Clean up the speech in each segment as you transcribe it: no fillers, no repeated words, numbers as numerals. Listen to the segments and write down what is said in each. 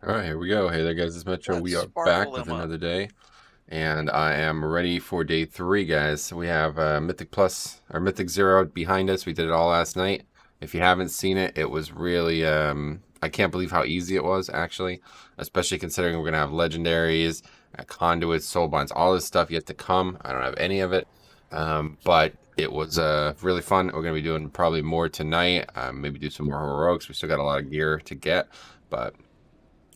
All right, here we go. Hey there, guys. It's Metro. Let's We are sparkle back with them up. another day, and I am ready for day 3, guys. So we have Mythic Plus or Mythic Zero behind us. We did it all last night. If you haven't seen it, it was really I can't believe how easy it was, actually, especially considering we're gonna have legendaries, conduits, soul binds, all this stuff yet to come. I don't have any of it, but it was really fun. We're gonna be doing probably more tonight. Maybe do some more heroics. We still got a lot of gear to get, but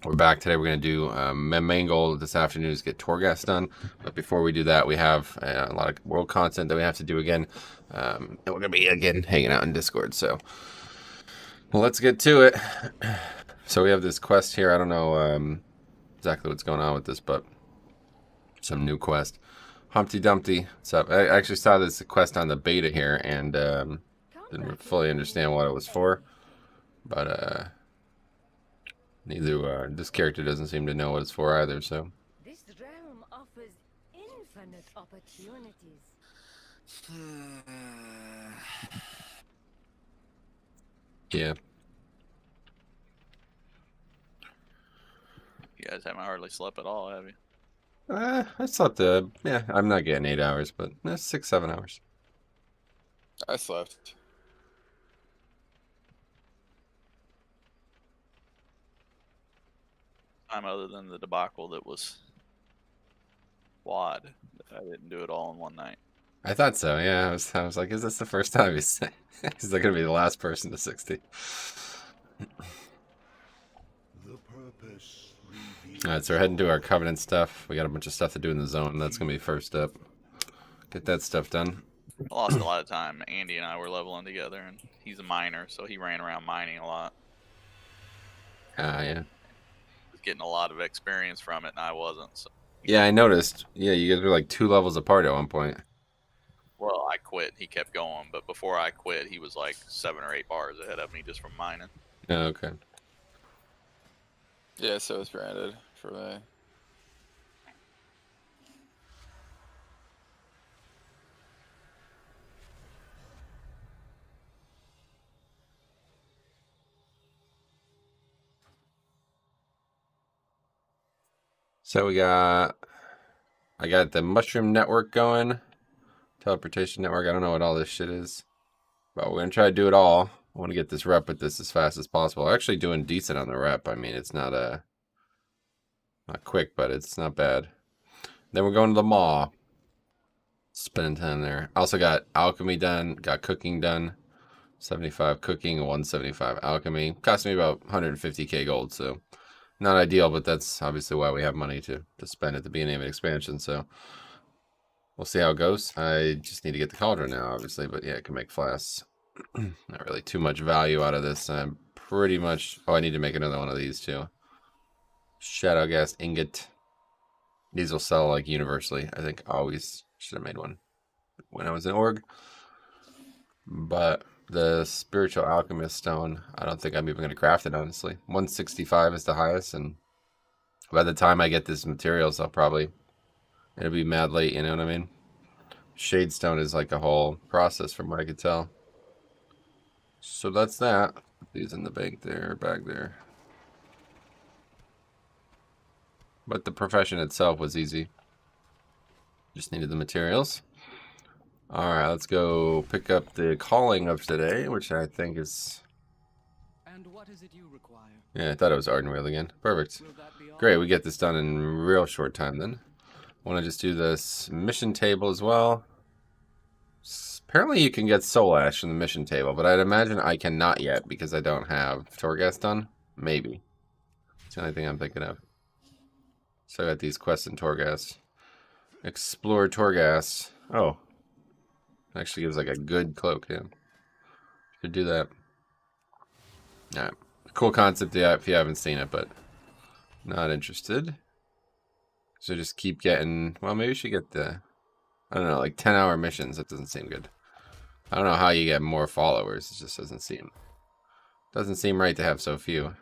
we're back today. We're going to do my main goal this afternoon is get Torghast done. But before we do that, we have a lot of world content that we have to do again. And we're going to be, again, hanging out in Discord. So well, let's get to it. So we have this quest here. I don't know exactly what's going on with this, but some new quest. Humpty Dumpty. What's up? I actually saw this quest on the beta here and didn't fully understand what it was for. But neither this character doesn't seem to know what it's for either, so. This realm offers infinite opportunities. Yeah. You guys haven't hardly slept at all, have you? I slept, yeah, I'm not getting 8 hours, but 6, 7 hours. I slept. Time other than the debacle that was WOD. I didn't do it all in one night. I thought so, yeah. I was like, is this the first time he's not gonna be the last person to 60? Alright, so we're heading to our Covenant stuff. We got a bunch of stuff to do in the zone. That's gonna be first up. Get that stuff done. I lost a lot of time. Andy and I were leveling together, and he's a miner, so he ran around mining a lot. Yeah. He was getting a lot of experience from it, and I wasn't. So. Yeah, I noticed. Yeah, you guys were like 2 levels apart at one point. Well, I quit. He kept going, but before I quit, he was like 7 or 8 bars ahead of me just from mining. Oh, okay. Yeah, so it's branded for me. So I got the mushroom network going. Teleportation network. I don't know what all this shit is. But we're going to try to do it all. I want to get this rep with this as fast as possible. I'm actually doing decent on the rep. I mean, it's not not quick, but it's not bad. Then we're going to the maw. Spending time there. Also got alchemy done. Got cooking done. 75 cooking, 175 alchemy. Cost me about 150k gold, so not ideal, but that's obviously why we have money to spend at the beginning of an expansion, so we'll see how it goes. I just need to get the cauldron now, obviously, but yeah, it can make flasks. Not really too much value out of this. I'm pretty much... Oh, I need to make another one of these, too. Shadowghast ingot. These will sell, like, universally. I think I always should have made one when I was in Org. But the spiritual alchemist stone, I don't think I'm even going to craft it, honestly. 165 is the highest, and by the time I get these materials, it'll be mad late, you know what I mean? Shade stone is like a whole process from what I could tell. So that's that. These in the bank there, bag there. But the profession itself was easy. Just needed the materials. Alright, let's go pick up the calling of today, which I think is... And what is it you require? Yeah, I thought it was Ardenweald again. Perfect. Great, we get this done in real short time then. Want to just do this mission table as well. Apparently you can get soul ash from the mission table, but I'd imagine I cannot yet because I don't have Torghast done. Maybe. It's the only thing I'm thinking of. So I got these quests in Torghast. Explore Torghast. Oh. Actually gives like a good cloak, yeah. Should do that. Alright. Cool concept, yeah, if you haven't seen it, but not interested. So just keep getting... Well, maybe we should get the... I don't know, like 10-hour missions. That doesn't seem good. I don't know how you get more followers. It just doesn't seem right to have so few.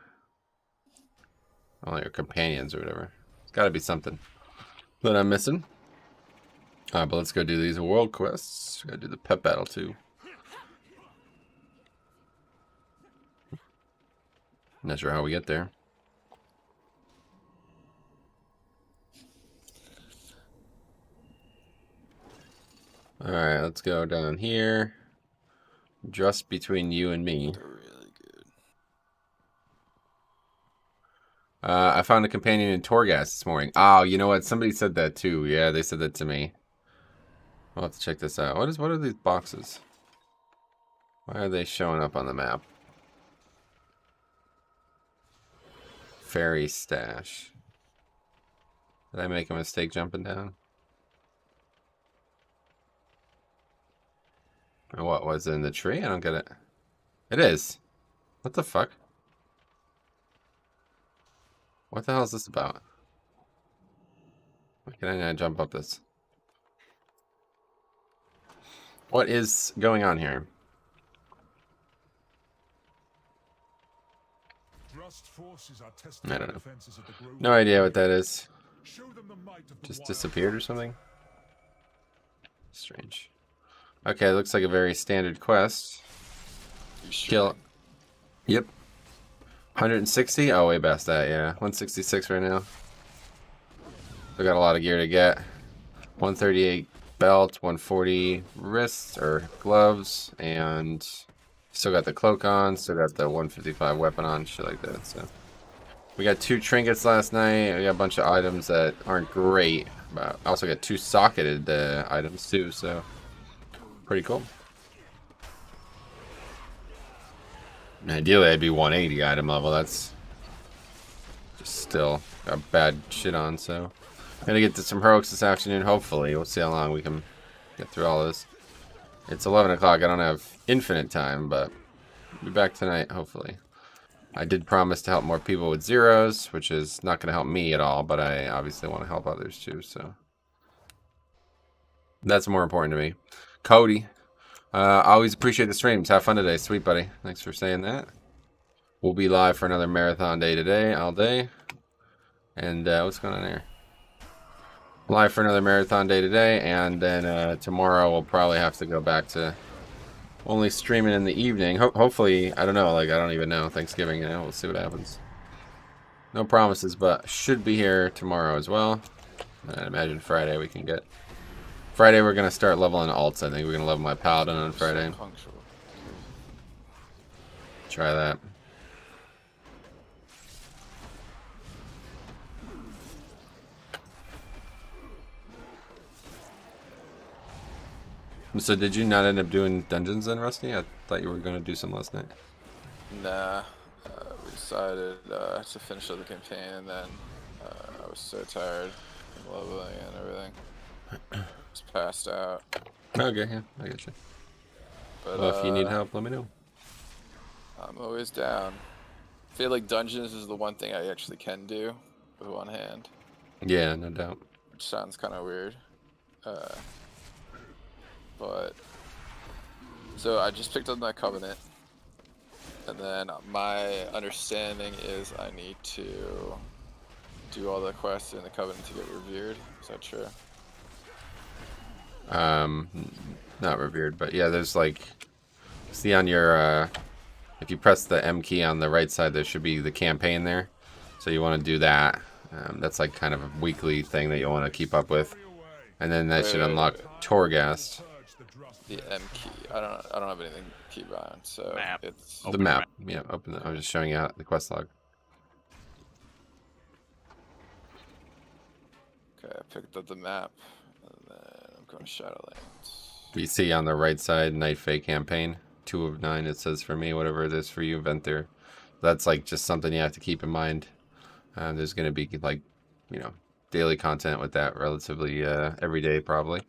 Only your companions or whatever. It's got to be something that I'm missing. Alright, but let's go do these world quests. Gotta do the pet battle too. Not sure how we get there. Alright, let's go down here. Just between you and me. They're really good. I found a companion in Torghast this morning. Oh, you know what? Somebody said that too. Yeah, they said that to me. I'll have to check this out. What are these boxes? Why are they showing up on the map? Fairy stash. Did I make a mistake jumping down? Or what was it in the tree? I don't get it. It is. What the fuck? What the hell is this about? Why can I not jump up this? What is going on here? I don't know. No idea what that is. Just disappeared or something? Strange. Okay, looks like a very standard quest. You sure? Kill. Yep. 160? Oh, way past that, yeah. 166 right now. We got a lot of gear to get. 138 belt, 140 wrists or gloves, and still got the cloak on, still got the 155 weapon on, shit like that. So we got 2 trinkets last night. We got a bunch of items that aren't great, but I also got 2 socketed items too, so pretty cool. And ideally, I'd be 180 item level. That's just still got bad shit on, so gonna get to some heroics this afternoon, hopefully. We'll see how long we can get through all this. It's 11 o'clock. I don't have infinite time, but I'll be back tonight, hopefully. I did promise to help more people with zeros, which is not going to help me at all, but I obviously want to help others too, so that's more important to me. Cody, always appreciate the streams. Have fun today. Sweet, buddy. Thanks for saying that. We'll be live for another marathon day today, all day. And what's going on here? Live for another marathon day today, and then tomorrow we'll probably have to go back to only streaming in the evening. Hopefully, I don't know, like, I don't even know. Thanksgiving, you know, we'll see what happens. No promises, but should be here tomorrow as well. And I imagine Friday we can get. Friday we're going to start leveling alts, I think. We're going to level my paladin on Friday. Try that. So did you not end up doing dungeons then, Rusty? I thought you were going to do some last night. Nah, we decided to finish up the campaign, and then I was so tired from leveling and everything. Just passed out. Okay, yeah, I get you. But, Well, if you need help, let me know. I'm always down. I feel like dungeons is the one thing I actually can do with one hand. Yeah, no doubt. Which sounds kind of weird. But so I just picked up my covenant, and then my understanding is I need to do all the quests in the covenant to get revered. Is that true? Not revered, but yeah, there's like, see on your if you press the M key on the right side, there should be the campaign there. So you want to do that. That's like kind of a weekly thing that you want to keep up with, and then that should unlock Torghast. The M key. I don't have anything keybound, so Map. it's The map. Yeah, open the, I was just showing you how the quest log. okay. I picked up the map, and then I'm going to Shadowlands. You see on the right side, Night Fae campaign, 2 of 9. It says for me, whatever it is for you, Venther. That's like just something you have to keep in mind. There's going to be like, you know, daily content with that relatively every day probably,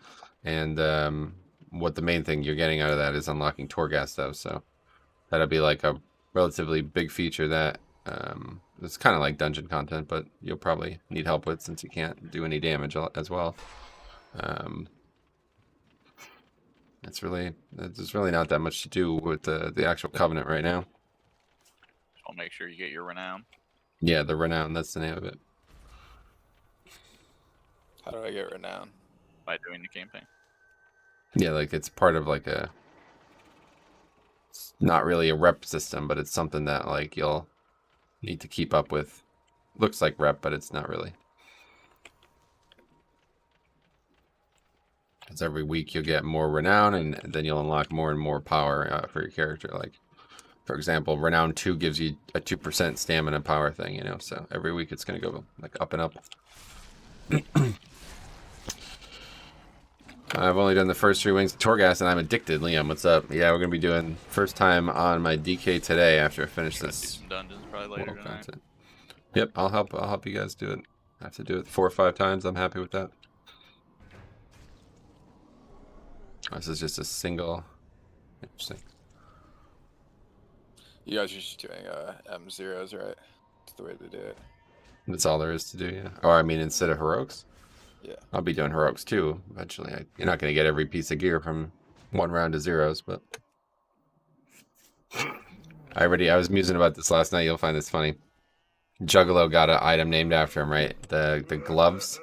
and what the main thing you're getting out of that is unlocking Torghast though, so that'll be like a relatively big feature that it's kind of like dungeon content, but you'll probably need help with since you can't do any damage as well. There's really not that much to do with the actual covenant right now. I'll make sure you get your renown. Yeah, the renown, that's the name of it. How do I get renown? By doing the campaign. Yeah, like it's part of like it's not really a rep system, but it's something that like you'll need to keep up with. Looks like rep, but it's not really. Because every week you'll get more renown, and then you'll unlock more and more power for your character. Like, for example, renown 2 gives you a 2% stamina power thing, you know. So every week it's gonna go like up and up. I've only done the first 3 wings of Torghast, and I'm addicted. Liam, what's up? Yeah, we're gonna be doing first time on my DK today after I finish this. Do some dungeons probably later tonight. Content. Yep, I'll help you guys do it. I have to do it 4 or 5 times. I'm happy with that. This is just a single. Interesting. You guys are just doing M0s, right? That's the way to do it. That's all there is to do, yeah. Or I mean, instead of heroics. Yeah. I'll be doing heroics too eventually. You're not going to get every piece of gear from 1 round to zeros, but I was musing about this last night. You'll find this funny. Juggalo got an item named after him, right? The gloves.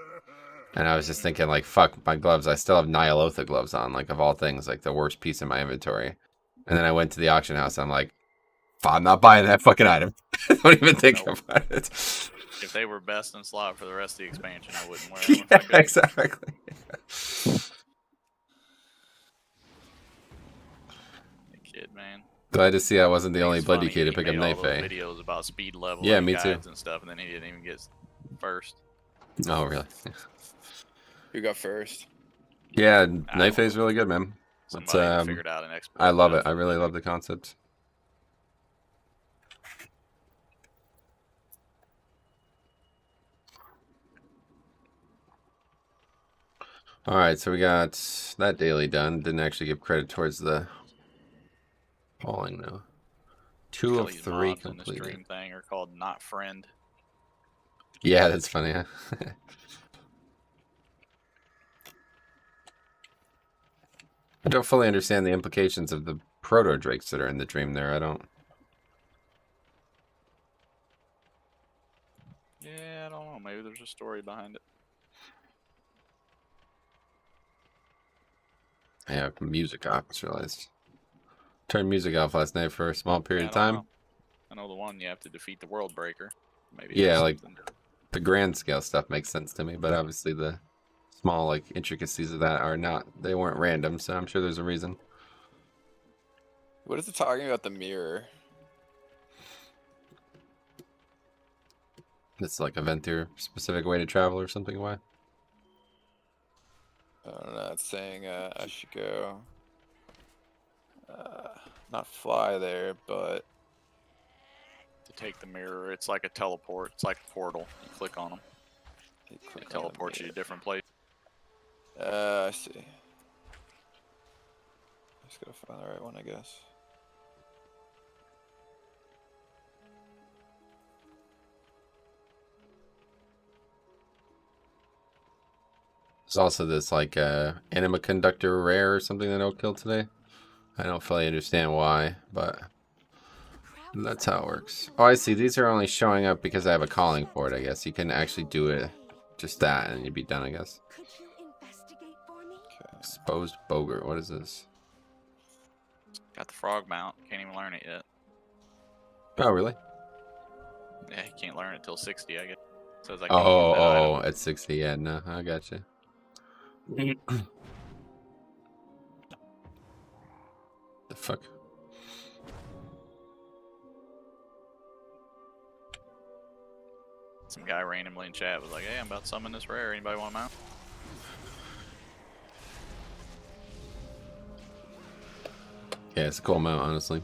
And I was just thinking, like, fuck, my gloves. I still have Nyalotha gloves on, like, of all things, like the worst piece in my inventory. And then I went to the auction house. And I'm like, I'm not buying that fucking item. Don't even think about it. If they were best in slot for the rest of the expansion, I wouldn't wear them. Yeah, exactly. Kid, man. Glad to see I wasn't the only It's bloody funny, kid to he pick up made all Knife those A. videos about speed level, Yeah, and me too. guides and stuff, and then he didn't even get first. Oh, really? Who got first? Yeah, Knife A is really good, man. It's, Somebody figured out an expert. I love it. I really love the concept. Alright, so we got that daily done. Didn't actually give credit towards the hauling, though. 2 of 3 in this completed. dream thing are called not friend. Yeah, that's funny, huh? I don't fully understand the implications of the proto-drakes that are in the dream there. I don't... Yeah, I don't know. Maybe there's a story behind it. I have music off, I just realized. Turned music off last night for a small period of time. I know the one you have to defeat the world breaker. Maybe Yeah, it's like something. the grand scale stuff makes sense to me, but obviously the small like intricacies of that are not, they weren't random, so I'm sure there's a reason. What is it talking about the mirror? It's like a Ventur specific way to travel or something. Why? I don't know. It's saying I should go. Not fly there, but To take the mirror, it's like a teleport. It's like a portal. You click on them. you click It on the teleports you to mirror. different places. I see. Just gotta find the right one, I guess. There's also this like anima conductor rare or something that I'll kill today. I don't fully understand why, but that's how it works. Oh, I see. These are only showing up because I have a calling for it, I guess. You can actually do it, just that, and you'd be done, I guess. Could you investigate for me? Okay. Exposed Boggart. What is this? Got the frog mount. Can't even learn it yet. Oh, really? Yeah, you can't learn it till 60, I guess. Says I can't use that Oh, item. at 60. Yeah, no, I gotcha. The fuck? Some guy randomly in chat was like, "Hey, I'm about to summon this rare. Anybody want to mount?" Yeah, it's a cool mount, honestly.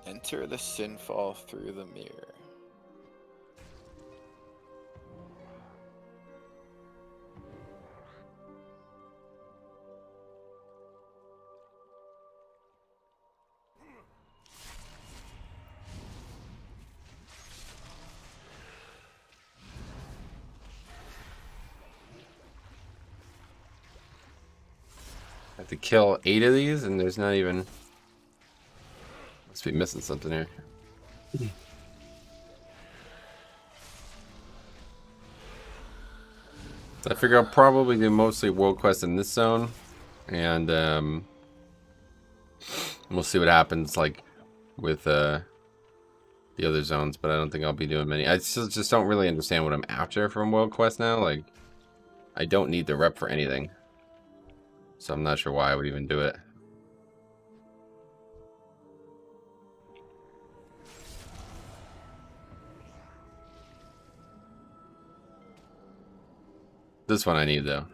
Enter the sinfall through the mirror. I have to kill 8 of these, and there's not even... Must be missing something here. So I figure I'll probably do mostly world quests in this zone, and we'll see what happens. Like with the other zones, but I don't think I'll be doing many. I still just don't really understand what I'm after from World Quest now. Like, I don't need the rep for anything, so I'm not sure why I would even do it. This one I need, though.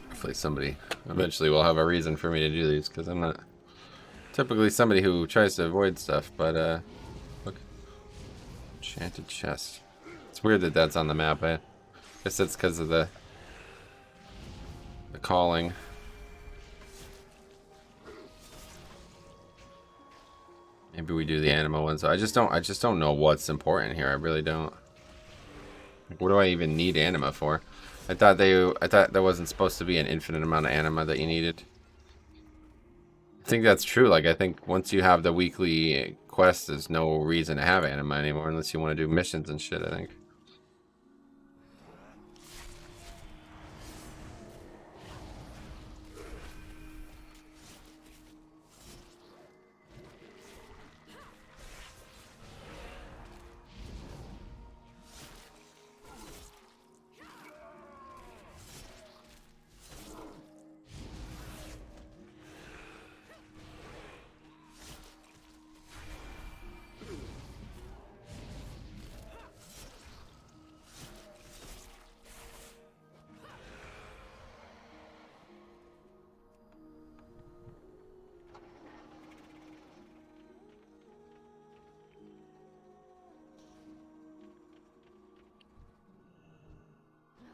Hopefully somebody eventually will have a reason for me to do these, because I'm not typically somebody who tries to avoid stuff, but, look. Enchanted chest. It's weird that that's on the map. I guess that's because of the calling. Maybe we do the anima one. So I just don't know what's important here. I really don't. Like, what do I even need anima for? I thought there wasn't supposed to be an infinite amount of anima that you needed. I think that's true. Like, I think once you have the weekly quest, there's no reason to have anima anymore unless you want to do missions and shit, I think.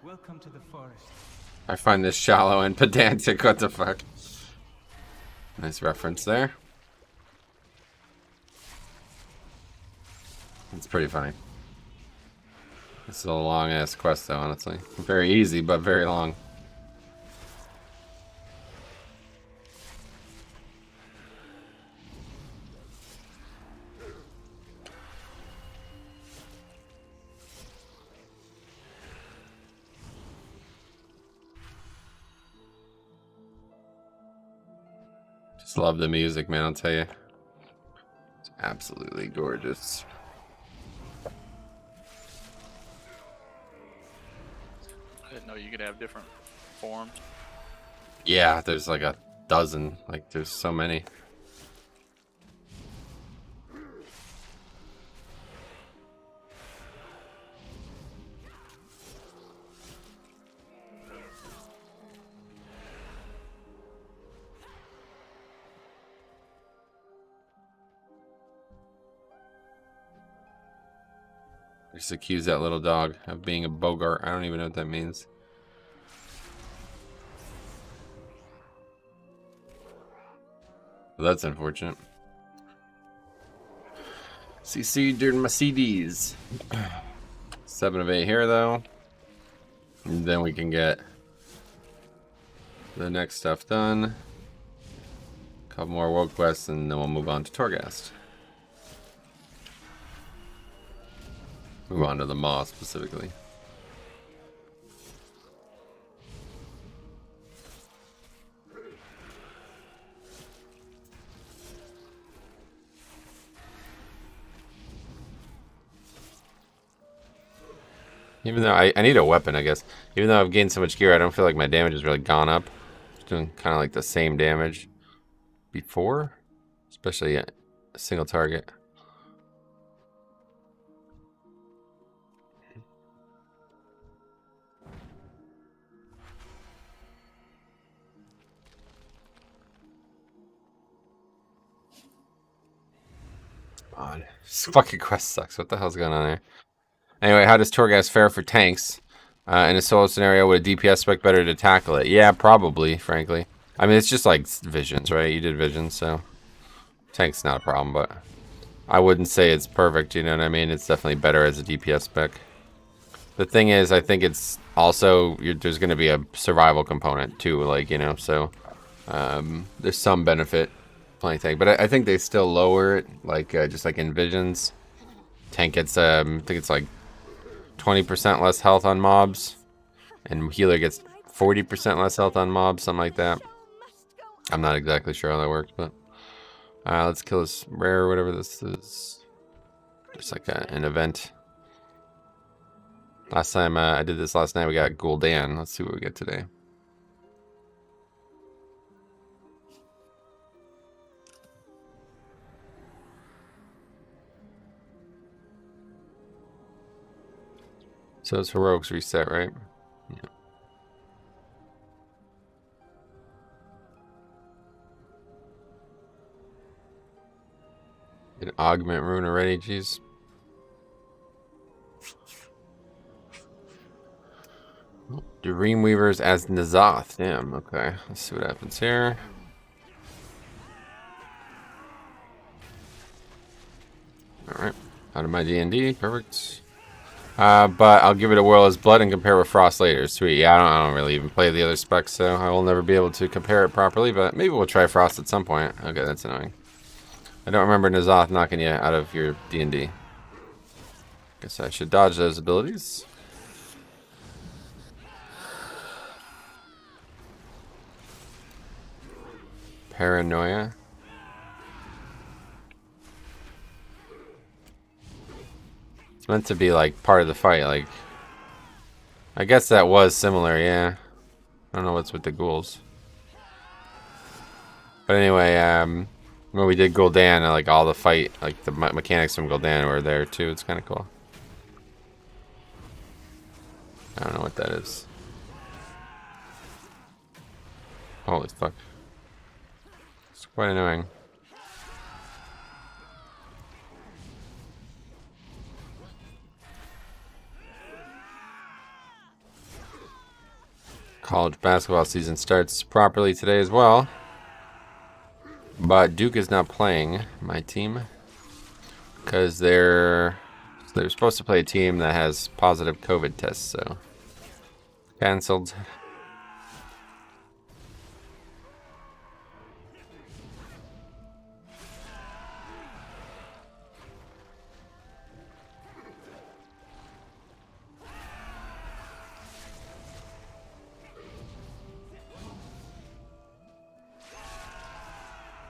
Welcome to the forest. I find this shallow and pedantic. What the fuck? Nice reference there. It's pretty funny. This is a long ass quest though, honestly. Very easy, but very long. Just love the music, man, I'll tell you. It's absolutely gorgeous. I didn't know you could have different forms. Yeah, there's like a dozen. Like, there's so many. Just accuse that little dog of being a Bogart. I don't even know what that means. Well, that's unfortunate. CC during my CDs. 7 of 8 here, though. And then we can get the next stuff done. A couple more world quests, and then we'll move on to Torghast. Move on to the Maw specifically. Even though I need a weapon, I guess. Even though I've gained so much gear, I don't feel like my damage has really gone up. Just doing kind of like the same damage before, especially a single target. God, this fucking quest sucks. What the hell's going on there? Anyway, how does Torghast fare for tanks? In a solo scenario, would a DPS spec better to tackle it? Yeah, probably, frankly. I mean, it's just like visions, right? You did visions, so tank's not a problem, but I wouldn't say it's perfect, you know what I mean? It's definitely better as a DPS spec. The thing is, I think it's also, there's going to be a survival component too, like, you know, so there's some benefit playing tank, but I think they still lower it, like just like in visions. Tank gets I think it's like 20% less health on mobs, and healer gets 40% less health on mobs, something like that. I'm not exactly sure how that works, but Let's kill this rare, whatever this is. Just like an event. Last time I did this last night, we got Gul'dan. Let's see what we get today. So it's heroics reset, right? Yeah. An augment rune already, jeez. Dreamweavers as N'Zoth. Damn, okay. Let's see what happens here. Alright. Out of my D&D. Perfect. But I'll give it a whirl as blood and compare with Frost later. Sweet. Yeah, I don't really even play the other specs, so I will never be able to compare it properly, but maybe we'll try Frost at some point. Okay, that's annoying. I don't remember N'Zoth knocking you out of your D&D. Guess I should dodge those abilities. Paranoia. It's meant to be like part of the fight, like I guess that was similar, yeah. I don't know what's with the ghouls. But anyway, when we did Gul'dan, like all the fight, like the mechanics from Gul'dan were there too. It's kind of cool. I don't know what that is. Holy fuck. It's quite annoying. College basketball season starts properly today as well. But Duke is not playing my team because they're supposed to play a team that has positive COVID tests, so canceled.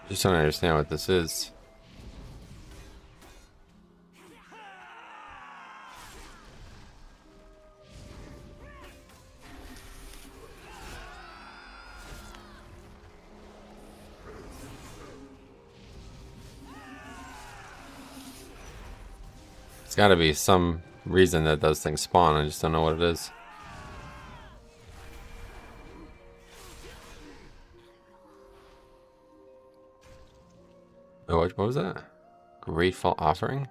Just don't understand what this is. It's got to be some reason that those things spawn. I just don't know what it is. Oh, what was that? Grateful offering?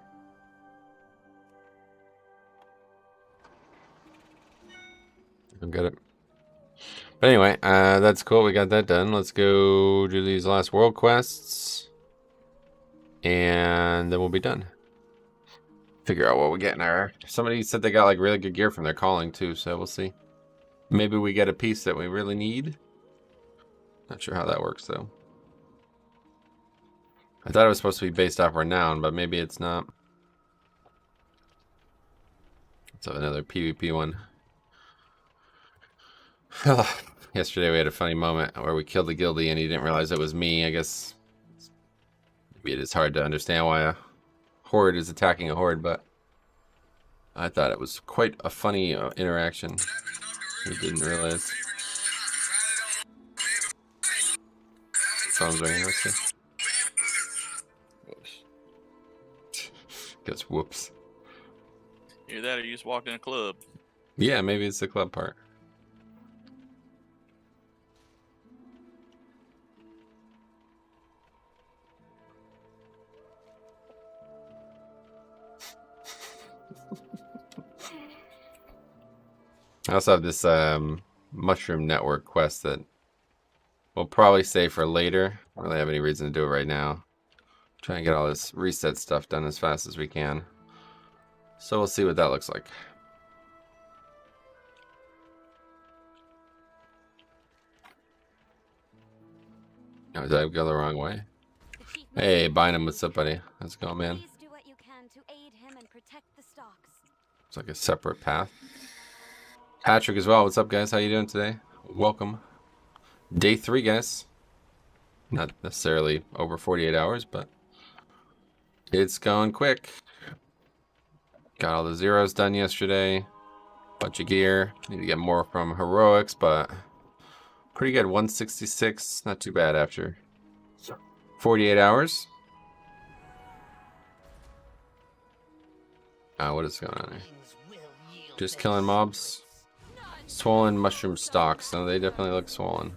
I'll get it. But anyway, that's cool. We got that done. Let's go do these last world quests. And then we'll be done. Figure out what we get in our... Somebody said they got like really good gear from their calling too, so we'll see. Maybe we get a piece that we really need. Not sure how that works though. I thought it was supposed to be based off renown, but maybe it's not. Let's have another PvP one. Yesterday we had a funny moment where we killed the guildie and he didn't realize it was me. I guess maybe it is hard to understand why a horde is attacking a horde, but I thought it was quite a funny interaction. He didn't realize. Phone's ringing. Let's see. Guess whoops. Either that or you just walked in a club. Yeah, maybe it's the club part. I also have this mushroom network quest that we'll probably save for later. I don't really have any reason to do it right now. Trying to get all this reset stuff done as fast as we can. So we'll see what that looks like. Oh, did I go the wrong way? Hey, Bynum, what's up, buddy? How's it going, man? Please do what you can to aid him and protect the stocks. It's like a separate path. Patrick as well. What's up, guys? How you doing today? Welcome. Day 3, guys. Not necessarily over 48 hours, but it's going quick. Got all the zeros done yesterday. Bunch of gear. Need to get more from heroics, but pretty good. 166. Not too bad after 48 hours. What is going on here? Just killing mobs. Swollen mushroom stalks. So they definitely look swollen.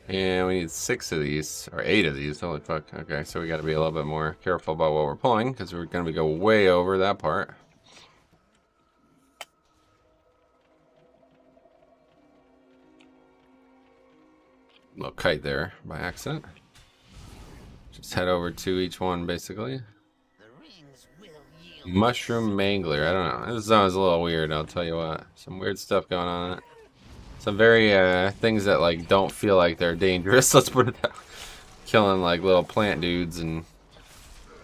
And we need 6 of these, or 8 of these. Holy fuck. Okay, so we got to be a little bit more careful about what we're pulling, because we're going to go way over that part. Little kite there by accident. Just head over to each one, basically. Mushroom Mangler. I don't know. This sounds a little weird, I'll tell you what. Some weird stuff going on in it. Some very things that like don't feel like they're dangerous. Let's put it that way. Killing like little plant dudes and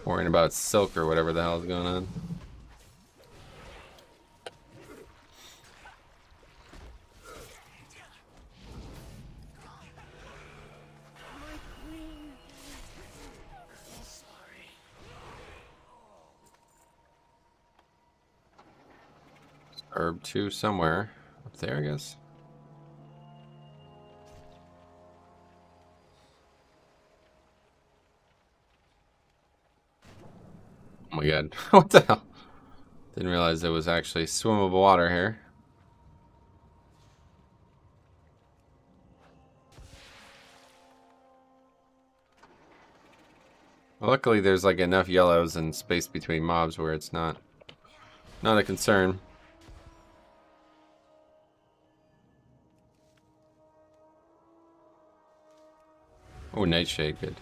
worrying about silk or whatever the hell is going on. Herb 2 somewhere up there, I guess. Oh my god. What the hell? Didn't realize there was actually swimmable water here. Well, luckily there's like enough yellows and space between mobs where it's not a concern. Oh, Nightshade, good.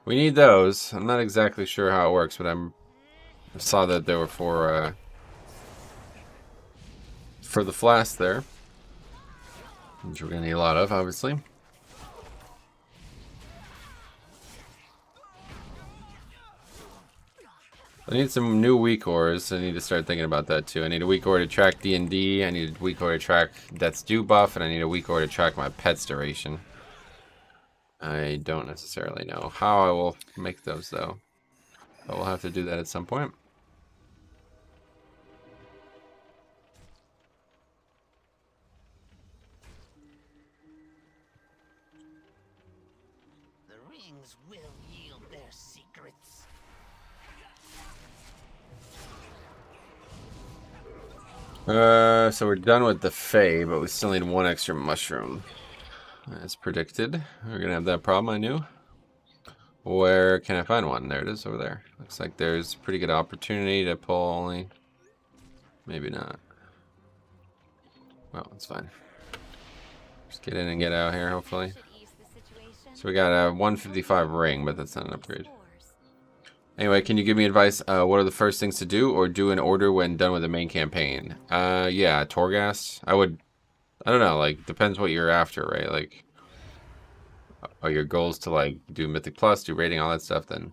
We need those. I'm not exactly sure how it works, but I saw that they were for the flask there, which we're gonna need a lot of, obviously. I need some new weak ores. I need to start thinking about that too. I need a weak ore to track D&D. I need a weak ore to track Death's Due buff, and I need a weak ore to track my pet's duration. I don't necessarily know how I will make those though, but we'll have to do that at some point. The rings will yield their secrets. So we're done with the Fae, but we still need 1 extra mushroom. As predicted, we're gonna have that problem, I knew. Where can I find one? There it is over there. Looks like there's a pretty good opportunity to pull only. Maybe not. Well, it's fine. Just get in and get out here, hopefully. So we got a 155 ring, but that's not an upgrade. Anyway, can you give me advice? What are the first things to do, or do in order when done with the main campaign? Yeah, Torghast. I don't know, like, depends what you're after, right? Like, are your goals to, like, do Mythic Plus, do rating, all that stuff, then,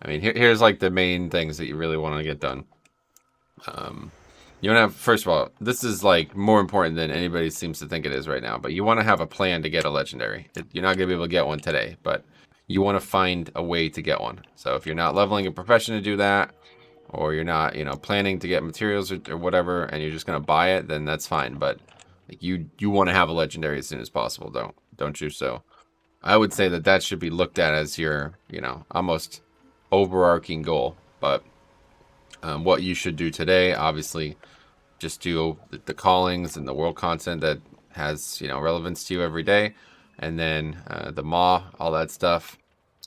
I mean, here's, like, the main things that you really want to get done. You want to have, first of all, this is, like, more important than anybody seems to think it is right now, but you want to have a plan to get a legendary. You're not going to be able to get one today, but you want to find a way to get one. So if you're not leveling a profession to do that, or you're not, you know, planning to get materials or whatever, and you're just going to buy it, then that's fine, but you want to have a legendary as soon as possible, don't you? So I would say that should be looked at as your, you know, almost overarching goal. But what you should do today, obviously, just do the callings and the world content that has, you know, relevance to you every day, and then the Maw, all that stuff.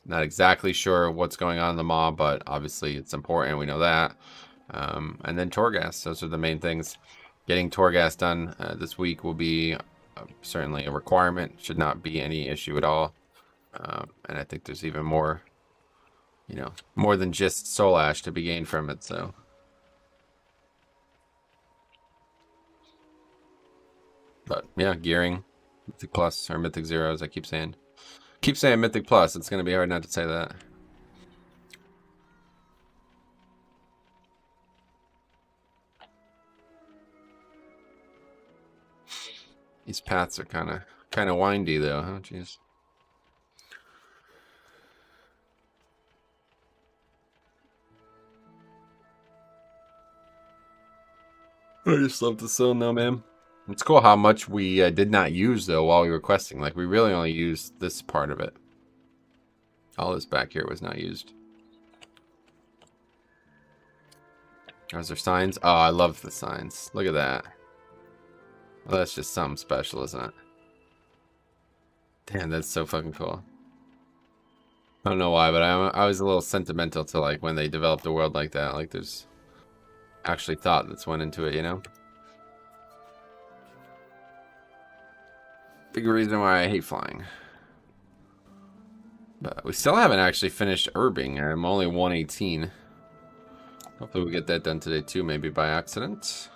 Not exactly sure what's going on in the Maw, but obviously it's important, we know that. And then Torghast, those are the main things. Getting Torghast done this week will be certainly a requirement. Should not be any issue at all. And I think there's even more, you know, more than just soul ash to be gained from it. So. But yeah, gearing, Mythic Plus or Mythic Zero, as I keep saying. Keep saying Mythic Plus. It's gonna be hard not to say that. These paths are kind of windy though, huh? Jeez. I just love the zone though, man. It's cool how much we did not use though while we were questing. Like we really only used this part of it. All this back here was not used. Are there signs? Oh, I love the signs. Look at that. Well, that's just something special, isn't it? Damn, that's so fucking cool. I don't know why, but I was a little sentimental to like when they developed a world like that. Like there's actually thought that's went into it, you know? Big reason why I hate flying. But we still haven't actually finished herbing. I'm only 118. Hopefully we'll get that done today too, maybe by accident.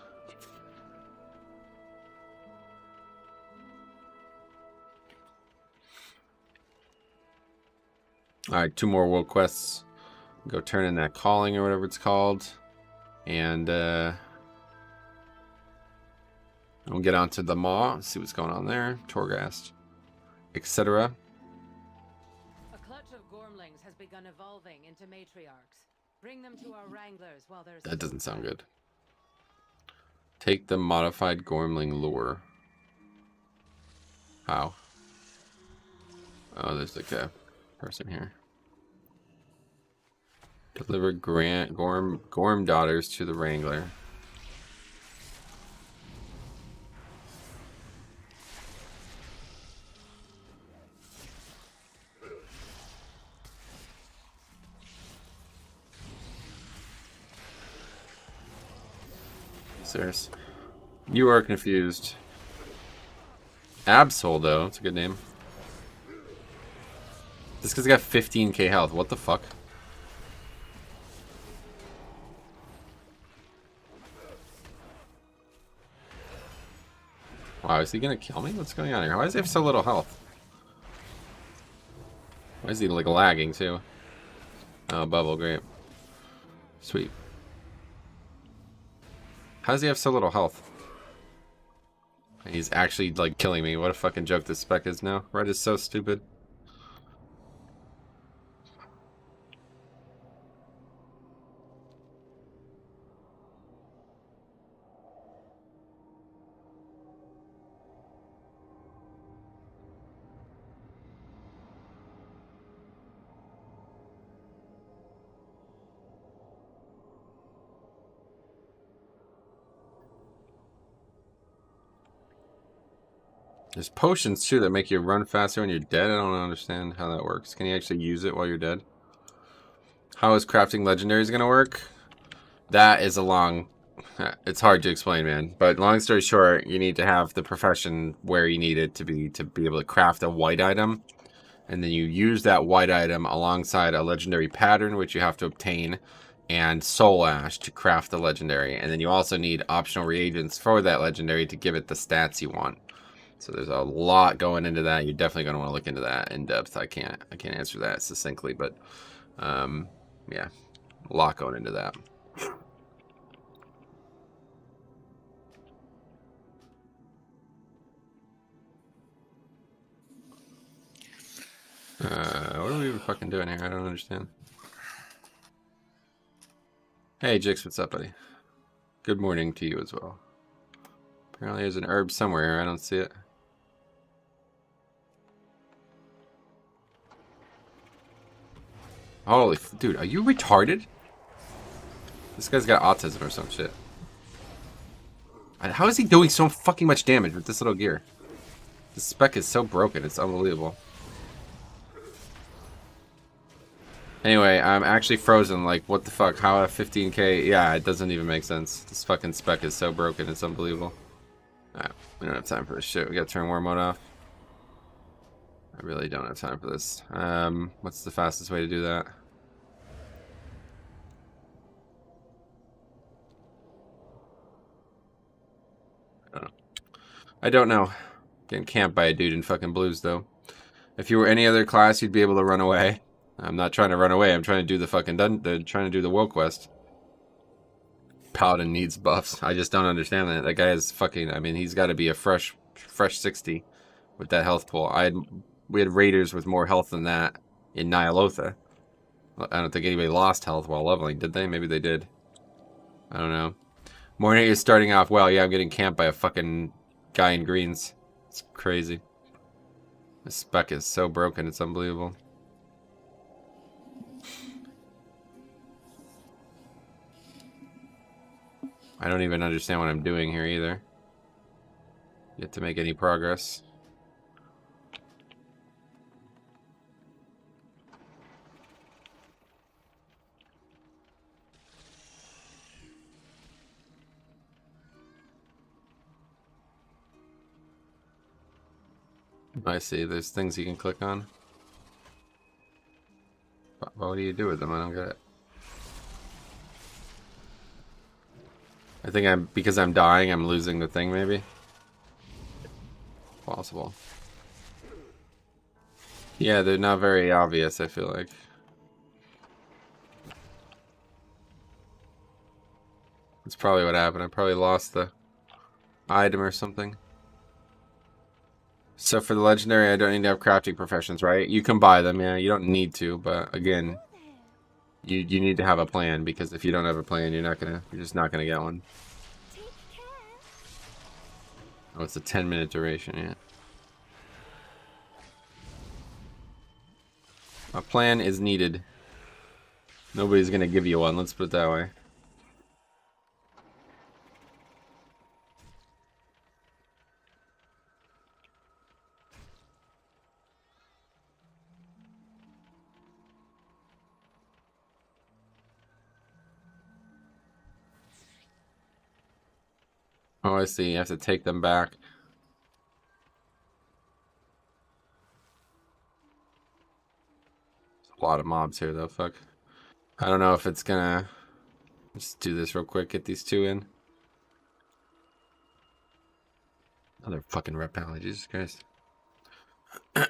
Alright, 2 more world quests. Go turn in that calling or whatever it's called. And we'll get on to the Maw, see what's going on there. Torghast, etc. A clutch of gormlings has begun evolving into matriarchs. Bring them to our wranglers while there's... That doesn't sound good. Take the modified gormling lure. How? Oh, there's like a person here. Deliver Gorm daughters to the Wrangler. Serious. You are confused. Absol though, it's a good name. This guy's got 15k health. What the fuck? Wow, is he gonna kill me? What's going on here? Why does he have so little health? Why is he like lagging too? Oh, bubble, great. Sweet. How does he have so little health? He's actually like killing me. What a fucking joke this spec is now. Red is so stupid. There's potions too that make you run faster when you're dead. I don't understand how that works. Can you actually use it while you're dead? How is crafting legendaries gonna work? That is a long... It's hard to explain, man. But long story short, you need to have the profession where you need it to be able to craft a white item. And then you use that white item alongside a legendary pattern, which you have to obtain, and soul ash to craft the legendary. And then you also need optional reagents for that legendary to give it the stats you want. So there's a lot going into that. You're definitely going to want to look into that in depth. I can't answer that succinctly, but yeah, a lot going into that. What are we even fucking doing here? I don't understand. Hey, Jix, what's up, buddy? Good morning to you as well. Apparently there's an herb somewhere here. I don't see it. Holy, dude, are you retarded? This guy's got autism or some shit. How is he doing so fucking much damage with this little gear? This spec is so broken, it's unbelievable. Anyway, I'm actually frozen. Like, what the fuck? How at 15k? Yeah, it doesn't even make sense. This fucking spec is so broken, it's unbelievable. Alright. We don't have time for this shit. We gotta turn war mode off. I really don't have time for this. What's the fastest way to do that? I don't know. Getting camped by a dude in fucking blues, though. If you were any other class, you'd be able to run away. I'm not trying to run away. I'm trying to do the fucking trying to do the world quest. Paladin needs buffs. I just don't understand that. That guy is fucking. I mean, he's got to be a fresh 60 with that health pool. We had raiders with more health than that in Nyalotha. I don't think anybody lost health while leveling, did they? Maybe they did. I don't know. Morning is starting off well. Yeah, I'm getting camped by a fucking guy in greens. It's crazy. This spec is so broken, it's unbelievable. I don't even understand what I'm doing here either. Yet to make any progress. I see, there's things you can click on. But what do you do with them? I don't get it. I think because I'm dying, I'm losing the thing, maybe? Possible. Yeah, they're not very obvious, I feel like. That's probably what happened. I probably lost the item or something. So for the legendary, I don't need to have crafting professions, right? You can buy them, yeah. You don't need to, but again, you need to have a plan, because if you don't have a plan, you're just not gonna get one. Oh, it's a 10-minute duration, yeah. A plan is needed. Nobody's gonna give you one, let's put it that way. Oh, I see. You have to take them back. There's a lot of mobs here, though. Fuck. I don't know if it's gonna... Just do this real quick. Get these two in. Another fucking reptile. Jesus Christ. Could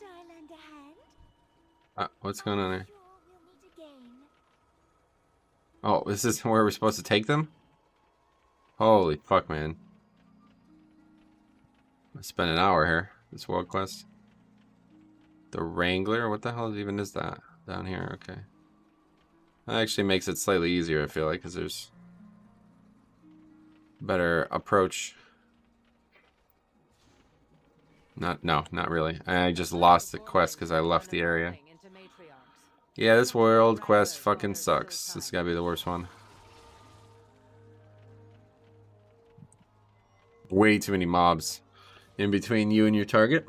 I lend a hand? What's going on here? Sure we'll meet again. Oh, this is where we're supposed to take them? Holy fuck, man. I spent an hour here. This world quest. The Wrangler? What the hell even is that? Down here, okay. That actually makes it slightly easier, I feel like, because there's better approach. Not really. I just lost the quest because I left the area. Yeah, this world quest fucking sucks. This is gotta be the worst one. Way too many mobs in between you and your target.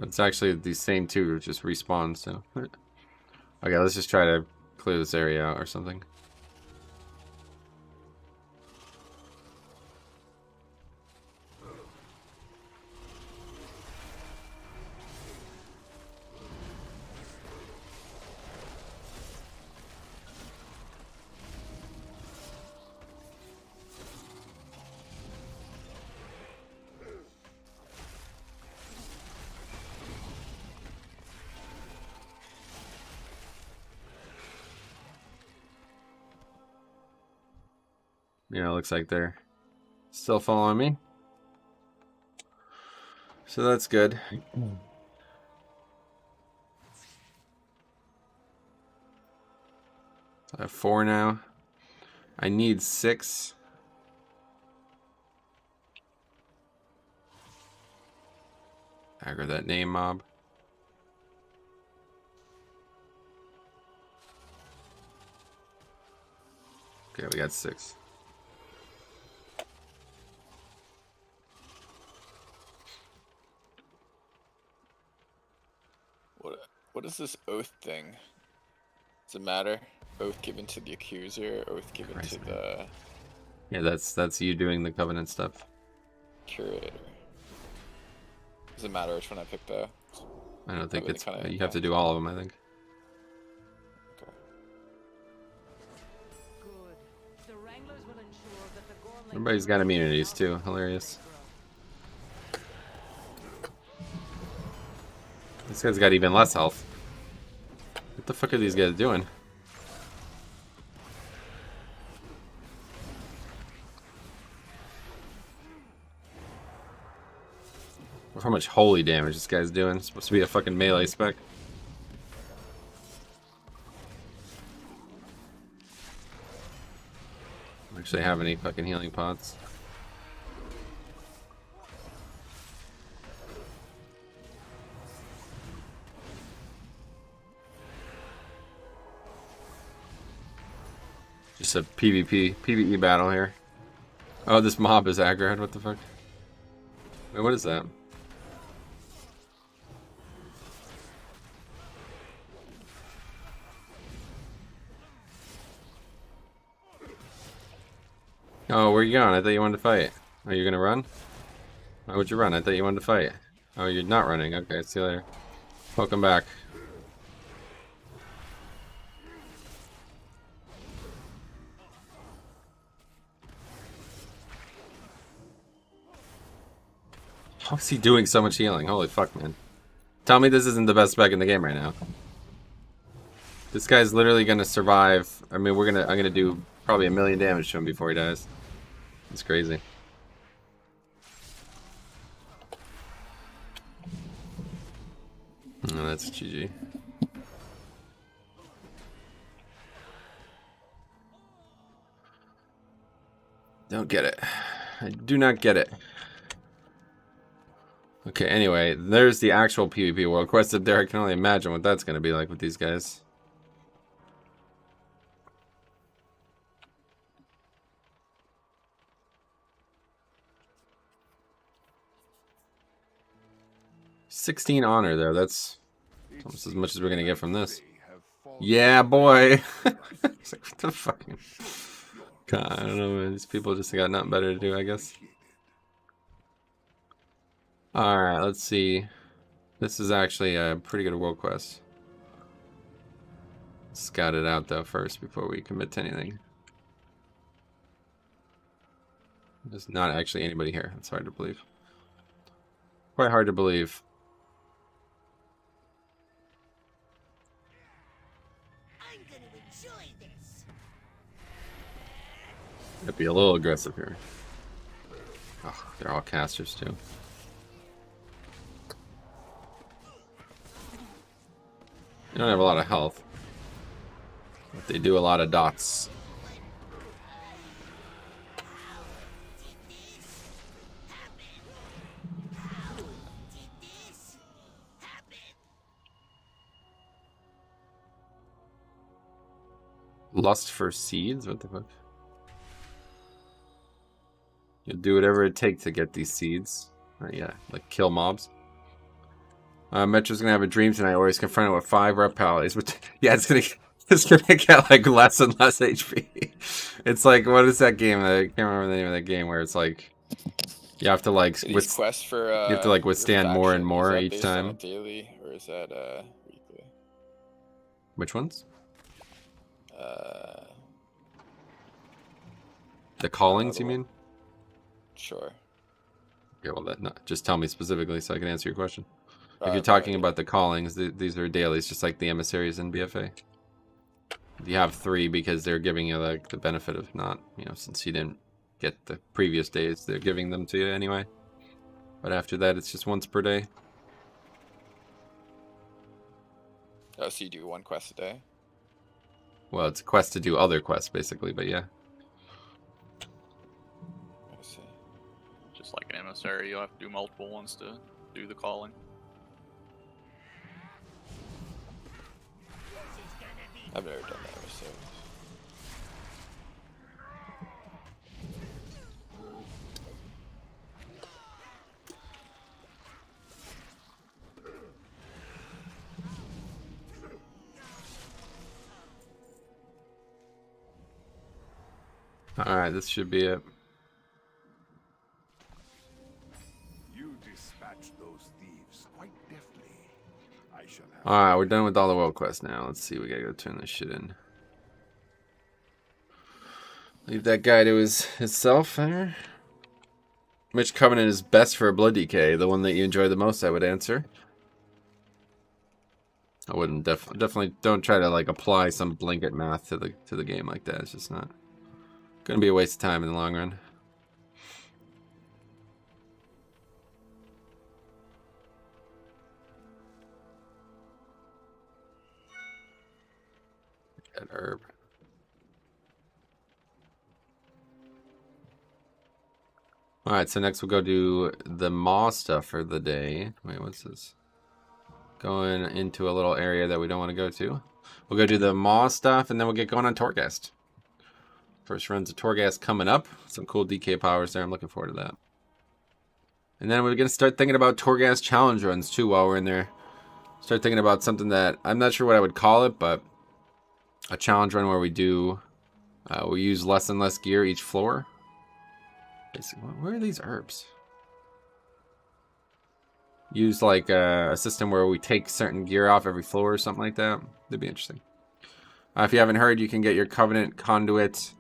It's actually these same two just respawn, so. Okay, let's just try to clear this area out or something. Yeah, it looks like they're still following me. So that's good. I have 4 now. I need 6. Aggro that name mob. Okay, we got 6. What is this oath thing? Does it matter? Oath given to the accuser, oath given Christ, to man. the Yeah, that's you doing the covenant stuff. curator. Does it matter which one I pick though? I don't think Have any it's. kind of You have to impact? do all of them, I think. Okay. Good. The Wranglers will ensure that the Gormlings Everybody's got immunities too. Hilarious. This guy's got even less health. What the fuck are these guys doing? How much holy damage this guy's doing? It's supposed to be a fucking melee spec. Don't actually have any fucking healing pots. Just a PvE battle here. Oh, this mob is aggroed. What the fuck? Wait, what is that? Oh, where you going? I thought you wanted to fight. Are you gonna run? Why would you run? I thought you wanted to fight. Oh, you're not running. Okay, see you later. Welcome back. How is he doing so much healing? Holy fuck, man. Tell me this isn't the best spec in the game right now. This guy's literally gonna survive. I mean, I'm gonna do probably 1,000,000 damage to him before he dies. It's crazy. No, that's GG. Don't get it. I do not get it. Okay, anyway, there's the actual PvP world quest up there. I can only imagine what that's going to be like with these guys. $16 honor, though. That's almost as much as we're going to get from this. Yeah, boy! It's like, what the fucking... God, I don't know, man. These people just got nothing better to do, I guess. Alright, let's see. This is actually a pretty good world quest. Scout it out, though, first, before we commit to anything. There's not actually anybody here. It's hard to believe. Quite hard to believe. I'm gonna enjoy this. Might be a little aggressive here. Oh, they're all casters, too. They don't have a lot of health. But they do a lot of dots. Lust for seeds? What the fuck? You'll do whatever it takes to get these seeds. Yeah, like kill mobs. Metro's gonna have a dream tonight where he's confronted with 5 reptiles. Which, yeah, it's gonna get like less and less HP. It's like, what is that game? I can't remember the name of that game where it's like you have to like These quests for you have to like withstand more and more each on a time. daily, or is that weekly? Which ones? The callings, you mean? Sure. Okay, well, that no, just tell me specifically so I can answer your question. If you're no talking idea. about the callings, these are dailies, just like the emissaries in BFA. You have 3 because they're giving you like the benefit of not, you know, since you didn't get the previous days, they're giving them to you anyway. But after that, it's just once per day. Oh, so you do 1 quest a day? Well, it's a quest to do other quests, basically, but yeah. I see. Just like an emissary, you'll have to do multiple ones to do the calling. I've never done that, so. Alright, this should be it. You dispatched those thieves quite deftly. I shall have. Alright, we're done with all the world quests now. Let's see, we gotta go turn this shit in. Leave that guy to himself there. Which covenant is best for a blood decay? The one that you enjoy the most, I would answer. I wouldn't definitely don't try to like apply some blanket math to the game like that. It's just not gonna be a waste of time in the long run. That herb. Alright, so next we'll go do the Maw stuff for the day. Wait, what's this? Going into a little area that we don't want to go to. We'll go do the Maw stuff, and then we'll get going on Torghast. First runs of Torghast coming up. Some cool DK powers there. I'm looking forward to that. And then we're going to start thinking about Torghast challenge runs, too, while we're in there. Start thinking about something that, I'm not sure what I would call it, but a challenge run where we do, we use less and less gear each floor. Where are these herbs? Use like a system where we take certain gear off every floor or something like that. That'd be interesting. If you haven't heard, you can get your Covenant Conduit.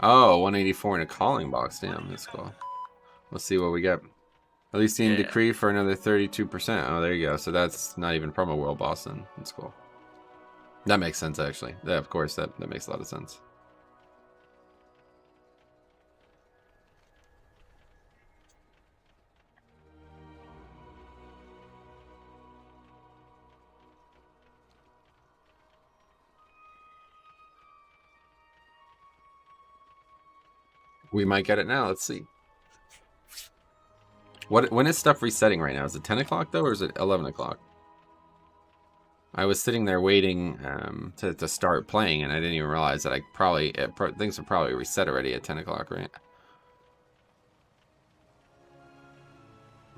Oh, 184 in a calling box. Damn, that's cool. Let's see what we get. Elysian Decree for another 32%. Oh, there you go. So that's not even from a world boss then. That's cool. That makes sense, actually. Yeah, of course, that makes a lot of sense. We might get it now. Let's see. When is stuff resetting right now? Is it 10 o'clock though, or is it 11 o'clock? I was sitting there waiting to start playing, and I didn't even realize that things are probably reset already at 10 o'clock, right?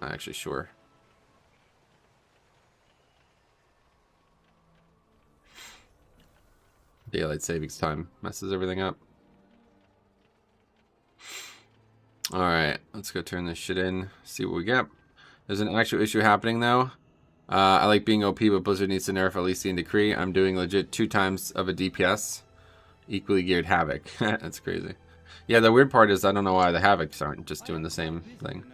Not actually sure. Daylight savings time messes everything up. Alright, let's go turn this shit in, see what we get. There's an actual issue happening though. I like being OP, but Blizzard needs to nerf Elysian Decree. I'm doing legit 2 times of a DPS. Equally geared Havoc. That's crazy. Yeah, the weird part is I don't know why the Havocs aren't just doing the same thing.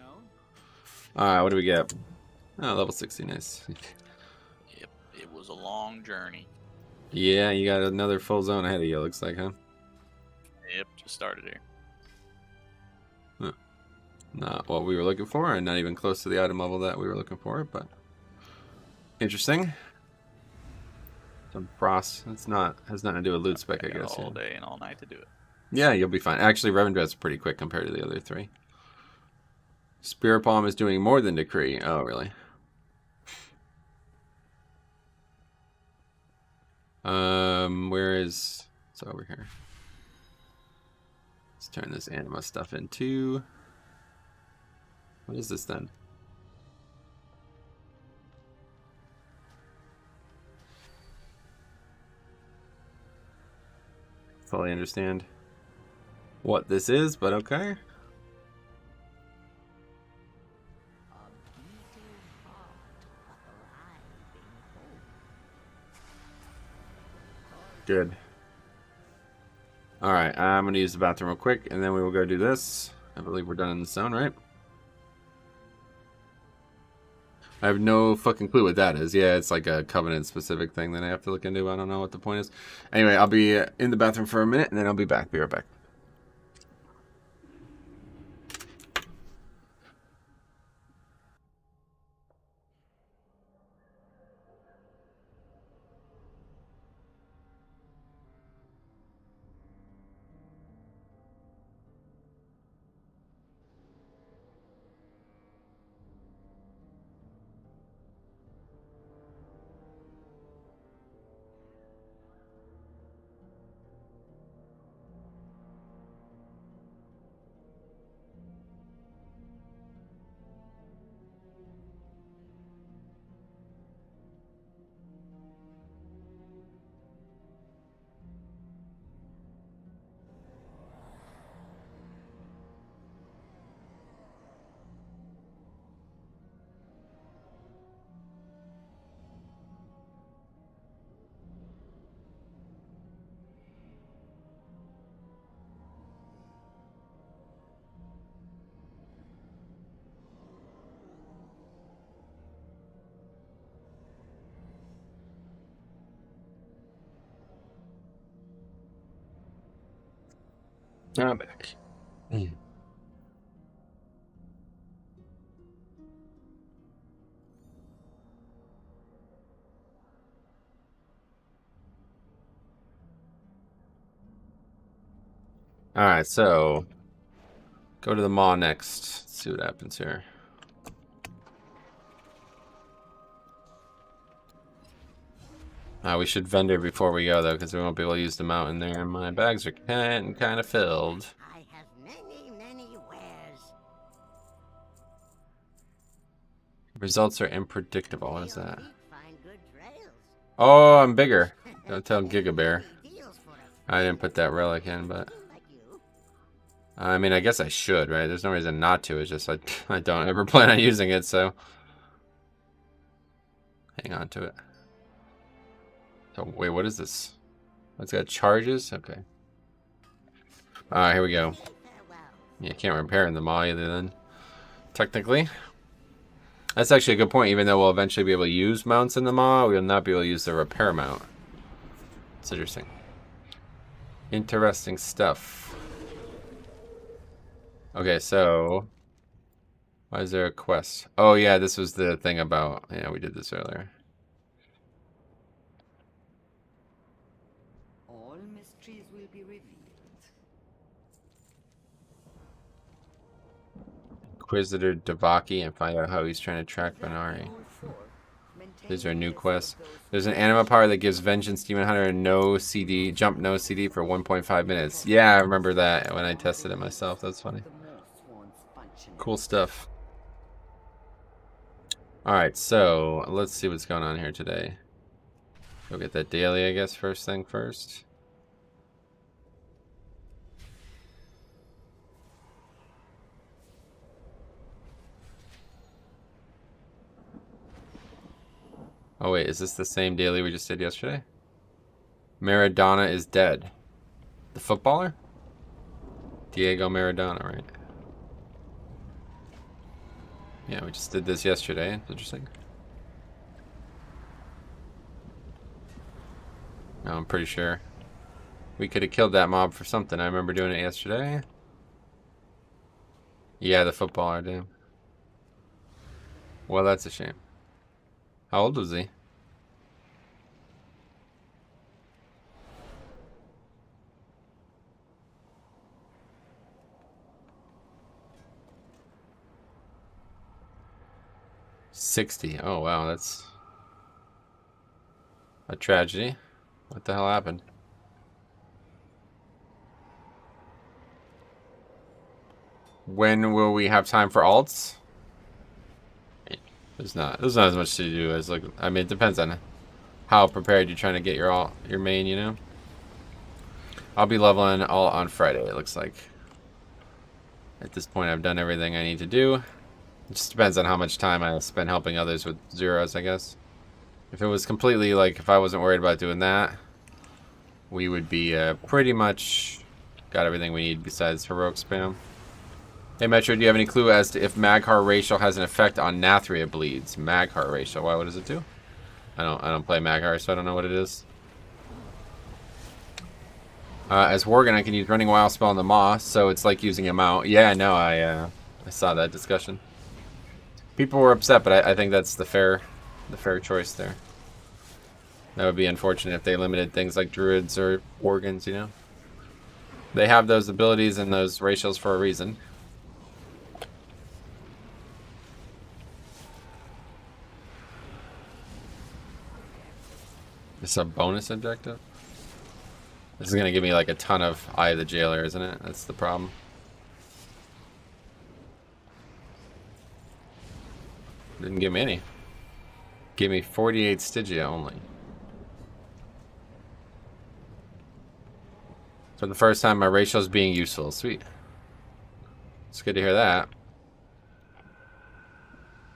Alright, what do we get? Oh, level 60, nice. Yep, it was a long journey. Yeah, you got another full zone ahead of you, looks like, huh? Yep, just started here. Huh. Not what we were looking for, and not even close to the item level that we were looking for, but interesting. Some frost. It's not has nothing to do with loot spec, I guess. All day and all night to do it. Yeah, you'll be fine. Actually, Revendred's pretty quick compared to the other 3. Spirit Palm is doing more than Decree. Oh, really? Where is... It's over here. Let's turn this anima stuff into... What is this then? Fully understand what this is, but okay. Good. Alright, I'm going to use the bathroom real quick, and then we will go do this. I believe we're done in the zone, right? I have no fucking clue what that is. Yeah, it's like a Covenant-specific thing that I have to look into. I don't know what the point is. Anyway, I'll be in the bathroom for a minute, and then I'll be back. Be right back. Now I'm back. Alright, so go to the mall next. Let's see what happens here. We should vendor before we go though, because we won't be able to use the mountain there. My bags are kind of filled. I have many wares. Results are unpredictable. What is Your that? feet find good trails. Oh, I'm bigger. Don't tell Gigabear. Deals for a I didn't put that relic in, but like you. I mean, I guess I should, right? There's no reason not to. It's just I don't ever plan on using it, so hang on to it. So wait, what is this? It's got charges? Okay. Alright, here we go. Farewell. Yeah, can't repair in the mall either then. Technically. That's actually a good point. Even though we'll eventually be able to use mounts in the mall, we will not be able to use the repair mount. It's interesting. Interesting stuff. Okay, so why is there a quest? Oh yeah, this was the thing about, yeah, we did this earlier. All mysteries will be revealed. Inquisitor Devaki and find out how he's trying to track Benari. These are new quests. There's an anima power that gives Vengeance Demon Hunter no CD, jump no CD for 1.5 minutes. Yeah, I remember that when I tested it myself. That's funny. Cool stuff. Alright, so let's see what's going on here today. Go get that daily, I guess, first thing first. Oh wait, is this the same daily we just did yesterday? Maradona is dead. The footballer? Diego Maradona, right? Yeah, we just did this yesterday. Interesting. No, I'm pretty sure. We could have killed that mob for something. I remember doing it yesterday. Yeah, the footballer, damn. Well, that's a shame. How old was he? $60. Oh wow, that's a tragedy. What the hell happened? When will we have time for alts? There's not as much to do as, like, I mean, it depends on how prepared you're trying to get your main, you know. I'll be leveling all on Friday, it looks like. At this point, I've done everything I need to do. It just depends on how much time I spend helping others with zeros, I guess. If it was completely, like, if I wasn't worried about doing that, we would be pretty much got everything we need besides heroic spam. Hey Metro, do you have any clue as to if Mag'har Racial has an effect on Nathria bleeds? Mag'har Racial, why? What does it do? I don't play Mag'har, so I don't know what it is. As Worgen, I can use Running Wild spell on the Moss, so it's like using a mount. Yeah, no, I saw that discussion. People were upset, but I think that's the fair choice there. That would be unfortunate if they limited things like Druids or Worgens, you know. They have those abilities and those racials for a reason. It's a bonus objective? This is going to give me like a ton of Eye of the Jailer, isn't it? That's the problem. Didn't give me any. Give me 48 Stygia only. For the first time, my ratio is being useful. Sweet. It's good to hear that.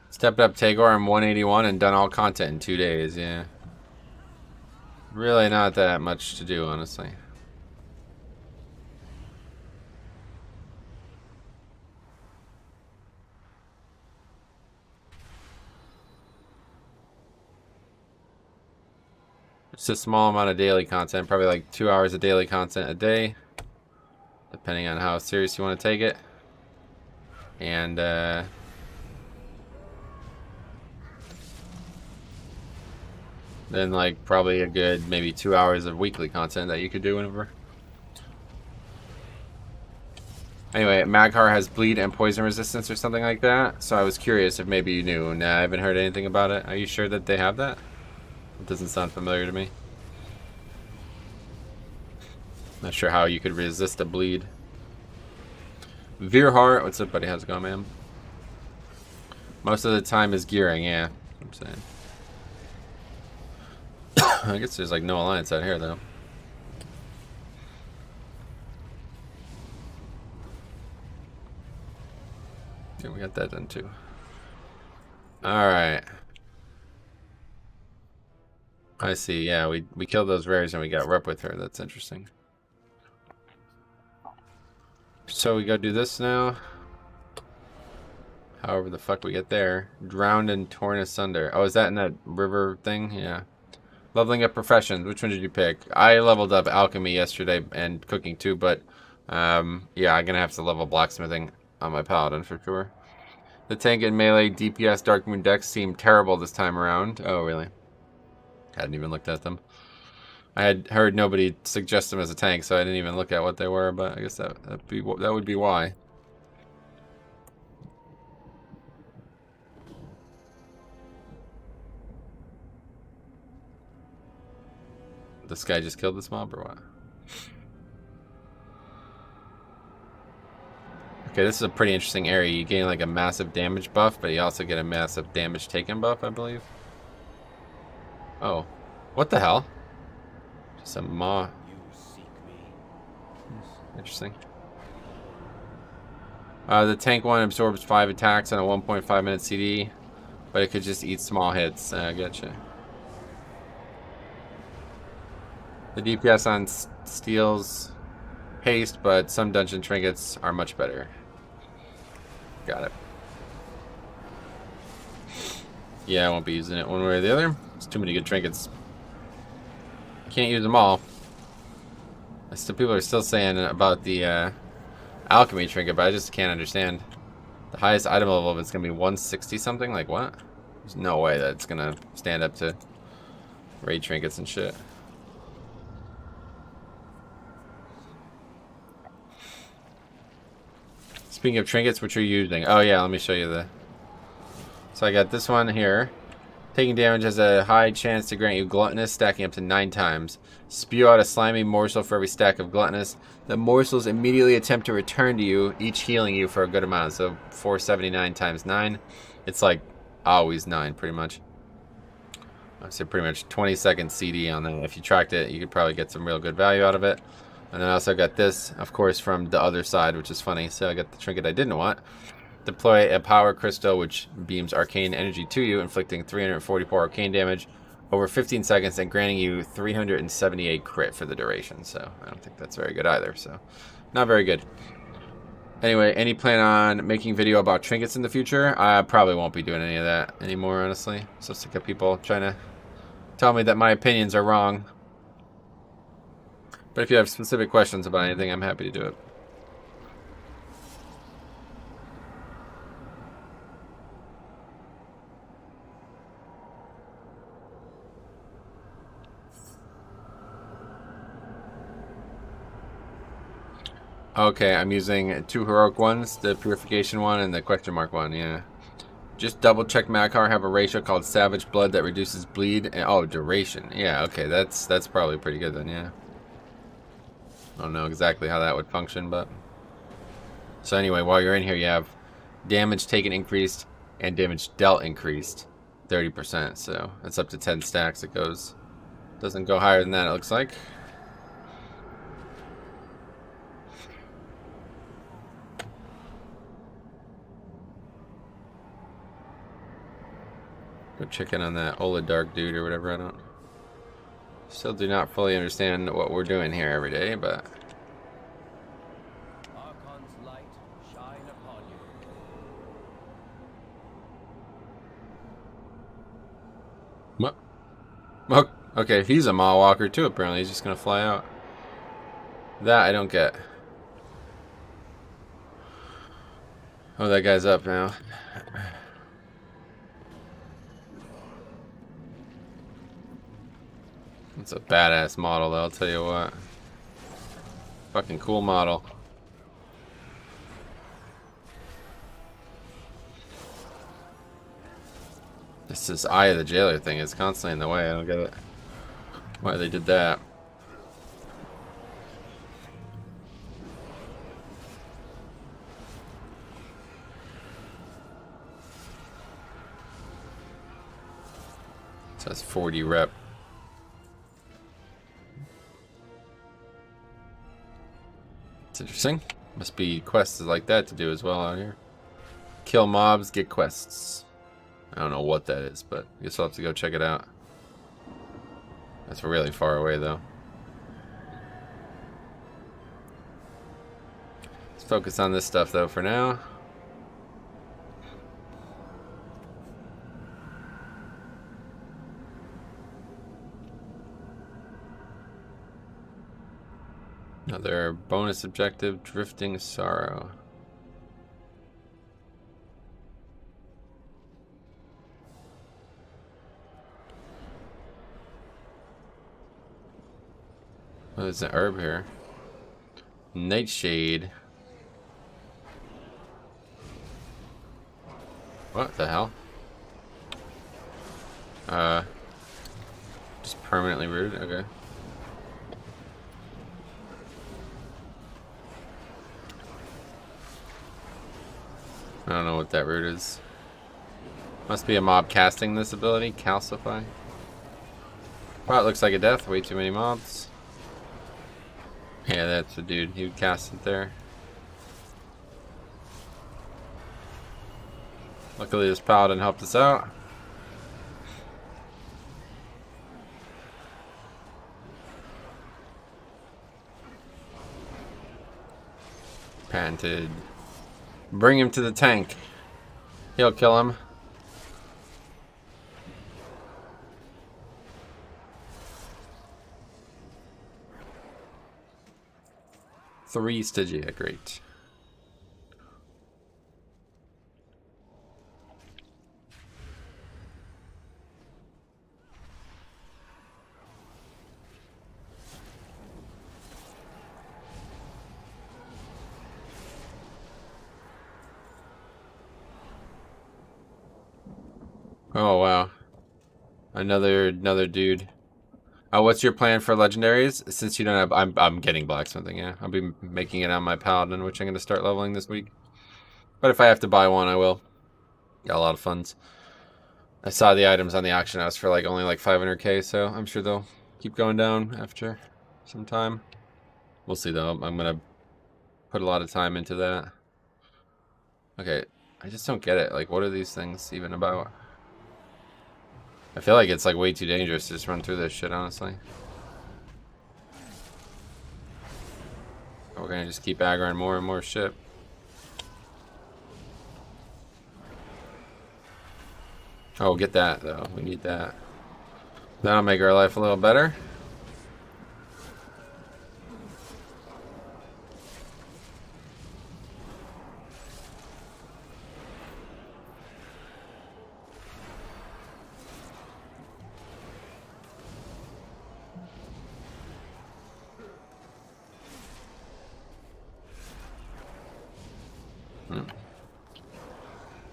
Stepped up Tagore, I'm 181 and done all content in 2 days, yeah. Really not that much to do, honestly. It's a small amount of daily content, probably like 2 hours of daily content a day. depending on how serious you want to take it. And then like probably a good maybe 2 hours of weekly content that you could do whenever. Anyway, Mag'har has bleed and poison resistance or something like that, so I was curious if maybe you knew. Nah, I haven't heard anything about it. Are you sure that they have that? It doesn't sound familiar to me. Not sure how you could resist a bleed. Veerhart, what's up, buddy? How's it going, man? Most of the time is gearing, yeah. I'm saying. I guess there's like no alliance out here, though. Yeah, we got that done too. Alright. I see, yeah, we killed those rares and we got rep with her. That's interesting. So we go do this now. However the fuck we get there. Drowned and torn asunder. Oh, is that in that river thing? Yeah. Leveling up professions. Which one did you pick? I leveled up alchemy yesterday and cooking too, but yeah, I'm gonna have to level blacksmithing on my paladin for sure. The tank and melee DPS Dark Moon decks seem terrible this time around. Oh, really? Hadn't even looked at them. I had heard nobody suggest them as a tank, so I didn't even look at what they were, but I guess that would be why. This guy just killed this mob or what? Okay, this is a pretty interesting area. You gain like a massive damage buff, but you also get a massive damage taken buff, I believe. Oh, what the hell? Just a maw. Interesting. The tank one absorbs 5 attacks on a 1.5 minute CD, but it could just eat small hits. Gotcha. The DPS on steals haste, but some dungeon trinkets are much better. Got it. Yeah, I won't be using it one way or the other. There's too many good trinkets. Can't use them all. People are still saying about the alchemy trinket, but I just can't understand. The highest item level of it's gonna be 160 something. Like what? There's no way that it's gonna stand up to raid trinkets and shit. Speaking of trinkets, which are you using? Oh yeah, let me show you the. So I got this one here. Taking damage has a high chance to grant you gluttonous, stacking up to 9 times. Spew out a slimy morsel for every stack of gluttonous. The morsels immediately attempt to return to you, each healing you for a good amount. So 479 times 9. It's like always 9, pretty much. I say pretty much 20-second CD on that. If you tracked it, you could probably get some real good value out of it. And then I also got this, of course, from the other side, which is funny. So I got the trinket I didn't want. Deploy a power crystal which beams arcane energy to you, inflicting 344 arcane damage over 15 seconds and granting you 378 crit for the duration. So I don't think that's very good either. So not very good. Anyway, any plan on making video about trinkets in the future? I probably won't be doing any of that anymore, honestly. So sick of people trying to tell me that my opinions are wrong. But if you have specific questions about anything, I'm happy to do it. Okay, I'm using 2 heroic ones, the purification one and the question mark one, yeah. Just double check Mag'har have a ratio called Savage Blood that reduces bleed and oh, duration. Yeah, okay, that's probably pretty good then, yeah. I don't know exactly how that would function, but so anyway, while you're in here, you have damage taken increased and damage dealt increased 30%, so that's up to 10 stacks it goes. Doesn't go higher than that, it looks like. Go check in on that Olidark dude or whatever. I don't. Still do not fully understand what we're doing here every day, but. Archon's light shine upon you. What? Oh, okay, he's a Maw Walker too. Apparently, he's just gonna fly out. That I don't get. Oh, that guy's up now. It's a badass model, though, I'll tell you what. Fucking cool model. This Eye of the Jailer thing is constantly in the way. I don't get it. Why they did that. So that's 40 rep. It's interesting. Must be quests like that to do as well out here. Kill mobs, get quests. I don't know what that is, but I guess I'll have to go check it out. That's really far away, though. Let's focus on this stuff, though, for now. Another bonus objective, Drifting Sorrow. Oh, there's an herb here. Nightshade. What the hell? Just permanently rooted? Okay. I don't know what that root is. Must be a mob casting this ability. Calcify. Wow, it looks like a death. Way too many mobs. Yeah, that's the dude. He would cast it there. Luckily, this paladin helped us out. Patented. Bring him to the tank. He'll kill him. Three Stygia, great. Oh wow. Another dude. What's your plan for legendaries? Since you don't have, I'm getting blacksmithing. Yeah, I'll be making it on my paladin, which I'm going to start leveling this week. But if I have to buy one, I will. Got a lot of funds. I saw the items on the auction house for like only like 500k, so I'm sure they'll keep going down after some time. We'll see though. I'm going to put a lot of time into that. Okay, I just don't get it. Like, what are these things even about? I feel like it's like way too dangerous to just run through this shit, honestly. We're gonna just keep aggroing more and more shit. Oh, get that though. We need that. That'll make our life a little better.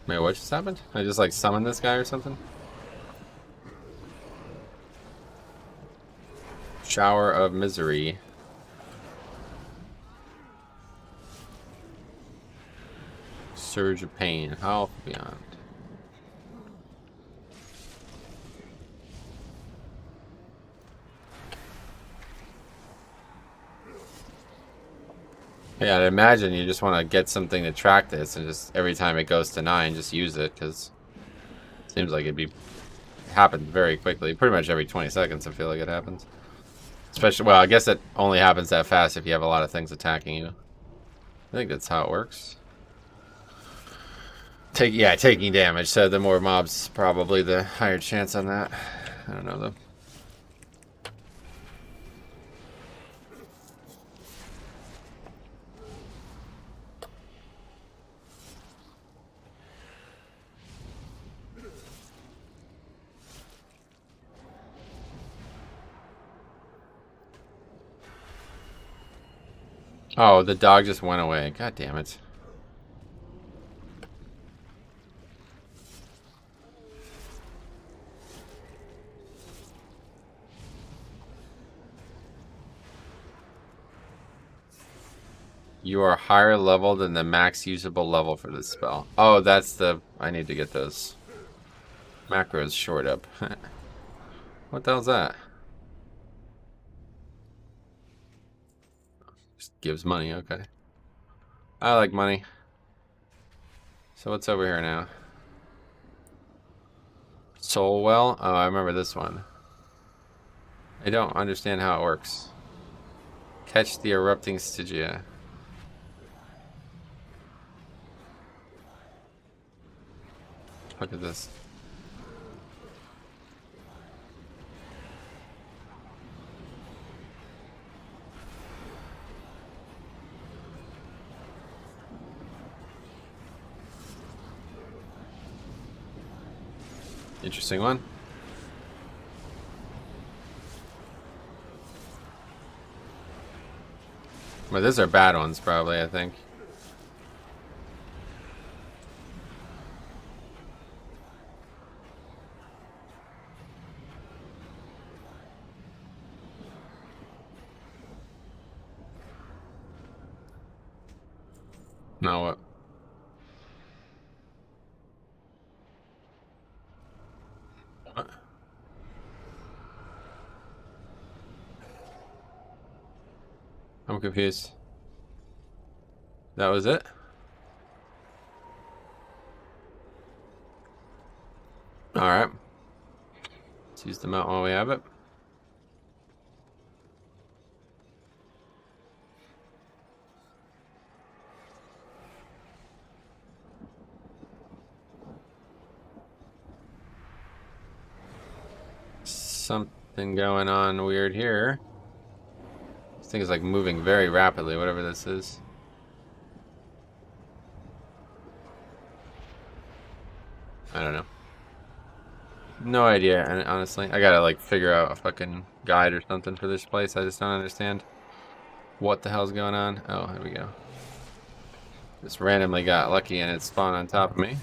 Wait, what just happened? I just like summoned this guy or something? Shower of Misery. Surge of Pain. Health Beyond. Yeah, I'd imagine you just want to get something to track this, and just every time it goes to 9, just use it, because it seems like it happens very quickly. Pretty much every 20 seconds, I feel like it happens. Especially, well, I guess it only happens that fast if you have a lot of things attacking you. I think that's how it works. Taking damage. So the more mobs, probably the higher chance on that. I don't know though. Oh, the dog just went away. God damn it. You are higher level than the max usable level for this spell. Oh, that's the... I need to get those macros short up. What the hell's that? Just gives money, okay. I like money. So what's over here now? Soul Well? Oh, I remember this one. I don't understand how it works. Catch the erupting Stygia. Look at this. Interesting one. Well, these are bad ones, probably, I think. Now what? What? I'm confused. That was it? Alright. Let's use the mount while we have it. Something going on weird here. This thing is like moving very rapidly, whatever this is. I don't know. No idea, and honestly, I gotta like figure out a fucking guide or something for this place. I just don't understand what the hell's going on. Oh, here we go. Just randomly got lucky and it spawned on top of me.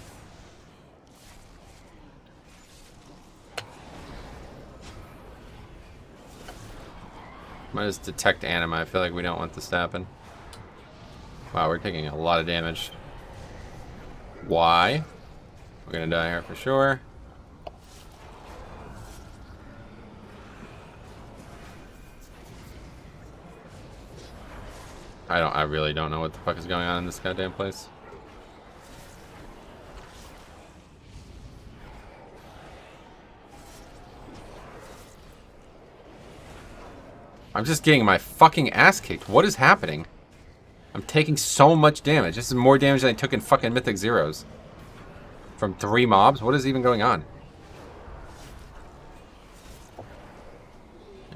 Might just detect anima. I feel like we don't want this to happen. Wow, we're taking a lot of damage. Why? We're gonna die here for sure. I really don't know what the fuck is going on in this goddamn place. I'm just getting my fucking ass kicked. What is happening? I'm taking so much damage. This is more damage than I took in fucking Mythic Zeros. From 3 mobs? What is even going on?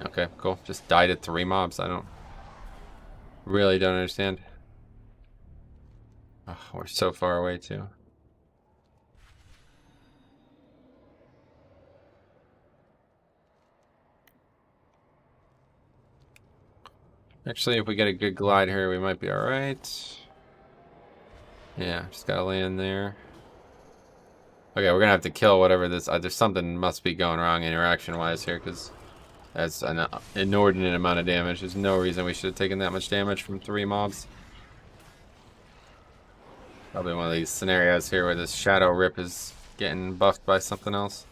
Okay, cool. Just died at 3 mobs. I really don't understand. Oh, we're so far away too. Actually, if we get a good glide here, we might be alright. Yeah, just gotta land there. Okay, we're gonna have to kill whatever this... there's something must be going wrong interaction-wise here, because that's an inordinate amount of damage. There's no reason we should have taken that much damage from 3 mobs. Probably one of these scenarios here where this Shadow Rip is getting buffed by something else.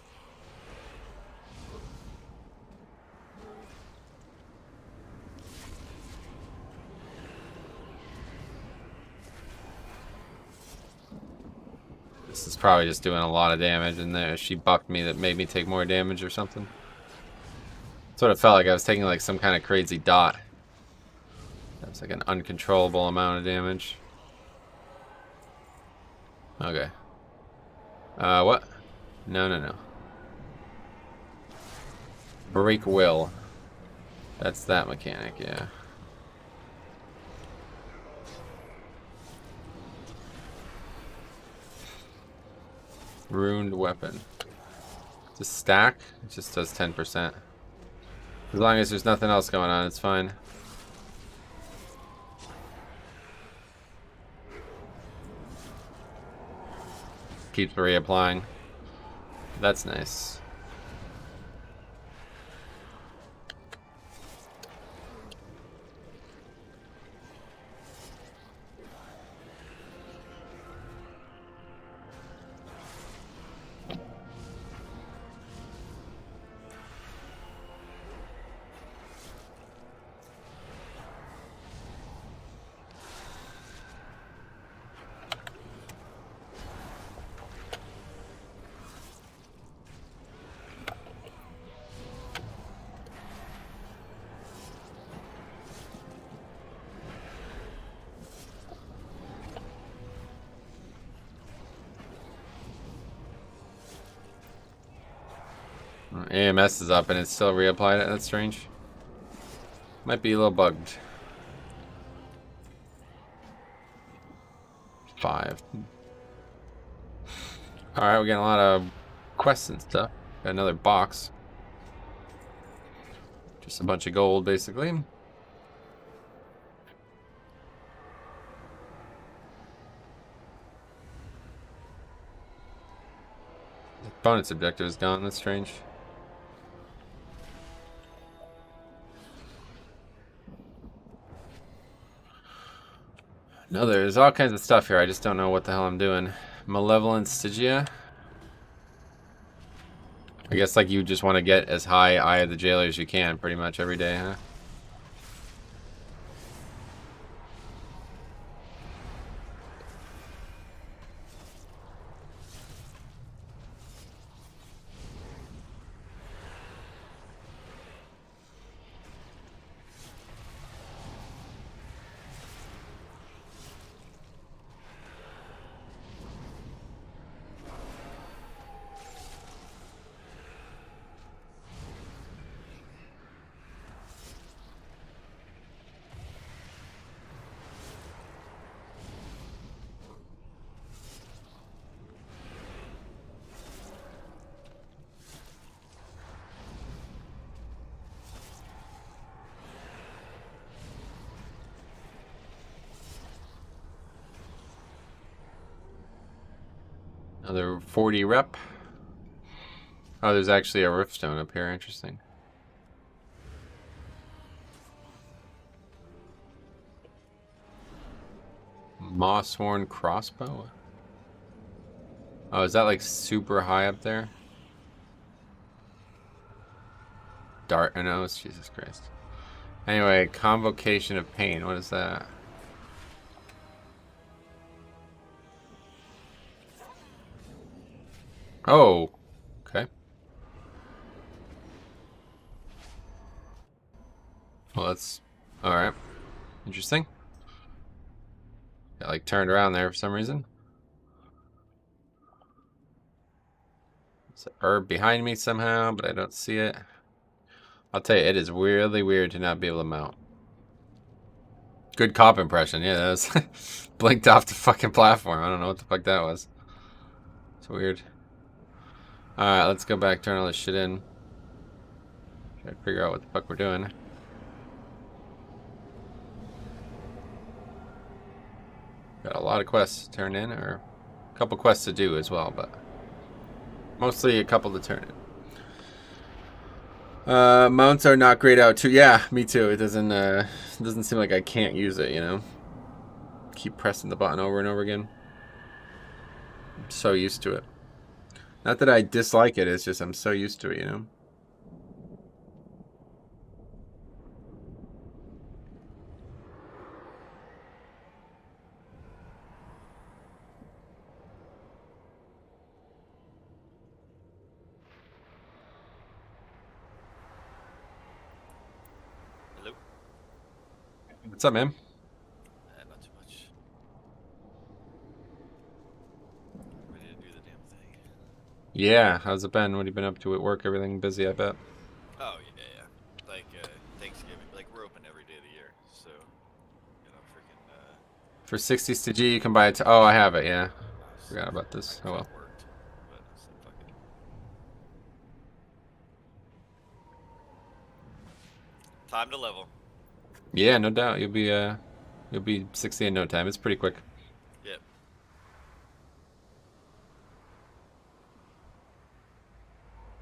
This is probably just doing a lot of damage, and there she buffed me that made me take more damage or something. That's what it felt like. I was taking like some kind of crazy dot. That was like an uncontrollable amount of damage. Okay. What? No. Break will. That's that mechanic, yeah. Ruined weapon. It's a stack. It just does 10%. As long as there's nothing else going on, it's fine. keeps reapplying. That's nice. AMS is up and it's still reapplied it. That's strange. Might be a little bugged. 5. Alright, we're getting a lot of quests and stuff. Got another box. Just a bunch of gold, basically. The bonus objective is gone. That's strange. No, there's all kinds of stuff here. I just don't know what the hell I'm doing. Malevolent Stygia. I guess like you just want to get as high Eye of the Jailer as you can pretty much every day, huh? Another 40 rep. Oh, there's actually a riftstone up here. Interesting. Mossworn crossbow. Oh, is that like super high up there? Dart nose. Jesus Christ. Anyway, Convocation of Pain. What is that? Oh, okay. Well, that's all right. Interesting. Got like turned around there for some reason. There's an herb behind me somehow, but I don't see it. I'll tell you, it is weirdly weird to not be able to mount. Good cop impression. Yeah, that was blinked off the fucking platform. I don't know what the fuck that was. It's weird. Alright, let's go back, turn all this shit in. Try to figure out what the fuck we're doing. Got a lot of quests to turn in, or a couple quests to do as well, but mostly a couple to turn in. Mounts are not grayed out too. Yeah, me too. It doesn't seem like I can't use it, you know. Keep pressing the button over and over again. I'm so used to it. Not that I dislike it, it's just I'm so used to it, you know. Hello. What's up, man? Not too much. Ready to do the damn thing. Yeah, how's it been? What have you been up to at work? Everything busy, I bet. Oh yeah. Like Thanksgiving, like we're open every day of the year, so you know, freaking. For 60s to G, you can buy it. Oh, I have it. Yeah, forgot about this. Oh well. Worked, but I said, fuck it. Time to level. Yeah, no doubt. You'll be 60 in no time. It's pretty quick. Yep.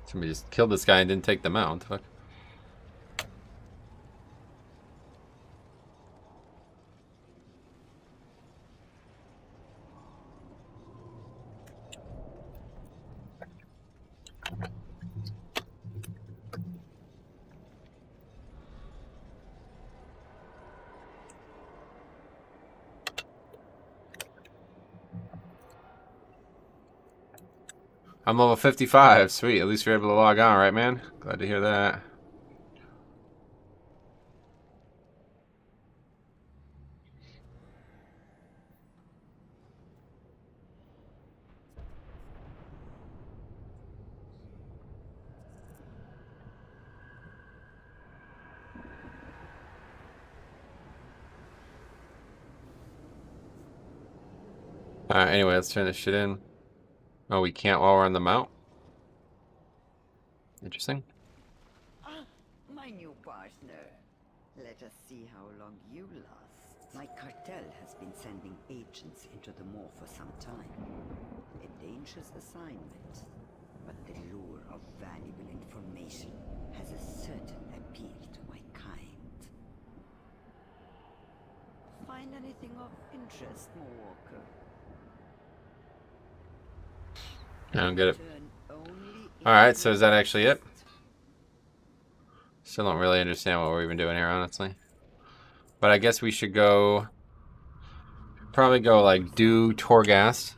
Somebody just killed this guy and didn't take them out. What the fuck? I'm level 55. Sweet. At least you're able to log on, right, man? Glad to hear that. Alright, anyway, let's turn this shit in. Oh, we can't while we're on the mount? Interesting. Ah, my new partner. Let us see how long you last. My cartel has been sending agents into the moor for some time. A dangerous assignment, but the lure of valuable information has a certain appeal to my kind. Find anything of interest, Walker? I don't get it. Alright, so is that actually it? Still don't really understand what we're even doing here, honestly. But I guess we should go... Probably go, like, do Torghast.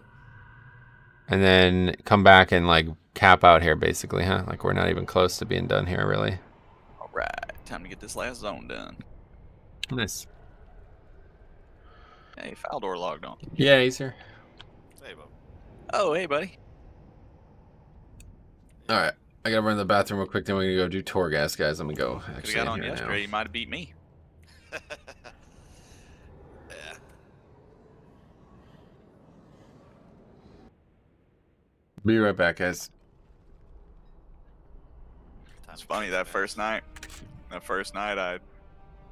And then come back and, like, cap out here, basically, huh? Like, we're not even close to being done here, really. Alright, time to get this last zone done. Nice. Hey, Faldor logged on. Yeah, he's here. Hey, Bob. Oh, hey, buddy. Alright, I gotta run to the bathroom real quick, then we're gonna go do Torghast, guys. I'm gonna go Could've actually got in on here yesterday, now. you might have beat me. Yeah. Be right back, guys. It's funny, that first night, I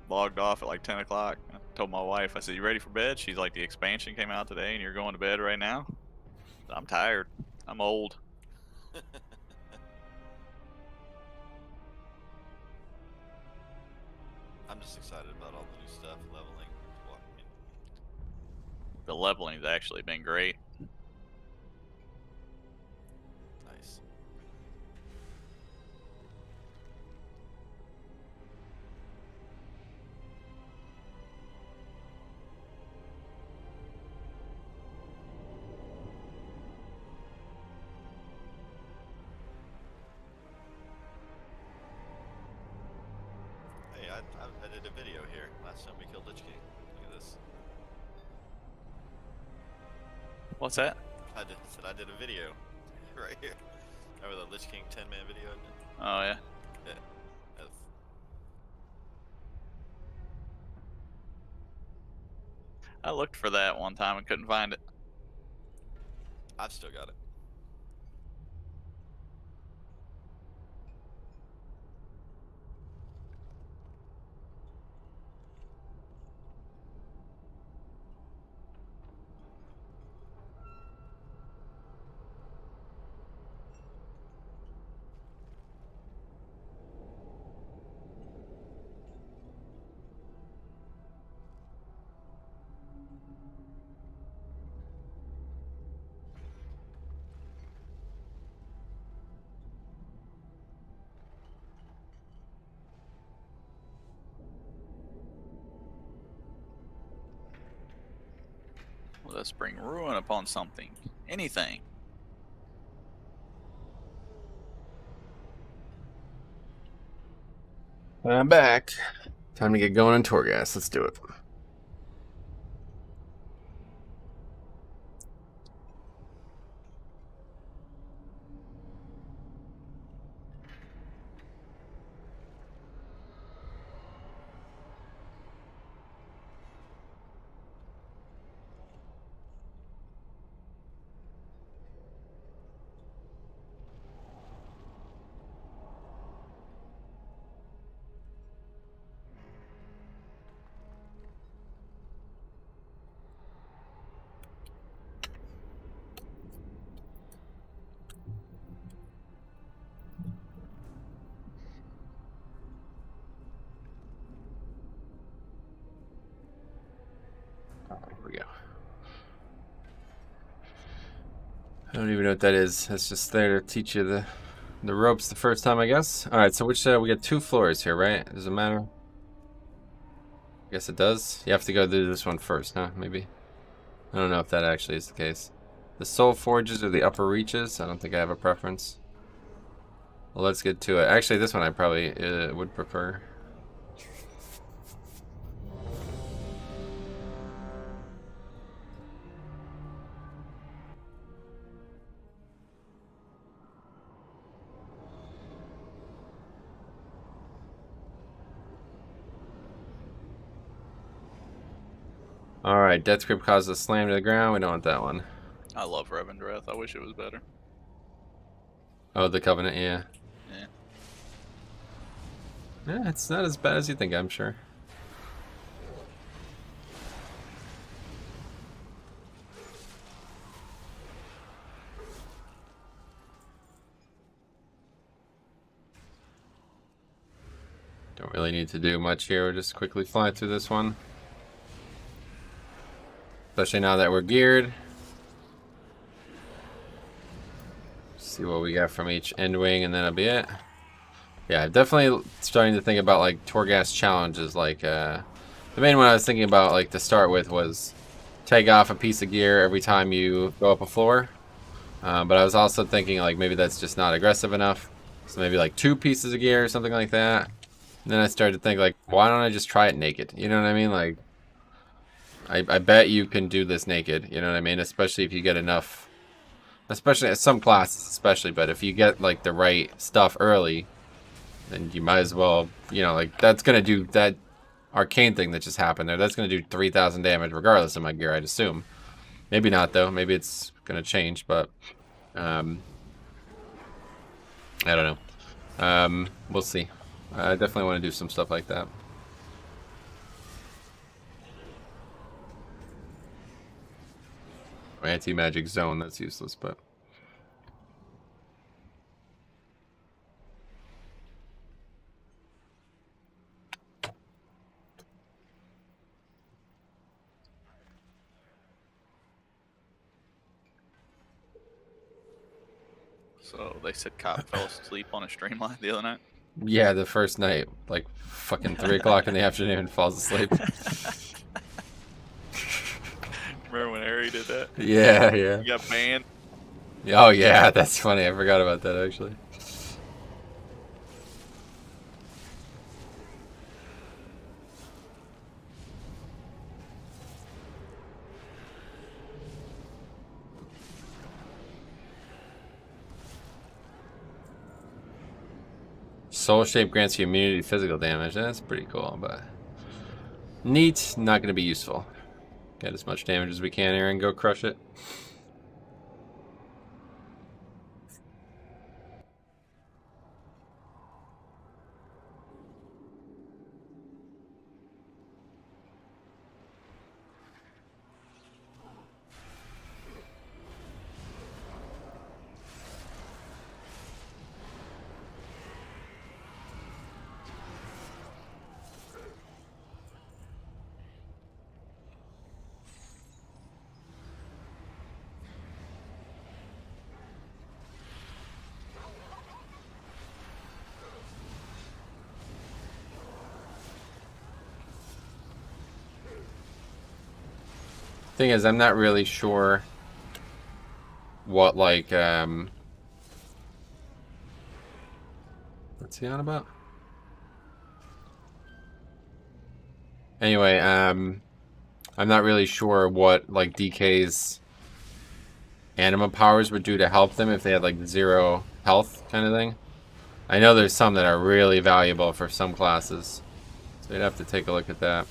logged off at like 10 o'clock. I told my wife, I said, you ready for bed? She's like, the expansion came out today and you're going to bed right now? I'm tired. I'm old. I'm just excited about all the new stuff, leveling. Well, I mean, The leveling's actually been great. nice. Hey, I did a video here last time we killed Lich King. Look at this. What's that? I did a video right here. Remember the Lich King 10-man video I did? Oh, yeah. Yeah. That's, I looked for that one time and couldn't find it. I've still got it. Let us bring ruin upon something. Anything. I'm back. Time to get going on Torghast. Let's do it. Here we go. I don't even know what that is. That's just there to teach you the ropes the first time, I guess. All right, so which we got 2 floors here, right? Does it matter? I guess it does. You have to go do this one first, huh? Maybe. I don't know if that actually is the case. The soul forges or the upper reaches? I don't think I have a preference. Well, let's get to it. Actually, this one I probably would prefer. Alright, Death Grip causes a slam to the ground. We don't want that one. I love Revendreth. I wish it was better. Oh, the Covenant, yeah. Yeah. Yeah, it's not as bad as you think, I'm sure. Don't really need to do much here. We'll just quickly fly through this one. Especially now that we're geared. See what we got from each end wing, and then that'll be it. Yeah, I'm definitely starting to think about like Torghast challenges. Like the main one I was thinking about, like to start with, was take off a piece of gear every time you go up a floor. But I was also thinking like maybe that's just not aggressive enough. So maybe like 2 pieces of gear or something like that. And then I started to think like, why don't I just try it naked? You know what I mean? Like, I bet you can do this naked. You know what I mean? Especially if you get enough. Especially at some classes, especially. But if you get like the right stuff early, then you might as well. You know, like that's gonna do that arcane thing that just happened there. That's gonna do 3,000 damage regardless of my gear, I'd assume. Maybe not though. Maybe it's gonna change, but I don't know. We'll see. I definitely want to do some stuff like that. Anti-magic zone, that's useless, but So they said Cop fell asleep on a streamline the other night. yeah, the first night, like fucking 3 o'clock in the afternoon, falls asleep. Remember when Harry did that? Yeah, yeah. He got banned. Oh yeah, that's funny. I forgot about that actually. Soul Shape grants you immunity to physical damage. That's pretty cool, but neat. Not going to be useful. Get as much damage as we can here and go crush it. Thing is, I'm not really sure what, like, what's he on about? Anyway, I'm not really sure what, like, DK's anima powers would do to help them if they had, like, 0 health kind of thing. I know there's some that are really valuable for some classes, so you'd have to take a look at that.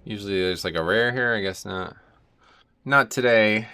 Usually there's like a rare here, I guess not. Not today.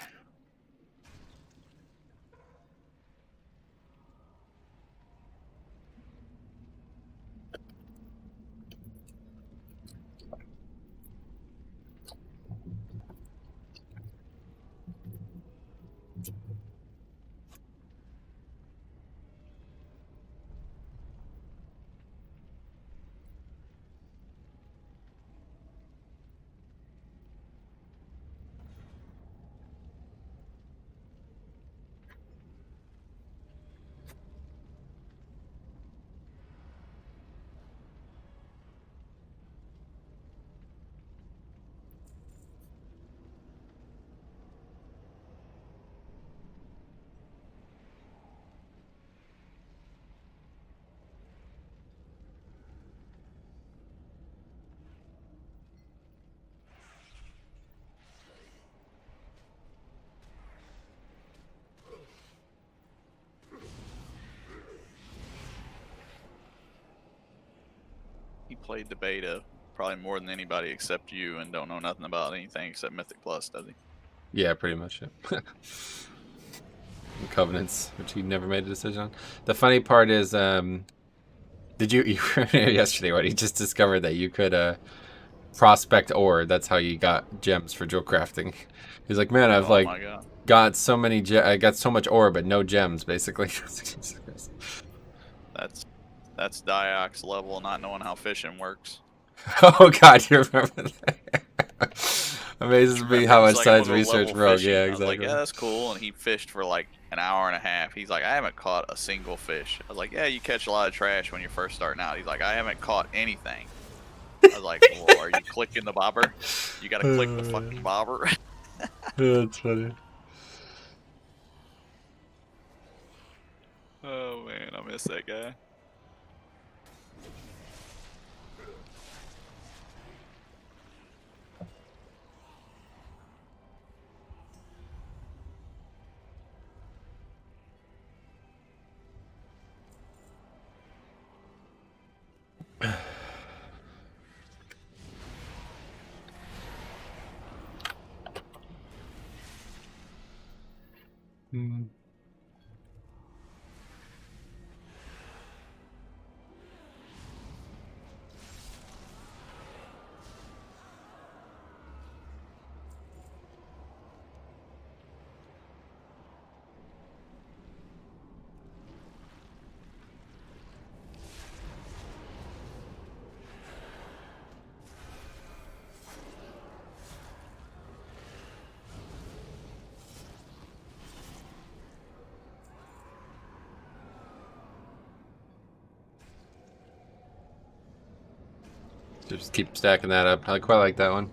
played the beta probably more than anybody except you, and don't know nothing about anything except Mythic Plus, does he? Yeah, pretty much. Yeah. Covenants, which he never made a decision on. The funny part is, did you yesterday? What he just discovered that you could prospect ore. That's how you got gems for drill crafting. He's like, man, I've Oh like my god. got so many. I got so much ore, but no gems, basically. That's Diox level, not knowing how fishing works. Oh God, you remember that? Amazes me Remember, how he's much like, I'm science gonna go research level rogue. Yeah, fishing. I was like, exactly. yeah, that's cool. And he fished for like an hour and a half. He's like, I haven't caught a single fish. I was like, yeah, you catch a lot of trash when you're first starting out. He's like, I haven't caught anything. I was like, well, are you clicking the bobber? You gotta click the fucking bobber. That's funny. Oh man, I miss that guy. So just keep stacking that up. I quite like that one.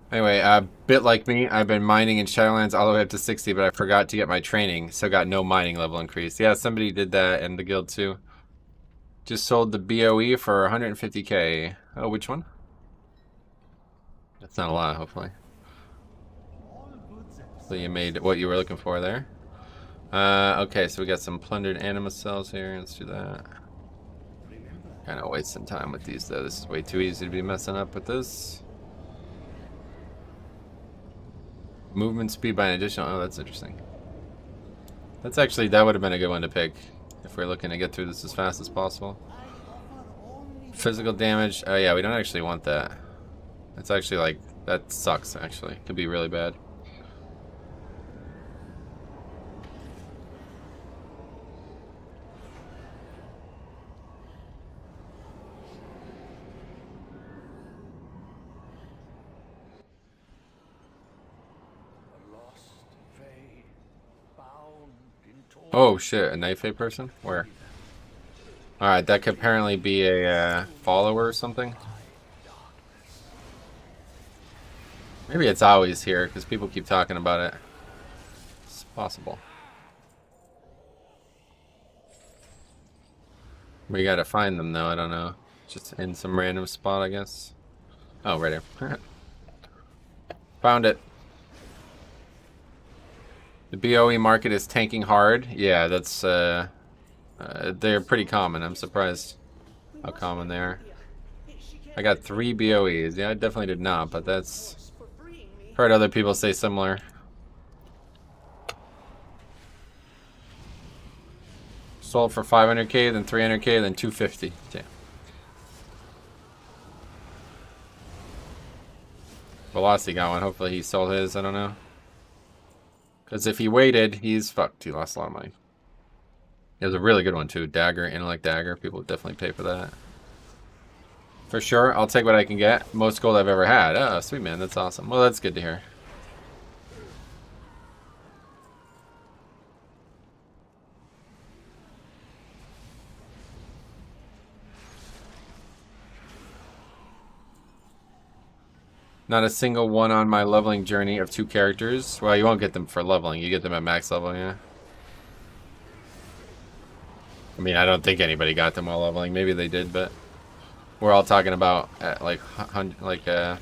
Anyway, a bit like me, I've been mining in Shadowlands all the way up to 60, but I forgot to get my training, so got no mining level increase. Yeah, somebody did that in the guild too. Just sold the BOE for 150k. Oh, which one? That's not a lot, hopefully. So you made what you were looking for there. Okay, so we got some plundered anima cells here. Let's do that. Kind of wasting time with these, though. This is way too easy to be messing up with this. Movement speed by an additional... Oh, that's interesting. That's actually... That would have been a good one to pick if we're looking to get through this as fast as possible. Physical damage. Oh, yeah, we don't actually want that. It's actually, like... That sucks, actually. Could be really bad. Oh shit, a Night Fae person? Where? Alright, that could apparently be a follower or something. Maybe it's always here, because people keep talking about it. It's possible. We gotta find them though, I don't know. Just in some random spot, I guess. Oh, right here. Found it. The BOE market is tanking hard. Yeah, that's they're pretty common. I'm surprised how common they are. I got 3 BOEs. Yeah, I definitely did not, but that's... Heard other people say similar. Sold for 500k, then 300k, then 250. Damn. Velocity got one. Hopefully he sold his. I don't know. Because if he waited, he's fucked. He lost a lot of money. It was a really good one, too. Dagger, Intellect Dagger. People would definitely pay for that. For sure. I'll take what I can get. Most gold I've ever had. Oh, sweet, man. That's awesome. Well, that's good to hear. Not a single one on my leveling journey of 2 characters. Well, you won't get them for leveling. You get them at max level, yeah. I mean, I don't think anybody got them while leveling. Maybe they did, but we're all talking about at like I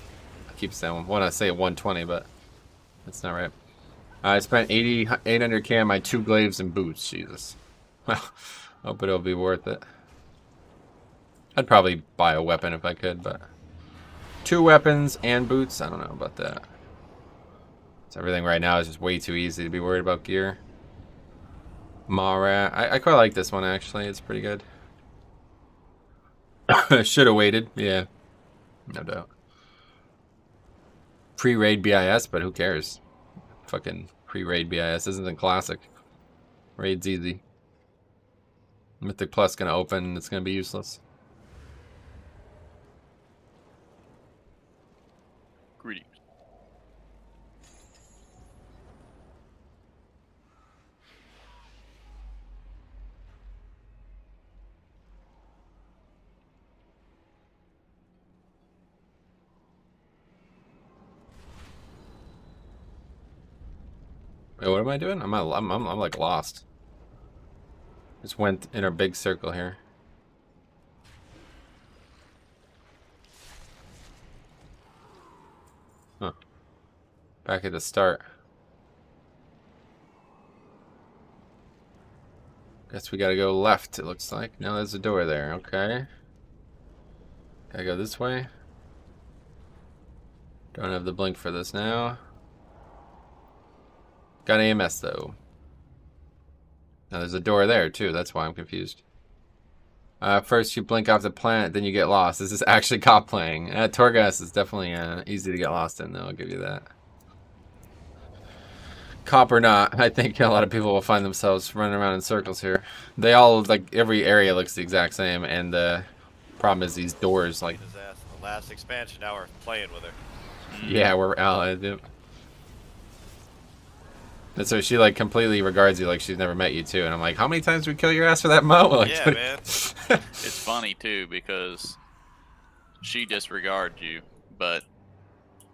keep saying, want to say 120, but that's not right. I spent 800k on my 2 glaives and boots. Jesus. Well, hope it'll be worth it. I'd probably buy a weapon if I could, but 2 weapons and boots, I don't know about that. So everything right now is just way too easy to be worried about gear. Mara, I quite like this one actually. It's pretty good. Should have waited, yeah, no doubt. Pre-raid BIS, but who cares? Fucking pre-raid BIS isn't the classic. Raid's easy. Mythic Plus gonna open. It's gonna be useless. Greetings. Wait, what am I doing? I'm like lost. Just went in a big circle here. Huh. Back at the start. Guess we gotta go left, it looks like. No, there's a door there. Okay. Gotta go this way. Don't have the blink for this now. Got AMS though. Now there's a door there too, that's why I'm confused. First you blink off the planet, then you get lost. This is actually cop playing. Torghast is definitely easy to get lost in though, I'll give you that. Cop or not, I think a lot of people will find themselves running around in circles here. They all, like, every area looks the exact same, and the problem is these doors, like... His ass in the last expansion, now we're playing with her. Yeah, we're allied, yep. And so she, like, completely regards you like she's never met you, too. And I'm like, how many times did we kill your ass for that mo? Like, yeah, man. It's funny, too, because she disregards you, but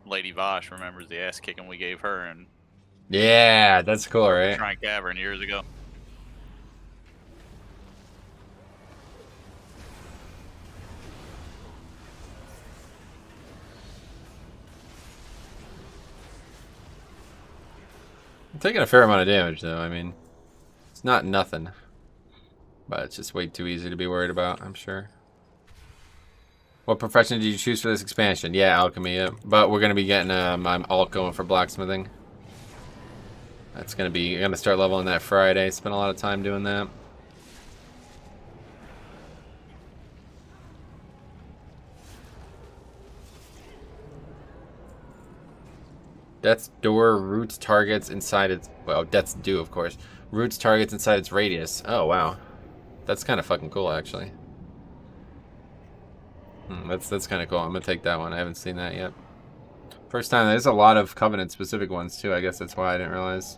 Lady Vosh remembers the ass kicking we gave her and yeah, that's cool, right? Shrine Cavern years ago. I'm taking a fair amount of damage, though. I mean, it's not nothing. But it's just way too easy to be worried about, I'm sure. What profession did you choose for this expansion? Yeah, alchemy, yeah. But we're going to be getting, I'm alt going for blacksmithing. That's going to be, I'm going to start leveling that Friday. Spent a lot of time doing that. Death's door roots targets inside its, well, Death's due, of course. Roots targets inside its radius. Oh, wow. That's kind of fucking cool, actually. That's kind of cool. I'm going to take that one. I haven't seen that yet. First time. There's a lot of Covenant-specific ones, too. I guess that's why I didn't realize.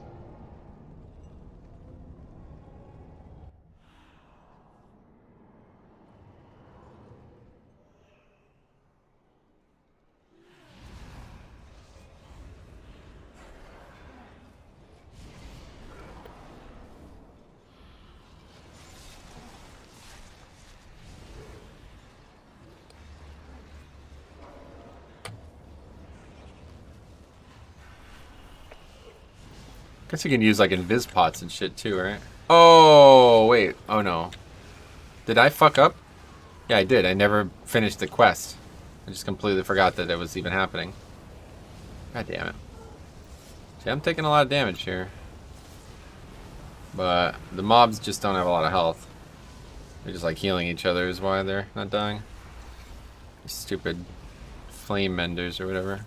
Guess you can use like invis pots and shit too, right? Oh, wait. Oh no. Did I fuck up? Yeah, I did. I never finished the quest. I just completely forgot that it was even happening. God damn it. See, I'm taking a lot of damage here. But the mobs just don't have a lot of health. They're just like healing each other is why they're not dying. These stupid flame menders or whatever.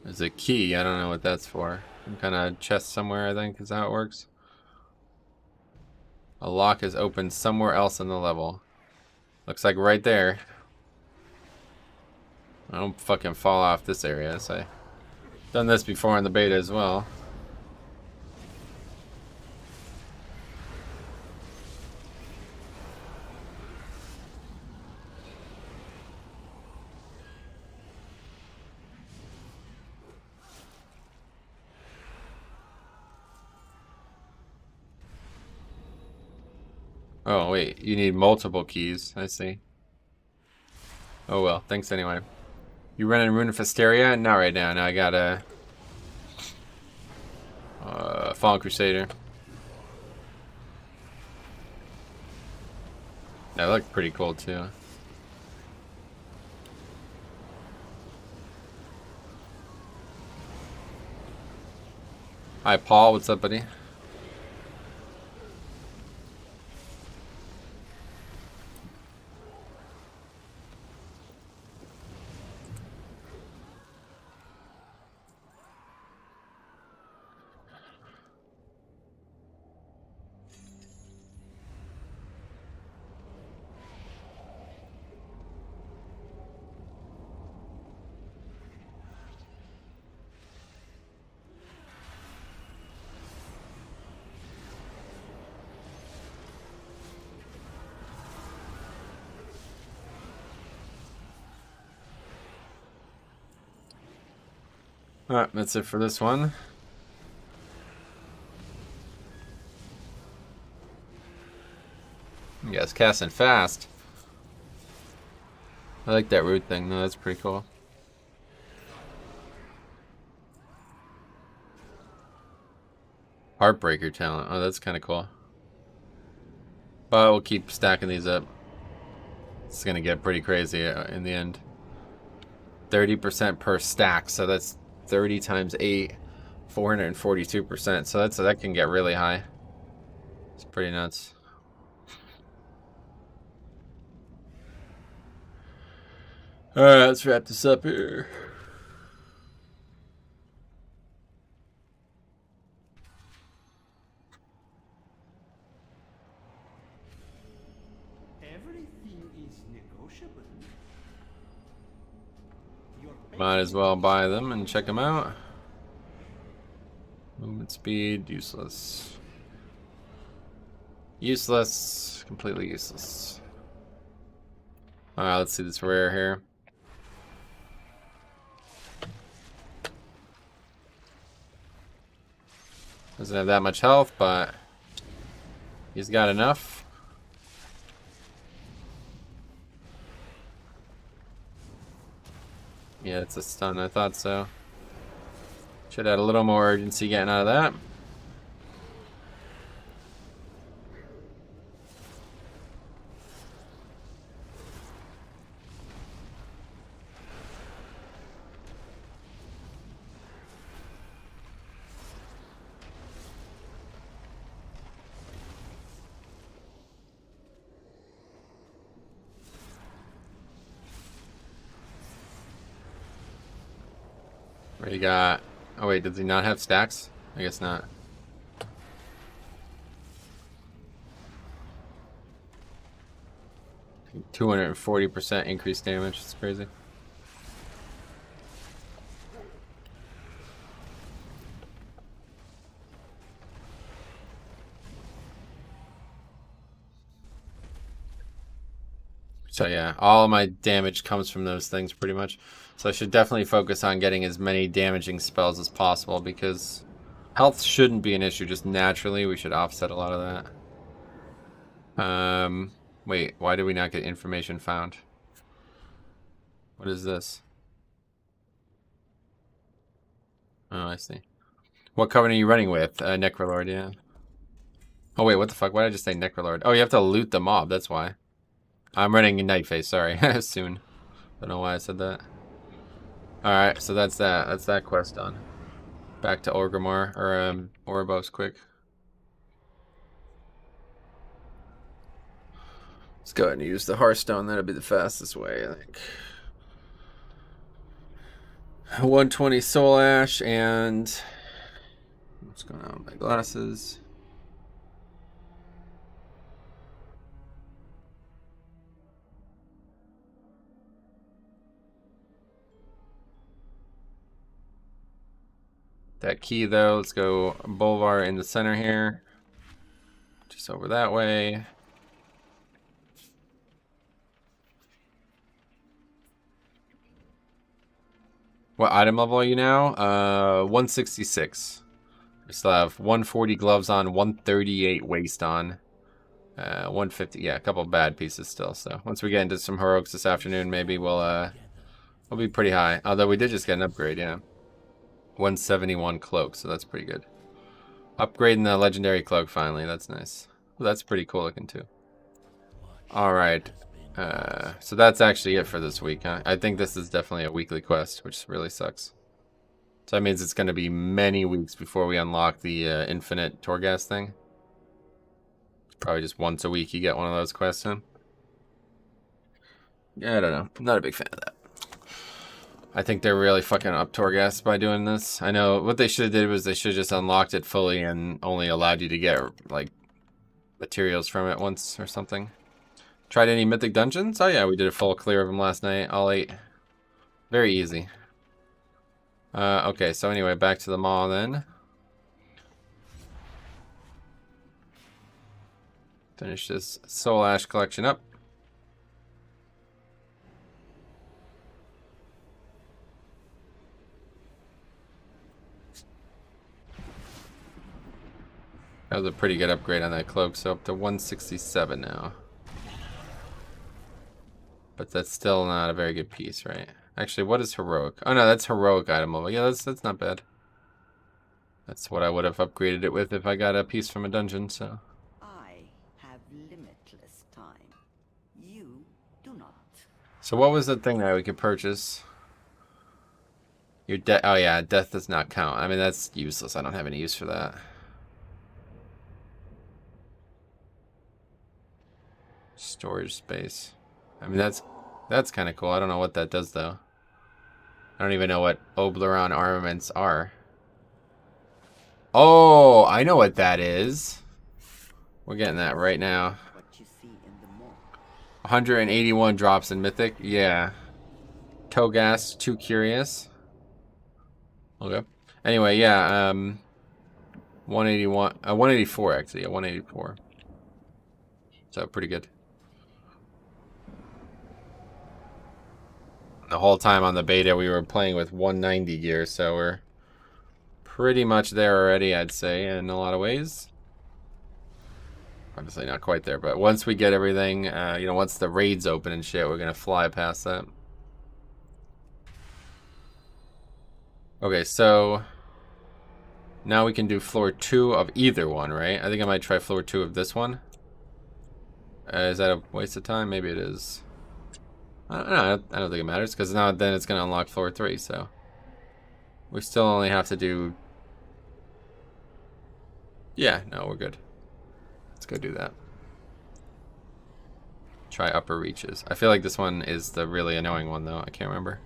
There's a key. I don't know what that's for. Some kind of chest somewhere, I think, is how it works. A lock is open somewhere else in the level. Looks like right there. I don't fucking fall off this area, so I've done this before in the beta as well. Oh, wait. You need multiple keys. I see. Oh, well. Thanks anyway. You running Rune of Hysteria? Not right now. Now I got a... Fallen Crusader. That looked pretty cool, too. Hi, Paul. What's up, buddy? Alright, that's it for this one. You guys casting fast. I like that root thing though, that's pretty cool. Heartbreaker talent. Oh, that's kind of cool. But we'll keep stacking these up. It's going to get pretty crazy in the end. 30% per stack, so that's 30 times 8, 442%. So that can get really high. It's pretty nuts. Alright, let's wrap this up here. Everything is negotiable. Might as well buy them and check them out. Movement speed, useless. Useless. Completely useless. Alright, let's see this rare here. Doesn't have that much health, but he's got enough. Yeah, it's a stun. I thought so. Should have had a little more urgency getting out of that. What do you got? Oh wait, does he not have stacks? I guess not. %240% increased damage. It's crazy. So yeah, all of my damage comes from those things pretty much. So I should definitely focus on getting as many damaging spells as possible because health shouldn't be an issue. Just naturally, we should offset a lot of that. Wait, why did we not get information found? What is this? Oh, I see. What covenant are you running with? Necrolord, yeah. Oh wait, what the fuck? Why did I just say Necrolord? Oh, you have to loot the mob, that's why. I'm running Nightface, sorry. Soon. Don't know why I said that. Alright, so that's that. That's that quest done. Back to Orgrimmar, or Oribos quick. Let's go ahead and use the Hearthstone. That'll be the fastest way, I think. 120 Soul Ash and... What's going on with my glasses? That key though, let's go Bolvar in the center here. Just over that way. What item level are you now? 166. I still have 140 gloves on, 138 waist on. 150. Yeah, a couple bad pieces still. So once we get into some heroics this afternoon, maybe we'll be pretty high. Although we did just get an upgrade, yeah. 171 cloak, so that's pretty good. Upgrading the legendary cloak finally. That's nice. Well, that's pretty cool looking too. All right. So that's actually it for this week. Huh? I think this is definitely a weekly quest, which really sucks. So that means it's going to be many weeks before we unlock the infinite Torghast thing. Probably just once a week you get one of those quests in. Yeah, I don't know. I'm not a big fan of that. I think they're really fucking up Torghast by doing this. I know what they should have did was they should have just unlocked it fully and only allowed you to get like materials from it once or something. Tried any mythic dungeons? Oh yeah, we did a full clear of them last night. All 8. Very easy. Okay, so anyway, back to the mall then. Finish this Soul Ash collection up. That was a pretty good upgrade on that cloak, so up to 167 now. But that's still not a very good piece, right? Actually, what is heroic? Oh no, that's heroic item level. Yeah, that's not bad. That's what I would have upgraded it with if I got a piece from a dungeon, so. I have limitless time. You do not. So what was the thing that we could purchase? Your death. Oh yeah, death does not count. I mean, that's useless. I don't have any use for that. Storage space. I mean, that's kind of cool. I don't know what that does though. I don't even know what Obleron armaments are. Oh, I know what that is. We're getting that right now. What you see in the mall. 181 drops in Mythic. Yeah. Torghast, too curious. Okay. Anyway, yeah, 181, 184 actually, yeah, 184. So pretty good. The whole time on the beta we were playing with 190 gear, so we're pretty much there already, I'd say, in a lot of ways. Obviously not quite there, but once we get everything, you know, once the raids open and shit, we're gonna fly past that. Okay, so now we can do floor 2 of either one, right? I think I might try floor 2 of this one. Is that a waste of time? Maybe it is. I don't know. I don't think it matters because now then it's going to unlock floor 3. So we still only have to do. Yeah, no, we're good. Let's go do that. Try upper reaches. I feel like this one is the really annoying one though. I can't remember.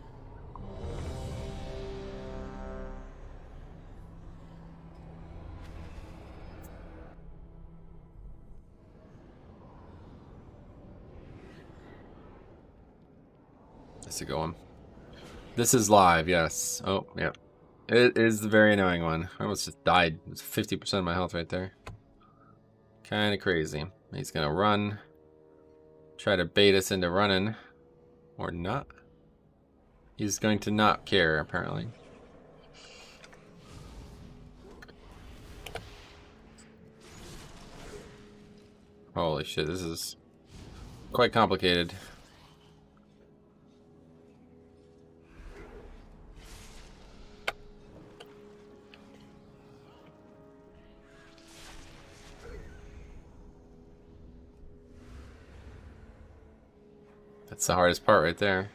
That's a good one. This is live, yes. Oh, yeah. It is the very annoying one. I almost just died. It's 50% of my health right there. Kind of crazy. He's going to run. Try to bait us into running. Or not. He's going to not care, apparently. Holy shit, this is quite complicated. That's the hardest part right there.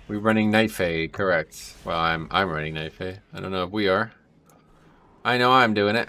We're running Night Fae, correct. Well, I'm running Night Fae. I don't know if we are. I know I'm doing it.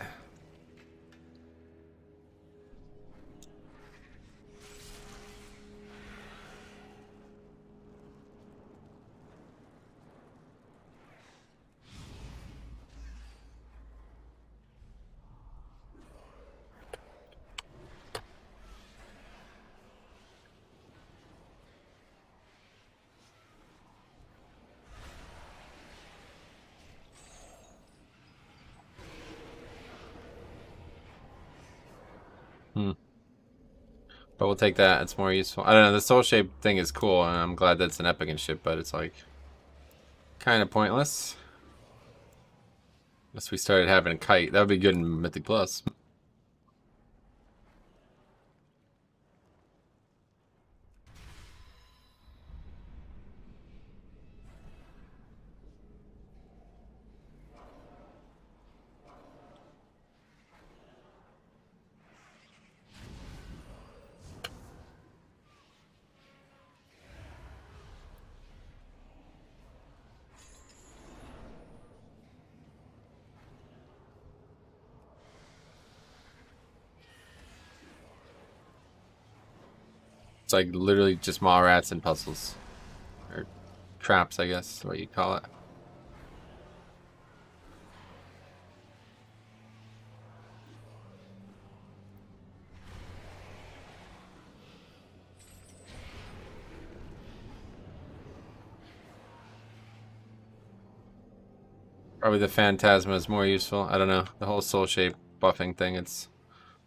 But we'll take that. It's more useful. I don't know. The soul shape thing is cool, and I'm glad that's an epic and shit, but it's like kind of pointless. Unless we started having a kite. That would be good in Mythic Plus. It's like literally just mall rats and puzzles. Or traps, I guess is what you call it. Probably the Phantasma is more useful. I don't know. The whole soul shape buffing thing, it's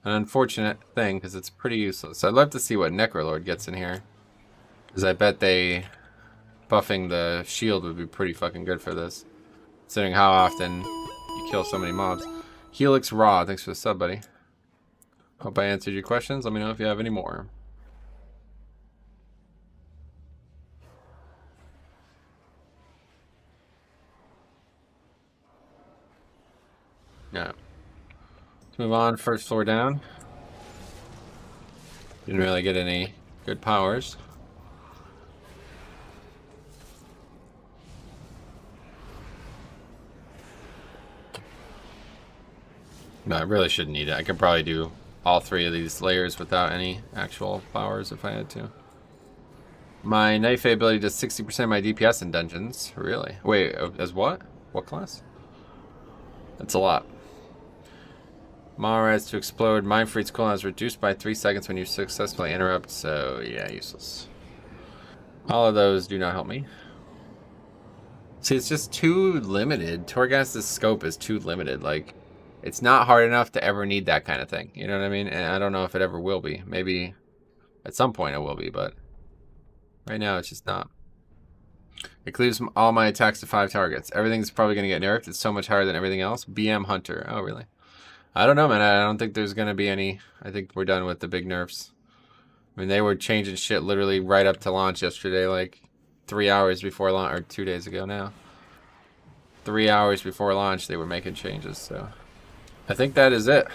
an unfortunate thing because it's pretty useless. I'd love to see what Necrolord gets in here. Because I bet buffing the shield would be pretty fucking good for this. Considering how often you kill so many mobs. Helix Raw, thanks for the sub, buddy. Hope I answered your questions. Let me know if you have any more. Yeah. Let's move on. First floor down. Didn't really get any good powers. No, I really shouldn't need it. I could probably do all 3 of these layers without any actual powers if I had to. My knife ability does 60% of my DPS in dungeons. Really? Wait, as what? What class? That's a lot. Mara to explode. Mind Freeze cooldown is reduced by 3 seconds when you successfully interrupt. So, yeah, useless. All of those do not help me. See, it's just too limited. Torghast's scope is too limited. Like, it's not hard enough to ever need that kind of thing. You know what I mean? And I don't know if it ever will be. Maybe at some point it will be, but right now it's just not. It cleaves all my attacks to 5 targets. Everything's probably going to get nerfed. It's so much higher than everything else. BM Hunter. Oh, really? I don't know, man. I don't think there's going to be any. I think we're done with the big nerfs. I mean, they were changing shit literally right up to launch yesterday, like 3 hours before launch, or 2 days ago now. 3 hours before launch, they were making changes, so I think that is it.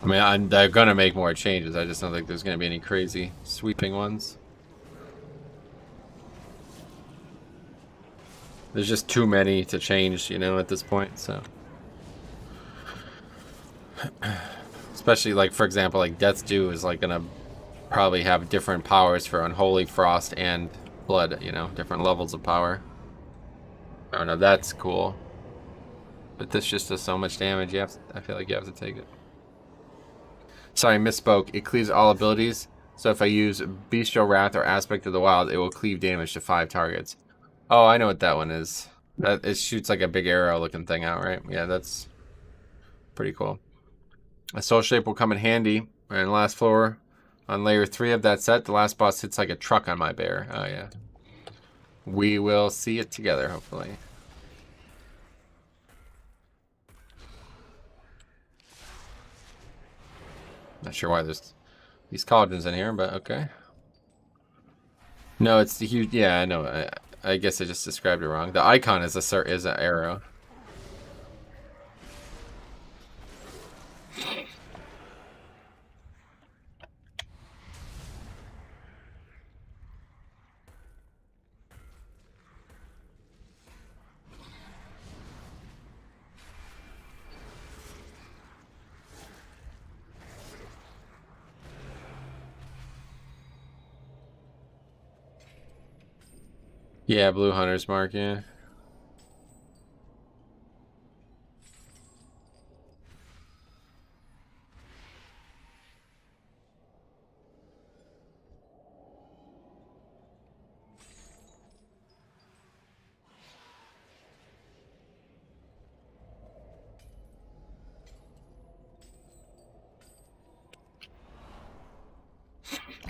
I mean, they're going to make more changes. I just don't think there's going to be any crazy sweeping ones. There's just too many to change, you know, at this point, so. Especially, like, for example, like, Death's Due is, like, going to probably have different powers for Unholy, Frost, and Blood, you know, different levels of power. I don't know, that's cool. But this just does so much damage, I feel like you have to take it. Sorry, misspoke. It cleaves all abilities, so if I use Bestial Wrath or Aspect of the Wild, it will cleave damage to 5 targets. Oh, I know what that one is. It shoots like a big arrow looking thing out, right? Yeah, that's pretty cool. A Soul Shape will come in handy. And last floor, on layer 3 of that set, the last boss hits like a truck on my bear. Oh, yeah. We will see it together, hopefully. Not sure why there's these cauldrons in here, but okay. No, it's the huge. Yeah, I know. I guess I just described it wrong. The icon is an arrow. Yeah, Blue Hunter's Mark, yeah.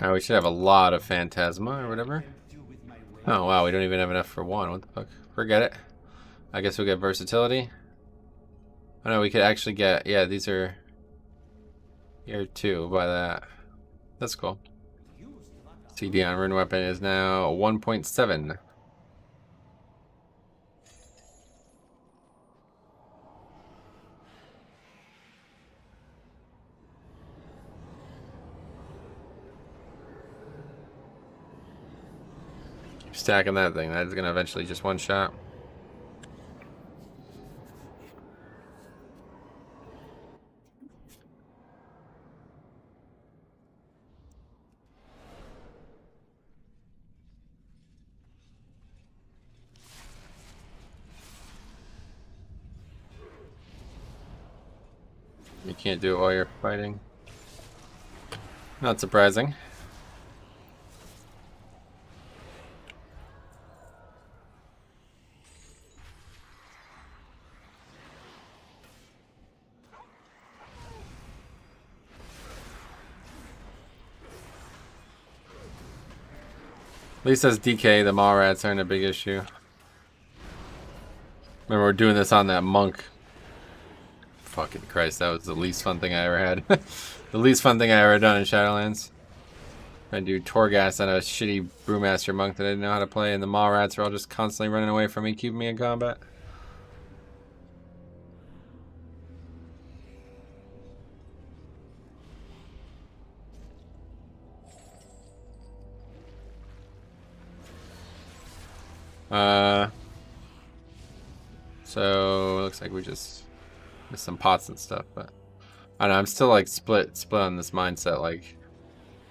Oh, we should have a lot of Phantasma or whatever. Oh, wow, we don't even have enough for one. What the fuck? Forget it. I guess we'll get versatility. Oh, no, we could actually get... Yeah, these are... Here, too, by that. That's cool. CD on Rune Weapon is now 1.7. stacking that thing. That's gonna eventually just one shot. You can't do it while you're fighting. Not surprising. At least as DK, the Maw Rats aren't a big issue. Remember, we're doing this on that monk. Fucking Christ, that was the least fun thing I ever had. The least fun thing I ever done in Shadowlands. I do Torghast on a shitty Brewmaster monk that I didn't know how to play, and the Maw Rats are all just constantly running away from me, keeping me in combat. So it looks like we just missed some pots and stuff, but I don't know, I'm still like split on this mindset. Like,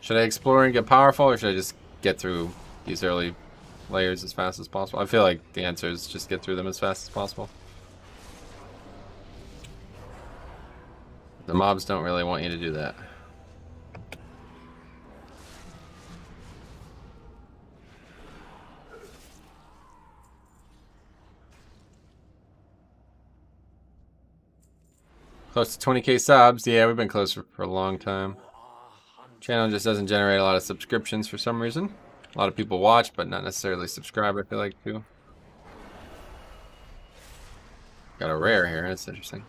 should I explore and get powerful, or should I just get through these early layers as fast as possible? I feel like the answer is just get through them as fast as possible. The mobs don't really want you to do that. Close to 20k subs. Yeah, we've been close for a long time. Channel just doesn't generate a lot of subscriptions for some reason. A lot of people watch, but not necessarily subscribe, I feel like, too. Got a rare here. That's interesting.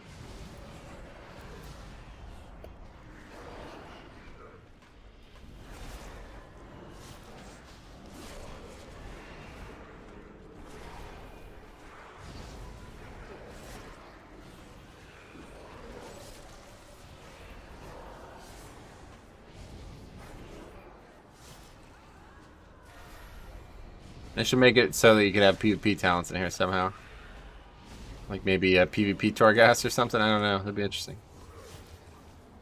They should make it so that you could have PvP talents in here somehow. Like maybe a PvP Torghast or something. I don't know. That'd be interesting.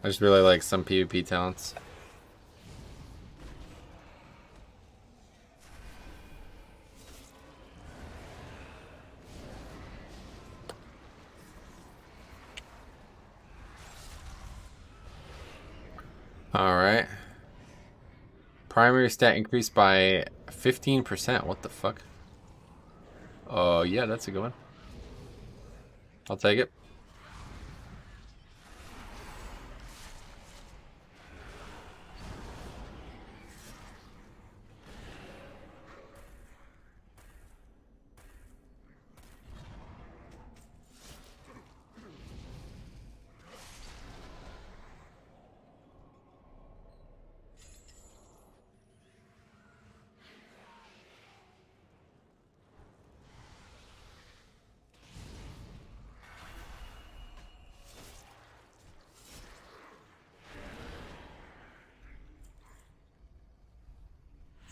I just really like some PvP talents. Alright. Primary stat increased by 15%. What the fuck? Oh, yeah, that's a good one. I'll take it.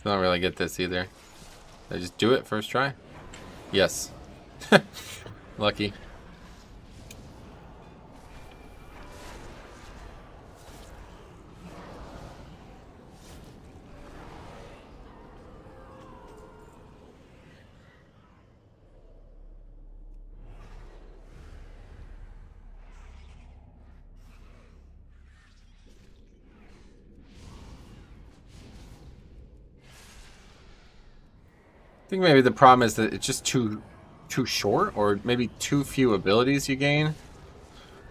I don't really get this either. Did I just do it first try? Yes. Lucky. I think maybe the problem is that it's just too short, or maybe too few abilities you gain.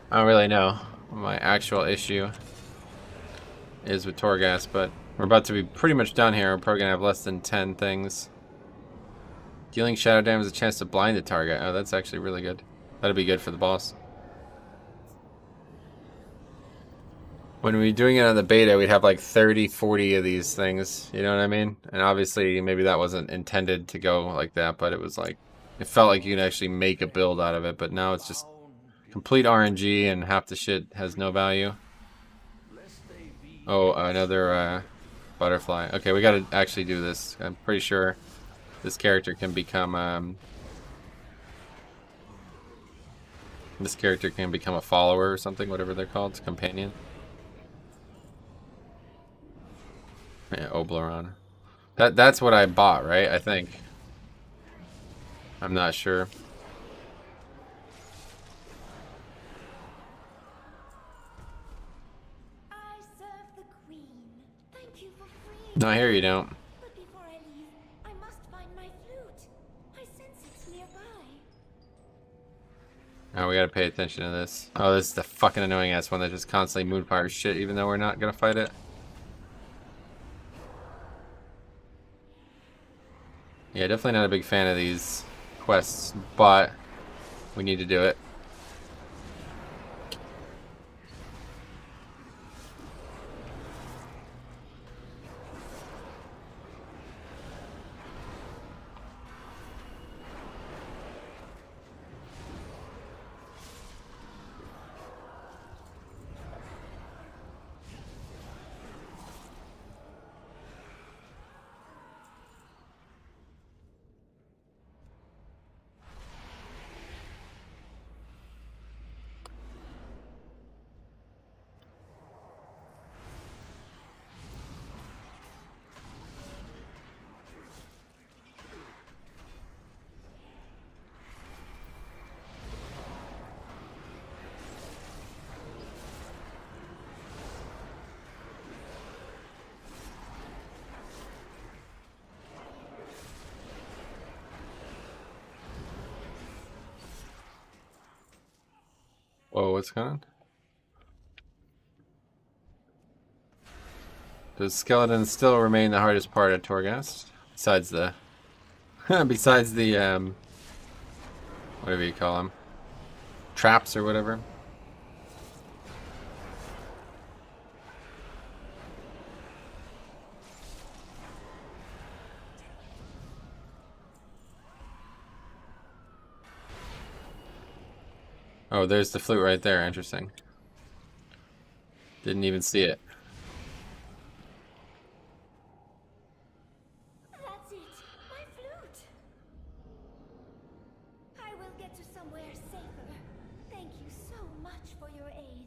I don't really know what my actual issue is with Torghast, but we're about to be pretty much done here. We're probably gonna have less than 10 things. Dealing shadow damage is a chance to blind the target. Oh, that's actually really good. That'll be good for the boss. When we were doing it on the beta, we'd have like 30, 40 of these things, you know what I mean? And obviously, maybe that wasn't intended to go like that, but it was like, it felt like you could actually make a build out of it, but now it's just complete RNG and half the shit has no value. Oh, another butterfly. Okay, we gotta actually do this. I'm pretty sure this character can become a follower or something, whatever they're called, companion. Yeah, Obleron. That's what I bought, right? I think. I'm not sure. I serve the Queen. Thank you for freeing No, me. here you don't. But before I leave, I must find my flute. I sense it's nearby. Oh, we gotta pay attention to this. Oh, this is the fucking annoying ass one that just constantly moonfires shit, even though we're not gonna fight it. Yeah, definitely not a big fan of these quests, but we need to do it. Whoa, what's going on? Does skeletons still remain the hardest part of Torghast? Besides the... besides the, whatever you call them. Traps or whatever. Oh, there's the flute right there. Interesting. Didn't even see it. That's it. My flute. I will get to somewhere safer. Thank you so much for your aid.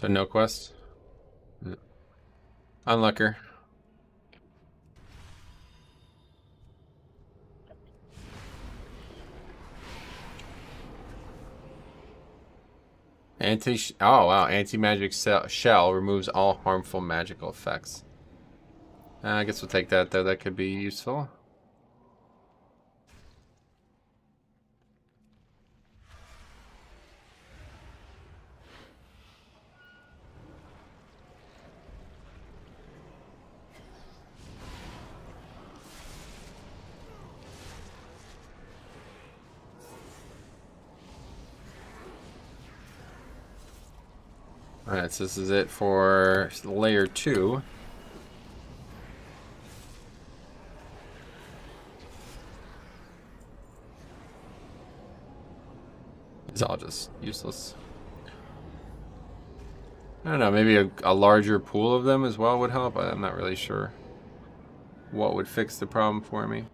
So no quest? Unlucker. Oh wow, anti-magic shell removes all harmful magical effects. I guess we'll take that though, that could be useful. Alright, so this is it for layer 2. It's all just useless. I don't know, maybe a larger pool of them as well would help. I'm not really sure what would fix the problem for me.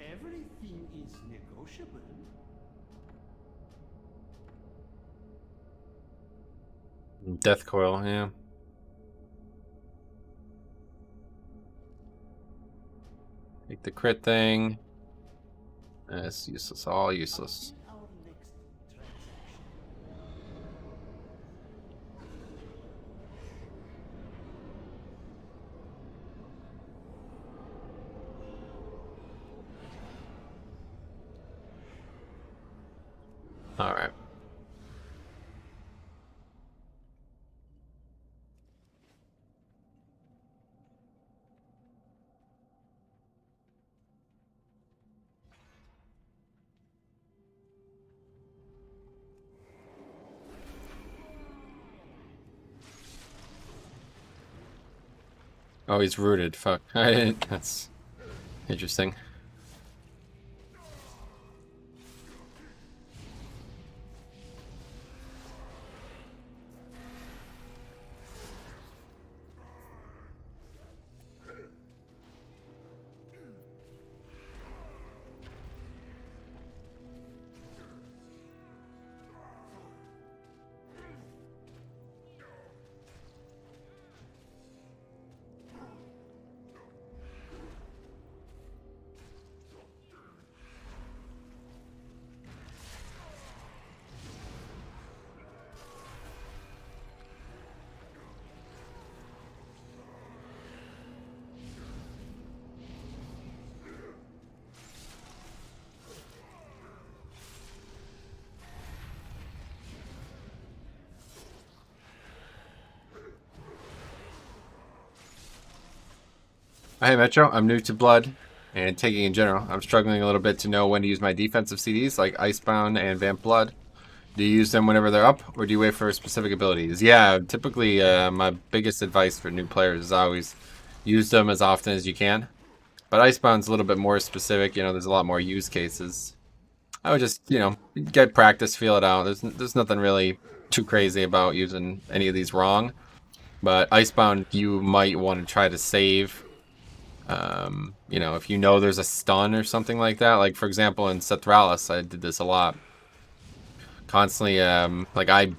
Everything is negotiable. Death coil, yeah. Take the crit thing. It's useless, all useless. Our next transaction. All right. Oh, he's rooted. Fuck. I didn't. That's interesting. Hey Metro, I'm new to Blood and taking in general. I'm struggling a little bit to know when to use my defensive CDs like Icebound and Vamp Blood. Do you use them whenever they're up, or do you wait for specific abilities? Yeah, typically my biggest advice for new players is always use them as often as you can. But Icebound's a little bit more specific, you know, there's a lot more use cases. I would just, you know, get practice, feel it out. There's nothing really too crazy about using any of these wrong. But Icebound, you might want to try to save. You know, if you know there's a stun or something like that, like for example in Sethrallis, I did this a lot. Constantly, like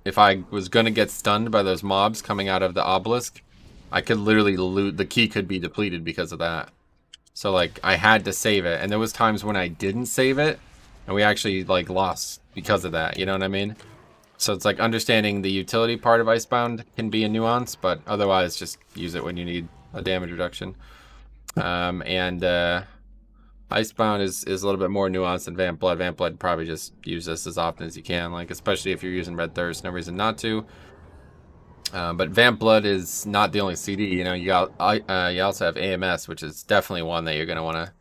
if I was gonna get stunned by those mobs coming out of the obelisk, I could literally loot, the key could be depleted because of that. So like, I had to save it, and there was times when I didn't save it, and we actually like lost because of that, you know what I mean? So it's like understanding the utility part of Icebound can be a nuance, but otherwise just use it when you need a damage reduction. Icebound is a little bit more nuanced than Vamp Blood. Vamp Blood probably just use this as often as you can, like especially if you're using Red Thirst, no reason not to. But Vamp Blood is not the only CD. You know, you also have AMS, which is definitely one that you're gonna want to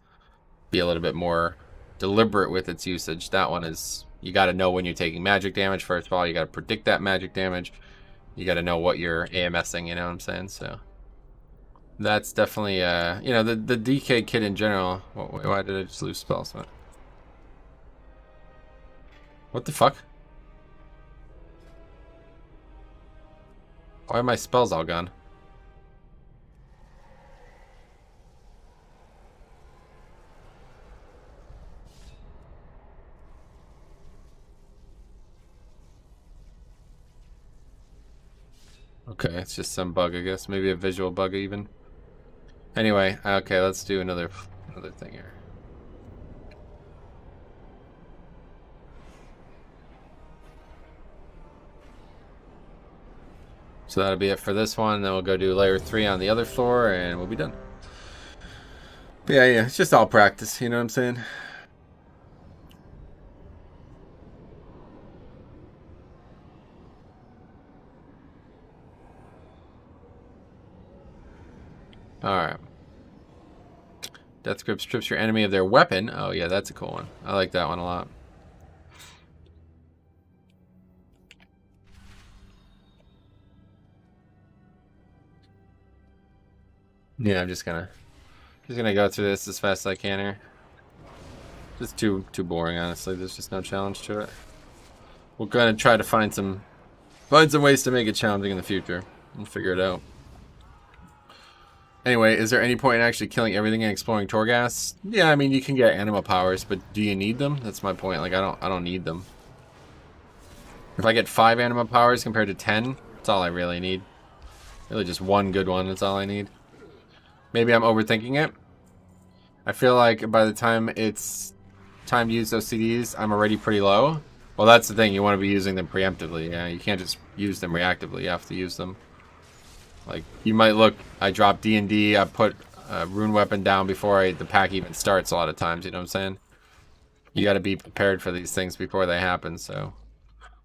be a little bit more deliberate with its usage. That one is, you got to know when you're taking magic damage. First of all, you got to predict that magic damage. You got to know what you're AMSing. You know what I'm saying? So. That's definitely, you know, the DK kit in general. Why did I just lose spells? What the fuck? Why are my spells all gone? Okay, it's just some bug, I guess. Maybe a visual bug even. Anyway, okay, let's do another thing here. So that'll be it for this one. Then we'll go do layer 3 on the other floor, and we'll be done. But yeah, it's just all practice. You know what I'm saying? All right. Death Grip strips your enemy of their weapon. Oh yeah, that's a cool one. I like that one a lot. Yeah, I'm just gonna go through this as fast as I can here. Just too boring, honestly. There's just no challenge to it. We're gonna try to find some ways to make it challenging in the future. We'll figure it out. Anyway, is there any point in actually killing everything and exploring Torghast? Yeah, I mean you can get animal powers, but do you need them? That's my point. Like I don't need them. If I get 5 animal powers compared to 10, that's all I really need. Really just one good one, that's all I need. Maybe I'm overthinking it. I feel like by the time it's time to use those CDs, I'm already pretty low. Well, that's the thing. You want to be using them preemptively. Yeah, you can't just use them reactively. You have to use them. Like, you might look, I dropped D&D, I put a rune weapon down before the pack even starts a lot of times, you know what I'm saying? You got to be prepared for these things before they happen, so...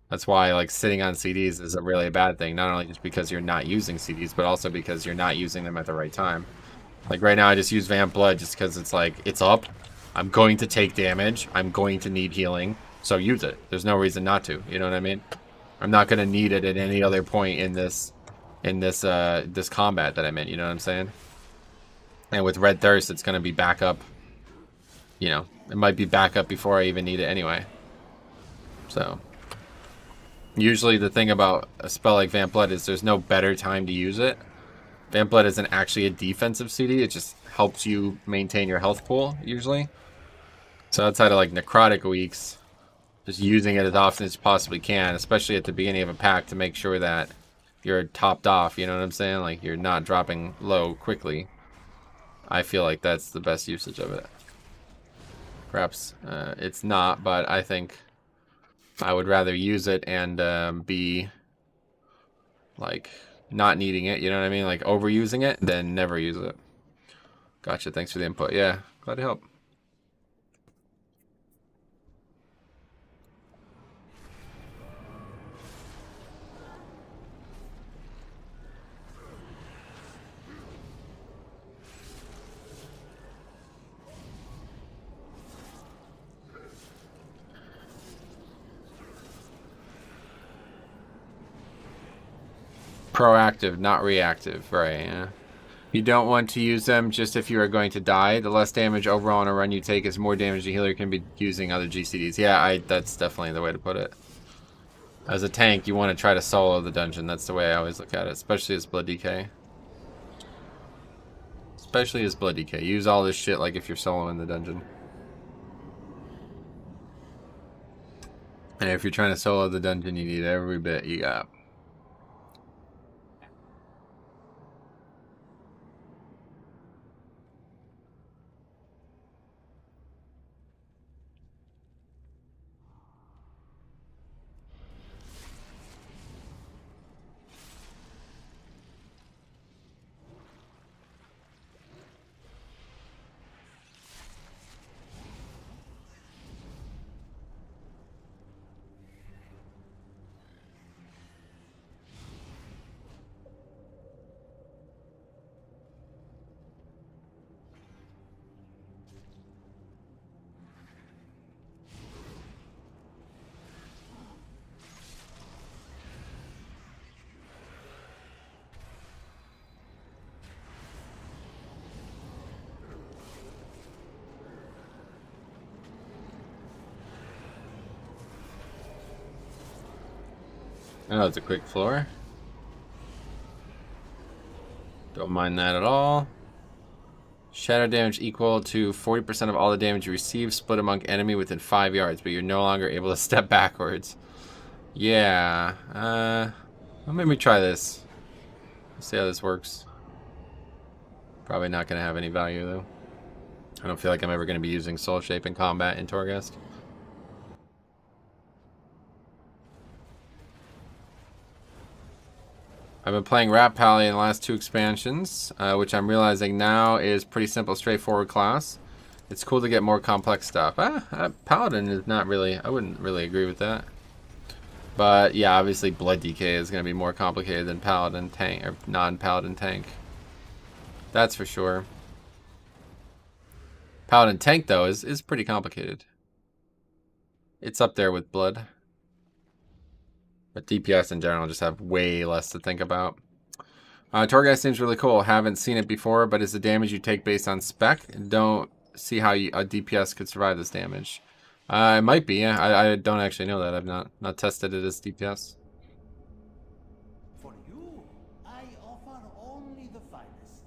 That's why, like, sitting on CDs is a really bad thing. Not only just because you're not using CDs, but also because you're not using them at the right time. Like, right now I just use Vamp Blood just because it's like, it's up. I'm going to take damage. I'm going to need healing. So use it. There's no reason not to. You know what I mean? I'm not going to need it at any other point in this combat that I'm in. You know what I'm saying? And with Red Thirst, it's going to be backup. You know, it might be backup before I even need it anyway. So... Usually the thing about a spell like Vamp Blood is there's no better time to use it. Vamp Blood isn't actually a defensive CD, it just helps you maintain your health pool, usually. So outside of like necrotic weeks, just using it as often as you possibly can, especially at the beginning of a pack to make sure that you're topped off, you know what I'm saying? Like you're not dropping low quickly. I feel like that's the best usage of it. Perhaps it's not, but I think... I would rather use it and be like not needing it, you know what I mean? Like overusing it than never use it. Gotcha, thanks for the input. Yeah, glad to help. Proactive, not reactive, right? Yeah. You don't want to use them just if you are going to die. The less damage overall in a run you take is more damage the healer can be using other GCDs. Yeah, that's definitely the way to put it. As a tank, you want to try to solo the dungeon. That's the way I always look at it, especially as Blood DK. Especially as Blood DK. Use all this shit like if you're soloing the dungeon. And if you're trying to solo the dungeon, you need every bit you got. Oh, it's a quick floor. Don't mind that at all. Shadow damage equal to 40% of all the damage you receive, split among enemy within 5 yards, but you're no longer able to step backwards. Yeah. Well, maybe try this. Let's see how this works. Probably not going to have any value, though. I don't feel like I'm ever going to be using Soul Shape in combat in Torghast. I've been playing Rat Pally in the last 2 expansions, which I'm realizing now is pretty simple, straightforward class. It's cool to get more complex stuff. Paladin is not really, I wouldn't really agree with that. But yeah, obviously Blood DK is going to be more complicated than Paladin tank, or non-Paladin tank. That's for sure. Paladin tank, though, is pretty complicated. It's up there with Blood. But DPS in general just have way less to think about. Torghast seems really cool. Haven't seen it before, but is the damage you take based on spec? Don't see how a DPS could survive this damage. It might be, yeah. I don't actually know that. I've not tested it as DPS. For you, I offer only the finest.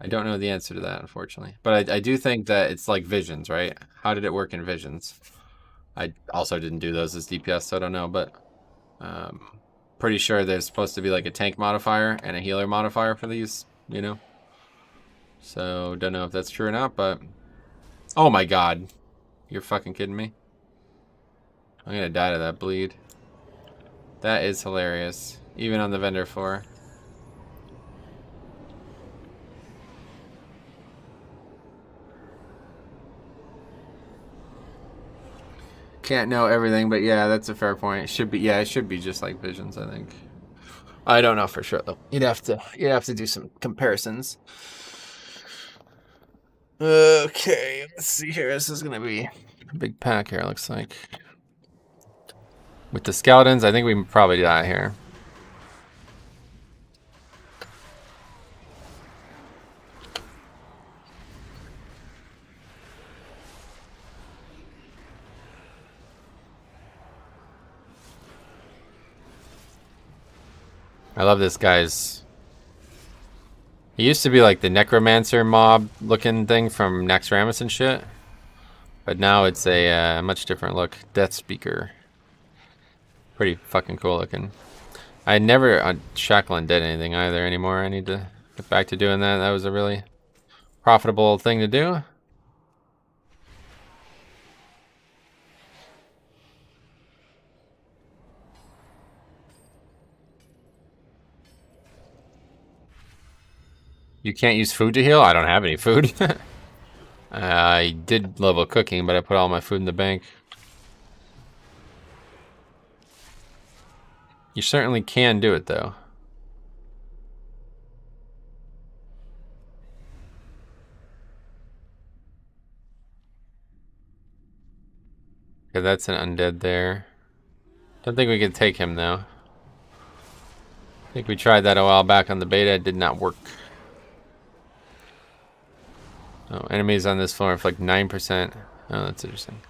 I don't know the answer to that, unfortunately. But I do think that it's like Visions, right? How did it work in Visions? I also didn't do those as DPS, so I don't know, but pretty sure there's supposed to be like a tank modifier and a healer modifier for these, you know? So, don't know if that's true or not, but... Oh my god. You're fucking kidding me? I'm gonna die to that bleed. That is hilarious. Even on the vendor floor. Can't know everything, but yeah, that's a fair point. It should be, yeah, it should be just like Visions, I think. I don't know for sure though. You'd have to do some comparisons. Okay, let's see here. This is gonna be a big pack here, looks like. With the skeletons, I think we probably die here. I love this guy's... He used to be like the necromancer mob looking thing from Naxxramas and shit. But now it's a much different look. Death Speaker. Pretty fucking cool looking. I never on Shadowlands did anything either anymore. I need to get back to doing that. That was a really profitable thing to do. You can't use food to heal? I don't have any food. I did level cooking, but I put all my food in the bank. You certainly can do it, though. Okay, that's an undead there. Don't think we can take him, though. I think we tried that a while back on the beta. It did not work. Oh, enemies on this floor for like 9%. Oh, that's interesting.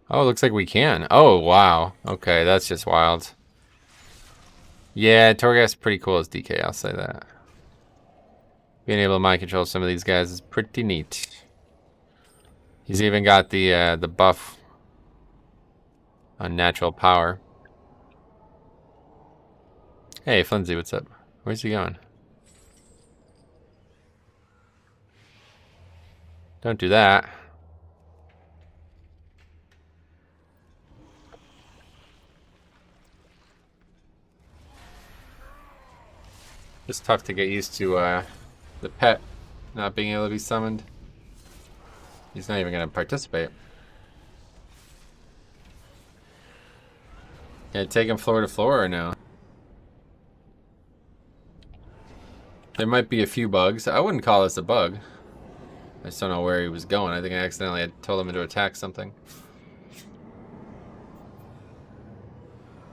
Oh, it looks like we can. Oh, wow. Okay, that's just wild. Yeah, Torghast is pretty cool as DK, I'll say that. Being able to mind control some of these guys is pretty neat. He's even got the buff on natural power. Hey, Flimsy, what's up? Where's he going? Don't do that. It's tough to get used to the pet not being able to be summoned. He's not even going to participate. Can I take him floor to floor or no? There might be a few bugs. I wouldn't call this a bug. I just don't know where he was going. I think I accidentally had told him to attack something.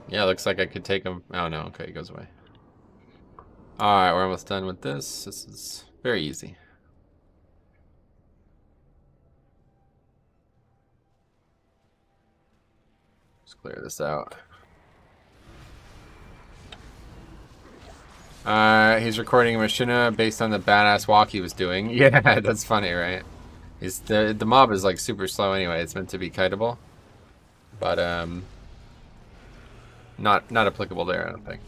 Yeah, looks like I could take him. Oh no, okay, he goes away. Alright, we're almost done with this. This is very easy. Let's clear this out. He's recording a Machina based on the badass walk he was doing. Yeah, that's funny, right? The mob is like super slow anyway. It's meant to be kiteable, but not applicable there, I don't think.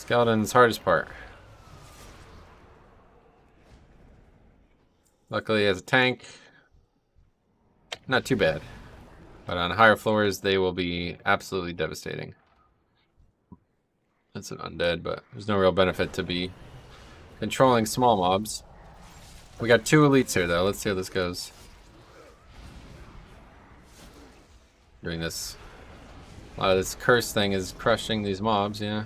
Skeleton's hardest part. Luckily, as a tank, not too bad. But on higher floors, they will be absolutely devastating. That's an undead, but there's no real benefit to be controlling small mobs. We got 2 elites here, though. Let's see how this goes. Doing this. A lot of this curse thing is crushing these mobs, yeah.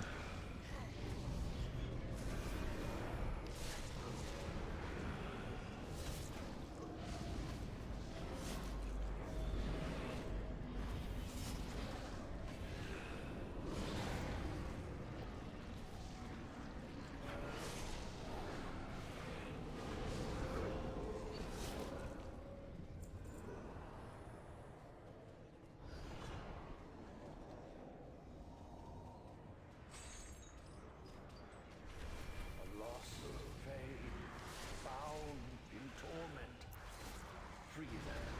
A lost vein, bound in torment. Free them,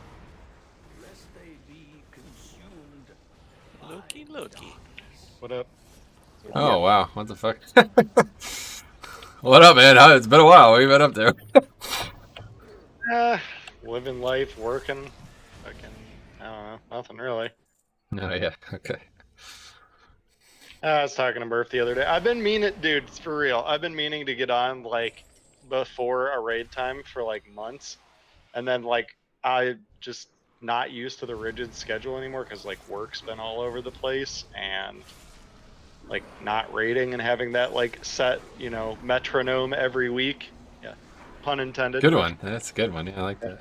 lest they be consumed. Looky, looky. What up? Oh, wow. What the fuck? What up, man? It's been a while. What have you been up to? Living life, working, fucking, I don't know, nothing really. Oh, yeah. Okay. I was talking to Murph the other day. I've been meaning, dude, for real. I've been meaning to get on like before a raid time for like months, and then like I just not used to the rigid schedule anymore because like work's been all over the place and like not raiding and having that like set, you know, metronome every week. Yeah, pun intended. Good one. That's a good one. Yeah, I like that.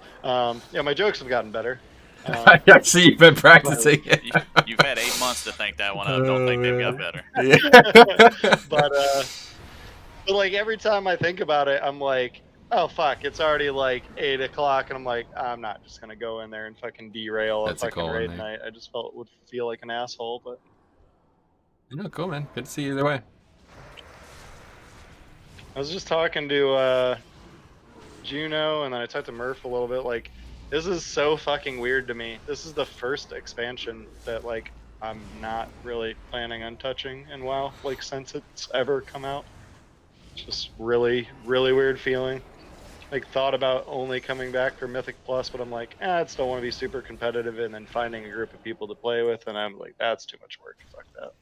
Yeah, my jokes have gotten better. Actually, you've been practicing it. You've had 8 months to think that one up. Don't think they've got better. Yeah. but like every time I think about it, I'm like, oh fuck, it's already like 8 o'clock, and I'm like, I'm not just gonna go in there and fucking derail That's a a fucking cool raid one, night. I just felt it would feel like an asshole, but No, cool, man. Good to see you either way. I was just talking to Juno, and then I talked to Murph a little bit. Like, this is so fucking weird to me. This is the first expansion that like I'm not really planning on touching in WoW, like since it's ever come out. It's just really, really weird feeling. Like thought about only coming back for Mythic Plus, but I'm like, I still want to be super competitive, and then finding a group of people to play with, and I'm like, that's too much work. Fuck that.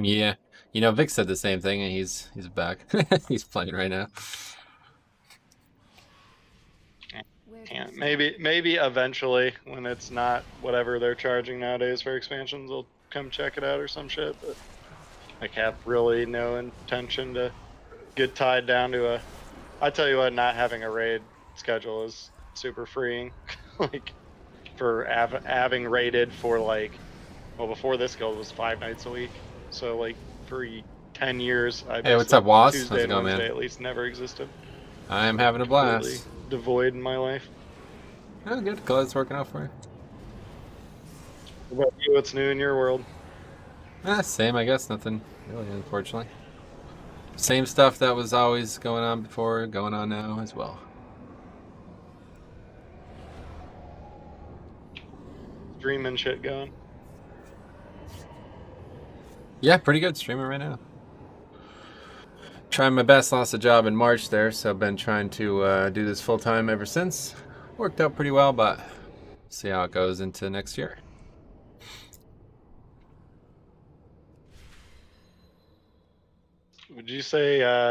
Yeah. You know, Vic said the same thing, and he's back. He's playing right now. Can't. Maybe eventually, when it's not whatever they're charging nowadays for expansions, I'll come check it out or some shit. But I have really no intention to get tied down to a. I tell you what, not having a raid schedule is super freeing. Like for having raided for like, well, before this guild was 5 nights a week. So like for 10 years, I Hey, what's up, Waz? Tuesday How's it and going, Wednesday man? at least never existed. I'm having a Completely blast. devoid in my life. Oh, good. Glad it's working out for you. What about you? What's new in your world? Same, I guess. Nothing really, unfortunately. Same stuff that was always going on before, going on now as well. Streaming shit going. Yeah, pretty good streaming right now. Trying my best. Lost a job in March there, so I've been trying to do this full time ever since. Worked out pretty well, but see how it goes into next year. Would you say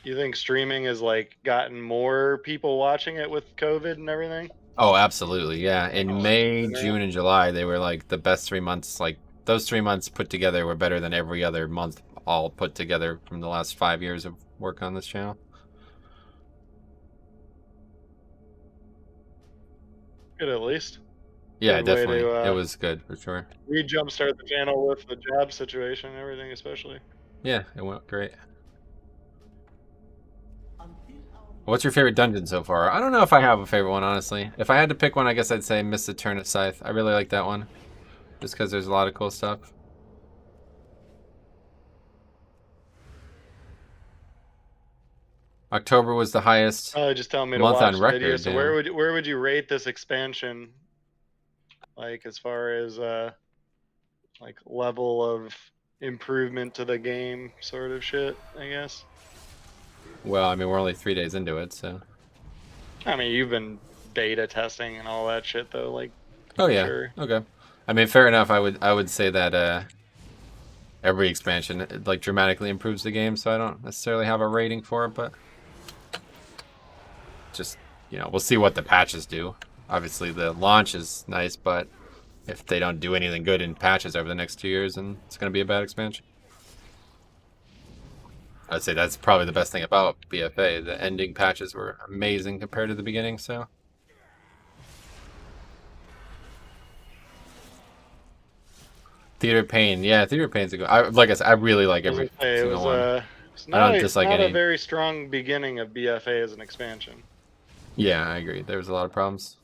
you think streaming has like gotten more people watching it with COVID and everything? Oh, absolutely, yeah. In May, June, and July, they were like the best 3 months. Like those 3 months put together were better than every other month all put together from the last 5 years of work on this channel. Good, at least. Yeah, Good way definitely. to, It was good for sure. We jumpstart the channel with the job situation and everything, especially. Yeah, it went great. What's your favorite dungeon so far? I don't know if I have a favorite one, honestly. If I had to pick one, I guess I'd say Miss Eternus Scythe. I really like that one. Just because there's a lot of cool stuff. October was the highest Just tell me to month watch on the record. video. So damn. where would you rate this expansion? Like as far as like level of improvement to the game sort of shit, I guess. Well, I mean, we're only 3 days into it, so. I mean, you've been beta testing and all that shit though, like. Oh yeah. Sure. Okay. I mean, fair enough. I would say that every expansion like dramatically improves the game, so I don't necessarily have a rating for it, but just we'll see what the patches do. Obviously, the launch is nice, but if they don't do anything good in patches over the next 2 years, then it's going to be a bad expansion. I'd say that's probably the best thing about BFA. The ending patches were amazing compared to the beginning, so. Theater of Pain. Yeah, Theater of Pain's a good. Like I said, I really like every single one. It's I don't dislike not any. a very strong beginning of BFA as an expansion. Yeah, I agree. There was a lot of problems.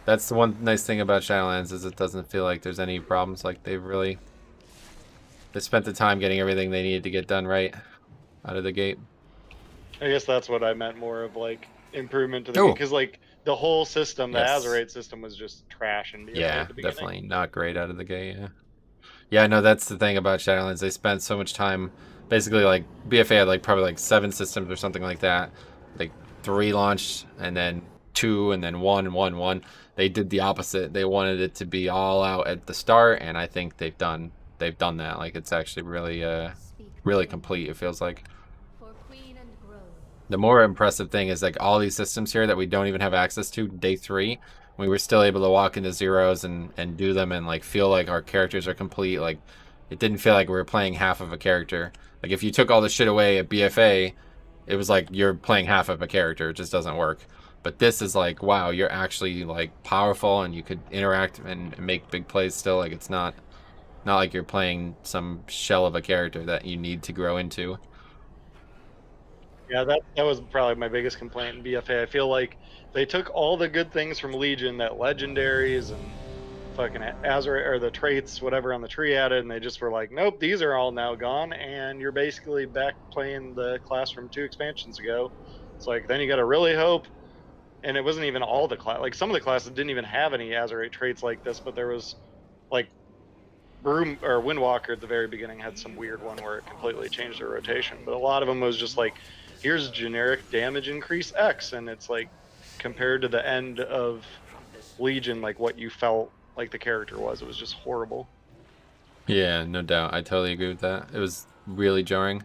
That's the one nice thing about Shadowlands is it doesn't feel like there's any problems. Like they spent the time getting everything they needed to get done right out of the gate. I guess that's what I meant more of like improvement to the game, because like the whole system, the Azerite system, was just trash in BFA Yeah, at the beginning. definitely not great out of the gate. Yeah, no, that's the thing about Shadowlands. They spent so much time. Basically, like BFA had like probably like 7 systems or something like that. Like 3 launched, and then 2, and then 1, and 1, 1. They did the opposite. They wanted it to be all out at the start, and I think they've done that. Like it's actually really complete. It feels like. The more impressive thing is like all these systems here that we don't even have access to day 3. We were still able to walk into zeros and do them and like feel like our characters are complete. Like it didn't feel like we were playing half of a character. Like if you took all the shit away at BFA, it was like you're playing half of a character. It just doesn't work. But this is like, wow, you're actually like powerful and you could interact and make big plays still. Like it's not like you're playing some shell of a character that you need to grow into. Yeah, that was probably my biggest complaint in BFA. I feel like they took all the good things from Legion, that legendaries and fucking Azure or the traits, whatever on the tree added, and they just were like, nope, these are all now gone, and you're basically back playing the class from 2 expansions ago. It's like then you got to really hope, and it wasn't even all the class. Like some of the classes didn't even have any Azurite traits like this, but there was like Broom or Windwalker at the very beginning had some weird one where it completely changed their rotation, but a lot of them was just like, here's generic damage increase X, and it's like compared to the end of Legion, like what you felt like the character was, it was just horrible. Yeah, no doubt. I totally agree with that. It was really jarring.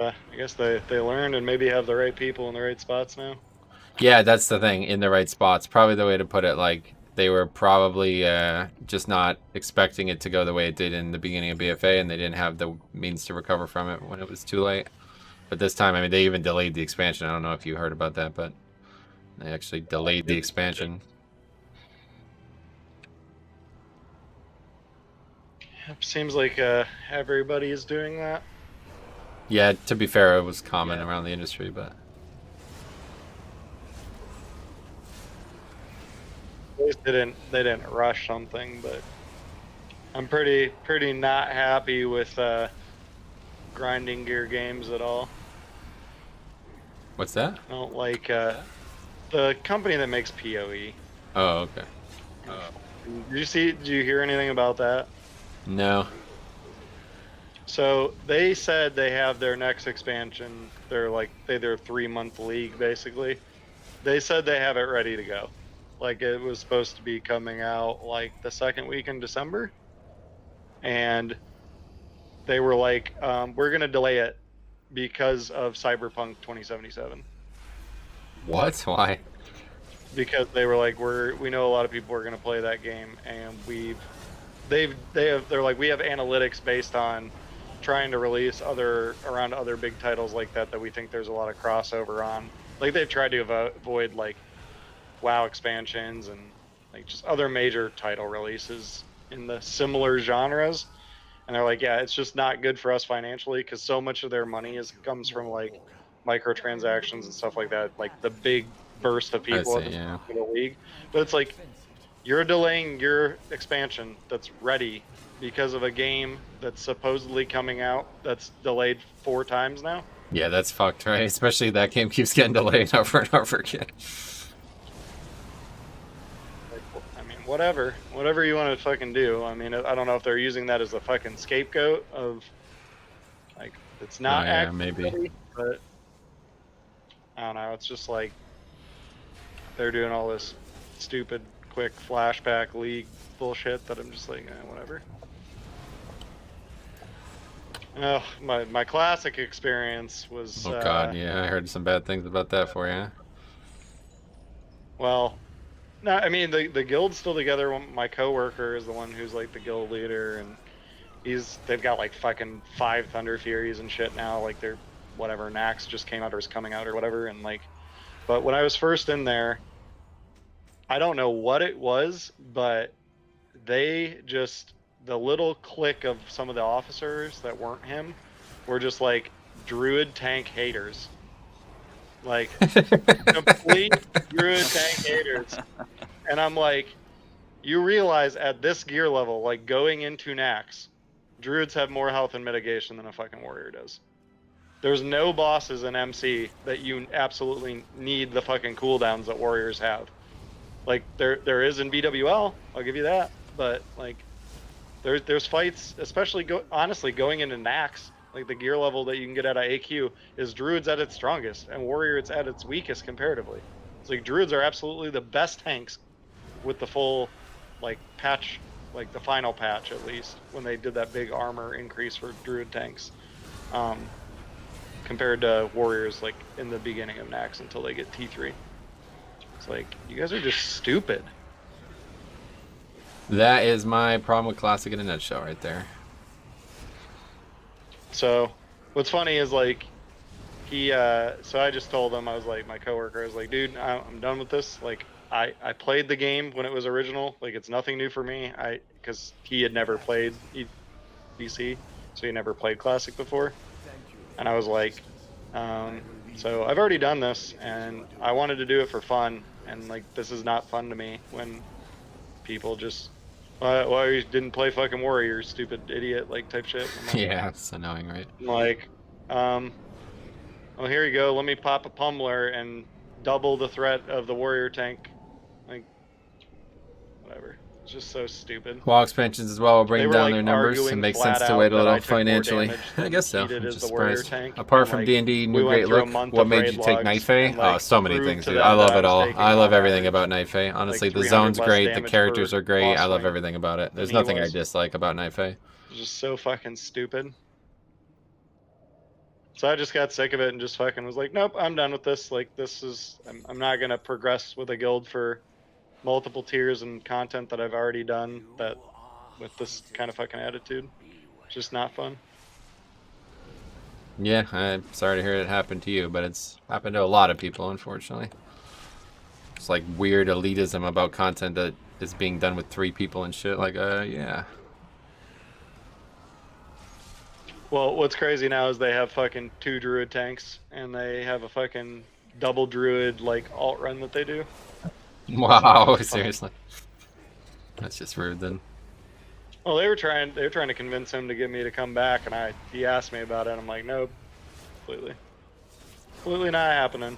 I guess they learned and maybe have the right people in the right spots now. Yeah, that's the thing. In the right spots. Probably the way to put it. Like, they were probably just not expecting it to go the way it did in the beginning of BFA, and they didn't have the means to recover from it when it was too late. But this time, I mean, they even delayed the expansion. I don't know if you heard about that, but they actually delayed the expansion. It seems like everybody is doing that. Yeah, to be fair, it was common around the industry, but... At least they didn't rush something, but I'm pretty not happy with grinding gear games at all. What's that? I don't like the company that makes PoE. Oh, okay. Did you hear anything about that? No. So they said they have their next expansion. They're 3-month league basically. They said they have it ready to go. Like it was supposed to be coming out like the 2nd week in December, and they were like, we're gonna delay it because of Cyberpunk 2077. What? Why? Because they were like, we know a lot of people are gonna play that game, and they're like, we have analytics based on trying to release around other big titles like that we think there's a lot of crossover on. Like they've tried to avoid like WoW expansions and like just other major title releases in the similar genres, and they're like, yeah, it's just not good for us financially because so much of their money comes from like microtransactions and stuff like that, like the big burst of people in the league. But it's like you're delaying your expansion that's ready because of a game that's supposedly coming out that's delayed 4 times now. Yeah, that's fucked, right? Especially that game keeps getting delayed over and over again. I mean, whatever you want to fucking do. I mean, I don't know if they're using that as a fucking scapegoat of, like, it's not Oh, yeah, actually, maybe. but I don't know. It's just like they're doing all this stupid, quick flashback league bullshit that I'm just like, whatever. Oh, my classic experience was. Oh god, yeah, I heard some bad things about that for you. Well, no, I mean the guild's still together. My coworker is the one who's like the guild leader, and they've got like fucking 5 Thunder Furies and shit now. Like they're whatever, Nax just came out or is coming out or whatever, and like, but when I was first in there, I don't know what it was, but they just, the little clique of some of the officers that weren't him were just like druid tank haters. Like complete druid tank haters. And I'm like, you realize at this gear level, like going into Nax, druids have more health and mitigation than a fucking warrior does. There's no bosses in MC that you absolutely need the fucking cooldowns that warriors have. Like there is in BWL, I'll give you that. But like there's fights, especially honestly going into Nax, like the gear level that you can get at AQ is druids at its strongest and warrior it's at its weakest comparatively. It's like druids are absolutely the best tanks with the full like patch, like the final patch at least, when they did that big armor increase for druid tanks. Compared to warriors like in the beginning of Nax until they get T3. It's like, you guys are just stupid. That is my problem with Classic in a nutshell right there. So, what's funny is like, so I just told him, I was like, my coworker, I was like, dude, I'm done with this. Like, I played the game when it was original. Like, it's nothing new for me. Because he had never played BC, so he never played Classic before. And I was like, so I've already done this, and I wanted to do it for fun, and like this is not fun to me when people just, well, you didn't play fucking Warrior, stupid idiot, like type shit. Like, yeah, it's annoying, right? Like, well, here you go. Let me pop a pummeler and double the threat of the Warrior tank. Like, whatever. It's just so stupid. Wall expansions as well will bring down like their numbers. It makes sense to wait a little financially. I guess so. I'm just surprised. Apart from D&D, new great look, what made you take Night Fae? Oh, so many things, dude. I love it all. I love everything about Night Fae. Honestly, the zone's great, the characters are great. I love everything about it. There's nothing I dislike about Night Fae. It's just so fucking stupid. So I just got sick of it and just fucking was like, nope, I'm done with this. Like, this is, I'm not going to progress with a guild for multiple tiers and content that I've already done that with this kind of fucking attitude. It's just not fun. Yeah, I'm sorry to hear it happen to you, but it's happened to a lot of people, unfortunately. It's like weird elitism about content that is being done with 3 people and shit. Like, yeah. Well, what's crazy now is they have fucking 2 druid tanks, and they have a fucking double druid like alt run that they do. Wow, seriously. That's just rude then. Well, they were trying to convince him to get me to come back, and he asked me about it, and I'm like, nope, completely not happening.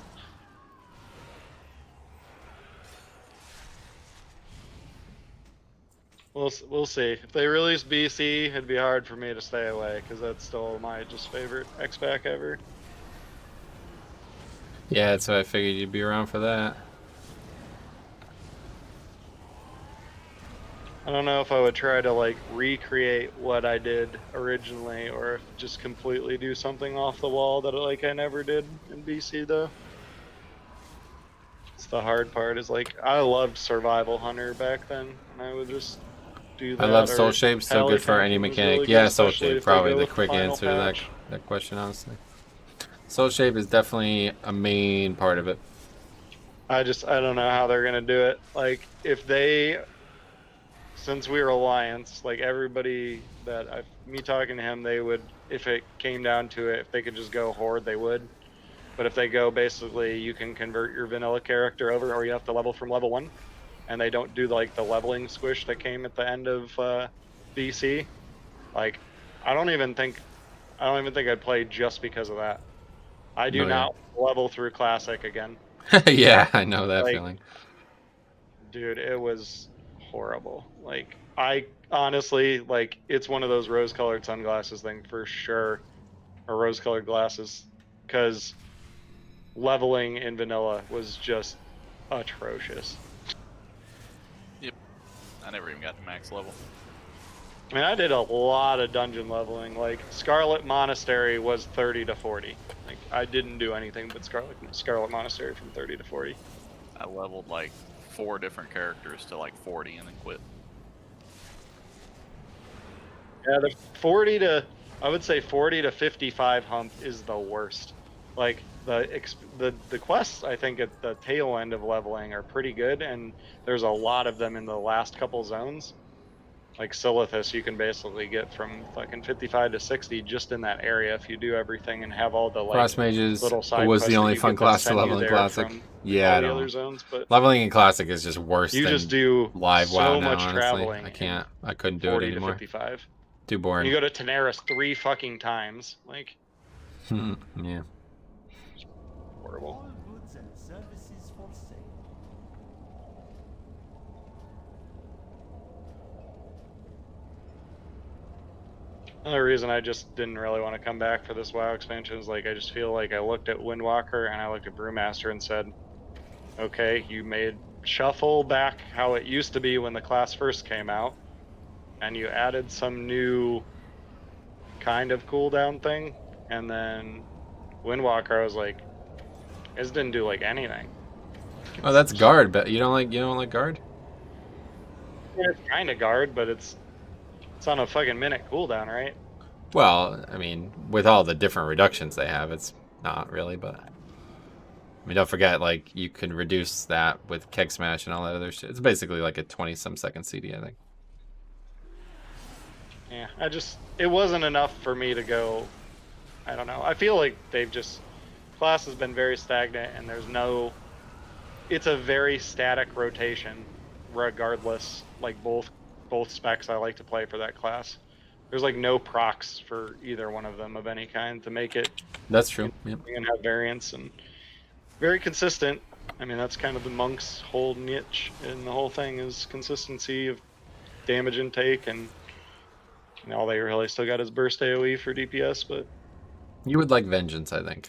We'll see. If they release BC, it'd be hard for me to stay away, because that's still my just favorite X-Pack ever. Yeah, that's why I figured you'd be around for that. I don't know if I would try to like recreate what I did originally, or if just completely do something off the wall that like I never did in BC though. It's the hard part is like I loved Survival Hunter back then, and I would just do that. I love Soul Shape, so good for any mechanic. Really yeah, Soul Shape probably the quick answer to that question, honestly. Soul Shape is definitely a main part of it. I don't know how they're gonna do it. Like if they, since we were Alliance, like everybody that me talking to him, they would, if it came down to it, if they could just go Horde, they would. But if they go basically, you can convert your vanilla character over, or you have to level from level 1, and they don't do like the leveling squish that came at the end of BC. Like, I don't even think I'd play just because of that. I do Oh, yeah. not level through Classic again. Yeah, I know that Like, feeling. Dude, it was horrible. Like, I honestly, like, it's one of those rose-colored sunglasses thing for sure, or rose-colored glasses, because leveling in vanilla was just atrocious. Yep. I never even got to max level. I mean, I did a lot of dungeon leveling. Like, Scarlet Monastery was 30 to 40. Like, I didn't do anything but Scarlet Monastery from 30 to 40. I leveled like 4 different characters to like 40 and then quit. Yeah, I would say 40 to 55 hump is the worst. Like, the quests, I think, at the tail end of leveling are pretty good, and there's a lot of them in the last couple zones. Like Silithus, you can basically get from fucking 55 to 60 just in that area if you do everything and have all the like Cross mages little side was quests the that only you fun get that class to send you level in there Classic. from Yeah, all I the don't. other zones. But Leveling in Classic is just worse you than just do live WoW so now, much honestly. traveling. I can't. I couldn't do it 40 to anymore. 55. Too boring. You go to Teneris 3 fucking times. Like, yeah. horrible. All goods and services for sale. Another reason I just didn't really want to come back for this WoW expansion is like I just feel like I looked at Windwalker and I looked at Brewmaster and said, okay, you made Shuffle back how it used to be when the class first came out, and you added some new kind of cooldown thing, and then Windwalker, I was like, this didn't do like anything. Oh, that's guard, but you don't like guard? It's kind of guard, but it's on a fucking minute cooldown, right? Well, I mean, with all the different reductions they have, it's not really, but I mean, don't forget, like, you can reduce that with Keg Smash and all that other shit. It's basically like a 20-some second CD, I think. Yeah, it wasn't enough for me to go, I don't know. I feel like class has been very stagnant, and it's a very static rotation, regardless, like both specs I like to play for that class. There's like no procs for either one of them of any kind to make it. That's true. Yep. And have variance and very consistent. I mean, that's kind of the monk's whole niche in the whole thing is consistency of damage intake, and all they really still got is burst AoE for DPS, but You would like Vengeance, I think.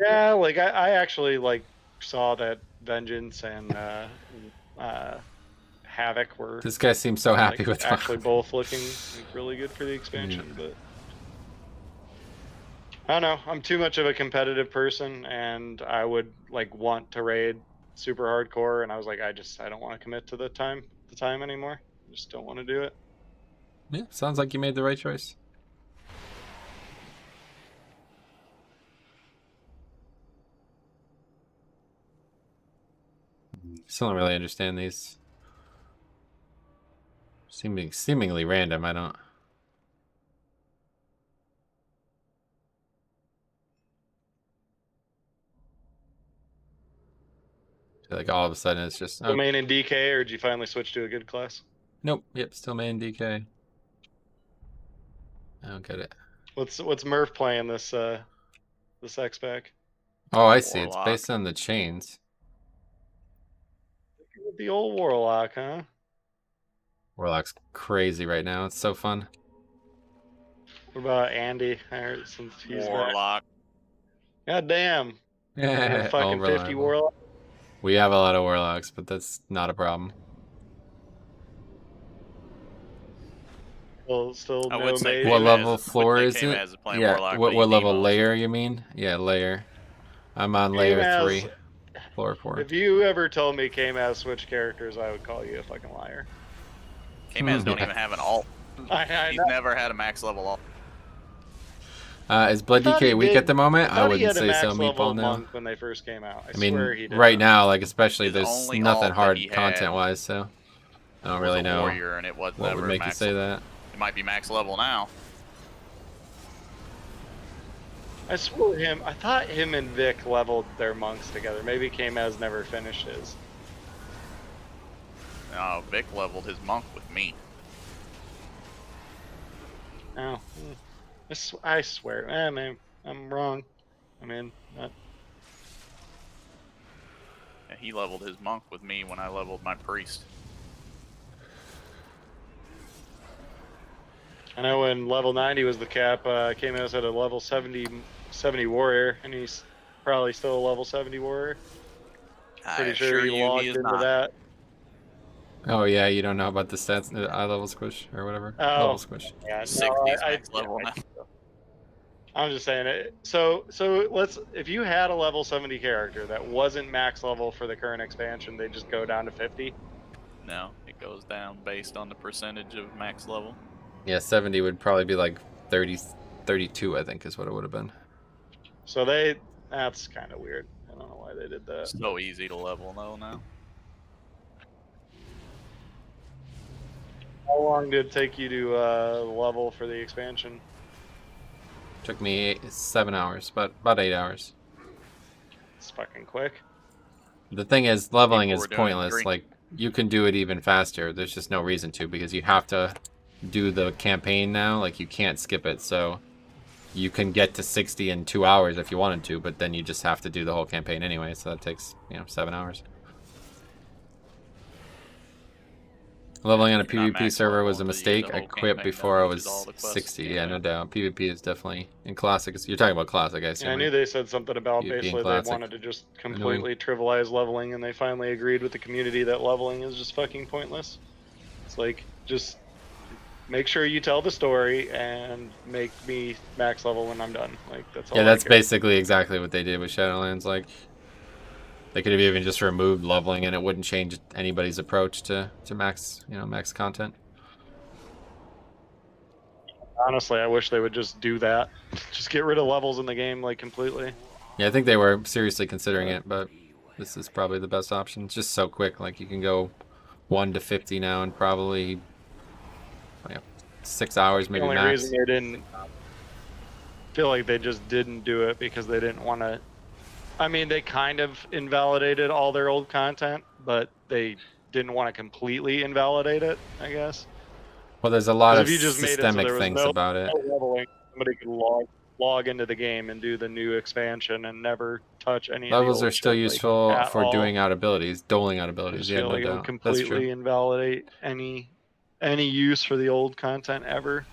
yeah, like I actually like saw that Vengeance and Havoc were. This guy seems so happy like, with actually both looking like, really good for the expansion, but I don't know. I'm too much of a competitive person, and I would like want to raid super hardcore, and I was like, I don't want to commit to the time anymore. I just don't want to do it. Yeah, sounds like you made the right choice. Still don't really understand these. Seemingly random, I don't. Like all of a sudden it's just Still main in DK, or did you finally switch to a good class? Nope. Yep. Still main DK. I don't get it. What's Murph playing this X-Pack? Oh, I see. Warlock. It's based on the chains. The old Warlock, huh? Warlock's crazy right now. It's so fun. What about Andy? I heard since he's Warlock. God damn. Yeah, Fucking 50 Warlock. We have a lot of Warlocks, but that's not a problem. Well, still I no would say mage. What Kmaz- level floor would is say it? Kmaz is playing Yeah. Warlock, What but he level demos. layer you mean? Yeah, layer. I'm on layer Kmaz, 3. Floor 4. If you ever told me Kmaz switched characters, I would call you a fucking liar. Kmaz don't Yeah. even have an alt. I He's know. never had a max level alt. Is Blood thought he DK weak did. at the moment? I thought he wouldn't had a say max so. level Meatball now. monk when they first came out. I mean, swear he did right not. now, like especially, His there's only nothing alt that hard he had content-wise, so I don't was really a know warrior, and it was what never would make you max say that. It might be max level now. I thought him and Vic leveled their monks together. Maybe Kmaz never finished his. No, Vic leveled his monk with me. Oh, I swear, man, I'm wrong. I mean, Yeah, he leveled his monk with me when I leveled my priest. I know when level 90 was the cap, came out at a level 70 warrior, and he's probably still a level 70 warrior. I Pretty sure assure he you, logged he is into not. that. Oh yeah, you don't know about the stats, the eye level squish or whatever. Oh, Level squish. yeah, 60s max level now. I'm just saying it. So let's, if you had a level 70 character that wasn't max level for the current expansion, they just go down to 50. No, it goes down based on the percentage of max level. Yeah, 70 would probably be like 30, 32, I think is what it would have been. So that's kind of weird. I don't know why they did that. So easy to level though now. How long did it take you to level for the expansion? Took me 7 hours, but about 8 hours. It's fucking quick. The thing is, leveling People is were doing pointless. green. Like, you can do it even faster. There's just no reason to, because you have to do the campaign now. Like, you can't skip it, so you can get to 60 in 2 hours if you wanted to, but then you just have to do the whole campaign anyway, so that takes, 7 hours. Leveling on a You're not PvP max server level was a until you do mistake. the I whole quit campaign, before I which is all was the quests 60. you Yeah, do. no doubt. PvP is definitely in Classic. You're talking about Classic, I assume. Yeah, I knew right? they said something about PvP in basically they Classic. wanted to just completely trivialize leveling, and they finally agreed with the community that leveling is just fucking pointless. It's like, just make sure you tell the story and make me max level when I'm done. Like, that's all. Yeah, that's I care. basically exactly what they did with Shadowlands. Like, they could have even just removed leveling, and it wouldn't change anybody's approach to max, max content. Honestly, I wish they would just do that. Just get rid of levels in the game, like, completely. Yeah, I think they were seriously considering it, but this is probably the best option. It's just so quick. Like, you can go 1 to 50 now in probably 6 hours, maybe The only max. reason they didn't feel like they just didn't do it because they didn't want to. I mean, they kind of invalidated all their old content, but they didn't want to completely invalidate it, I guess. Well, there's a lot of If you just made it so systemic there was things no about it. leveling, somebody could log into the game and do the new expansion and never touch any of the Levels old are still shit, useful like, for at all. doing out abilities, doling out I abilities. just Yeah, feel no like it would doubt. That's completely true. invalidate any use for the old content ever.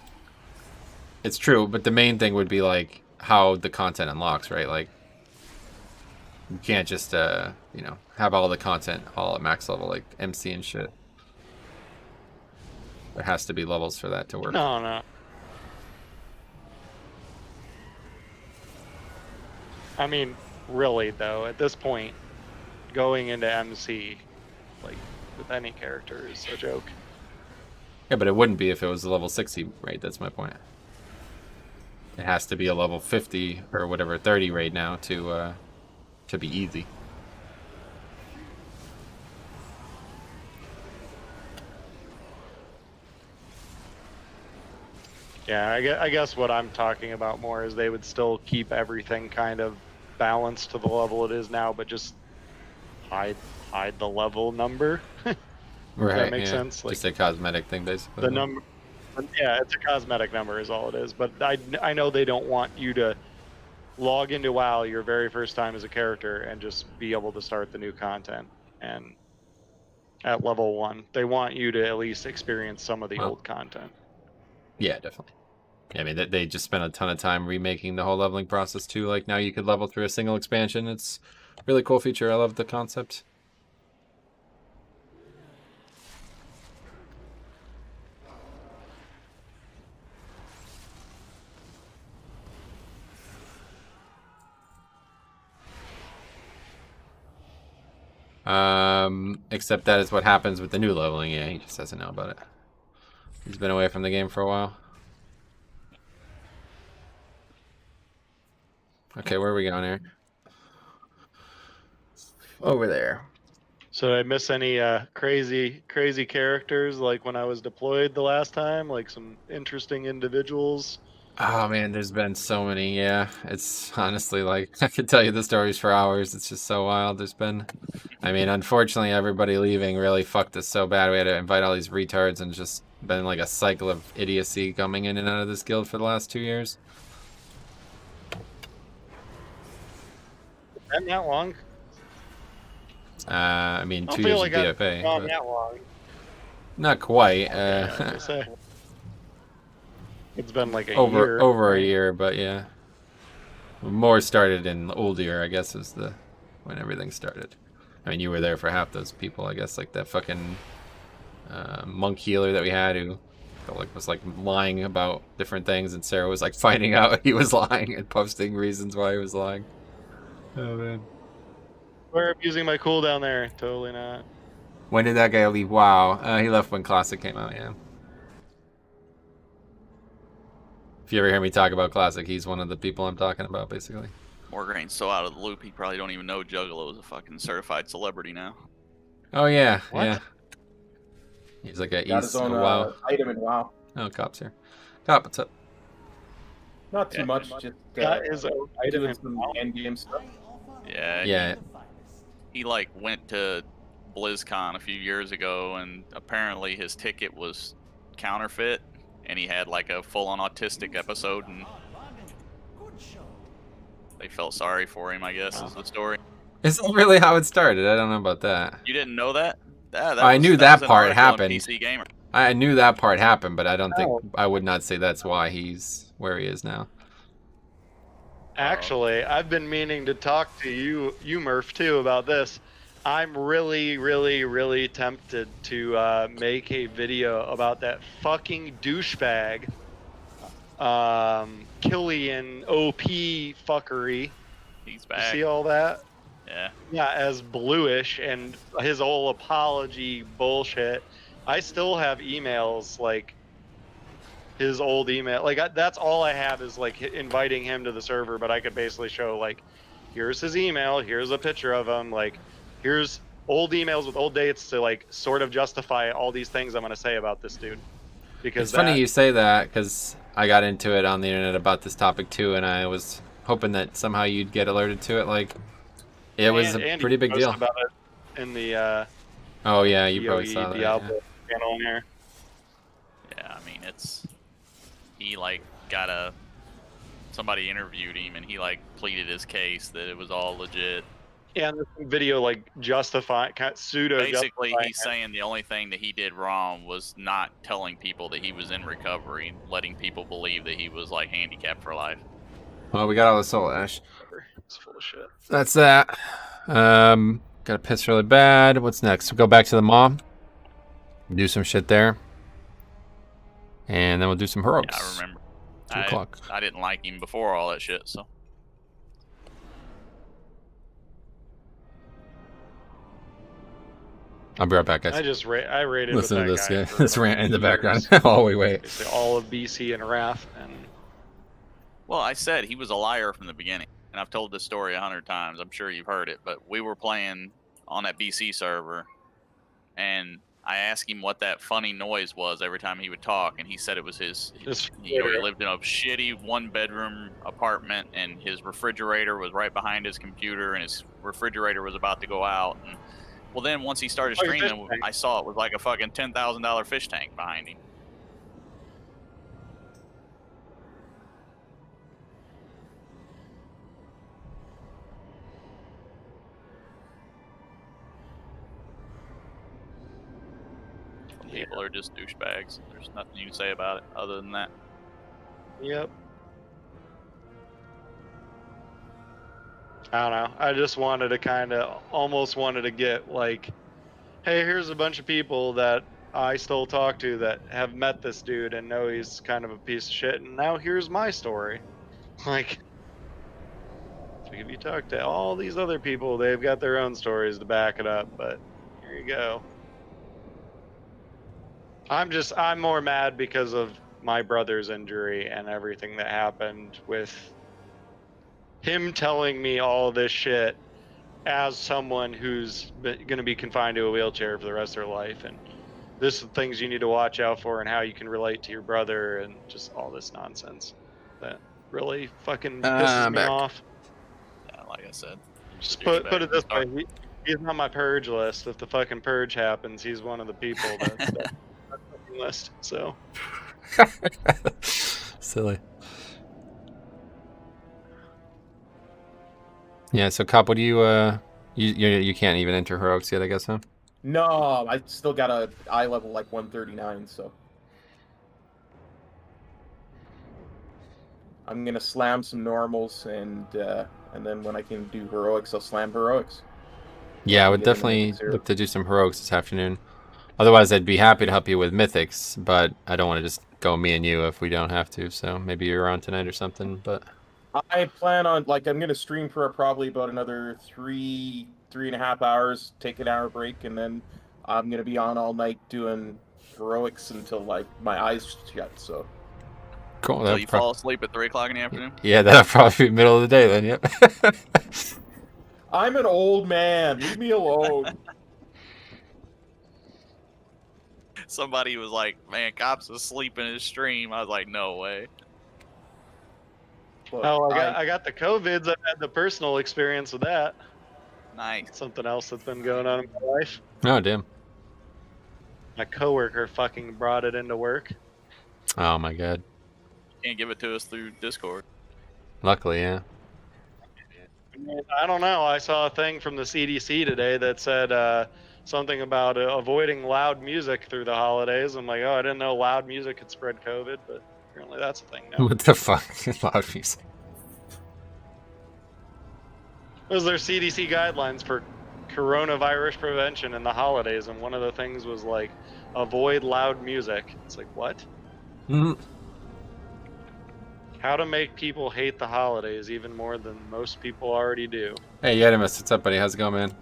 It's true, but the main thing would be like how the content unlocks, right? Like, you can't just have all the content all at max level like MC and shit. There has to be levels for that to work. No. I mean, really though, at this point, going into MC, like, with any character is a joke. Yeah, but it wouldn't be if it was a level 60 raid. That's my point. It has to be a level 50 or whatever 30 raid now to be easy. Yeah, I guess what I'm talking about more is they would still keep everything kind of balanced to the level it is now, but just hide the level number. Right. That makes sense. Like, just a cosmetic thing, basically. the number. Yeah, it's a cosmetic number is all it is. But I know they don't want you to log into WoW your very first time as a character and just be able to start the new content and at level 1. They want you to at least experience some of the old content. Yeah, definitely. Yeah, I mean, they just spent a ton of time remaking the whole leveling process too. Like, now you could level through a single expansion. It's a really cool feature. I love the concept. Except that is what happens with the new leveling. Yeah, he just doesn't know about it. He's been away from the game for a while. Okay, where are we going here? Over there. So did I miss any crazy characters like when I was deployed the last time? Like some interesting individuals? Oh man, there's been so many. Yeah, it's honestly like I could tell you the stories for hours. It's just so wild. I mean, unfortunately, everybody leaving really fucked us so bad. We had to invite all these retards, and just been like a cycle of idiocy coming in and out of this guild for the last 2 years. Been that long? I mean, I don't 2 feel years like of I've BFA. gone But that long. not quite. Okay, I was gonna say. It's been like a over year. a right? year, but yeah. More started in the old year, I guess, is the when everything started. I mean, you were there for half those people, I guess, like that fucking monk healer that we had who was like lying about different things, and Sarah was like finding out he was lying and posting reasons why he was lying. Oh man. Where I'm using my cooldown there. Totally not. When did that guy leave? Wow, he left when Classic came out. Yeah. If you ever hear me talk about Classic, he's one of the people I'm talking about, basically. Morgraine's so out of the loop, he probably don't even know Juggalo is a fucking certified celebrity now. Oh yeah, What? yeah. He's like a Got his own WoW. item in WoW. Oh, Cop's here. Cop, what's up? Not too much, just Got his own item doing in some WoW. end game stuff. Yeah. Yeah. He like went to BlizzCon a few years ago, and apparently his ticket was counterfeit, and he had like a full-on autistic episode, and they felt sorry for him, I guess, is the story. Is that really how it started? I don't know about that. You didn't know that? Yeah, I knew that was an part article on happened. PC Gamer. I knew that part happened, but I don't think Oh. I would not say that's why he's where he is now. Actually, I've been meaning to talk to you Murph, too, about this. I'm really, really, really tempted to make a video about that fucking douchebag, Killian OP fuckery. He's You back. see all that? Yeah. Yeah, as bluish and his whole apology bullshit. I still have emails like his old email. Like that's all I have is like inviting him to the server, but I could basically show like, here's his email, here's a picture of him, like here's old emails with old dates to like sort of justify all these things I'm gonna say about this dude. Because It's funny you say that because I got into it on the internet about this topic too, and I was hoping that somehow you'd get alerted to it. Like, it was a pretty big deal. About it in the Oh yeah, you probably saw that. Diablo Yeah. channel here. Yeah, I mean, he like somebody interviewed him, and he like pleaded his case that it was all legit. Yeah, and this video like pseudo. Basically, he's saying the only thing that he did wrong was not telling people that he was in recovery and letting people believe that he was like handicapped for life. Well, we got all the soul ash. It's full of shit. That's that. Gotta piss really bad. What's next? We'll go back to the mom. Do some shit there. And then we'll do some heroics. Yeah, I remember. 2 o'clock. I didn't like him before all that shit, so. I'll be right back, guys. I rated Listen to with this, that guy yeah. for This rant in the years. background while we wait. Basically all of BC and Wrath, and Well, I said he was a liar from the beginning, and I've told this story 100 times. I'm sure you've heard it, but we were playing on that BC server, and I asked him what that funny noise was every time he would talk, and he said it was his. He lived in a shitty 1-bedroom apartment, and his refrigerator was right behind his computer, and his refrigerator was about to go out. And well, then once he started Oh, your fish streaming, tank. I saw it was like a fucking $10,000 fish tank behind him. People are just douchebags. There's nothing you can say about it other than that. yep. I don't know. I just wanted to almost wanted to get like, hey, here's a bunch of people that I still talk to that have met this dude and know he's kind of a piece of shit, and now here's my story. Like, if you talk to all these other people, they've got their own stories to back it up, but here you go. I'm more mad because of my brother's injury and everything that happened with him telling me all this shit as someone who's going to be confined to a wheelchair for the rest of their life, and this is the things you need to watch out for and how you can relate to your brother and just all this nonsense that really fucking pisses me off. Yeah, like I said. Just put it this way, he's on my purge list. If the fucking purge happens, he's one of the people that's on my fucking list. So Silly. Yeah. So, Cop, what do you can't even enter heroics yet, I guess, huh? No, I still got a eye level like 139, so I'm gonna slam some normals, and then when I can do heroics, I'll slam heroics. Yeah, I would Get into definitely Mythic Zero. look to do some heroics this afternoon. Otherwise, I'd be happy to help you with mythics, but I don't want to just go me and you if we don't have to. So maybe you're on tonight or something. But I plan on, like, I'm gonna stream for probably about another 3.5 hours, take an hour break, and then I'm gonna be on all night doing heroics until like my eyes shut. So cool. Until you fall asleep at 3 o'clock in the afternoon. Yeah, that'll probably be middle of the day then. Yep. I'm an old man. Leave me alone. Somebody was like, "Man, Cop's asleep in his stream." I was like, "No way." Look, Oh, I got the COVIDs. I've had the personal experience with that. Nice. Something else that's been going on in my life. Oh damn. My coworker fucking brought it into work. Oh my god. Can't give it to us through Discord. Luckily, yeah. I don't know. I saw a thing from the CDC today that said something about avoiding loud music through the holidays. I'm like, oh, I didn't know loud music could spread COVID, but apparently that's a thing now. What the fuck? Loud music. Those are CDC guidelines for coronavirus prevention in the holidays, and one of the things was like, avoid loud music. It's like, what? Mm-hmm. How to make people hate the holidays even more than most people already do. Hey, Yetimus, what's up, buddy? How's it going, man?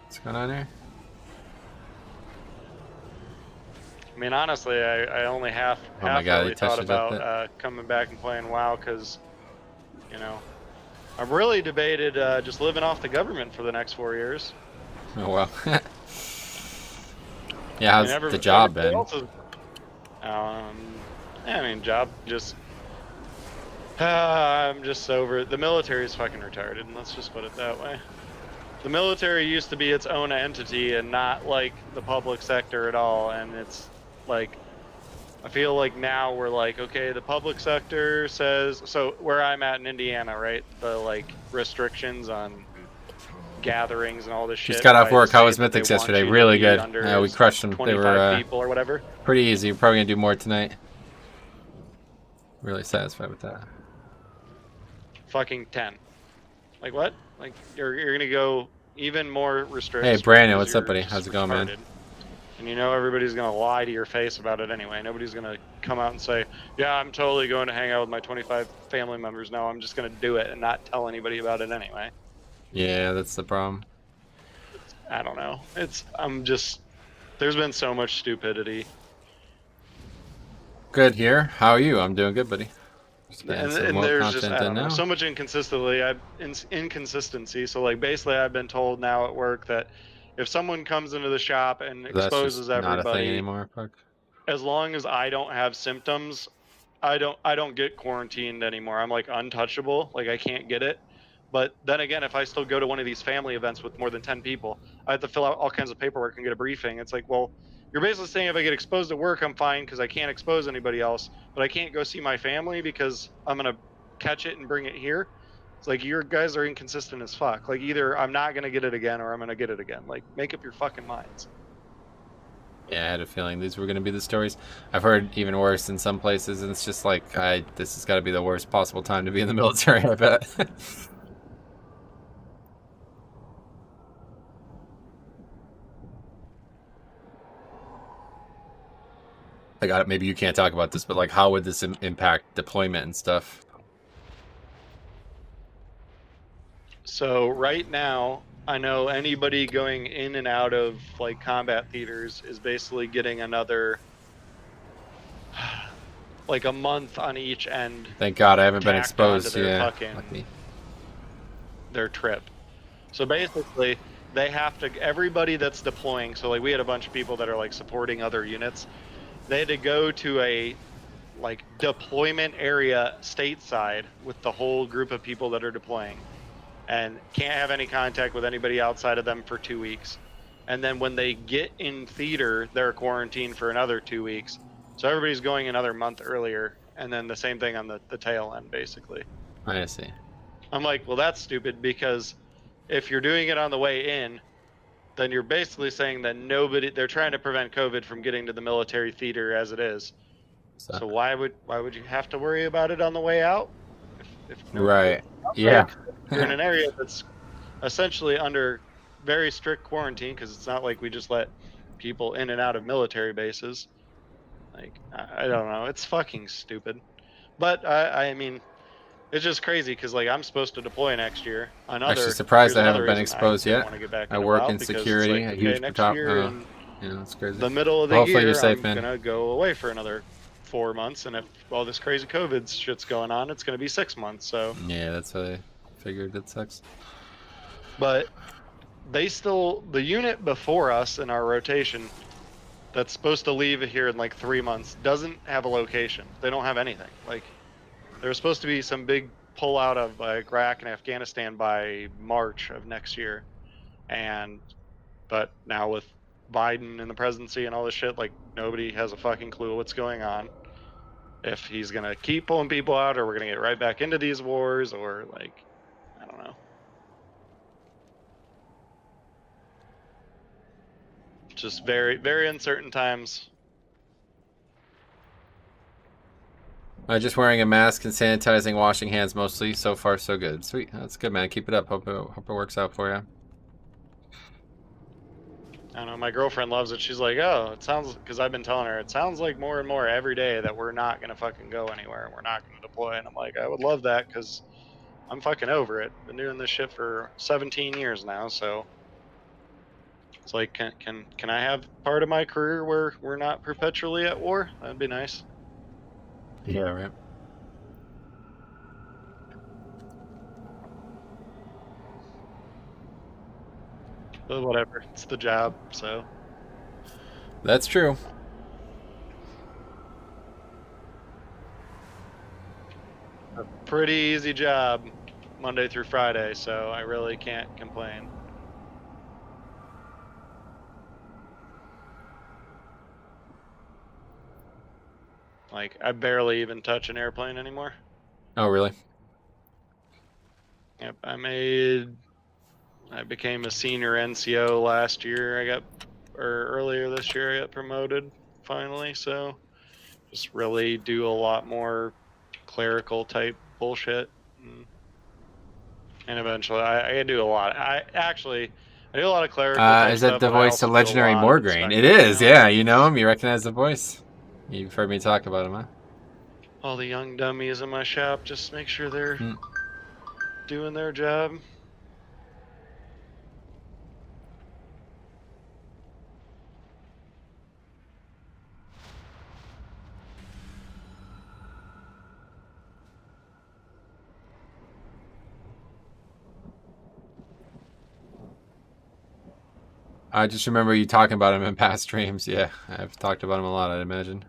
What's going on here? I mean, honestly, I only half my God, really he touched thought it up about coming back and playing WoW because, you know, I've really debated just living off the government for the next 4 years. Oh well. Yeah, how's the job been? I mean, job just. I'm just over it. The military is fucking retarded, and let's just put it that way. The military used to be its own entity and not like the public sector at all, and it's like, I feel like now we're like, okay, the public sector says, so where I'm at in Indiana, right, the like restrictions on gatherings and all this shit. Just got off by work. the How was state that Mythics they want yesterday? you to Really be good. under We crushed them. They 25 were people or whatever. pretty easy. We're probably gonna do more tonight. Really satisfied with that. Fucking 10. Like what? Like you're gonna go even more restricted. Hey, Brandon, what's up, buddy? How's it going, man? And you know everybody's gonna lie to your face about it anyway. Nobody's gonna come out and say, "Yeah, I'm totally going to hang out with my 25 family members." No, I'm just gonna do it and not tell anybody about it anyway. Yeah, that's the problem. I don't know. There's been so much stupidity. Good here. How are you? I'm doing good, buddy. And there's just I don't know, so much inconsistency. So like basically, I've been told now at work that if someone comes into the shop and exposes everybody, not a thing anymore. Fuck. As long as I don't have symptoms, I don't get quarantined anymore. I'm like untouchable. Like I can't get it. But then again, if I still go to one of these family events with more than 10 people, I have to fill out all kinds of paperwork and get a briefing. It's like, well, you're basically saying if I get exposed at work, I'm fine because I can't expose anybody else, but I can't go see my family because I'm going to catch it and bring it here. It's like, you guys are inconsistent as fuck. Like, either I'm not going to get it again or I'm going to get it again. Like, make up your fucking minds. Yeah, I had a feeling these were going to be the stories. I've heard even worse in some places, and it's just like, this has got to be the worst possible time to be in the military, I bet. Like, maybe you can't talk about this, but like, how would this impact deployment and stuff? So right now, I know anybody going in and out of like combat theaters is basically getting another like a month on each end. Thank God I haven't been tacked exposed. onto their Yeah, fucking, their trip. So basically, they have to, everybody that's deploying. So like we had a bunch of people that are like supporting other units. They had to go to a like deployment area stateside with the whole group of people that are deploying, and can't have any contact with anybody outside of them for 2 weeks. And then when they get in theater, they're quarantined for another 2 weeks. So everybody's going another month earlier, and then the same thing on the tail end, basically. I see. I'm like, well, that's stupid, because if you're doing it on the way in, then you're basically saying that they're trying to prevent COVID from getting to the military theater as it is. So why would you have to worry about it on the way out? If Right. Yeah. like you're in an area that's essentially under very strict quarantine, because it's not like we just let people in and out of military bases. Like, I don't know. It's fucking stupid. But I mean, it's just crazy because like I'm supposed to deploy next year. Actually surprised I haven't been reason exposed I didn't yet. want to get back I into work WoW, in because it's security, like, a okay, huge next top. year in It's crazy. the middle of the Hopefully year, you're safe, I'm man. gonna go away for another 4 months, and if all this crazy COVID shit's going on, it's gonna be 6 months. So Yeah, that's what I figured. It sucks. but the unit before us in our rotation that's supposed to leave here in like 3 months doesn't have a location. They don't have anything. Like, there's supposed to be some big pull out of Iraq and Afghanistan by March of next year, but now with Biden in the presidency and all this shit, like nobody has a fucking clue what's going on. If he's gonna keep pulling people out, or we're gonna get right back into these wars, or like, I don't know. Just very, very uncertain times. Just wearing a mask and sanitizing, washing hands mostly. So far, so good. Sweet. That's good, man. Keep it up. Hope it works out for you. I don't know. My girlfriend loves it. She's like, oh, it sounds, because I've been telling her, it sounds like more and more every day that we're not gonna fucking go anywhere and we're not gonna deploy. And I'm like, I would love that, because I'm fucking over it. Been doing this shit for 17 years now, so it's like, can I have part of my career where we're not perpetually at war? That'd be nice. Yeah, right. But whatever, it's the job, so. That's true. A pretty easy job, Monday through Friday, so I really can't complain. Like, I barely even touch an airplane anymore. Oh, really? Yep, I became a senior NCO last year. Earlier this year, I got promoted finally, so just really do a lot more clerical type bullshit. And eventually, I do a lot. I do a lot of clerical type Is that stuff, the but I voice also of do a Legendary lot of Morgraine? inspecting It is, now. yeah. You know him? You recognize the voice? You've heard me talk about him, huh? All the young dummies in my shop, just make sure they're doing their job. I just remember you talking about him in past streams. Yeah, I've talked about him a lot, I'd imagine.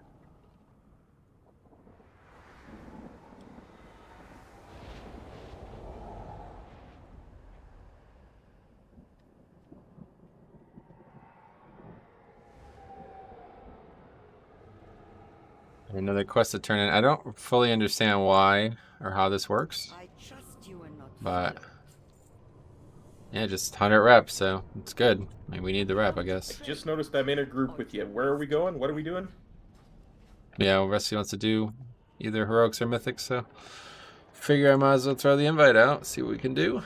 Another quest to turn in. I don't fully understand why or how this works. But yeah, just 100 reps, so it's good. I mean, we need the rep, I guess. I just noticed I'm in a group with you. Where are we going? What are we doing? Yeah, well, Rusty wants to do either heroics or mythics, so figure I might as well throw the invite out, see what we can do.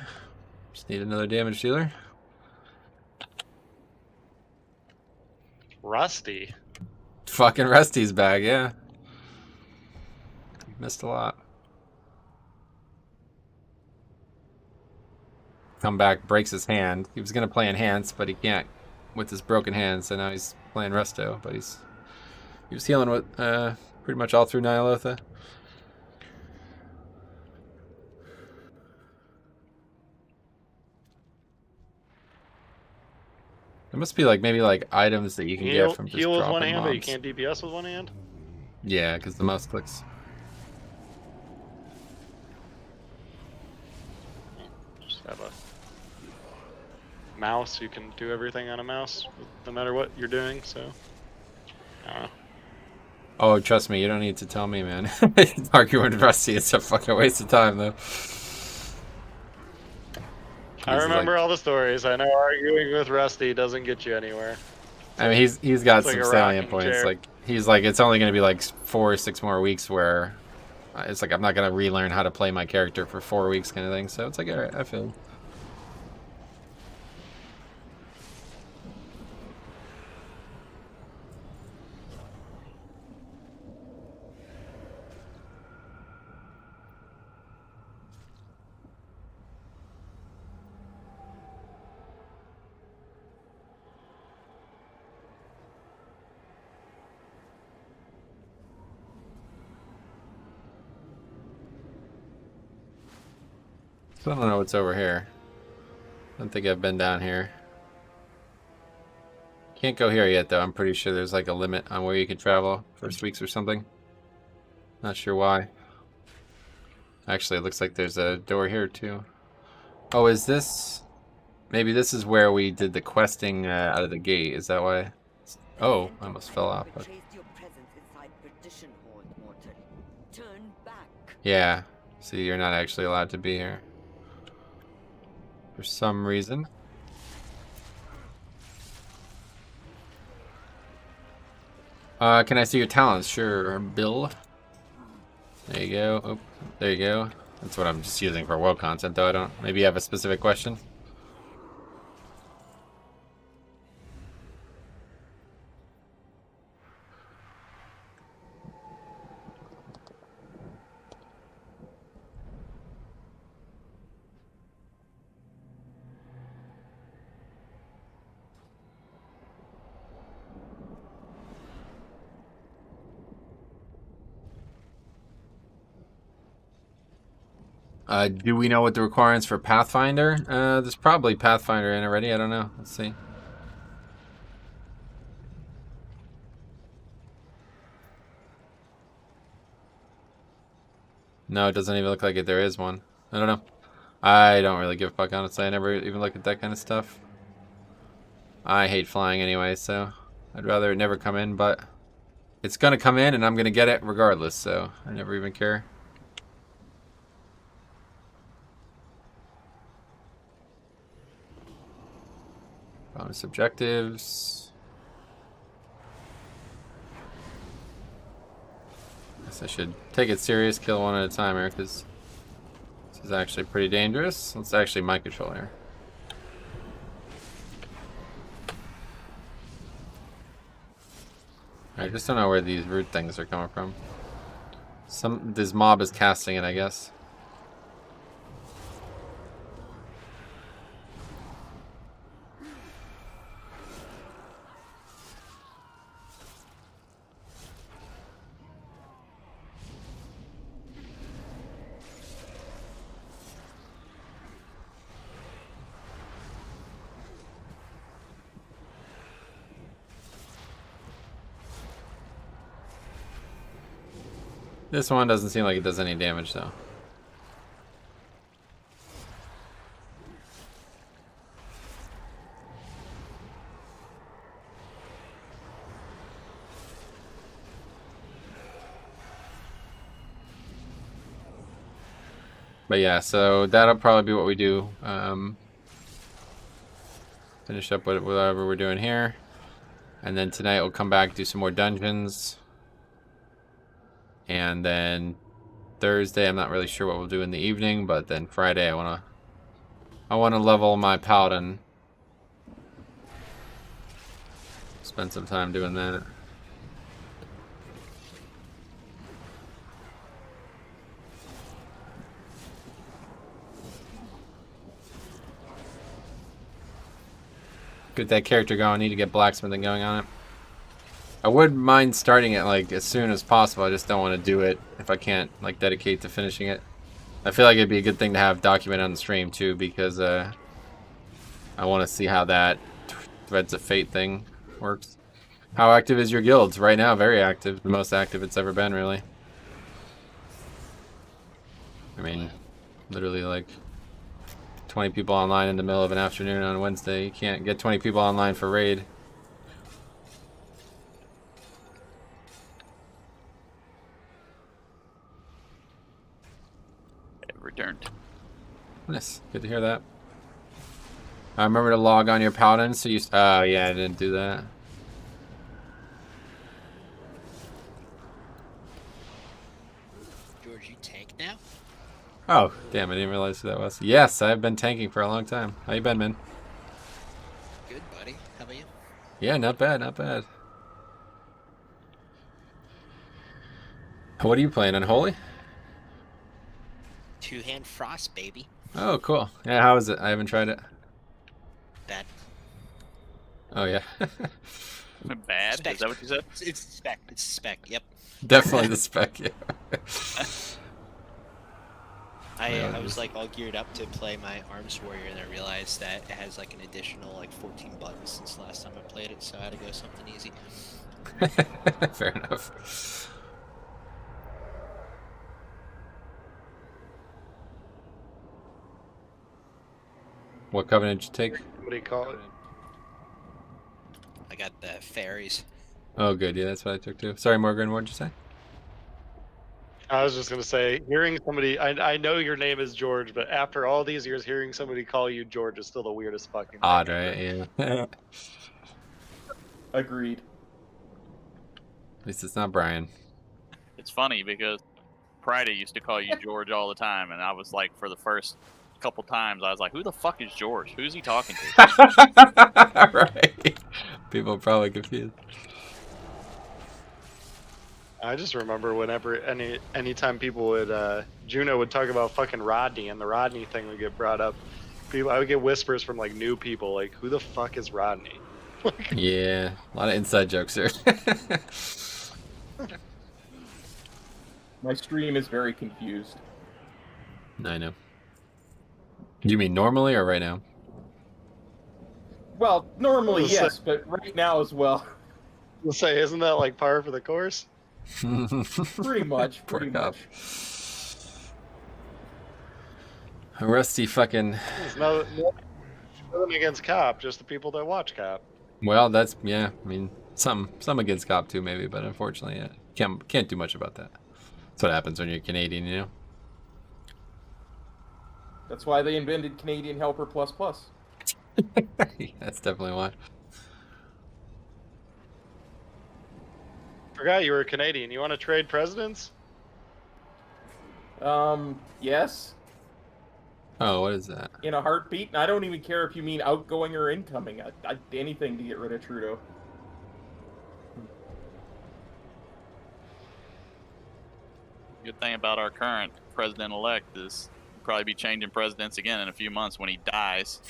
Just need another damage dealer. Rusty. Fucking Rusty's back, yeah. Missed a lot. Come back, breaks his hand. He was gonna play Enhance, but he can't with his broken hand, so now he's playing Resto, but he was healing with pretty much all through Nyalotha. There must be maybe items that you can get from just heal with dropping one hand, mobs. but you can't DPS with one hand. Yeah, because the mouse clicks. Just have a mouse. You can do everything on a mouse, no matter what you're doing. So, Oh, trust me, you don't need to tell me, man. Arguing with Rusty, it's a fucking waste of time, though. I He's remember like, all the stories. I know arguing with Rusty doesn't get you anywhere. I mean, he's got it's like some a salient rocking points. chair. Like he's like, it's only gonna be like 4 or 6 more weeks where it's like I'm not gonna relearn how to play my character for 4 weeks, kind of thing. So it's like, all right, I feel. So I don't know what's over here. I don't think I've been down here. Can't go here yet, though. I'm pretty sure there's like a limit on where you can travel for weeks or something. Not sure why. Actually, it looks like there's a door here, too. Oh, is this... Maybe this is where we did the questing out of the gate. Is that why? Oh, I almost fell off. But... Yeah. See, you're not actually allowed to be here. For some reason. Can I see your talents? Sure, Bill. There you go. Oh, there you go. That's what I'm just using for world content, though. I don't... Maybe you have a specific question? Do we know what the requirements for Pathfinder? There's probably Pathfinder in already. I don't know. Let's see. No, it doesn't even look like it. There is one. I don't know. I don't really give a fuck, honestly. I never even look at that kind of stuff. I hate flying anyway, so I'd rather it never come in, but it's gonna come in and I'm gonna get it regardless, so I never even care. Bonus objectives. Guess I should take it serious, kill one at a time here, because this is actually pretty dangerous. It's actually my controller. I just don't know where these root things are coming from. This mob is casting it, I guess. This one doesn't seem like it does any damage, though. But yeah, so that'll probably be what we do. Finish up with whatever we're doing here. And then tonight we'll come back, do some more dungeons. And then Thursday, I'm not really sure what we'll do in the evening, but then Friday I wanna level my paladin. Spend some time doing that. Get that character going. I need to get blacksmithing going on it. I wouldn't mind starting it like as soon as possible. I just don't want to do it if I can't like dedicate to finishing it. I feel like it'd be a good thing to have documented on the stream too, because I want to see how that Threads of Fate thing works. How active is your guild? Right now, very active. The most active it's ever been, really. I mean, literally like 20 people online in the middle of an afternoon on Wednesday. You can't get 20 people online for raid. Nice. Good to hear that. I remember to log on your paladin, so you... Oh, yeah, I didn't do that. George, you tank now? Oh, damn, I didn't realize who that was. Yes, I've been tanking for a long time. How you been, man? Good, buddy. How about you? Yeah, not bad, not bad. What are you playing, Unholy? Two-hand frost, baby. Oh, cool. Yeah, how is it? I haven't tried it. Bad. Oh, yeah. Bad? Spec. Is that what you said? It's spec. It's spec. Yep. Definitely the spec, yeah. I was like all geared up to play my Arms Warrior, and I realized that it has like an additional like 14 buttons since the last time I played it, so I had to go something easy. Fair enough. What covenant did you take? What do you call it? I got the fairies. Oh, good. Yeah, that's what I took too. Sorry, Morgan. What did you say? I was just gonna say, hearing somebody, I know your name is George, but after all these years, hearing somebody call you George is still the weirdest fucking thing. Odd, right? Yeah. Agreed. At least it's not Brian. It's funny because Friday used to call you George all the time, and I was like, for the first couple times, I was like, who the fuck is George? Who's he talking to? Right. People are probably confused. I just remember whenever anytime people would Juno would talk about fucking Rodney, and the Rodney thing would get brought up. I would get whispers from like new people, like, who the fuck is Rodney? Yeah, a lot of inside jokes here. My stream is very confused. I know. You mean normally or right now? Well, normally Let's yes, but right now as well. Let's say, isn't that like par for the course? Pretty much. Poor Pretty cop. much. A rusty fucking... It's nothing against Cop, just the people that watch Cop. Well, that's... Yeah, I mean, some against cop too, maybe, but unfortunately, yeah, can't do much about that. That's what happens when you're Canadian, you know? That's why they invented Canadian Helper Plus Plus. That's definitely why. Forgot you were Canadian. You want to trade presidents? Yes. Oh, what is that? In a heartbeat. And I don't even care if you mean outgoing or incoming. I'd anything to get rid of Trudeau. Good thing about our current president-elect is we'll probably be changing presidents again in a few months when he dies.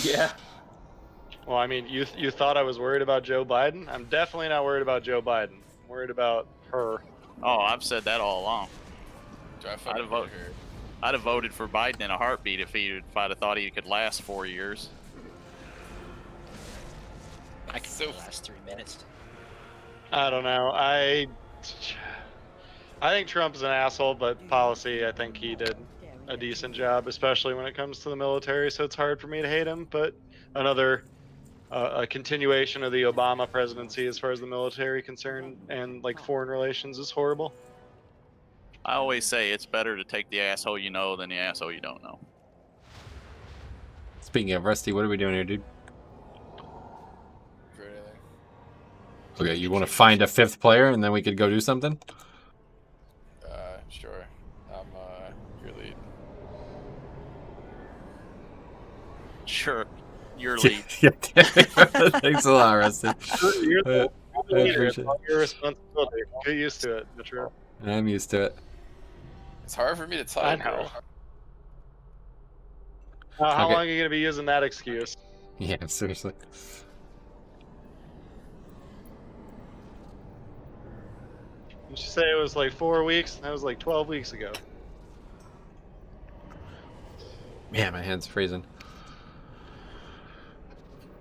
Yeah. Well, I mean, you thought I was worried about Joe Biden? I'm definitely not worried about Joe Biden. I'm worried about her. Oh, I've said that all along. I'd have voted for Biden in a heartbeat if I'd have thought he could last 4 years. I could last 3 minutes. I don't know. I think Trump's an asshole, but policy, I think he did a decent job, especially when it comes to the military. So it's hard for me to hate him. But another a continuation of the Obama presidency as far as the military concerned and like foreign relations is horrible. I always say it's better to take the asshole you know than the asshole you don't know. Speaking of Rusty, what are we doing here, dude? Okay, you want to find a fifth player and then we could go do something? Sure. I'm your lead. Sure, your lead. Yeah, thanks a lot, Rusty. You're the I leader. It's appreciate all your responsibility. Get used to it, Metro. it. I'm used to it. It's hard for me to tell. I know. How Okay. long are you gonna be using that excuse? Yeah, seriously. Did you say it was like 4 weeks? That was like 12 weeks ago. Man, my hand's freezing.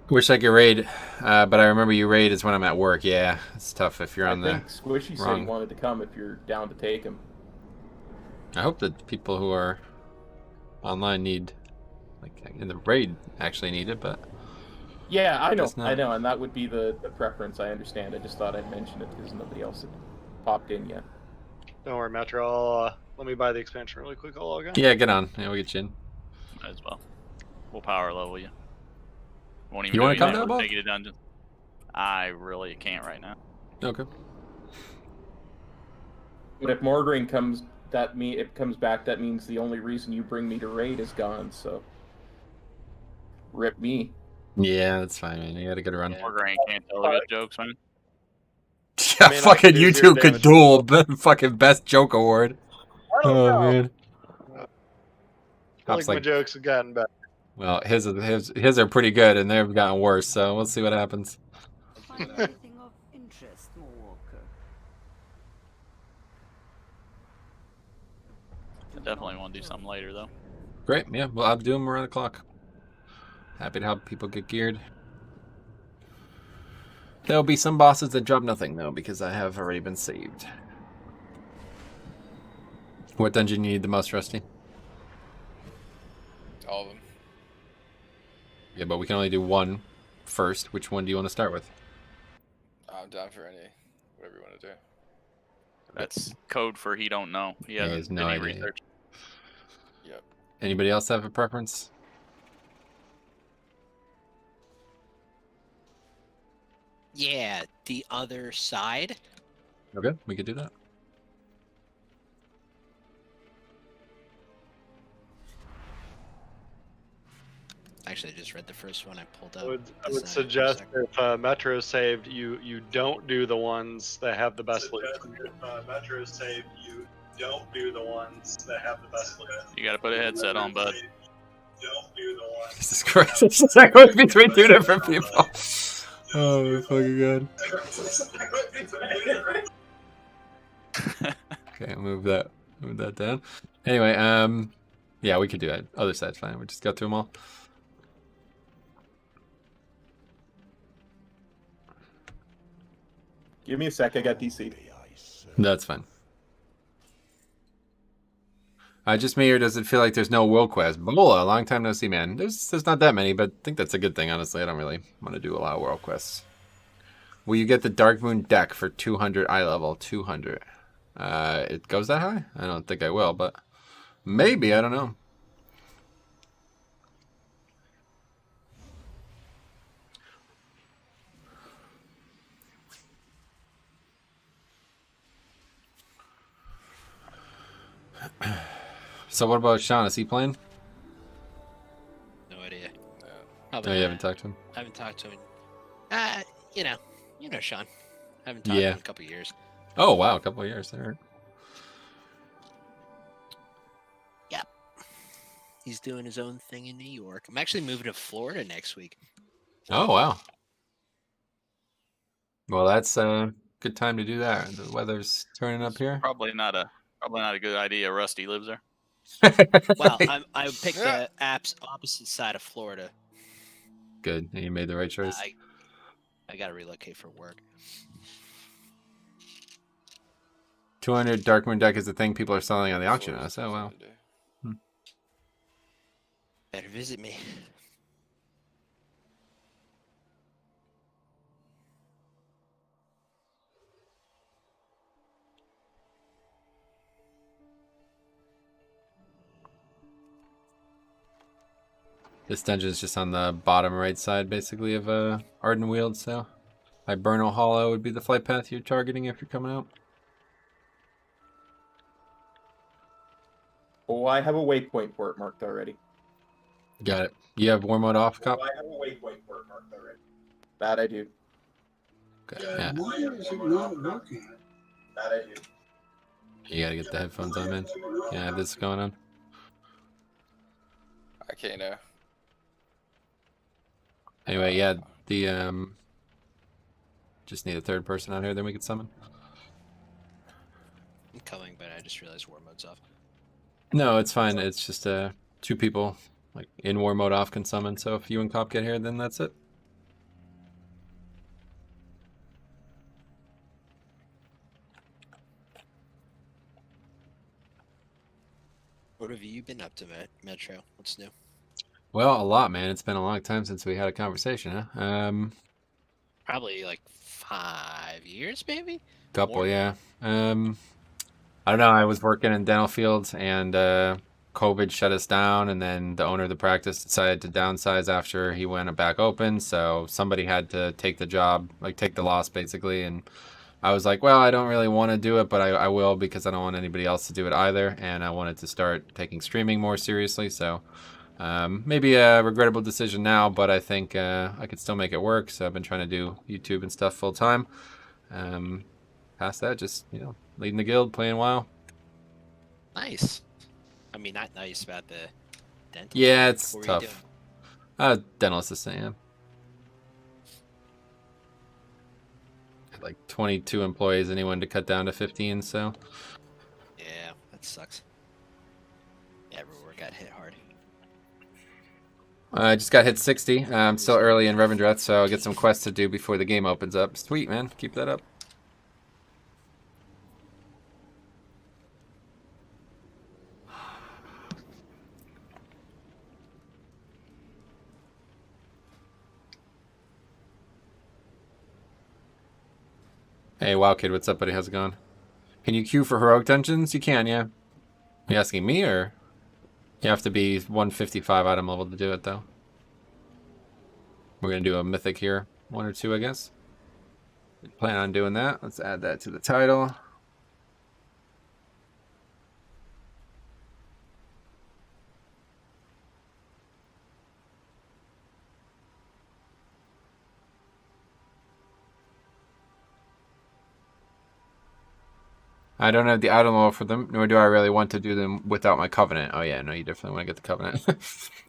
Wish I could raid, but I remember you raid is when I'm at work. Yeah, it's tough if you're on I the think Squishy said he wrong. wanted to come if you're down to take him. I hope that people who are online need, like in the raid, actually need it, but Yeah, I know, Guess not. I know, and that would be the preference. I understand. I just thought I'd mention it because nobody else had popped in yet. Don't worry, Metro. Let me buy the expansion really quick. I'll log in. Yeah, get on. Yeah, we'll get you in. Might as well. We'll power level you. Won't even You do wanna come anything. down, We'll Bob? take you to dungeon. I really can't right now. Okay. But if Morgraine comes, it comes back. That means the only reason you bring me to raid is gone. So, rip me. Yeah, that's fine, man. You gotta get around. Morgraine can't tell the good jokes, man. Yeah, I mean, I fucking can do you zero two could damage. duel. Fucking best joke award. I don't Oh know. man. I feel Hop's like my like, jokes have gotten better. well, his are pretty good, and they've gotten worse. So we'll see what happens. Find anything of interest, Moorwalker? I definitely want to do something later, though. Great. Yeah, well, I'll do them around the clock. Happy to help people get geared. There'll be some bosses that drop nothing though, because I have already been saved. What dungeon you need the most, Rusty? All of them. Yeah, but we can only do one first. Which one do you want to start with? I'm down for any, whatever you want to do. That's code for he don't know. He He hasn't has no done any idea. research. Yep. Anybody else have a preference? Yeah, the other side. Okay, we could do that. Actually, I just read the first one I pulled up. I would suggest if Metro saved, you don't do the ones that have the best loot. Metro saved, you don't do the ones that have the best loot. You got to put a headset on, bud. Don't do the ones. Jesus Christ, it's just like going between two different people. Oh my fucking god. Okay, move that down. Anyway, yeah, we could do that. Other side's fine. We just go through them all. Give me a sec. I got DC'd. That's fine. Just me, or does it feel like there's no world quest? Bola, long time no see, man. There's not that many, but I think that's a good thing, honestly. I don't really want to do a lot of world quests. Will you get the Dark Moon deck for 200 eye level? 200. It goes that high? I don't think I will, but maybe. I don't know. So what about Sean? Is he playing? No idea. No, you haven't talked to him? I haven't talked to him. You know Sean. I haven't talked to him in a couple of years. Oh, wow. A couple of years there. Yep. He's doing his own thing in New York. I'm actually moving to Florida next week. Oh, wow. Well, that's a good time to do that. The weather's turning up here. Probably not a good idea. Rusty lives there. Well, I picked the app's opposite side of Florida. Good. You made the right choice. I got to relocate for work. 200 Dark Moon deck is the thing people are selling on the auction house. Oh, wow. Better visit me. This dungeon is just on the bottom right side, basically, of Arden Weald, so Hibernal Hollow would be the flight path you're targeting if you're coming out. Oh, I have a waypoint for it marked already. Got it. You have war mode off, Cop? Oh, I have a waypoint for it marked already. That I do. Okay. Yeah. Why is it not working? That I do. You gotta get the headphones on, man. Yeah, have this going on. I can't know. Anyway, yeah, the just need a third person out here, then we can summon. I'm coming, but I just realized war mode's off. No, it's fine. It's just two people like in war mode off can summon. So if you and Cop get here, then that's it. What have you been up to, Metro? What's new? Well, a lot, man. It's been a long time since we had a conversation, huh? Probably like 5 years, maybe. Couple, More? yeah. I don't know. I was working in dental fields, and COVID shut us down, and then the owner of the practice decided to downsize after he went back open. So somebody had to take the job, like take the loss, basically. And I was like, well, I don't really want to do it, but I will because I don't want anybody else to do it either. And I wanted to start taking streaming more seriously. So maybe a regrettable decision now, but I think I could still make it work. So I've been trying to do YouTube and stuff full time. Past that, just, you know, leading the guild, playing WoW. Nice. I mean, not nice about the dental. Yeah, job. it's What were you doing? tough. Dental assistant, yeah. Had like 22 employees, anyone to cut down to 15, so. Yeah, that sucks. Yeah, everywhere got hit hard. I just got hit 60. I'm still early in Revendreth, so I'll get some quests to do before the game opens up. Sweet, man. Keep that up. Hey, WoW Kid, what's up, buddy? How's it going? Can you queue for heroic dungeons? You can, yeah. Are you asking me, or? You have to be 155 item level to do it, though. We're going to do a mythic here. 1 or 2, I guess. Plan on doing that. Let's add that to the title. I don't have the item level for them, nor do I really want to do them without my covenant. Oh yeah, no, you definitely want to get the covenant.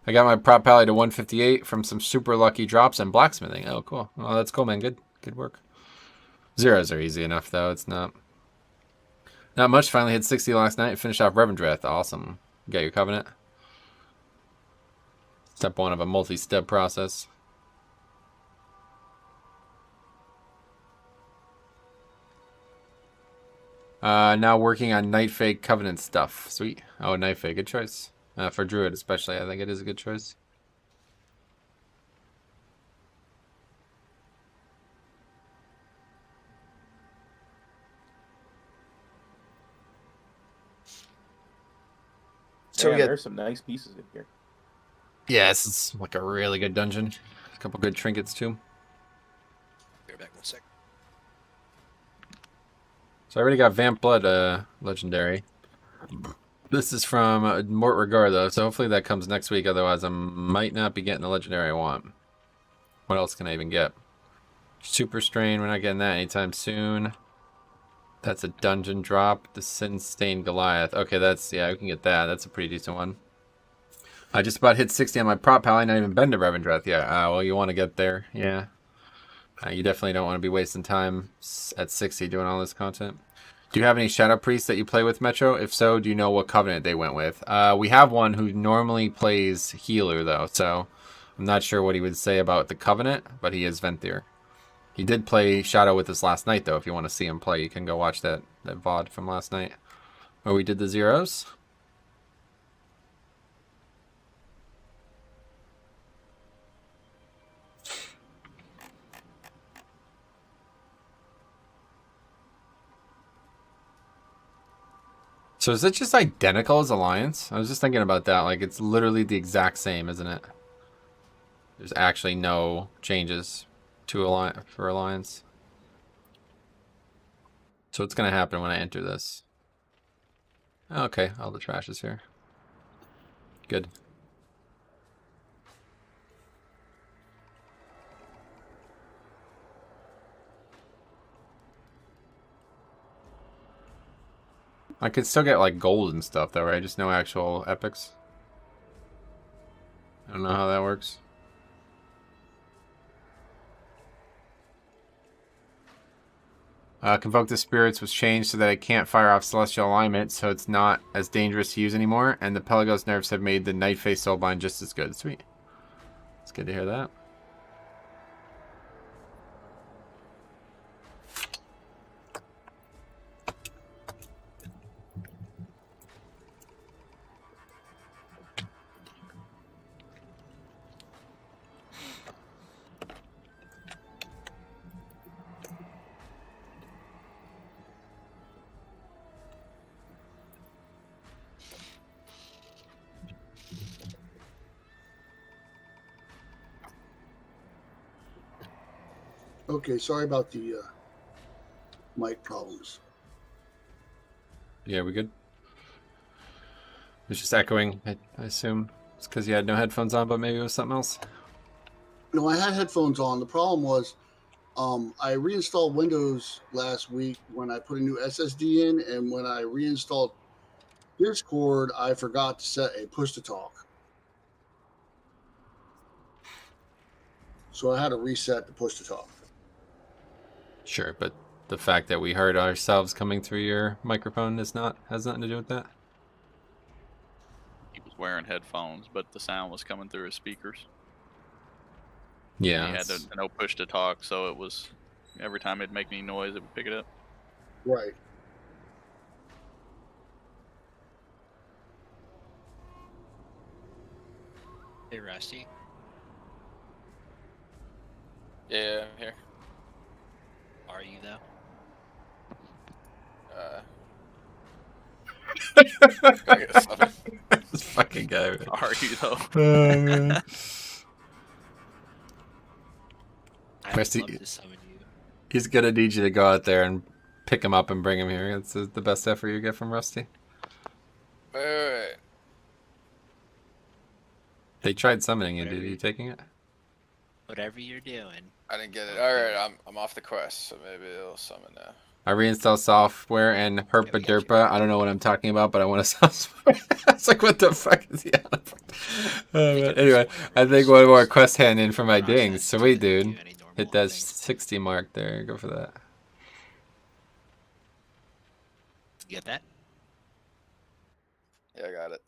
I got my prop pally to 158 from some super lucky drops and blacksmithing. Oh, cool. Oh, that's cool, man. Good work. Zeros are easy enough, though. It's not much. Finally hit 60 last night. Finished off Revendreth. Awesome. You got your covenant. Step 1 of a multi-step process. Now working on Nightfake Covenant stuff. Sweet. Oh, Nightfake, good choice. For Druid especially, I think it is a good choice. So there's some nice pieces in here. Yeah, this is like a really good dungeon. A couple good trinkets too. Be right back 1 sec. So I already got Vamp Blood legendary. This is from Mort Regard though, so hopefully that comes next week. Otherwise, I might not be getting the legendary I want. What else can I even get? Super Strain, we're not getting that anytime soon. That's a dungeon drop. The Sin-Stained Goliath. Okay, that's, yeah, we can get that. That's a pretty decent one. I just about hit 60 on my prop pally, not even been to Revendreth yet. Well, you want to get there, yeah. You definitely don't want to be wasting time at 60 doing all this content. Do you have any Shadow Priests that you play with, Metro? If so, do you know what Covenant they went with? We have one who normally plays Healer, though, so I'm not sure what he would say about the Covenant, but he is Venthyr. He did play Shadow with us last night, though. If you want to see him play, you can go watch that VOD from last night where we did the zeros. So is it just identical as Alliance? I was just thinking about that. Like, it's literally the exact same, isn't it? There's actually no changes to Alliance. So what's going to happen when I enter this? Okay, all the trash is here. Good. I could still get like gold and stuff though, right? Just no actual epics. I don't know how that works. Convoke the Spirits was changed so that it can't fire off Celestial Alignment, so it's not as dangerous to use anymore, and the Pelagos nerfs have made the Nightface Soulbind just as good. Sweet. It's good to hear that. Okay, sorry about the mic problems. Yeah, we good? It's just echoing. I assume it's because you had no headphones on, but maybe it was something else. No, I had headphones on. The problem was I reinstalled Windows last week when I put a new SSD in, and when I reinstalled Discord, I forgot to set a push to talk. So I had to reset the push to talk. Sure, but the fact that we heard ourselves coming through your microphone has nothing to do with that. He was wearing headphones, but the sound was coming through his speakers. Yeah. He had no push to talk, so it was every time it'd make any noise, it would pick it up. Right. Hey, Rusty. Yeah, I'm here. Are you though? I guess so. This fucking guy. Man. Are you though? Oh, man. I would love to summon you. He's gonna need you to go out there and pick him up and bring him here. That's the best effort you get from Rusty. Wait. They tried summoning you. Did you taking it? Whatever you're doing. I didn't get it. Alright, I'm off the quest, so maybe it'll summon now. I reinstalled software and herpa derpa. I don't know what I'm talking about, but I want to software. It's like, what the fuck is he on about? Anyway, I think one more quest hand in for my dings. Sweet, dude. Hit that 60 mark there. Go for that. You get that? Yeah, I got it.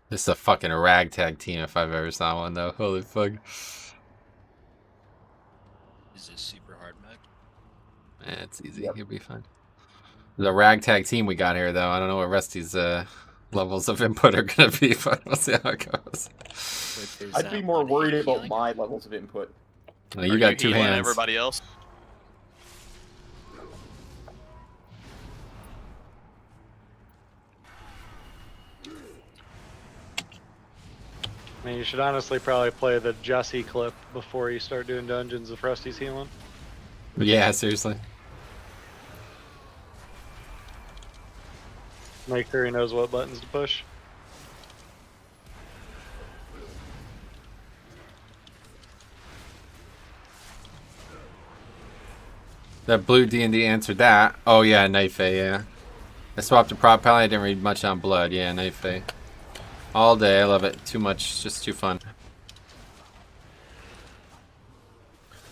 This is a fucking ragtag team if I've ever saw one, though. Holy fuck. Is this super hard mode? Eh, it's easy. You'll be fine. The ragtag team we got here, though. I don't know what Rusty's levels of input are going to be, but we'll see how it goes. I'd be more worried about my levels of input. Well, you got two hands. Everybody else? I mean, you should honestly probably play the Jesse clip before you start doing dungeons if Rusty's healing. Yeah, seriously. Make sure he knows what buttons to push. That blue D&D answered that. Oh, yeah, Knife A, yeah. I swapped to Prop Pally. I didn't read much on Blood. Yeah, Knife A. All day. I love it. Too much. Just too fun.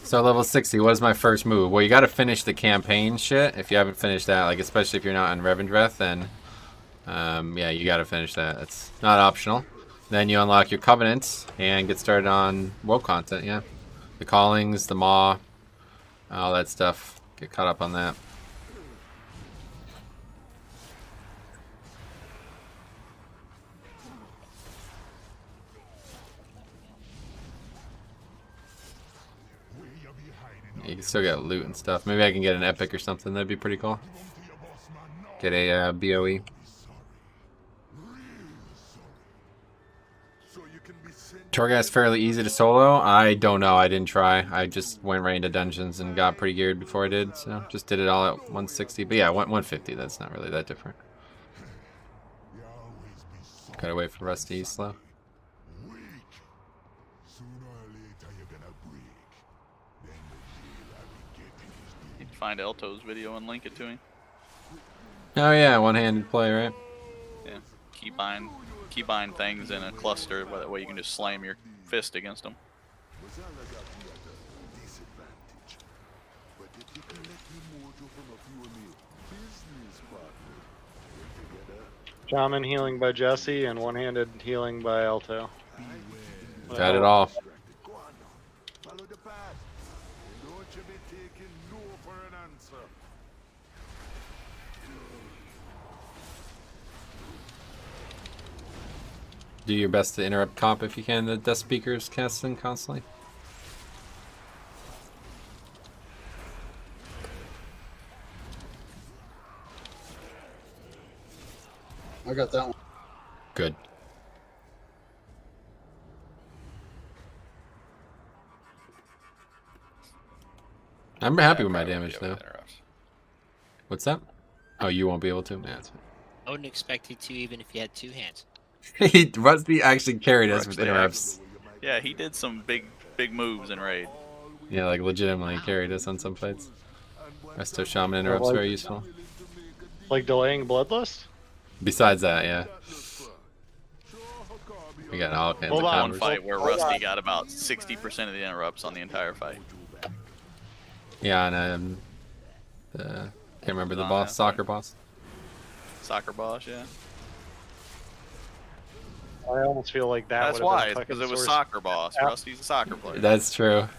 So level 60, what is my first move? Well, you got to finish the campaign shit. If you haven't finished that, like especially if you're not on Revendreth, then yeah, you got to finish that. It's not optional. Then you unlock your Covenants and get started on world content, yeah. The Callings, the Maw, all that stuff. Get caught up on that. You can still get loot and stuff. Maybe I can get an epic or something. That'd be pretty cool. Get a BOE. Torghast fairly easy to solo? I don't know. I didn't try. I just went right into dungeons and got pretty geared before I did. So just did it all at 160. But yeah, 150. That's not really that different. Gotta wait for Rusty. He's slow. Find Elto's video and link it to him. Oh yeah, one-handed play, right? Yeah, keep buying things in a cluster, by that way you can just slam your fist against them. Shaman healing by Jesse and one-handed healing by Alto. Got it all. Do your best to interrupt comp if you can. The desk speakers casting constantly. I got that one. Good. I'm happy with my damage now. What's that? Oh, you won't be able to? Yeah, that's I wouldn't expect you to, even if you had 2 hands. fine. Rusty actually carried us with Actually, interrupts. Yeah, he did some big moves in raid. Yeah, like legitimately carried us on some fights. Resto Shaman interrupts very useful. Like delaying Bloodlust? Besides that, yeah. We got all kinds Hold of on, combos. fight where Rusty got about 60% of the interrupts on the entire fight. Yeah, and can't remember the boss, soccer boss. Soccer boss, yeah. I almost feel like that. That's why, because it was soccer boss. Rusty's a soccer player. That's true. I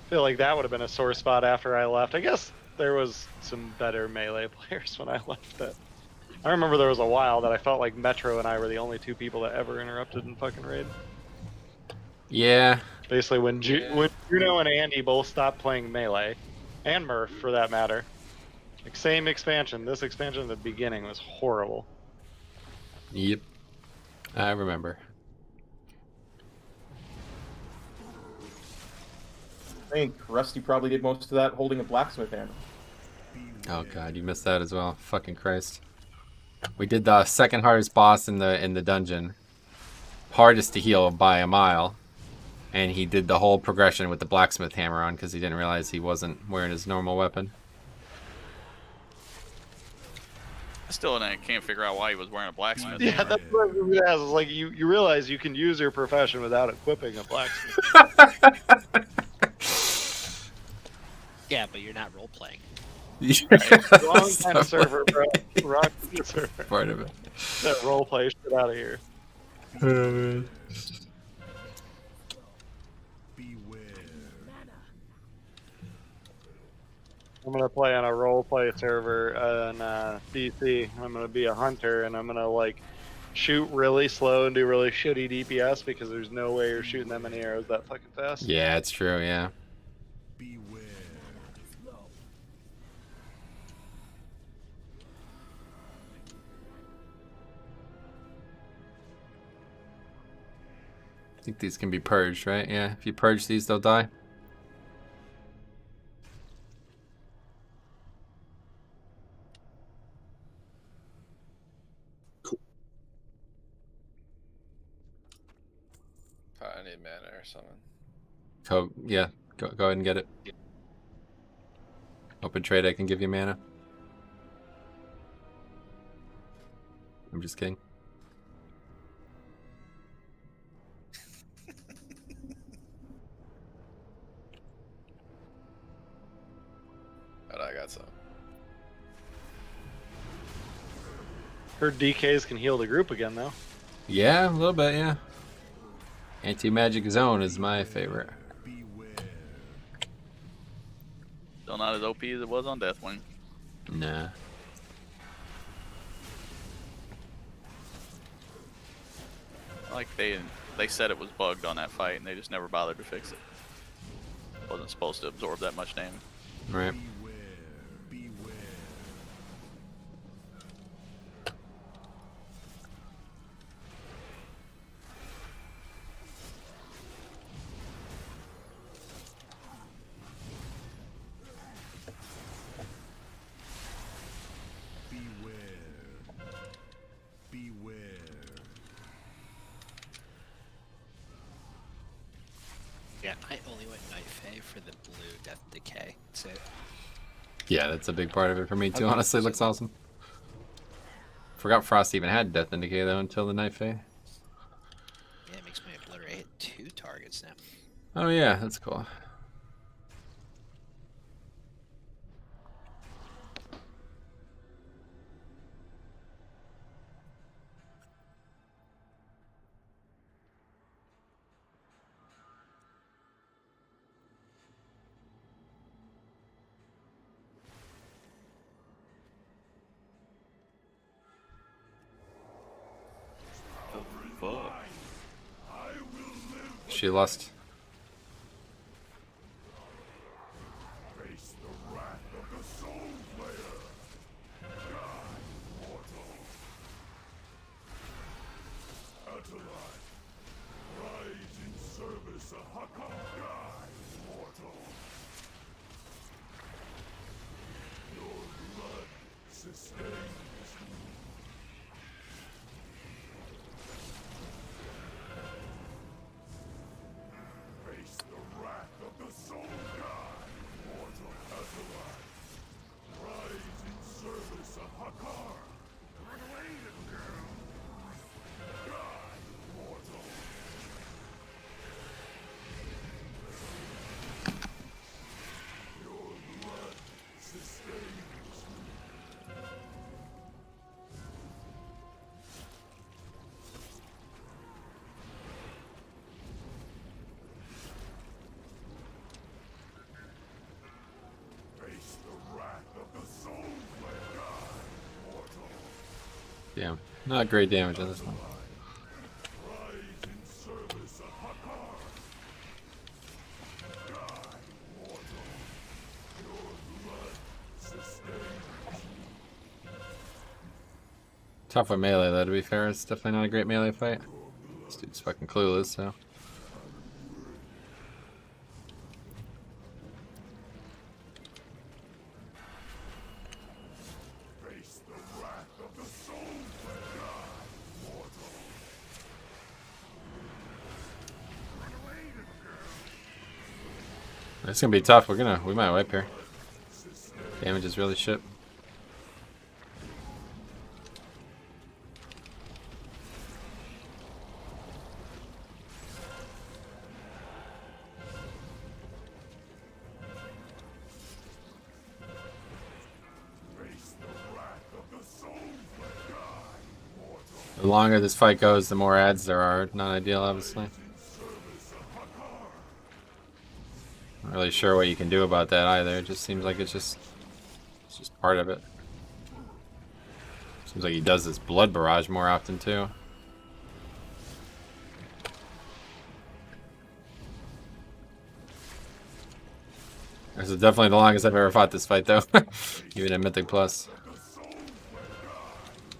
feel like that would have been a sore spot after I left. I guess there was some better melee players when I left. That I remember there was a while that I felt like Metro and I were the only 2 people that ever interrupted in fucking raid. Yeah. Basically, when Juno and Andy both stopped playing melee, and Murph for that matter. Like same expansion. This expansion at the beginning was horrible. Yep. I remember. I think Rusty probably did most of that holding a blacksmith hammer. Oh god, you missed that as well. Fucking Christ. We did the second hardest boss in the dungeon. Hardest to heal by a mile. And he did the whole progression with the blacksmith hammer on because he didn't realize he wasn't wearing his normal weapon. I still can't figure out why he was wearing a blacksmith. Yeah, that's what I was gonna ask. It's like you realize you can use your profession without equipping a blacksmith. Yeah, but you're not role playing. Wrong kind of server, bro. Wrong kind of server. Part of it. That roleplay shit out of here. I'm gonna play on a roleplay server on DC. I'm gonna be a hunter, and I'm gonna like shoot really slow and do really shitty DPS because there's no way you're shooting that many arrows that fucking fast. Yeah, it's true, yeah. I think these can be purged, right? Yeah, if you purge these, they'll die. I need mana or something. Yeah, go ahead and get it. Open trade, I can give you mana. I'm just kidding. But I got some. Heard DKs can heal the group again though. Yeah, a little bit, yeah. Anti-magic zone is my favorite. Still not as OP as it was on Deathwing. Nah. Like they said it was bugged on that fight, and they just never bothered to fix it. Wasn't supposed to absorb that much damage. Right. Yeah, I only went Night Fae for the blue Death Decay. That's it. Yeah, that's a big part of it for me too. Honestly, it looks awesome. Forgot Frost even had Death and Decay though until the Night Fae. Yeah, it makes my obliterate hit 2 targets now. Oh yeah, that's cool. She lost. Face the wrath of the Soul Slayer. Die, mortal. Face the wrath of the soul god, mortal Azeroth. Rise in service of Hakar. Run away, little girl. Die, mortal. Your blood sustains me. Face the wrath of the soul god, mortal. Damn. Not great damage on this one. Rise in service of Hakar. Die, mortal. Your blood sustains me. Tough with melee though, to be fair. It's definitely not a great melee fight. This dude's fucking clueless, so. Face the wrath of the soul god, mortal. Run away, little girl. It's gonna be tough. We might wipe here. Damage is really shit. Face the wrath of the soul god, mortal. The longer this fight goes, the more ads there are. Not ideal, obviously. In service of Hakar. Not really sure what you can do about that either. It just seems like it's just part of it. Seems like he does this blood barrage more often too. This is definitely the longest I've ever fought this fight though. Even in Mythic Plus.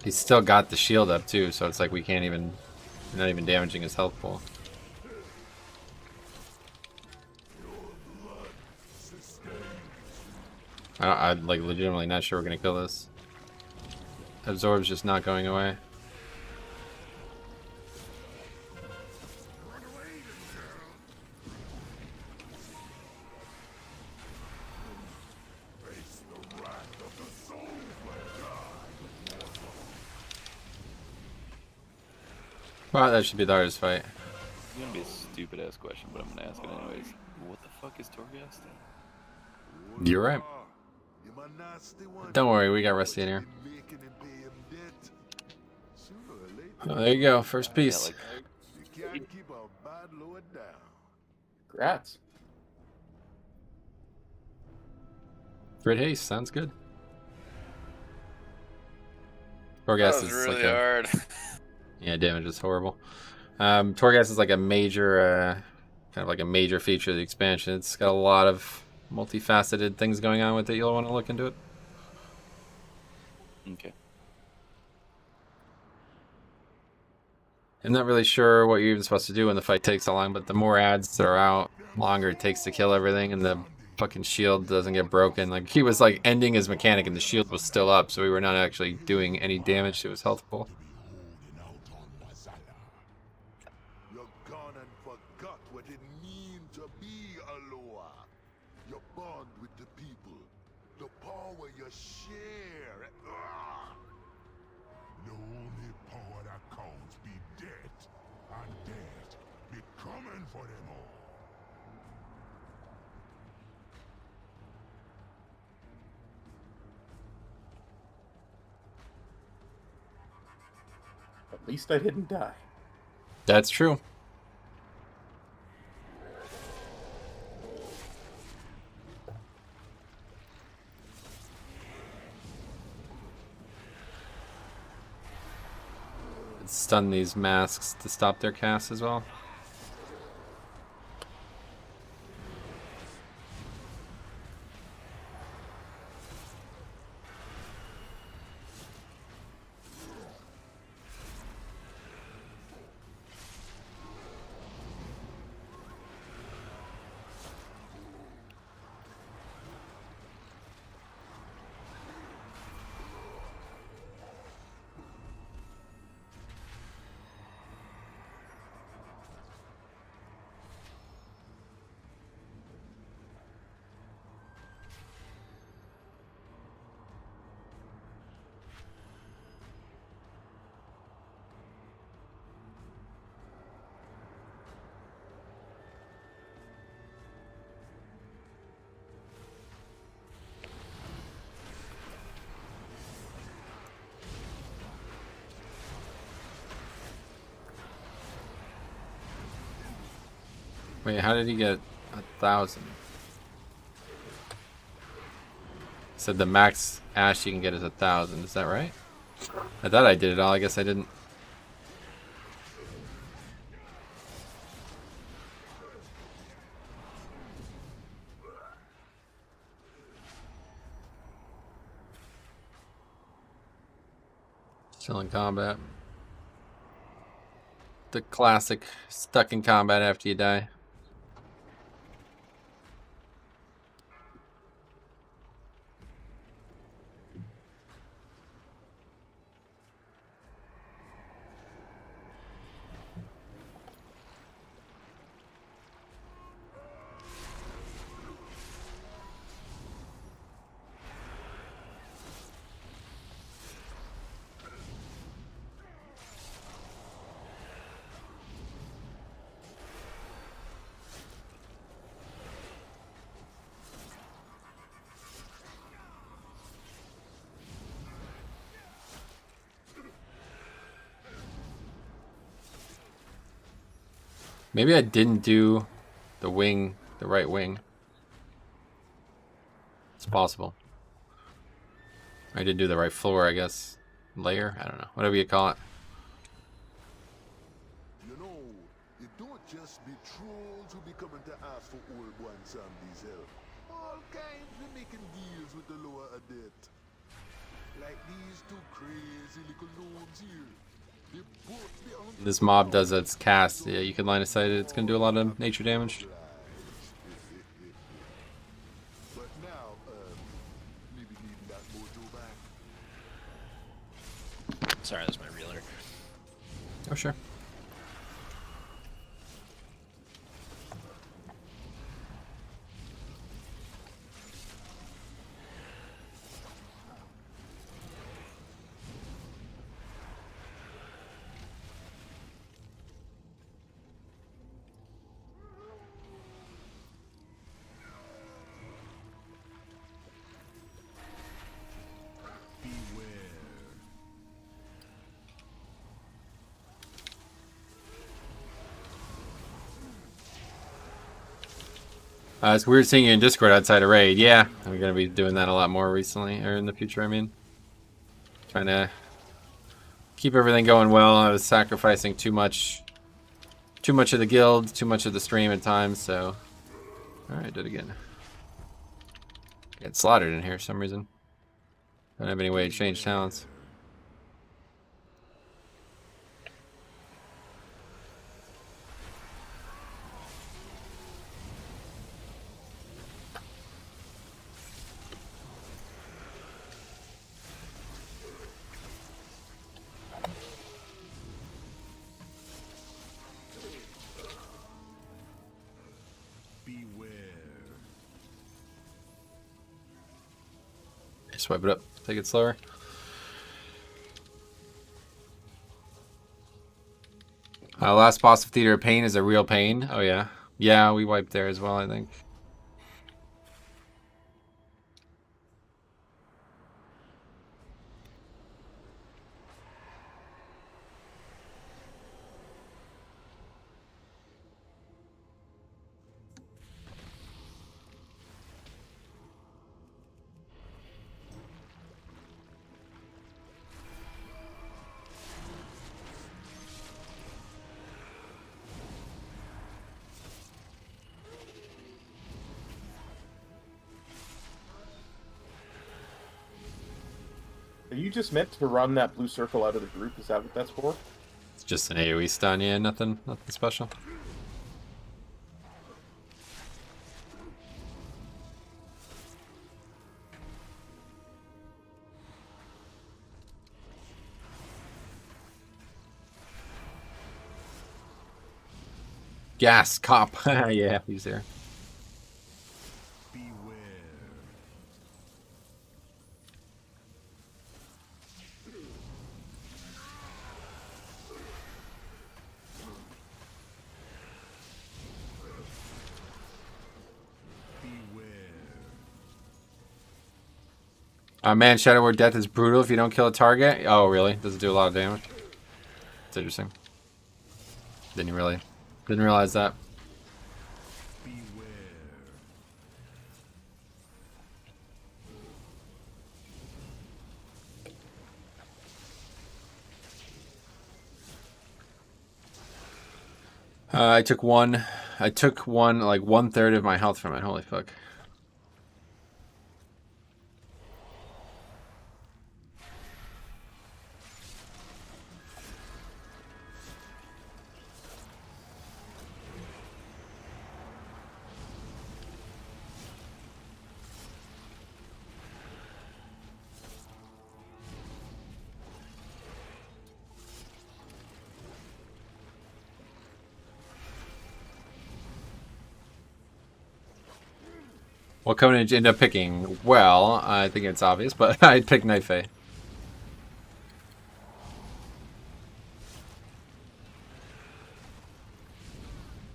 He's still got the shield up too, so it's like we can't even, we're not even damaging his health pool. I'm like legitimately not sure we're gonna kill this. Absorb's just not going away. Face the wrath of the soul god. Well, that should be the hardest fight. It's gonna be a stupid ass question, but I'm gonna ask it anyways. What the fuck is Torghast? You're right. Don't worry, we got Rusty in here. Oh, there you go, first piece. You can't keep a bad load down. Congrats. Crit haste, sounds good. That Torghast was is really like a, hard. yeah, damage is horrible. Torghast is like a major, kind of like a major feature of the expansion. It's got a lot of multifaceted things going on with it. You'll want to look into it. Okay. I'm not really sure what you're even supposed to do when the fight takes so long, but the more ads that are out, longer it takes to kill everything, and the fucking shield doesn't get broken. Like, he was like ending his mechanic and the shield was still up, so we were not actually doing any damage to his health pool. You're gone and forgot what it means to be Aloha. Your bond with the people, the power you share. The only power that counts be death, and death be coming for them all. At least I didn't die. That's true. Stun these masks to stop their cast as well. Wait, how did he get 1,000? Said the max ash you can get is 1,000. Is that right? I thought I did it all. I guess I didn't. Still in combat. The classic stuck in combat after you die. Maybe I didn't do the wing, the right wing. It's possible. I did do the right floor, I guess. Layer? I don't know. Whatever you call it. You know, it don't just be trolls who be coming to ask for old one somebody's help. All kinds of making deals with the lower adept. Like these two crazy little gnomes here. They both be on This mob does its cast. Yeah, you can line of sight it. It's going to do a lot of nature damage. But now, maybe needing that mojo back. Sorry, that's my reeler. Oh, sure. It's weird seeing you in Discord outside a raid. Yeah, I'm gonna be doing that a lot more recently, or in the future. I mean, trying to keep everything going well. I was sacrificing too much of the guild, too much of the stream at times. So, all right, did it again. Get slaughtered in here for some reason. Don't have any way to change talents. Swipe it up. Take it slower. Last boss of Theater of Pain is a real pain. Oh yeah. Yeah, we wiped there as well, I think. Are you just meant to run that blue circle out of the group? Is that what that's for? It's just an AoE stun, yeah, nothing special. Gas cop. Yeah, he's there. Man, Shadow Word Death is brutal if you don't kill a target. Oh, really? Does it do a lot of damage? It's interesting. Didn't realize that. I took one like 1/3 of my health from it. Holy fuck. What covenant did you end up picking? Well, I think it's obvious, but I'd pick Night Fae.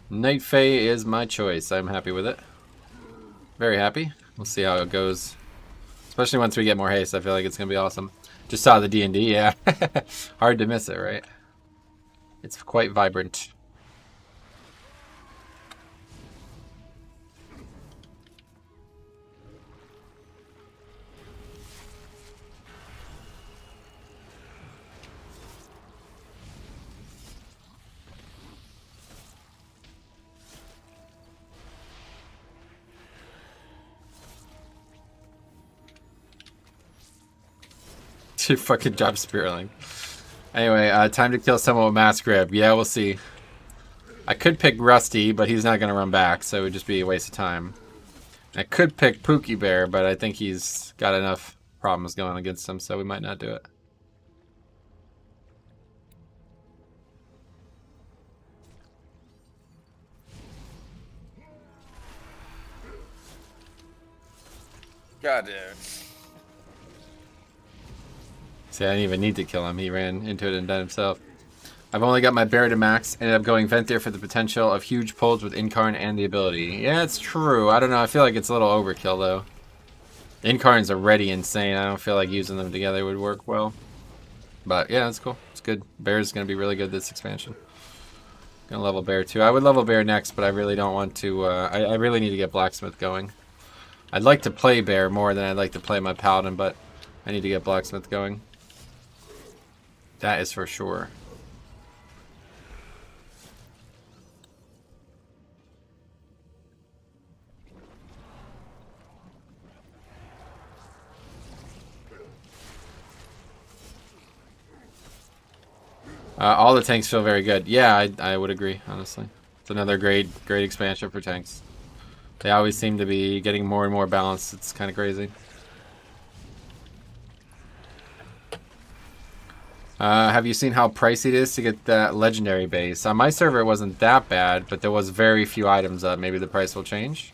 Night Fae is my choice. I'm happy with it. Very happy. We'll see how it goes. Especially once we get more haste, I feel like it's going to be awesome. Just saw the D&D, yeah. Hard to miss it, right? It's quite vibrant. Your fucking job spiraling. Anyway, time to kill someone with Mass Grip. Yeah, we'll see. I could pick Rusty, but he's not going to run back, so it would just be a waste of time. I could pick Pookie Bear, but I think he's got enough problems going against him, so we might not do it. God damn. See, I didn't even need to kill him. He ran into it and done himself. I've only got my bear to max. Ended up going Ventir for the potential of huge pulls with Incarn and the ability. Yeah, it's true. I don't know. I feel like it's a little overkill, though. Incarns are already insane. I don't feel like using them together would work well. But, yeah, it's cool. It's good. Bear's going to be really good this expansion. Gonna level Bear, too. I would level Bear next, but I really don't want to... I really need to get Blacksmith going. I'd like to play Bear more than I'd like to play my Paladin, but I need to get Blacksmith going. That is for sure. All the tanks feel very good. Yeah, I would agree, honestly. It's another great expansion for tanks. They always seem to be getting more and more balanced. It's kind of crazy. Have you seen how pricey it is to get that legendary base? On my server, it wasn't that bad, but there was very few items up. Maybe the price will change.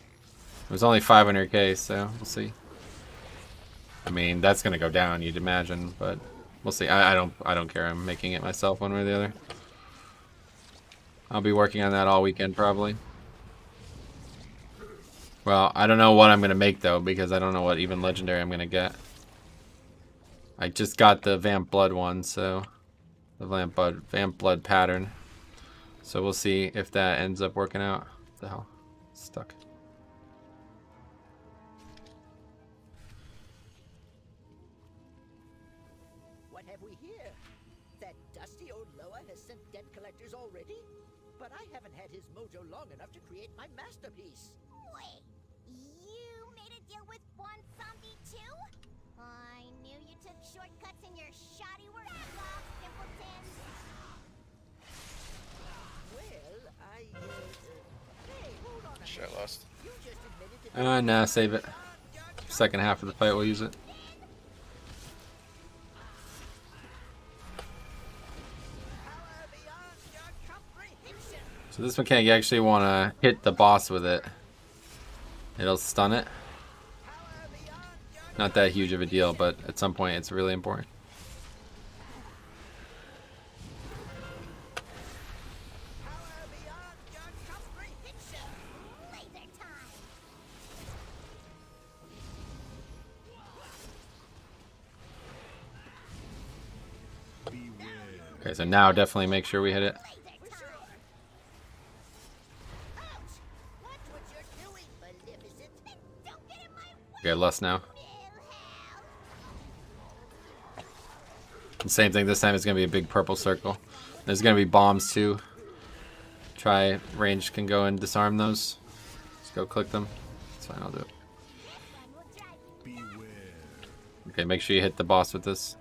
It was only 500k, so we'll see. I mean, that's gonna go down, you'd imagine, but we'll see. I don't care. I'm making it myself one way or the other. I'll be working on that all weekend probably. Well, I don't know what I'm gonna make though, because I don't know what even legendary I'm gonna get. I just got the Vamp Blood one, so the Vamp Blood pattern. So we'll see if that ends up working out. What the hell? Stuck. What have we here? That dusty old Loa has sent debt collectors already? But I haven't had his mojo long enough to create my masterpiece. Wait, you made a deal with one zombie too? I knew you took shortcuts in your shoddy work, simpleton. Well, hey, hold on a Shit, I lost. You just admitted to Nah, save it. Second half of the fight we'll use it. So this mechanic, you actually want to hit the boss with it. It'll stun it. Not that huge of a deal, but at some point it's really important. Okay, so now definitely make sure we hit it. Okay, less now. And same thing this time, it's going to be a big purple circle. There's going to be bombs too. try range can go and disarm those. Just go click them. That's fine, I'll do it. Okay, make sure you hit the boss with this.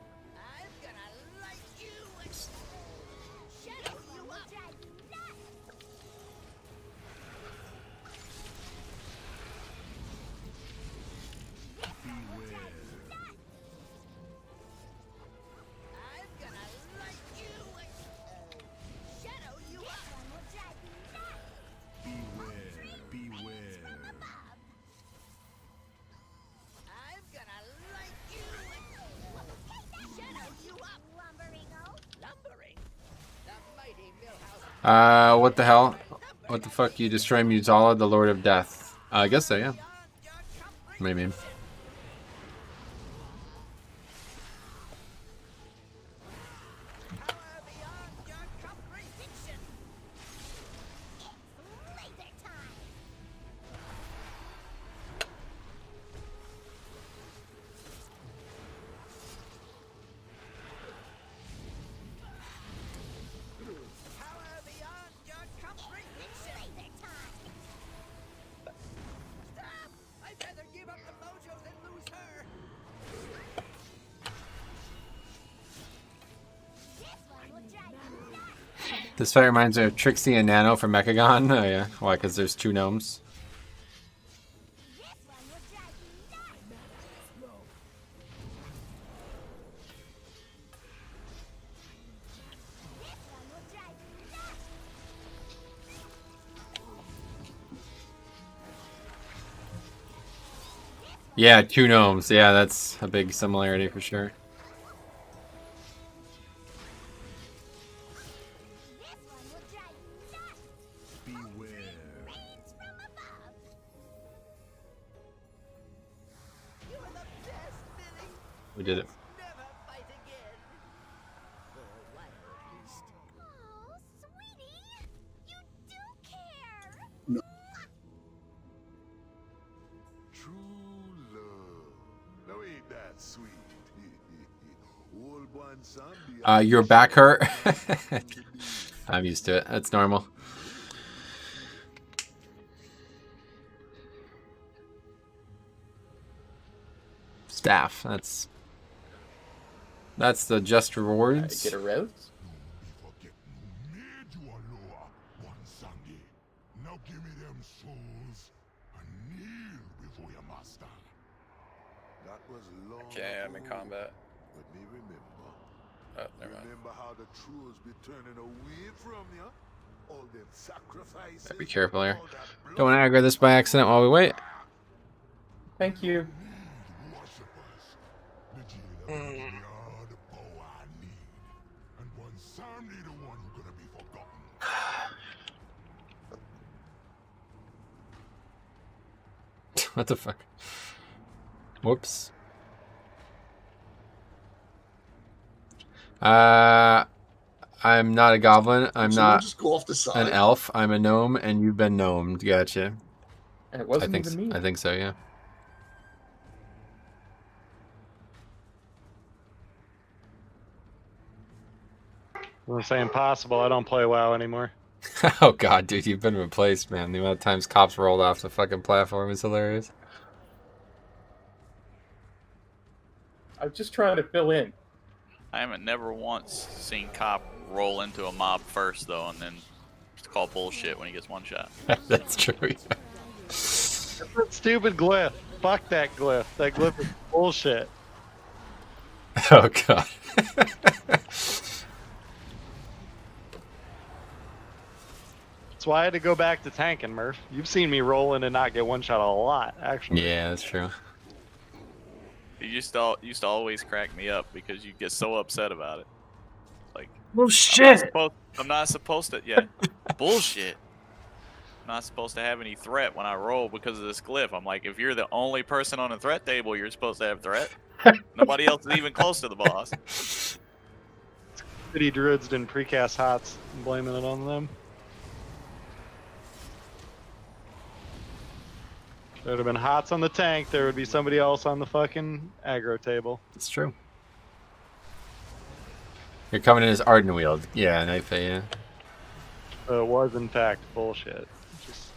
What the hell? What the fuck? You destroy Muzala, the Lord of Death? I guess so, yeah. Maybe. This fight reminds me of Trixie and Nano from Mechagon. Oh yeah, why? Because there's two gnomes. Yeah, two gnomes. Yeah, that's a big similarity for sure. We did it. True love. Now ain't that sweet? Old one zombie. Your back hurt? I'm used to it. That's normal. Staff. That's the just rewards. Get a rose? Now give me them souls and kneel before your master. That was long Okay, I'm in combat. Let me remember. Oh, never mind. Remember how the trolls be turning away from you? All them sacrifices. Be careful here. Don't want to aggro this by accident while we wait. Thank you. What the fuck? Whoops. I'm not a goblin. I'm Someone not just go off the side. an elf. I'm a gnome, and you've been gnomed. Gotcha. And it wasn't I think even me. I think so. Yeah. I'm gonna say impossible. I don't play WoW anymore. Oh god, dude, you've been replaced, man. The amount of times cops rolled off the fucking platform is hilarious. I'm just trying to fill in. I haven't never once seen Cop roll into a mob first though, and then just call bullshit when he gets one shot. That's true. Yeah. That's a stupid glyph. Fuck that glyph. That glyph is bullshit. Oh god. That's why I had to go back to tanking, Murph. You've seen me roll in and not get one shot a lot, actually. Yeah, that's true. You used to always crack me up because you get so upset about it. Like, bullshit. I'm not supposed to. Yeah, bullshit. I'm not supposed to have any threat when I roll because of this glyph. I'm like, if you're the only person on the threat table, you're supposed to have threat. Nobody else is even close to the boss. City druids didn't precast hots. I'm blaming it on them. There would have been hots on the tank. There would be somebody else on the fucking aggro table. It's true. You're coming in as Ardenweald. Yeah, knife, yeah. So it was in fact bullshit. Just,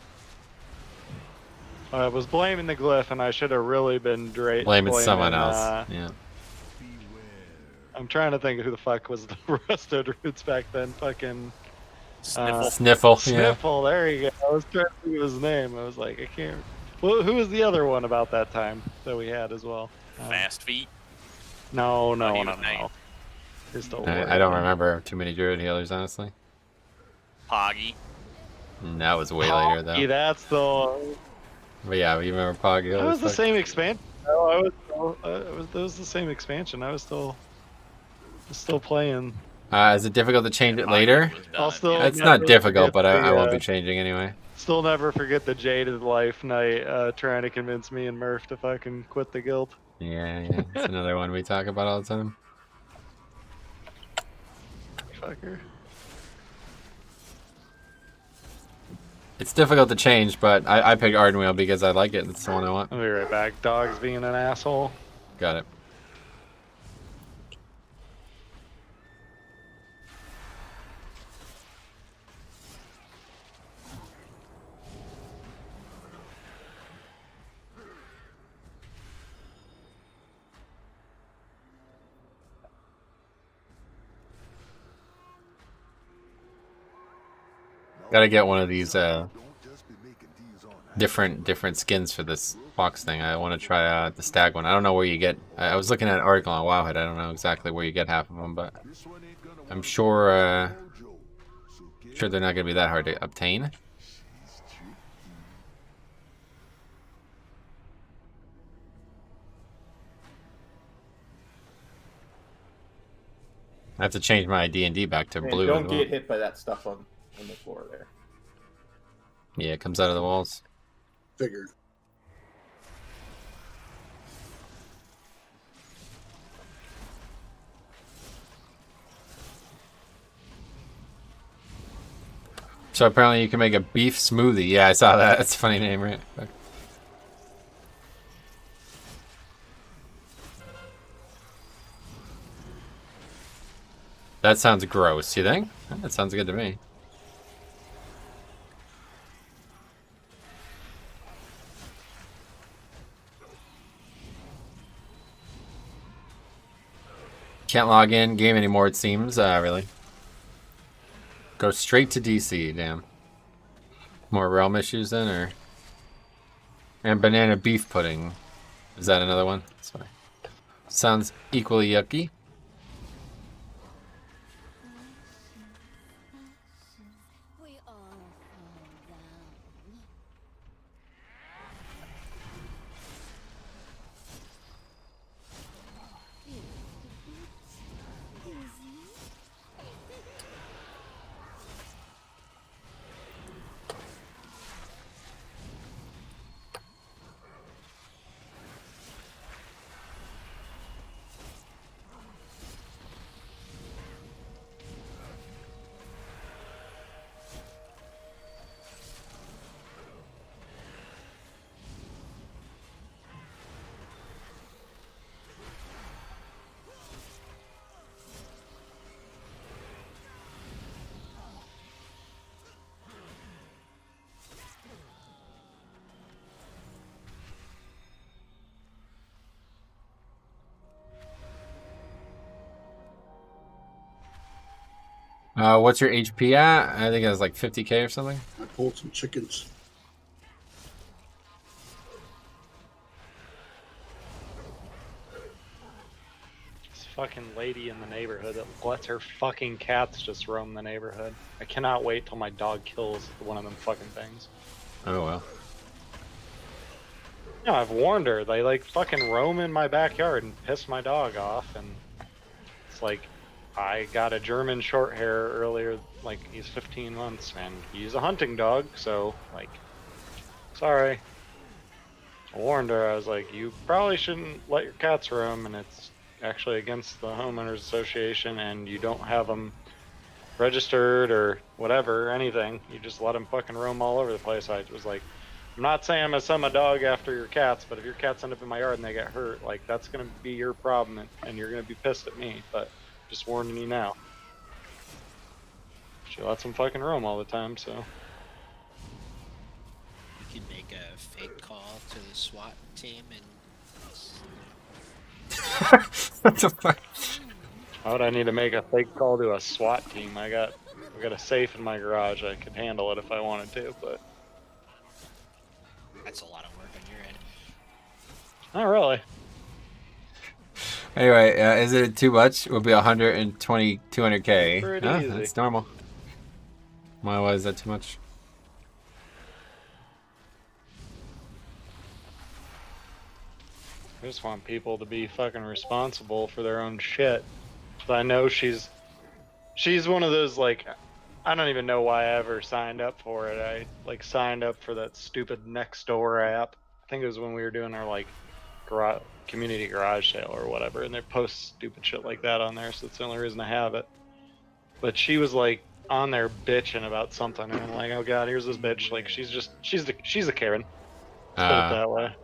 I was blaming the glyph, and I should have really been Blaming someone else. Yeah. I'm trying to think of who the fuck was the Resto Druids back then. Fucking Sniffle. Sniffle. Sniffle. There you go. I was trying to think of his name. I was like, I can't. Well, who was the other one about that time that we had as well? Fast feet. No. I don't remember too many druid healers, honestly. Poggy. That was way later though. Yeah, that's the. But yeah, you remember Pog? That was the same expansion. No, that was the same expansion. I was still playing. Is it difficult to change it later? I'll still It's never not difficult, forget but I won't the, be changing anyway. Still never forget the Jaded Life night trying to convince me and Murph to fucking quit the guild. Yeah. It's another one we talk about all the time. Fucker. It's difficult to change, but I picked Ardenweald because I like it. It's the one I want. I'll be right back. Dog's being an asshole. Got it. Gotta get one of these different skins for this box thing. I want to try the stag one. I don't know where you get. I was looking at an article on Wowhead. I don't know exactly where you get half of them, but I'm sure they're not gonna be that hard to obtain. I have to change my D&D back to blue. Don't get hit by that stuff on the floor there. Yeah, it comes out of the walls. Figured. So apparently you can make a beef smoothie. Yeah, I saw that. That's a funny name, right? That sounds gross, you think? That sounds good to me. Can't log in game anymore, it seems. Really. Go straight to DC, damn. More realm issues then, or? And banana beef pudding. Is that another one? Sorry. Sounds equally yucky. What's your HP at? I think it was like 50k or something. I pulled some chickens. This fucking lady in the neighborhood that lets her fucking cats just roam the neighborhood. I cannot wait till my dog kills one of them fucking things. Oh well. No, I've warned her. They like fucking roam in my backyard and piss my dog off, and it's like I got a German short hair earlier, like he's 15 months, and he's a hunting dog, so like, sorry. I warned her. I was like, you probably shouldn't let your cats roam, and it's actually against the homeowners association, and you don't have them registered or whatever, anything. You just let them fucking roam all over the place. I was like, I'm not saying I'm gonna send my dog after your cats, but if your cats end up in my yard and they get hurt, like that's gonna be your problem, and you're gonna be pissed at me. But just warning you now. She lets him fucking roam all the time, so. You can make a fake call to the SWAT team and. What the fuck? Why would I need to make a fake call to a SWAT team? I got a safe in my garage. I could handle it if I wanted to, but That's a lot of work on your end. not really. Anyway, is it too much? We'll be 120, 200k. Pretty Oh, easy. that's normal. Why is that too much? I just want people to be fucking responsible for their own shit. But I know she's one of those, like, I don't even know why I ever signed up for it. I like signed up for that stupid Nextdoor app. I think it was when we were doing our like community garage sale or whatever, and they post stupid shit like that on there, so that's the only reason I have it. But she was like on there bitching about something, and I'm like, oh god, here's this bitch. Like she's a Karen. Let's put it that way.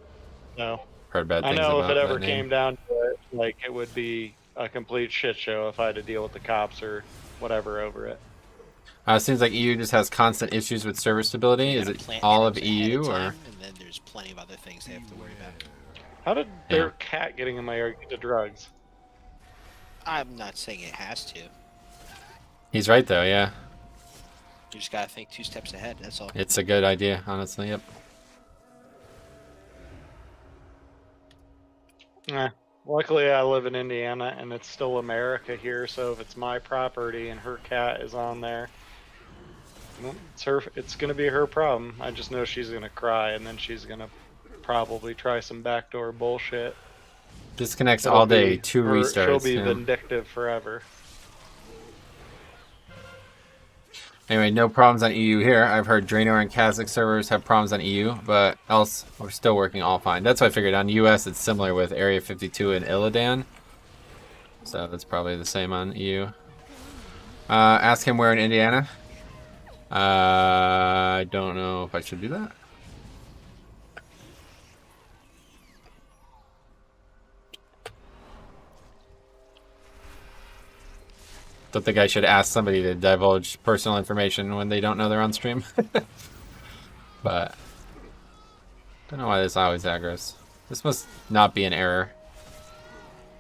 No. Heard bad I things know if about it ever that name. came down to it, like it would be a complete shit show if I had to deal with the cops or whatever over it. It seems like EU just has constant issues with server stability. Is it all of EU or? And then there's plenty of other things they have to worry about. How did their cat getting in my yard get to drugs? I'm not saying it has to. He's right though, yeah. You just gotta think 2 steps ahead, that's all. It's a good idea, honestly, yep. Luckily, I live in Indiana, and it's still America here. So if it's my property and her cat is on there, well, it's gonna be her problem. I just know she's gonna cry, and then she's gonna probably try some backdoor bullshit. Disconnects all day, 2 restarts. She'll be yeah. vindictive forever. Anyway, no problems on EU here. I've heard Draenor and Kazakh servers have problems on EU, but else we're still working all fine. That's what I figured. On US, it's similar with Area 52 and Illidan. So that's probably the same on EU. Ask him where in Indiana. I don't know if I should do that. Don't think I should ask somebody to divulge personal information when they don't know they're on stream. But don't know why this always aggroes. This must not be an error.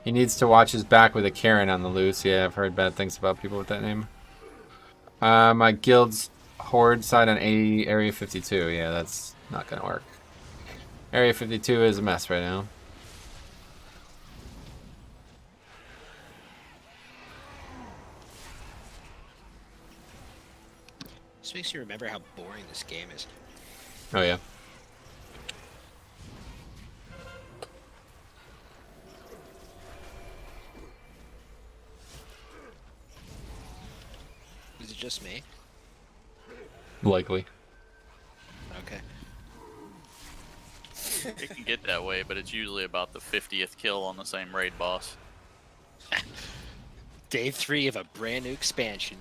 He needs to watch his back with a Karen on the loose. Yeah, I've heard bad things about people with that name. My guild's horde side on Area 52. Yeah, that's not gonna work. Area 52 is a mess right now. This makes you remember how boring this game is. Oh yeah. Is it just me? Likely. Okay. It can get that way, but it's usually about the 50th kill on the same raid boss. Day 3 of a brand new expansion.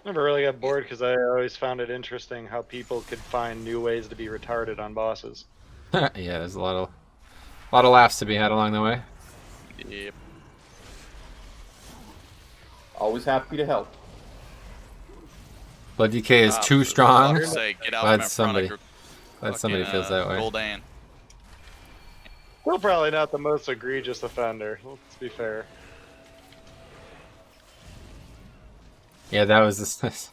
Never really got bored because I always found it interesting how people could find new ways to be retarded on bosses. Yeah, there's a lot of laughs to be had along the way. Yep. Always happy to help. Blood DK is too strong. Say, get out Glad from somebody, in front glad somebody feels that way. Gul'dan. Still probably not the most egregious offender. Let's be fair. Yeah, that was this.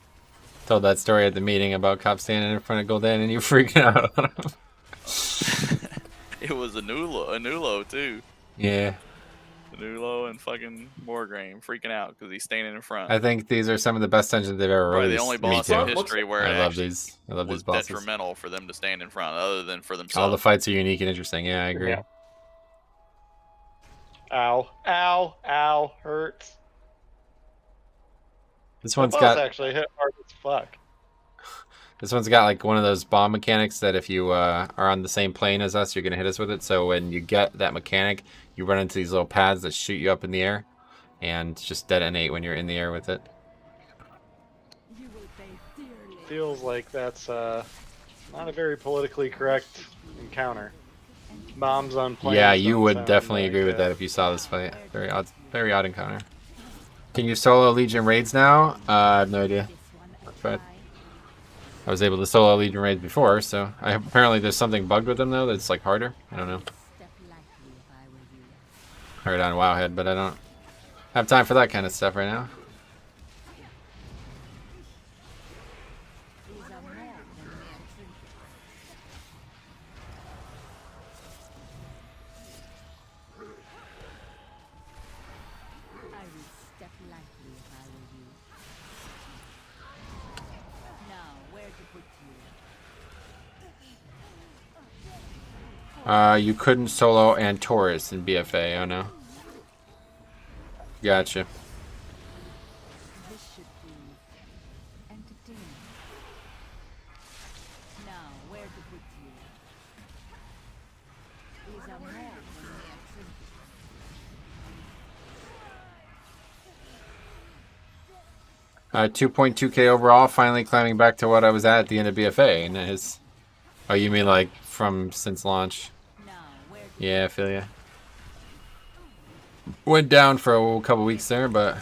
Told that story at the meeting about cops standing in front of Gul'dan and you freaking out on him. It was a Nulo too. Yeah. Nulo and fucking Morgraine freaking out because he's standing in front. I think these are some of the best dungeons they've ever Probably released. the only Me boss too. in history where it I love actually these. I love was these bosses. detrimental for them to stand in front, other than for themselves. All the fights are unique and interesting. Yeah, I agree. Yeah. Ow. Ow. Ow. Hurts. This one's boss got actually hit hard as fuck. This one's got like one of those bomb mechanics that if you are on the same plane as us, you're gonna hit us with it. So when you get that mechanic, you run into these little pads that shoot you up in the air, and just detonate when you're in the air with it. Feels like that's not a very politically correct encounter. Bombs on planes. Yeah, you don't would sound definitely like agree with it. that if you saw this fight. Very odd encounter. Can you solo Legion raids now? I have no idea. But I was able to solo Legion raids before, so apparently there's something bugged with them though that's like harder. I don't know. Heard on Wowhead, but I don't have time for that kind of stuff right now. You couldn't solo and Taurus in BFA, oh no. Gotcha. Uh, 2.2k overall, finally climbing back to what I was at the end of BFA. And his, oh, you mean like from since launch? Yeah, I feel ya. Went down for a couple weeks there, but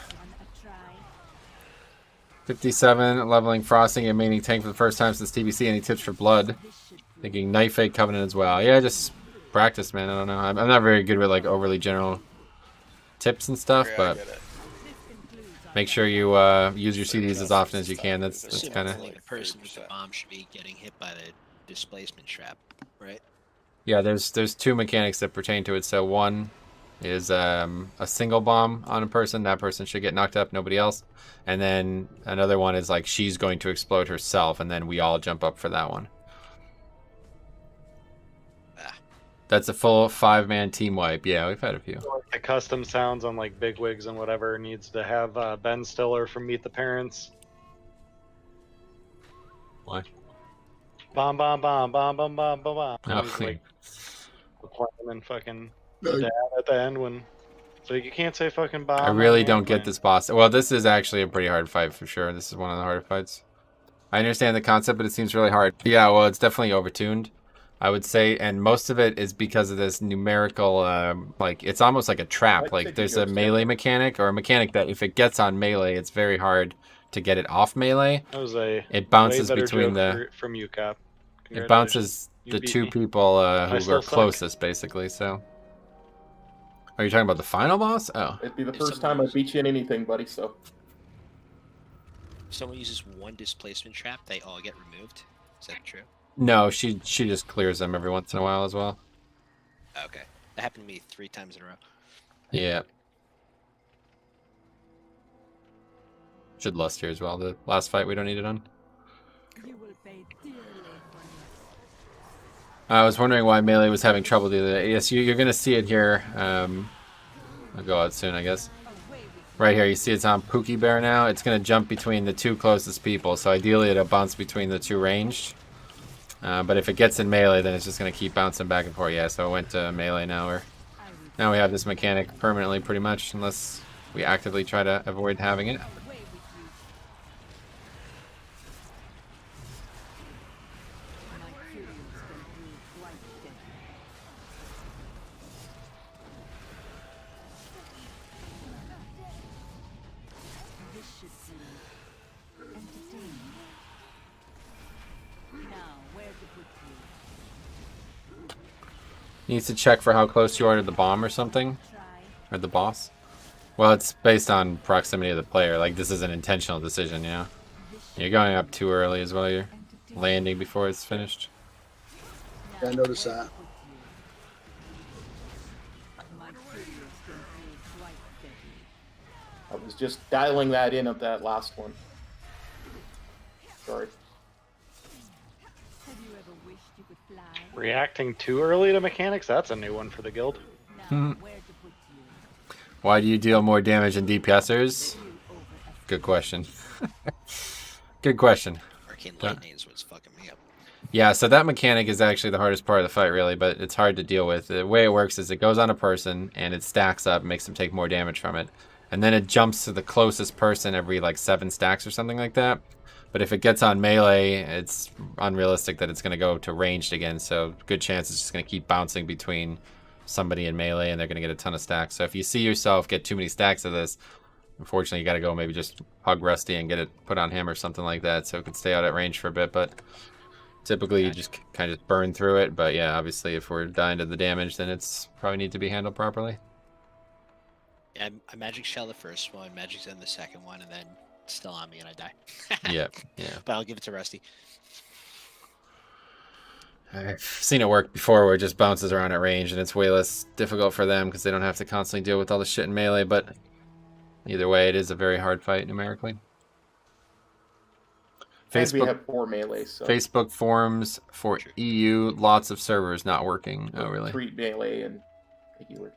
57 leveling frosting and maining tank for the first time since TBC. Any tips for blood? Thinking knife fake covenant as well. Yeah, just practice, man. I don't know. I'm not very good with like overly general tips and stuff, but make sure you use your CDs as often as you can. That's kind of. The person with the bomb should be getting hit by the displacement trap, right? Yeah, there's two mechanics that pertain to it. So one is a single bomb on a person. That person should get knocked up, nobody else. And then another one is like she's going to explode herself, and then we all jump up for that one. That's a full 5-man team wipe. Yeah, we've had a few. The custom sounds on like bigwigs and whatever needs to have Ben Stiller from Meet the Parents. Why? Bomb, bomb, bomb, bomb, bomb, bomb, bomb, bomb. Oh, He's like the plan and fucking the dad at the end when. So you can't say fucking bomb. I really don't get this boss. Well, this is actually a pretty hard fight for sure. This is one of the harder fights. I understand the concept, but it seems really hard. Yeah, well, it's definitely overtuned, I would say, and most of it is because of this numerical, like, it's almost like a trap. Like, there's a melee mechanic, or a mechanic that if it gets on melee, it's very hard to get it off melee. That was a it bounces way better between joke from you, Cap. It bounces You the beat two me. people I who still are suck. closest, basically, so. Are you talking about the final boss? Oh. It'd be the first time I beat you in anything, buddy, so. If someone uses one displacement trap, they all get removed. Is that true? No, she just clears them every once in a while as well. Okay. That happened to me 3 times in a row. Yeah. Should lust here as well. The last fight we don't need it on. I was wondering why Melee was having trouble the other day. Yes, you're going to see it here. I'll go out soon, I guess. Right here, you see it's on Pookie Bear now. It's going to jump between the two closest people. So ideally, it'll bounce between the two ranged. But if it gets in Melee, then it's just going to keep bouncing back and forth. Yeah, so it went to Melee now. Now we have this mechanic permanently, pretty much, unless we actively try to avoid having it. Needs to check for how close you are to the bomb or something, or the boss. Well, it's based on proximity of the player. Like, this is an intentional decision, you know? You're going up too early as well. You're landing before it's finished. Yeah, I noticed that. I was just dialing that in of that last one. Sorry. Reacting too early to mechanics? That's a new one for the guild. Why do you deal more damage than DPSers? Good question. Good question. Arcane Lightning is what's fucking me up. Yeah, so that mechanic is actually the hardest part of the fight, really, but it's hard to deal with. The way it works is it goes on a person, and it stacks up, makes them take more damage from it. And then it jumps to the closest person every, like, 7 stacks or something like that. But if it gets on melee, it's unrealistic that it's going to go to ranged again. So good chance it's just going to keep bouncing between somebody in melee, and they're going to get a ton of stacks. So if you see yourself get too many stacks of this, unfortunately, you got to go maybe just hug Rusty and get it put on him or something like that, so it can stay out at range for a bit. But typically, you just kind of burn through it. But yeah, obviously, if we're dying to the damage, then it's probably need to be handled properly. Yeah, I Magic Shell the first one, Magic Zen the second one, and then it's still on me and I die. Yeah. But I'll give it to Rusty. I've seen it work before where it just bounces around at range, and it's way less difficult for them because they don't have to constantly deal with all the shit in melee. But either way, it is a very hard fight numerically. And we have 4 melee, so Facebook forums for EU, lots of servers not working. Oh, really? 3 melee and a healer.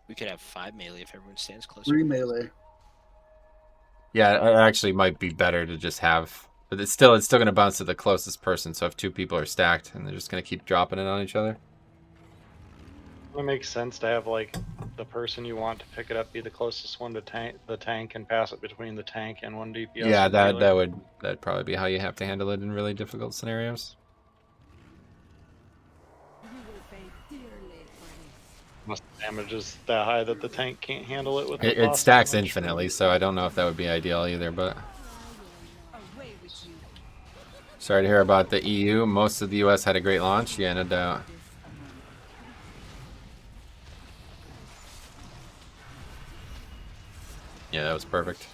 We could have 5 melee if everyone stands closer. 3 melee. Yeah, it actually might be better to just have, but it's still going to bounce to the closest person. So if 2 people are stacked, and they're just going to keep dropping it on each other. It makes sense to have like the person you want to pick it up be the closest one to the tank and pass it between the tank and one DPS. Yeah, that'd probably be how you have to handle it in really difficult scenarios. Unless the damage is that high that the tank can't handle it with It stacks infinitely, so I don't know if that would be ideal either. But sorry to hear about the EU. Most of the US had a great launch. Yeah, no doubt. Yeah, that was perfect.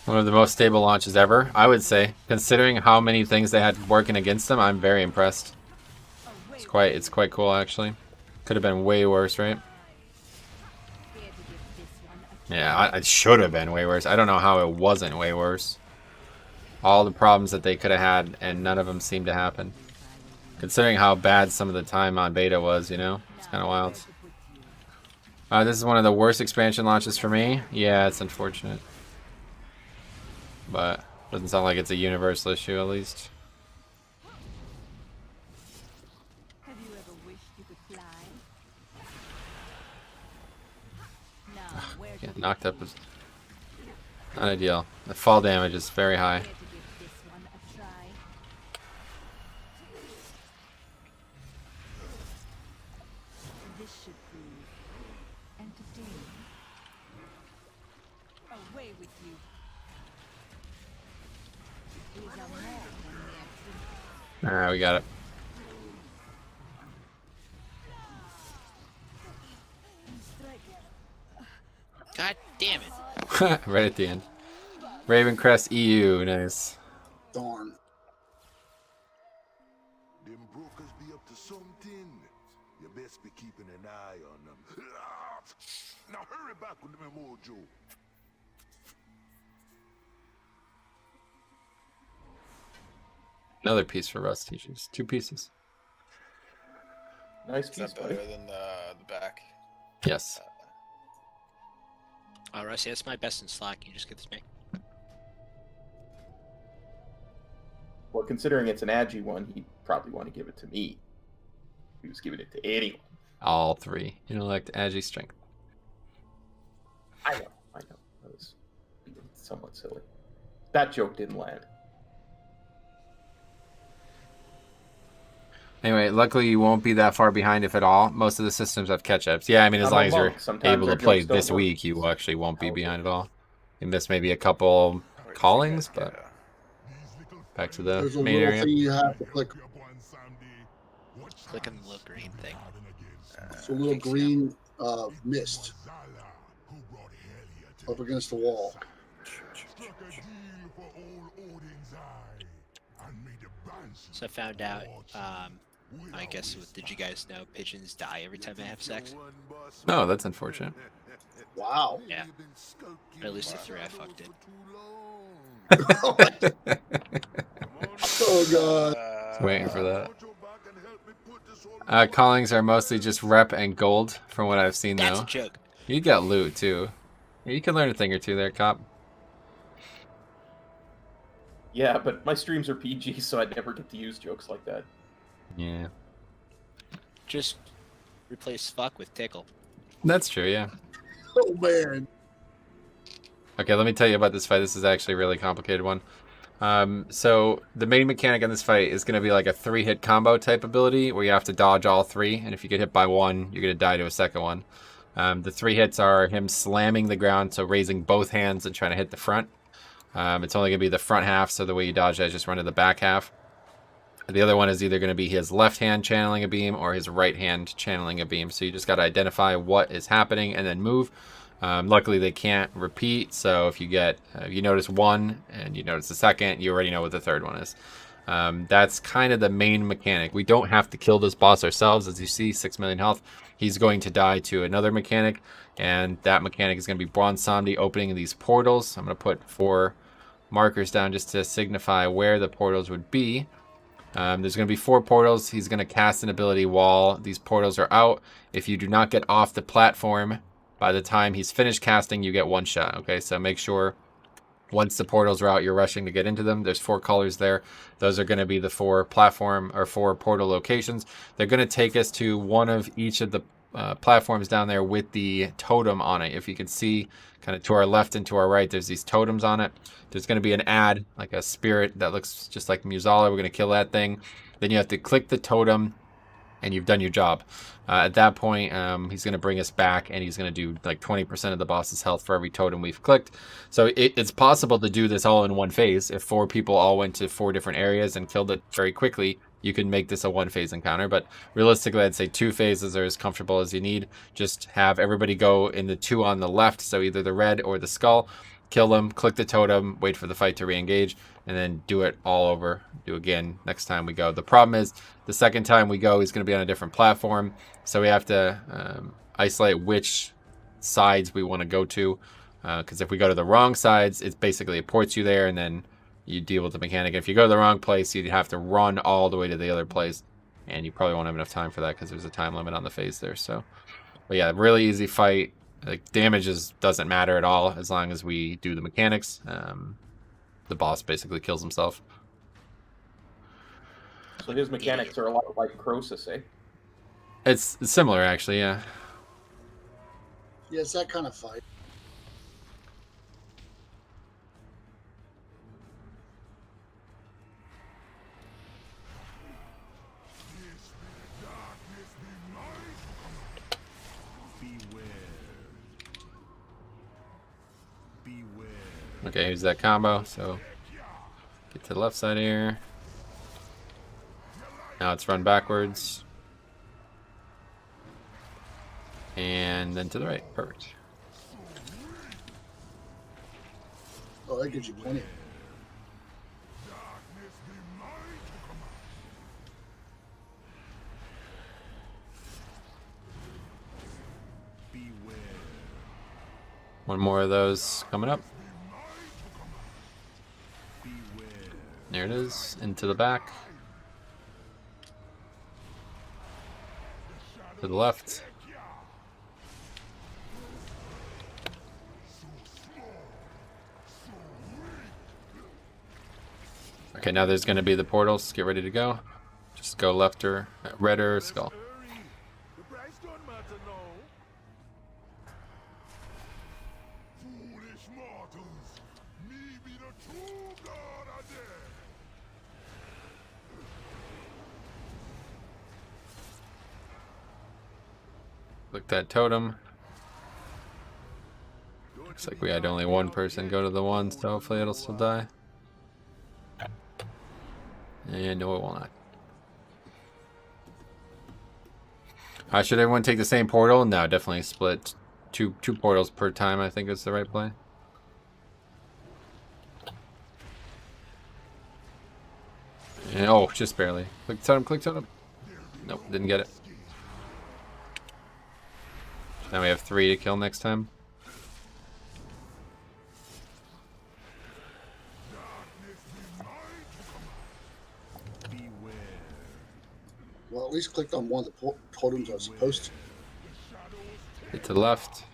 One of the most stable launches ever, I would say. Considering how many things they had working against them, I'm very impressed. It's quite cool, actually. Could have been way worse, right? Yeah, it should have been way worse. I don't know how it wasn't way worse. All the problems that they could have had, and none of them seemed to happen. Considering how bad some of the time on beta was, you know? It's kind of wild. This is one of the worst expansion launches for me. Yeah, it's unfortunate. But doesn't sound like it's a universal issue, at least. Have you ever wished you could fly? Yeah, knocked up is not ideal. The fall damage is very high. This should prove entertaining. Away with you. These are more than mere Alright, we got it. God damn it. Right at the end. Ravencrest EU, nice. Darn. Them brokers be up to something. You best be keeping an eye on them. Now hurry back with them mojo. Another piece for Rusty. Just 2 pieces. Nice Is piece, that better buddy. than the back? Yes. Rusty, that's my best in slot. Can you just get this to me? Well, considering it's an Agi one, he'd probably want to give it to me. He was giving it to anyone. All 3. Intellect, agi, strength. I know. That was somewhat silly. That joke didn't land. Anyway, luckily you won't be that far behind, if at all. Most of the systems have catch-ups. Yeah, I mean, as I'm a long as you're monk. Sometimes able our to play jokes don't this work. week, you actually won't be behind at all. You miss maybe a couple callings, but back to the There's a main little area. thing you have to click. Click on the little green thing. It's a little green mist up against the wall. So I found out, I guess, did you guys know pigeons die every time they have sex? No, that's unfortunate. Wow. Yeah. Or at least the 3 I fucked it. Oh god. Waiting for that. Callings are mostly just rep and gold, from what I've seen, That's though. a joke. You got loot, too. You can learn a thing or two there, Cop. Yeah, but my streams are PG, so I never get to use jokes like that. Yeah. Just replace fuck with tickle. That's true, yeah. Oh man. Okay, let me tell you about this fight. This is actually a really complicated one. So the main mechanic in this fight is going to be like a 3-hit combo type ability where you have to dodge all 3, and if you get hit by one, you're going to die to a second one. The 3 hits are him slamming the ground, so raising both hands and trying to hit the front. It's only going to be the front half, so the way you dodge that is just run to the back half. The other one is either going to be his left hand channeling a beam or his right hand channeling a beam. So you just got to identify what is happening and then move. Luckily, they can't repeat. So if you get, you notice one and you notice the second, you already know what the third one is. That's kind of the main mechanic. We don't have to kill this boss ourselves. As you see, 6 million health. He's going to die to another mechanic. And that mechanic is going to be Bronze Somdi opening these portals. I'm going to put 4 markers down just to signify where the portals would be. There's going to be 4 portals. He's going to cast an ability while these portals are out. If you do not get off the platform by the time he's finished casting, you get 1 shot. Okay, so make sure once the portals are out, you're rushing to get into them. There's 4 colors there. Those are going to be the 4 platform or 4 portal locations. They're going to take us to one of each of the platforms down there with the totem on it. If you can see kind of to our left and to our right, there's these totems on it. There's going to be an ad, like a spirit that looks just like Musala. We're going to kill that thing. Then you have to click the totem and you've done your job. At that point, he's going to bring us back and he's going to do like 20% of the boss's health for every totem we've clicked. So it's possible to do this all in one phase. If 4 people all went to 4 different areas and killed it very quickly, you can make this a 1-phase encounter. But realistically, I'd say 2 phases are as comfortable as you need. Just have everybody go in the 2 on the left, so either the red or the skull. Kill them, click the totem, wait for the fight to re-engage, and then do it all over. Do again next time we go. The problem is the second time we go, he's going to be on a different platform, so we have to isolate which sides we want to go to. Because if we go to the wrong sides, it basically ports you there, and then you deal with the mechanic. If you go to the wrong place, you'd have to run all the way to the other place, and you probably won't have enough time for that because there's a time limit on the phase there. So, but yeah, really easy fight. Like damage doesn't matter at all as long as we do the mechanics. The boss basically kills himself. So his mechanics are a lot like Croesus, eh? It's similar actually, yeah. Yeah, it's that kind of fight. Okay, here's that combo. So get to the left side here. Now it's run backwards. And then to the right. Perfect. Oh, that gives you plenty. One more of those coming up. There it is, into the back. To the left. Okay, now there's going to be the portals. Get ready to go. Just go left or red or skull. Click that totem. Looks like we had only 1 person go to the 1, so hopefully it'll still die. And no, it will not. Should everyone take the same portal? No, definitely split two portals per time, I think is the right play. And, oh, just barely. Click totem, click totem. Nope, didn't get it. Now we have 3 to kill next time. Well, at least clicked on one of the totems I was supposed to. Get to the left.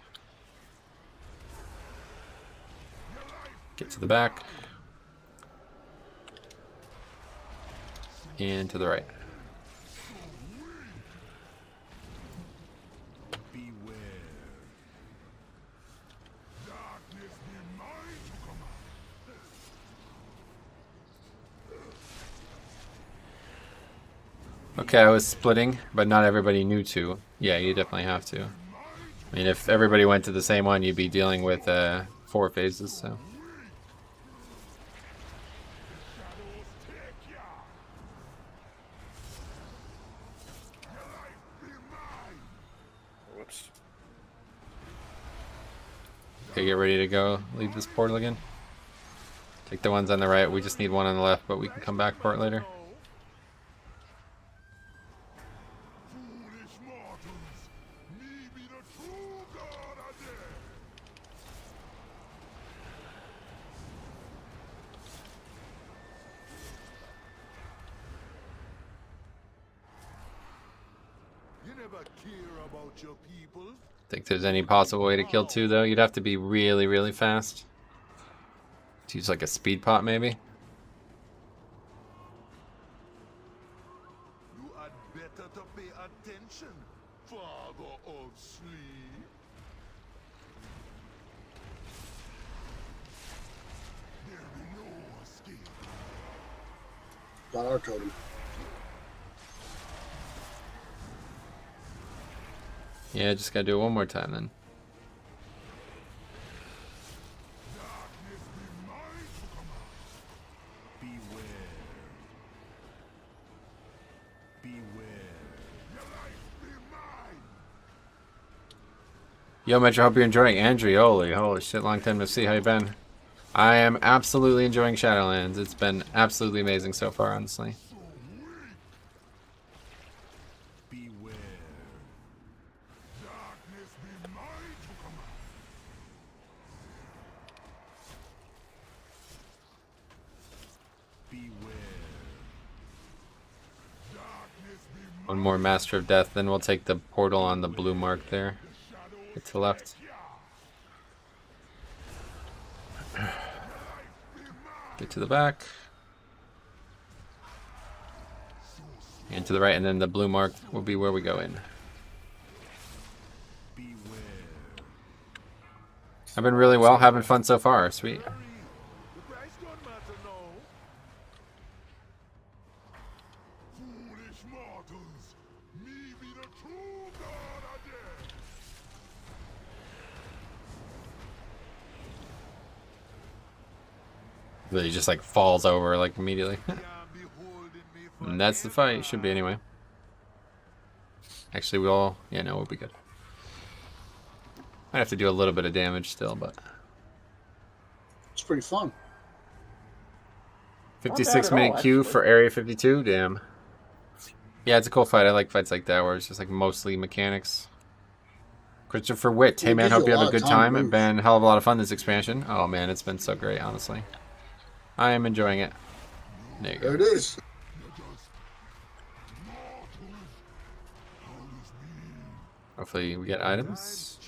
Get to the back. And to the right. Okay, I was splitting, but not everybody knew to. Yeah, you definitely have to. I mean, if everybody went to the same one, you'd be dealing with 4 phases, so. Whoops. Okay, get ready to go. Leave this portal again. Take the ones on the right. We just need one on the left, but we can come back for it later. Think there's any possible way to kill 2 though? You'd have to be really, really fast. To use like a speed pot maybe. You had better to pay attention, father of sleep. There be no escape. Got our totem. Yeah, just gotta do it one more time then. Yo, Metro, hope you're enjoying. Andrew, holy shit, long time to see. How you been? I am absolutely enjoying Shadowlands. It's been absolutely amazing so far, honestly. One more Master of Death, then we'll take the portal on the blue mark there. Get to the left. Get to the back. And to the right, and then the blue mark will be where we go in. I've been really well, having fun so far. Sweet. He just like falls over like immediately. And that's the fight. Should be anyway. Actually, we'll... Yeah, no, we'll be good. Might have to do a little bit of damage still, but... It's pretty fun. 56-minute queue for Area 52? Damn. Yeah, it's a cool fight. I like fights like that where it's just like mostly mechanics. Christopher Witt. Hey man, hope you have a good time. It's been a hell of a lot of fun this expansion. Oh man, it's been so great, honestly. I am enjoying it. There you go. There it is. Hopefully we get items.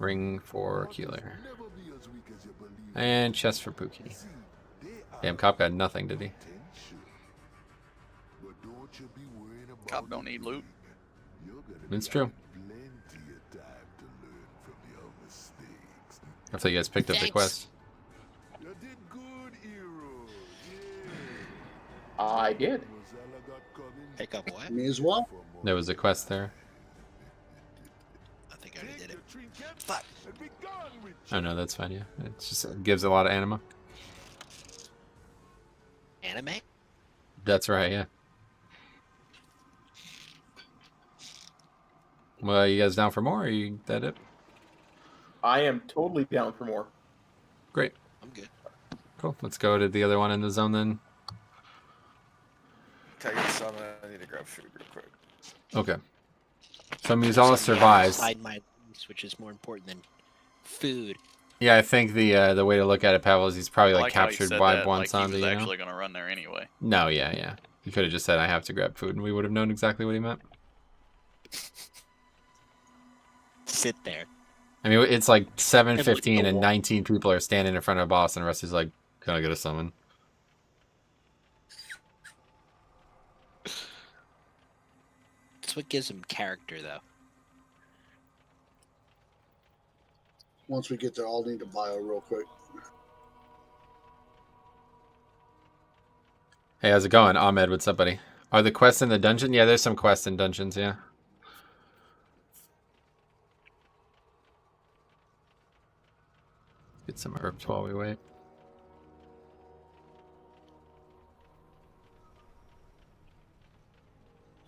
Ring for Keeler. And chest for Pookie. Damn, Cop got nothing, did he? Cop don't need loot. It's true. Hopefully you guys picked up the quest. I did. Pick up what? Me as well. There was a quest there. I think I already did it. Fuck. Oh no, that's fine, yeah. It just gives a lot of anima. Anime? That's right, yeah. Well, you guys down for more, or you that it? I am totally down for more. Great. I'm good. Cool. Let's go to the other one in the zone then. Can I get some? I need to grab food real quick. Okay. So Muzala survives. Slide my links, which is more important than food. Yeah, I think the way to look at it, Pavel, is he's probably I like like how he captured said by that, one like zombie. he was You know? actually gonna run there anyway. No, yeah. He could have just said, "I have to grab food," and we would have known exactly what he meant. Sit there. I mean, it's like 7:15 and 19 people are standing in front of a boss, and the rest is like, "Can I get a summon?" That's what gives him character, though. Once we get there, I'll need to bio real quick. Hey, how's it going? Ahmed, what's up, buddy? Are the quests in the dungeon? Yeah, there's some quests in dungeons, yeah. Get some herbs while we wait.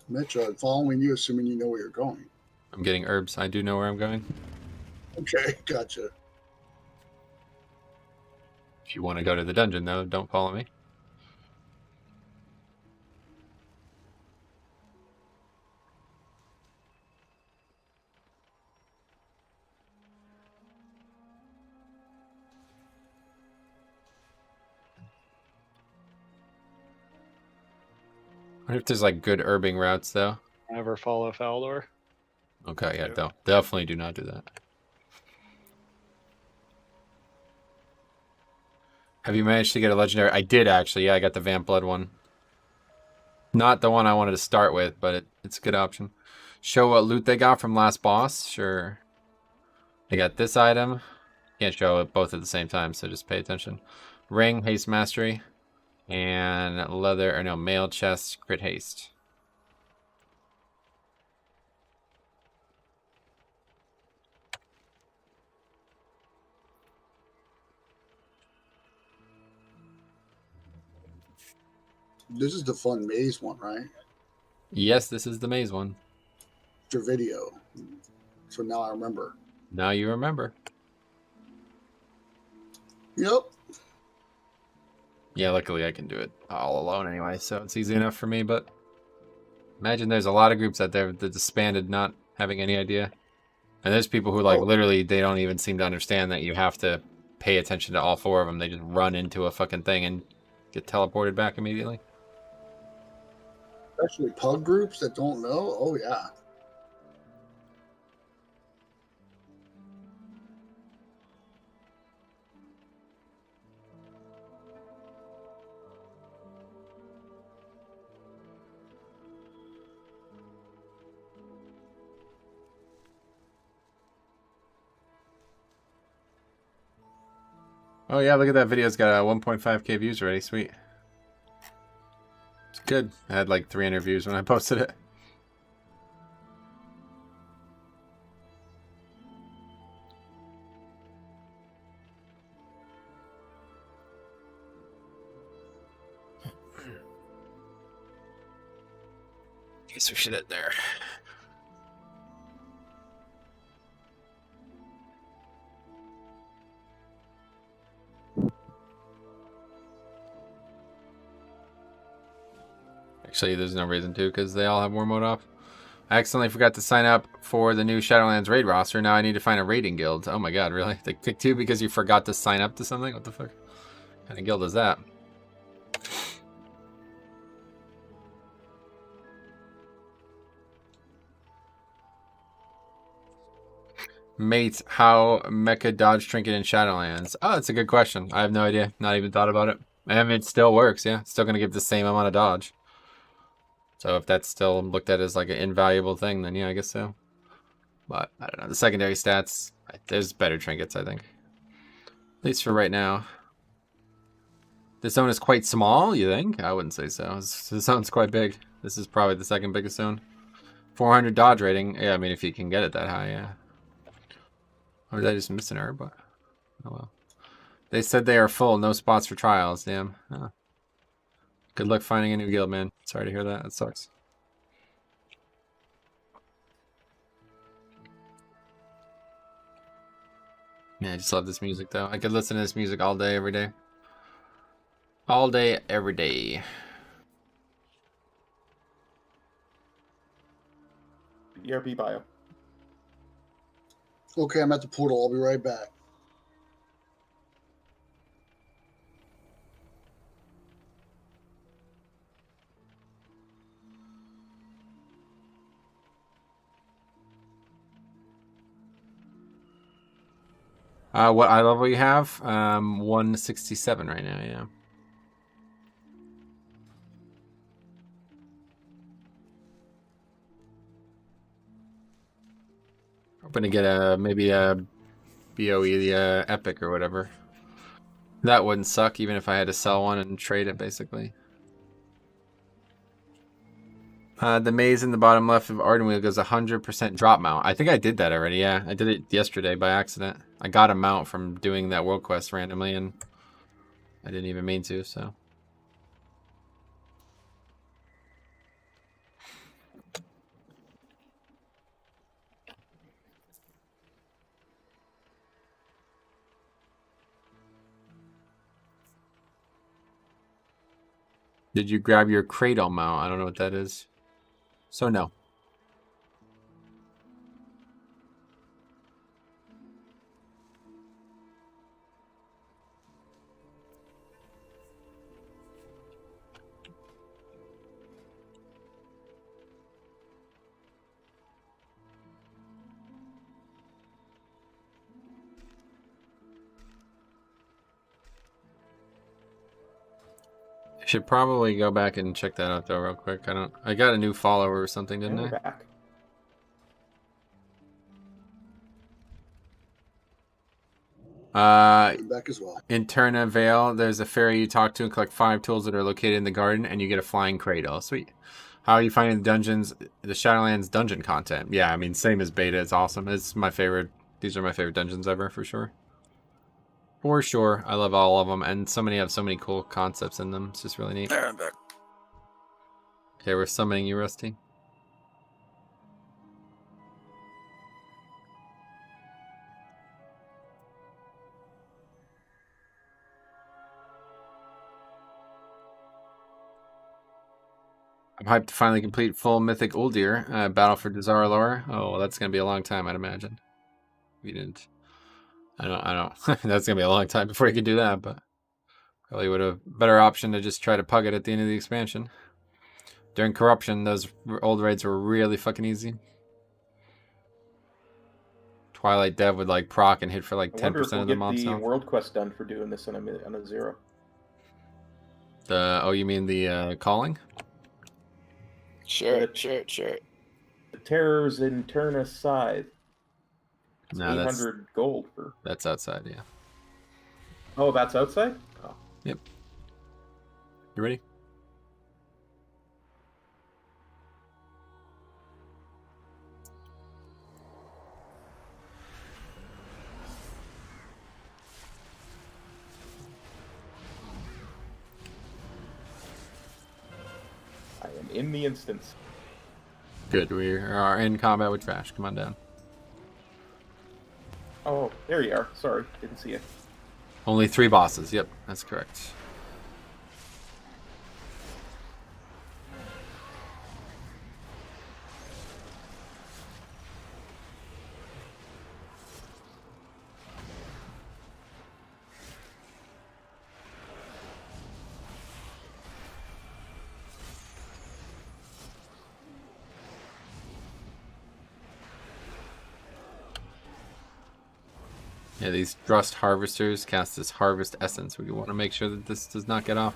Mitch, I'm following you, assuming you know where you're going. I'm getting herbs. I do know where I'm going. Okay, gotcha. If you want to go to the dungeon, though, don't follow me. I wonder if there's like good herbing routes though. Never follow Faldor. Okay, yeah, definitely do not do that. Have you managed to get a legendary? I did actually. Yeah, I got the Vamp Blood one. Not the one I wanted to start with, but it's a good option. Show what loot they got from last boss. Sure. They got this item. Can't show it both at the same time, so just pay attention. Ring, haste mastery, and leather, or no, mail chest, crit haste. This is the fun maze one, right? Yes, this is the maze one. Your video. So now I remember. Now you remember. Yep. Yeah, luckily I can do it all alone anyway, so it's easy enough for me, but imagine there's a lot of groups out there that disbanded not having any idea. And there's people who like literally they don't even seem to understand that you have to pay attention to all four of them. They just run into a fucking thing and get teleported back immediately. Especially pub groups that don't know. Oh yeah. Oh yeah, look at that video. It's got 1.5k views already. Sweet. It's good. I had like 300 views when I posted it. Guess we should hit there. Actually, there's no reason to because they all have war mode off. I accidentally forgot to sign up for the new Shadowlands raid roster. Now I need to find a raiding guild. Oh my god, really? They kicked you because you forgot to sign up to something? What the fuck? What kind of guild is that? Mate, how mecha dodge trinket in Shadowlands? Oh, that's a good question. I have no idea. Not even thought about it. And it still works, yeah. It's still going to give the same amount of dodge. So if that's still looked at as like an invaluable thing, then yeah, I guess so. But I don't know. The secondary stats, there's better trinkets, I think. At least for right now. This zone is quite small, you think? I wouldn't say so. This zone's quite big. This is probably the second biggest zone. 400 dodge rating. Yeah, I mean, if you can get it that high, yeah. Or did I just miss an herb? Oh well. They said they are full. No spots for trials. Damn. Oh. Good luck finding a new guild, man. Sorry to hear that. That sucks. Yeah, I just love this music, though. I could listen to this music all day, every day. All day, every day. ERP bio. Okay, I'm at the portal. I'll be right back. What eye level you have? 167 right now, yeah. Hoping to get maybe a BOE epic or whatever. That wouldn't suck even if I had to sell one and trade it basically. The maze in the bottom left of Ardenweald goes 100% drop mount. I think I did that already, yeah. I did it yesterday by accident. I got a mount from doing that world quest randomly and I didn't even mean to, so. Did you grab your cradle mount? I don't know what that is. So no. I should probably go back and check that out though real quick. I got a new follower or something, didn't I? Back. Back as well. In Turna Vale, there's a fairy you talk to and collect 5 tools that are located in the garden, and you get a flying cradle. Sweet. How are you finding the dungeons, the Shadowlands dungeon content? Yeah, I mean, same as beta. It's awesome. It's my favorite. These are my favorite dungeons ever, for sure. For sure. I love all of them, and so many have so many cool concepts in them. It's just really neat. There, I'm back. Okay, we're summoning you, Rusty. I'm hyped to finally complete full Mythic Uldir, Battle for Dazara lore. Oh, well, that's going to be a long time, I'd imagine. If you didn't. I don't. That's going to be a long time before you can do that, but probably would have better option to just try to pug it at the end of the expansion. During Corruption, those old raids were really fucking easy. Twilight Dev would like proc and hit for like 10% of the mobs. I wonder if we'll get the world quest done for doing this on a 0. Oh, you mean the calling? Sure. The Terrors in Turna Scythe. No, 800 gold for. That's outside, yeah. Oh, that's outside? Oh. Yep. You ready? I am in the instance. Good, we are in combat with Trash. Come on down. Oh, there you are. Sorry, didn't see it. Only 3 bosses. Yep, that's correct. Yeah, these Thrust Harvesters cast this Harvest Essence. We want to make sure that this does not get off.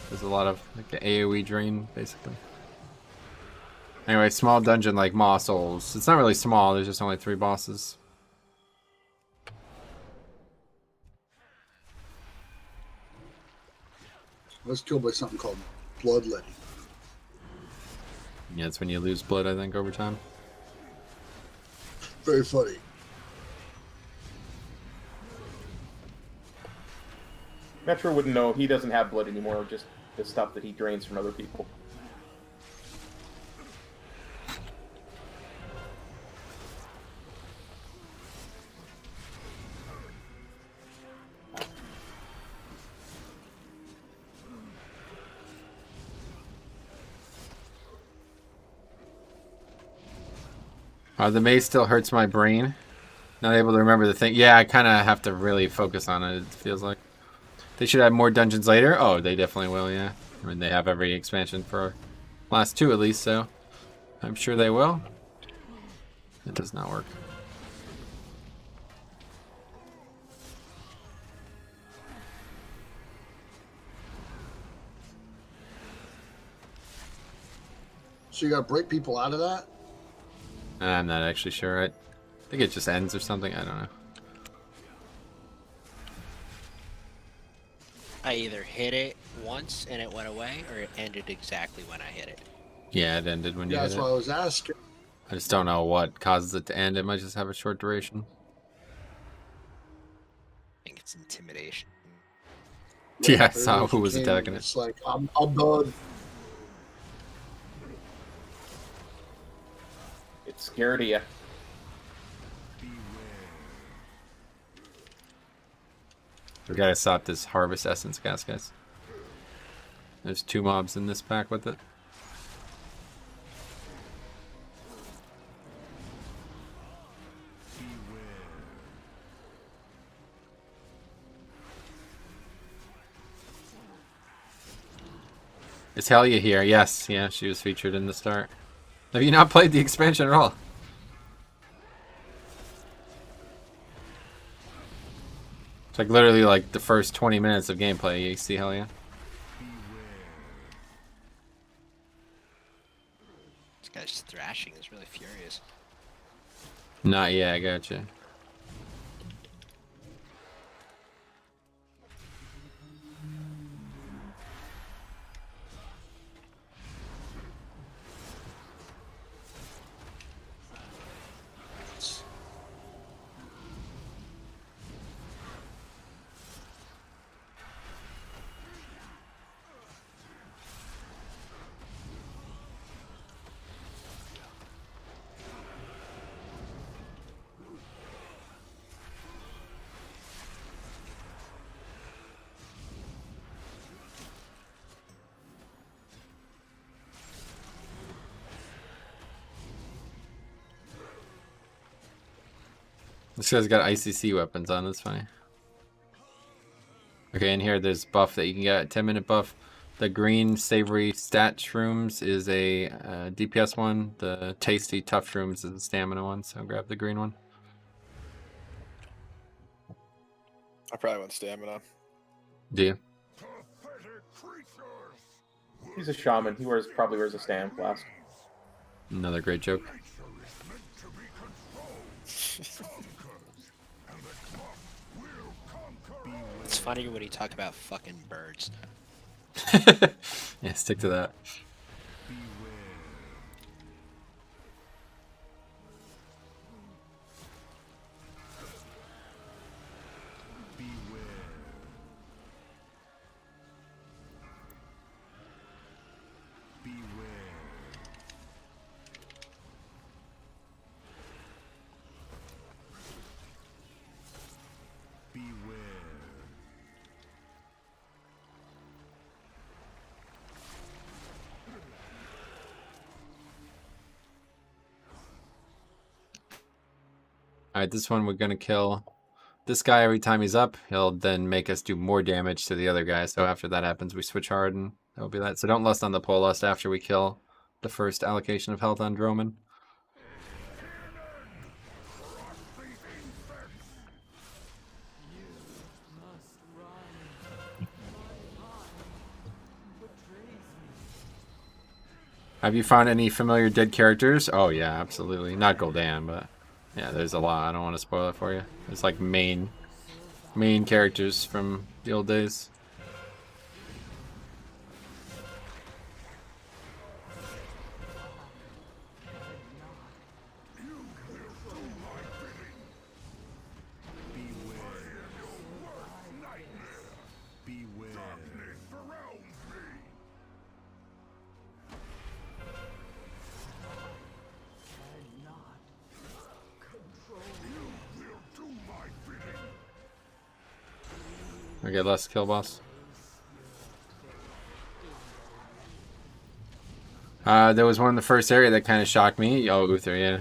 There's a lot of like the AoE drain, basically. Anyway, small dungeon like Maw Souls. It's not really small, there's just only 3 bosses. I was killed by something called bloodletting. Yeah, it's when you lose blood, I think, over time. Very funny. Metro wouldn't know. He doesn't have blood anymore, just the stuff that he drains from other people. The maze still hurts my brain. Not able to remember the thing. Yeah, I kind of have to really focus on it, it feels like. They should have more dungeons later. Oh, they definitely will, yeah. I mean, they have every expansion for last 2 at least, so I'm sure they will. It does not work. So you gotta break people out of that? I'm not actually sure. I think it just ends or something. I don't know. I either hit it once and it went away, or it ended exactly when I hit it. Yeah, it ended when you Yeah, hit that's it. why I was asking. I just don't know what causes it to end. It might just have a short duration. I think it's intimidation. Yeah, I pretty saw much who you was came, attacking it. It's like, I'm done. It's scared of you. We gotta stop this harvest essence gas, guys. There's 2 mobs in this pack with it. Is Helia here? Yes, yeah, she was featured in the start. Have you not played the expansion at all? It's like literally like the first 20 minutes of gameplay, you see Helia? This guy's thrashing is really furious. Not yet, I gotcha. This guy's got ICC weapons on, that's funny. Okay, in here there's buff that you can get, 10-minute buff. The green savory stat shrooms is a DPS one. The tasty tough shrooms is a stamina one, so grab the green one. I probably want stamina. Do you? He's a shaman. He probably wears a stand flask. Another great joke. It's funny when you talk about fucking birds. Yeah, stick to that. Alright, this one we're gonna kill this guy every time he's up. He'll then make us do more damage to the other guy. So after that happens, we switch hard and that'll be that. So don't lust on the pole lust after we kill the first allocation of health on Droman. Have you found any familiar dead characters? Oh yeah, absolutely. Not Gul'dan, but yeah, there's a lot. I don't want to spoil it for you. It's like main characters from the old days. Okay, less kill boss. There was one in the first area that kind of shocked me. Oh, Uther, yeah.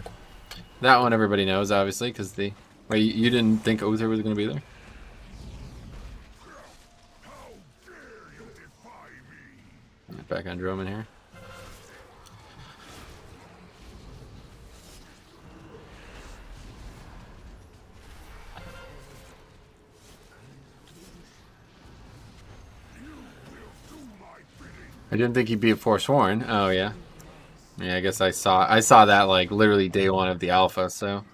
That one everybody knows, obviously, because the... Wait, you didn't think Uther was going to be there? Back on Droman here. I didn't think he'd be a Forsworn. Oh, yeah. Yeah, I guess I saw that like literally day one of the alpha, so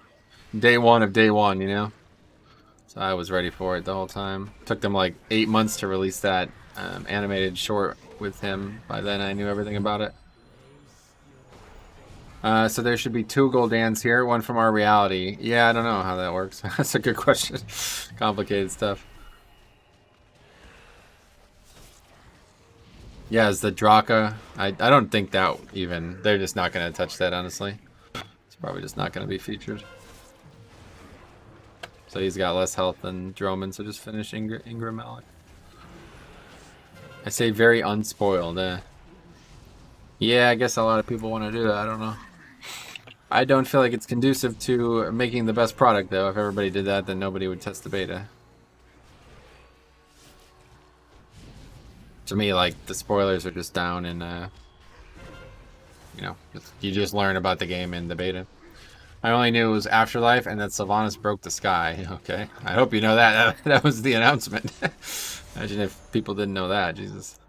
day one of day one, you know. So I was ready for it the whole time. Took them like 8 months to release that animated short with him. By then I knew everything about it. So there should be 2 Goldans here, one from our reality. Yeah, I don't know how that works. That's a good question. Complicated stuff. Yeah, is the Draka... I don't think that even... They're just not going to touch that, honestly. It's probably just not going to be featured. So he's got less health than Droman, so just finish Ingram Malik. I say very unspoiled, Yeah, I guess a lot of people want to do that, I don't know. I don't feel like it's conducive to making the best product, though. If everybody did that, then nobody would test the beta. To me, like, the spoilers are just down and, you know, you just learn about the game in the beta. I only knew it was Afterlife and that Sylvanas broke the sky. Okay, I hope you know that. That was the announcement. Imagine if people didn't know that, Jesus.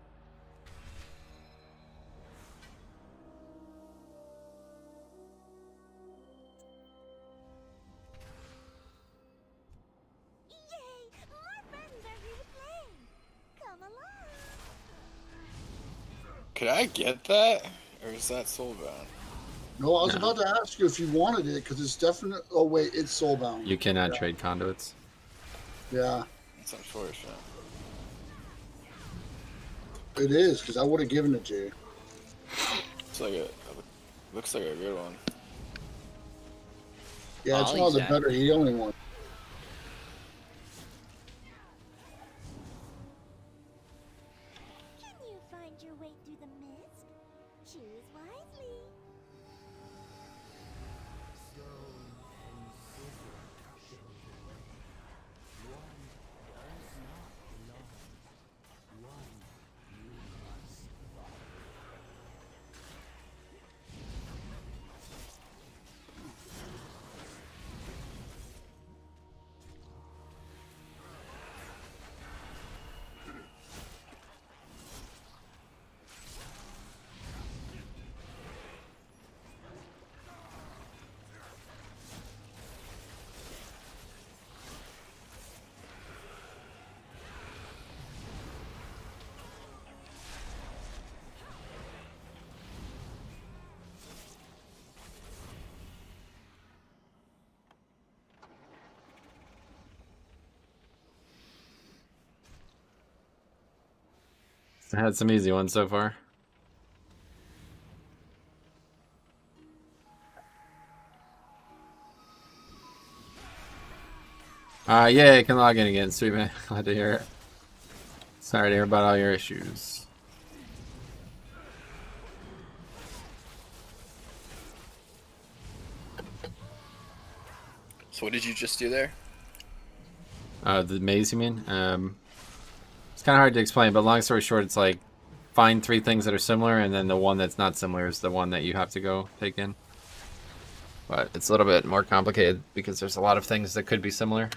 Could I get that? Or is that soulbound? No, I was about to ask you if you wanted it, because it's definite. Oh, wait, it's soulbound. You cannot trade conduits. Yeah. That's unfortunate. It is, because I would have given it to you. It's like looks like a good one. Yeah, it's one of the better healing ones. Can you find your way through the mist? Choose wisely. I had some easy ones so far. Yeah, you can log in again. Sweet, man. Glad to hear it. Sorry to hear about all your issues. So what did you just do there? The maze, you mean? It's kind of hard to explain, but long story short, it's like find 3 things that are similar, and then the one that's not similar is the one that you have to go take in. But it's a little bit more complicated because there's a lot of things that could be similar.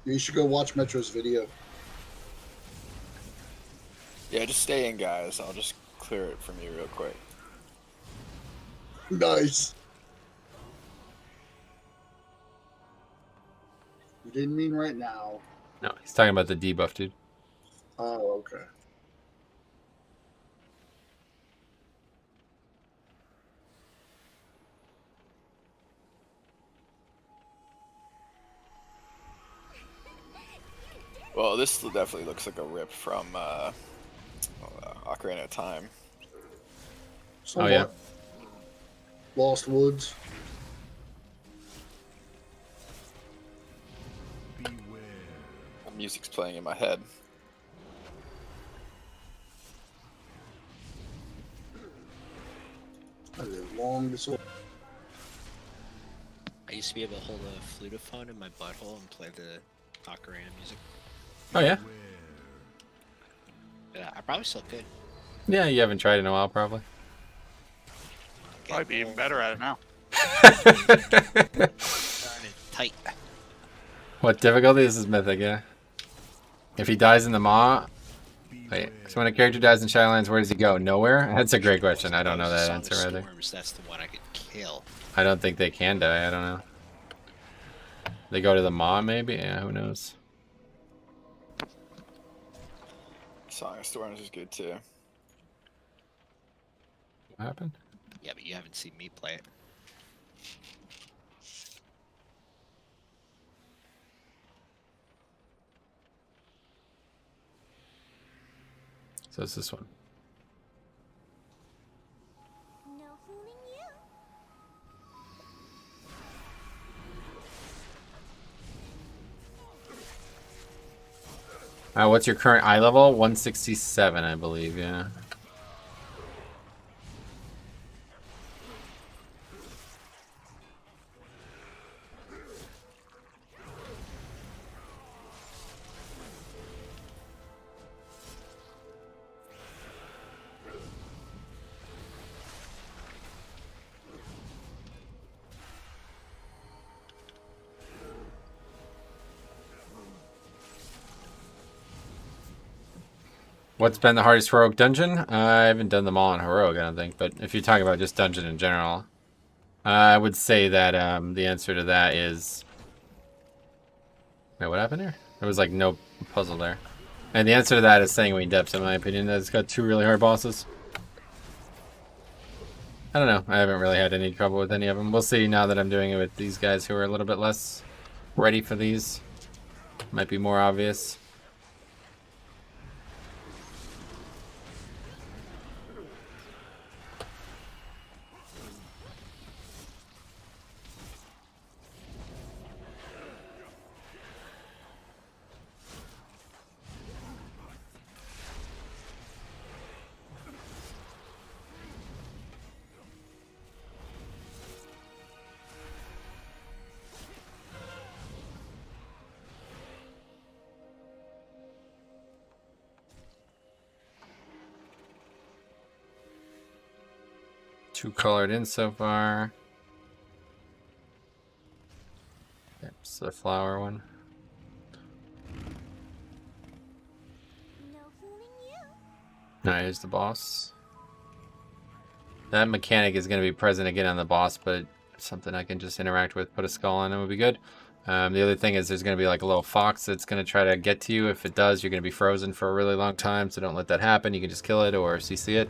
You should go watch Metro's video. Yeah, just stay in, guys. I'll just clear it from you real quick. Nice. You didn't mean right now. No, he's talking about the debuff, dude. Oh, okay. Well, this definitely looks like a rip from Ocarina of Time. Somewhat. Oh, yeah? Lost Woods. The music's playing in my head. That is long disorder. I used to be able to hold a flutophone in my butthole and play the Ocarina music. Oh, yeah? Yeah, I probably still could. Yeah, you haven't tried in a while, probably. Probably be even better at it now. Tight. What difficulty? This is Mythic, yeah. If he dies in the Maw, Wait, so when a character dies in Shadowlands, where does he go? Nowhere? That's a great question. I don't know that Song answer of either. Storms, that's the one I could kill. I don't think they can die. I don't know. They go to the Maw, maybe? Yeah, who knows? Song of Storms is good too. What happened? Yeah, but you haven't seen me play it. So it's this one. No fooling you. What's your current eye level? 167, I believe, yeah. What's been the hardest heroic dungeon? I haven't done them all in heroic, I don't think. But if you're talking about just dungeon in general, I would say that the answer to that is... Wait, what happened here? There was like no puzzle there. And the answer to that is Sanguine Depths, in my opinion. It's got 2 really hard bosses. I don't know. I haven't really had any trouble with any of them. We'll see now that I'm doing it with these guys who are a little bit less ready for these. Might be more obvious. Two colored in so far. It's the flower one. No fooling you. Alright, here's the boss. That mechanic is going to be present again on the boss, but something I can just interact with, put a skull on, and would be good. The other thing is there's going to be like a little fox that's going to try to get to you. If it does, you're going to be frozen for a really long time, so don't let that happen. You can just kill it or CC it.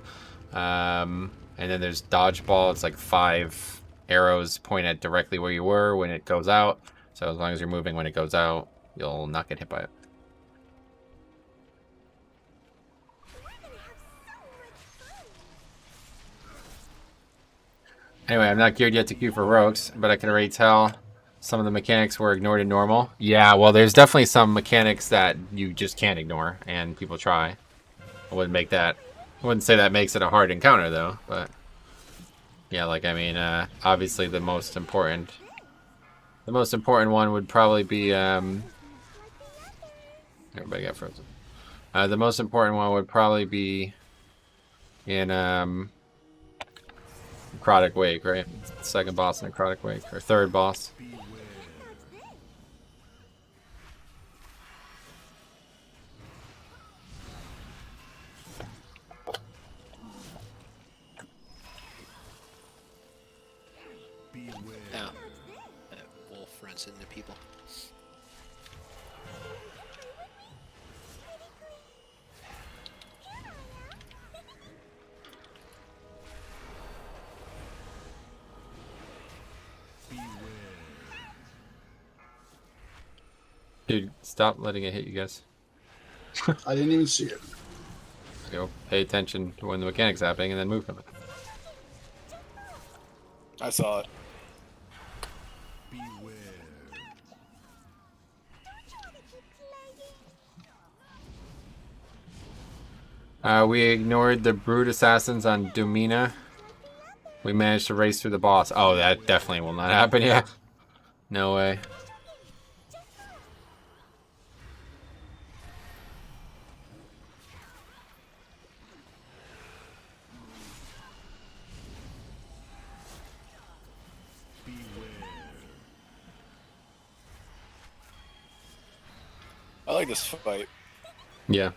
And then there's dodgeball. It's like 5 arrows point at directly where you were when it goes out. So as long as you're moving when it goes out, you'll not get hit by it. Anyway, I'm not geared yet to queue for rogues, but I can already tell some of the mechanics were ignored in normal. Yeah, well, there's definitely some mechanics that you just can't ignore, and people try. I wouldn't say that makes it a hard encounter, though, but... Yeah, like, I mean, obviously the most important one would probably be, everybody got frozen. The most important one would probably be in, Necrotic Wake, right? Second boss in Necrotic Wake, or third boss. Oh. Wolf runs into people. Dude, stop letting it hit you guys. I didn't even see it. Go pay attention to when the mechanic's happening and then move from it. I saw it. We ignored the Brood Assassins on Dumina. We managed to race through the boss. Oh, that definitely will not happen, yeah. No way. I like this fight. Yeah.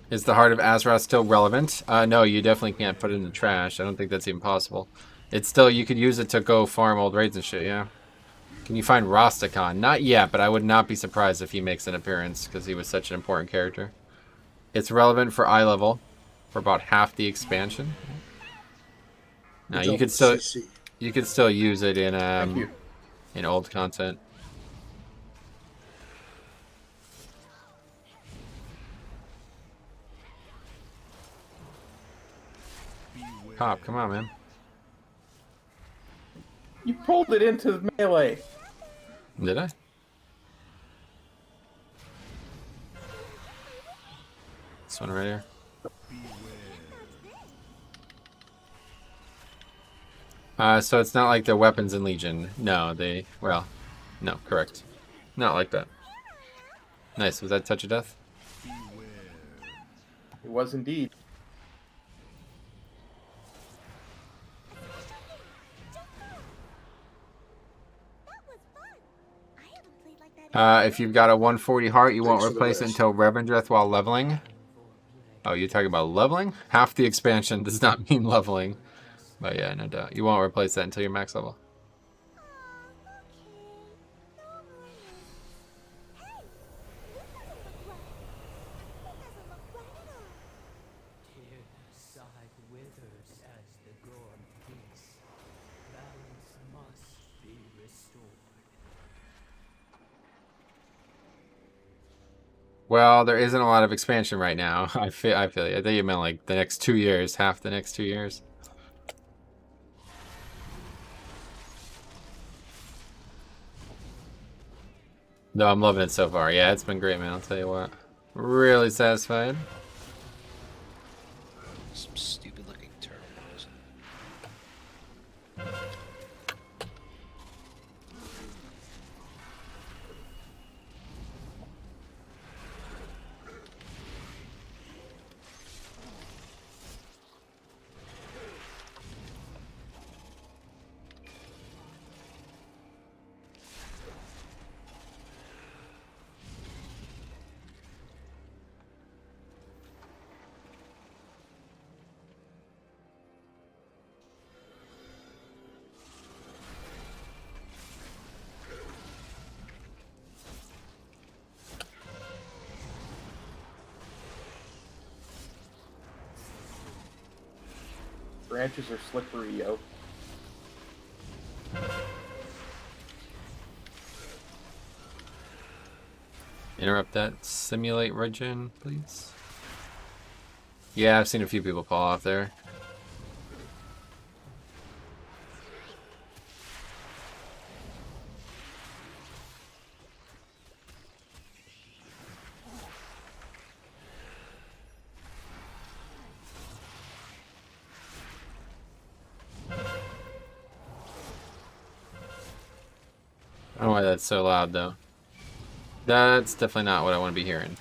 Is the Heart of Azeroth still relevant? No, you definitely can't put it in the trash. I don't think that's even possible. It's still, you could use it to go farm old raids and shit, yeah. Can you find Rastakhan? Not yet, but I would not be surprised if he makes an appearance, because he was such an important character. It's relevant for eye level, for about half the expansion. Now you could still use it in old content. Pop, come on, man. You pulled it into the melee. Did I? This one right here. So it's not like the weapons in Legion. No, no, correct. Not like that. Nice, was that Touch of Death? It was indeed. If you've got a 140 heart, you won't replace it until Revendreth while leveling. Oh, you're talking about leveling? Half the expansion does not mean leveling. But yeah, no doubt. You won't replace that until you're max level. Side withers as the Gorm feasts. Balance must be restored. Well, there isn't a lot of expansion right now. I feel you. I think you meant like the next 2 years, half the next 2 years. No, I'm loving it so far. Yeah, it's been great, man. I'll tell you what. Really satisfied. Some stupid looking terminals. Branches are slippery, yo. Interrupt that. Simulate regen, please. Yeah, I've seen a few people fall off there. I don't know why that's so loud, though. That's definitely not what I want to be hearing.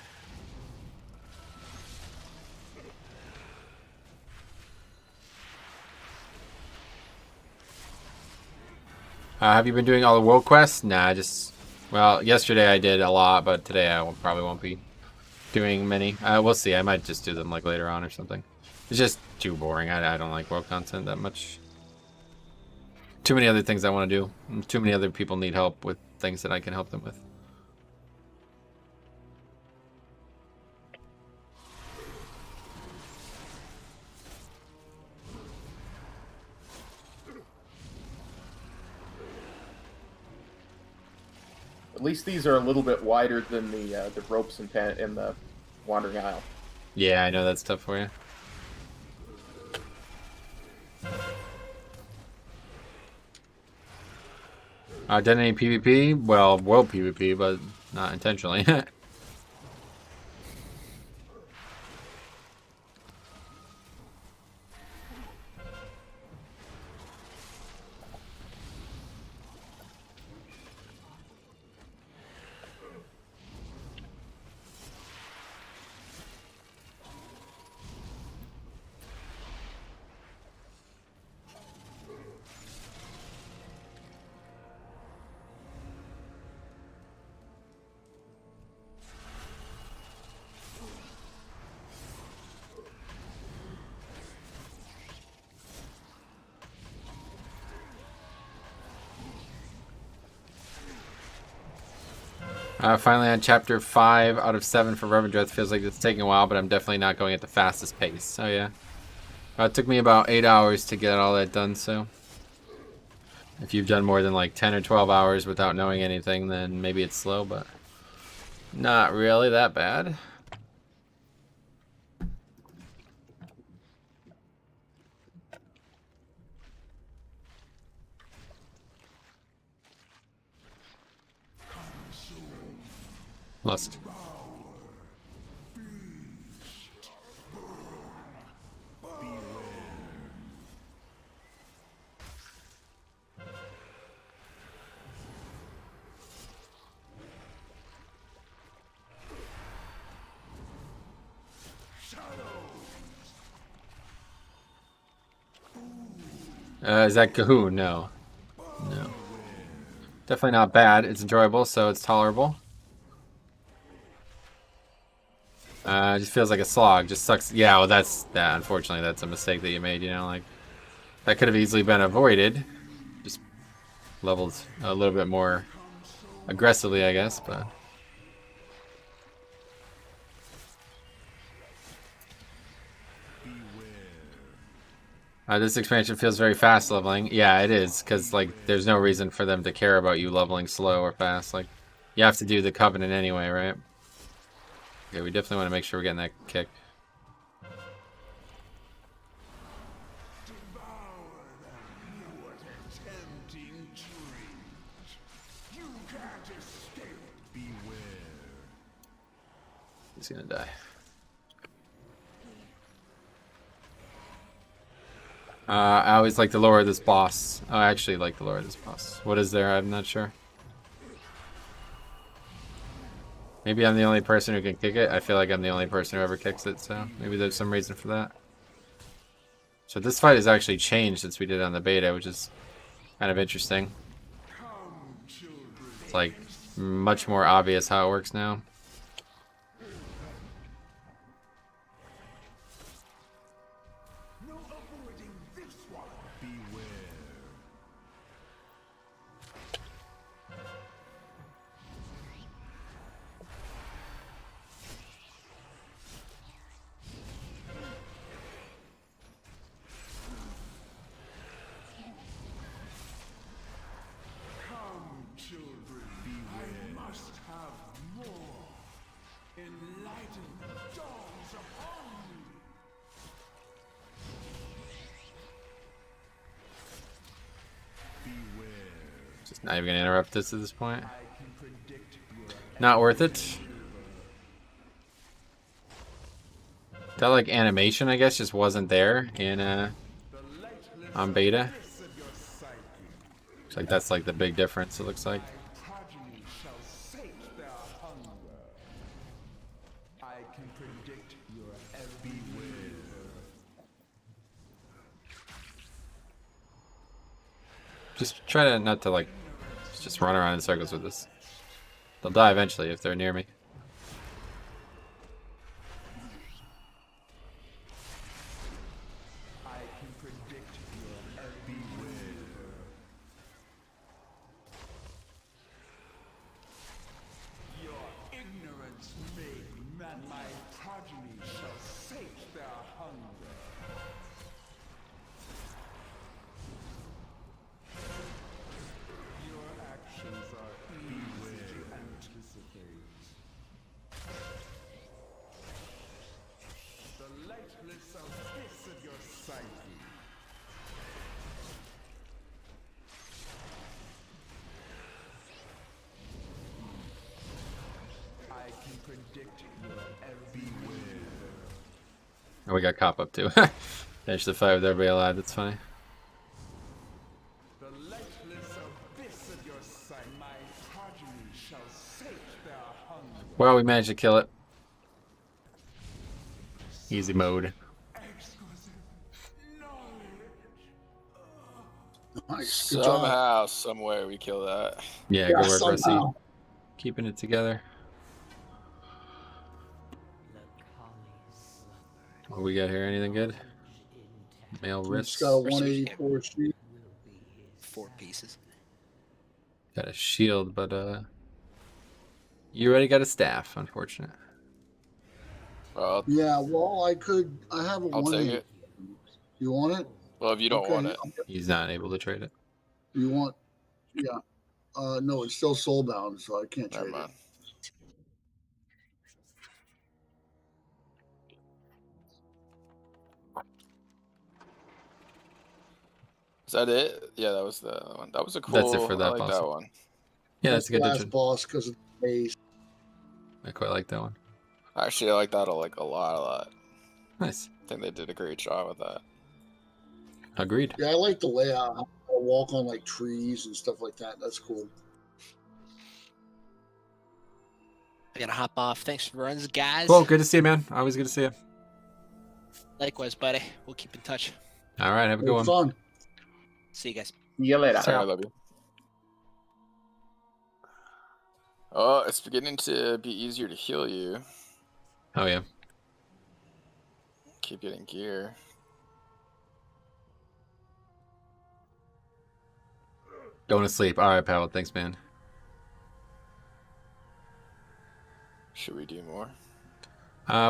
Have you been doing all the world quests? Nah, well, yesterday I did a lot, but today I probably won't be doing many. We'll see. I might just do them like later on or something. It's just too boring. I don't like world content that much. Too many other things I want to do. Too many other people need help with things that I can help them with. At least these are a little bit wider than the ropes in the Wandering Isle. Yeah, I know that's tough for you. Done any PvP? Well, world PvP, but not intentionally. Finally on chapter 5 out of 7 for Revendreth. Feels like it's taking a while, but I'm definitely not going at the fastest pace. Oh yeah. It took me about 8 hours to get all that done, so... If you've done more than like 10 or 12 hours without knowing anything, then maybe it's slow, but... Not really that bad. Lust. Is that Cahoon? No. No. Definitely not bad. It's enjoyable, so it's tolerable. It just feels like a slog. Just sucks. Yeah, well, unfortunately, that's a mistake that you made, you know, like... That could have easily been avoided. Just leveled a little bit more aggressively, I guess, but... This expansion feels very fast leveling. Yeah, it is, because, like, there's no reason for them to care about you leveling slow or fast. Like, you have to do the Covenant anyway, right? Okay, we definitely want to make sure we're getting that kick. He's gonna die. I always like the lore of this boss. Oh, I actually like the lore of this boss. What is there? I'm not sure. Maybe I'm the only person who can kick it. I feel like I'm the only person who ever kicks it, so maybe there's some reason for that. So this fight has actually changed since we did it on the beta, which is kind of interesting. It's like much more obvious how it works now. Just not even gonna interrupt this at this point. Not worth it. That like animation, I guess, just wasn't there in on beta. Looks like that's like the big difference. It looks like. Just try to not to like just run around in circles with this. They'll die eventually if they're near me. Oh, we got cop up too. Finish the fight with everybody alive. That's funny. Well, we managed to kill it. Easy mode. Nice. Somehow, somewhere, we kill that. Yeah, good work, Rusty. Keeping it together. What we got here? Anything good? Male wrist. Just got a 184 sheet. 4 pieces. Got a shield, but You already got a staff, unfortunate. Well, Yeah, well, I have a I'll one take hand. it. You want it? Well, if you don't Okay, want it, He's not able to trade it. You want? Yeah. No, it's still soulbound, so I can't never trade mind. Is that it? Yeah, that was the one. That was a cool. That's it for I that like boss. that one. Yeah, That's that's a the good last dungeon. boss because of the base. I quite like that one. Actually, I like that a lot. Nice. I think they did a great job with that. Agreed. Yeah, I like the layout. I walk on like trees and stuff like that. That's cool. I gotta hop off. Thanks for the runs, guys. Well, good to see you, man. Always good to see you. Likewise, buddy. We'll keep in touch. All right, have a good one. Fun. See you guys. See you later. Sorry, I love you. Oh, it's beginning to be easier to heal you. Oh yeah. Keep getting gear. Going to sleep. All right, pal. Thanks, man. Should we do more?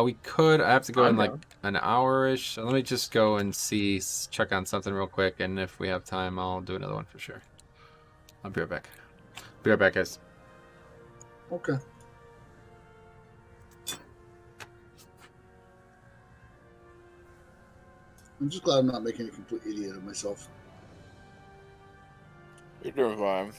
We could. I have to go I'm in like down. an hour-ish. So let me just go and check on something real quick, and if we have time, I'll do another one for sure. I'll be right back. Be right back, guys. Okay. I'm just glad I'm not making a complete idiot of myself. You're doing fine.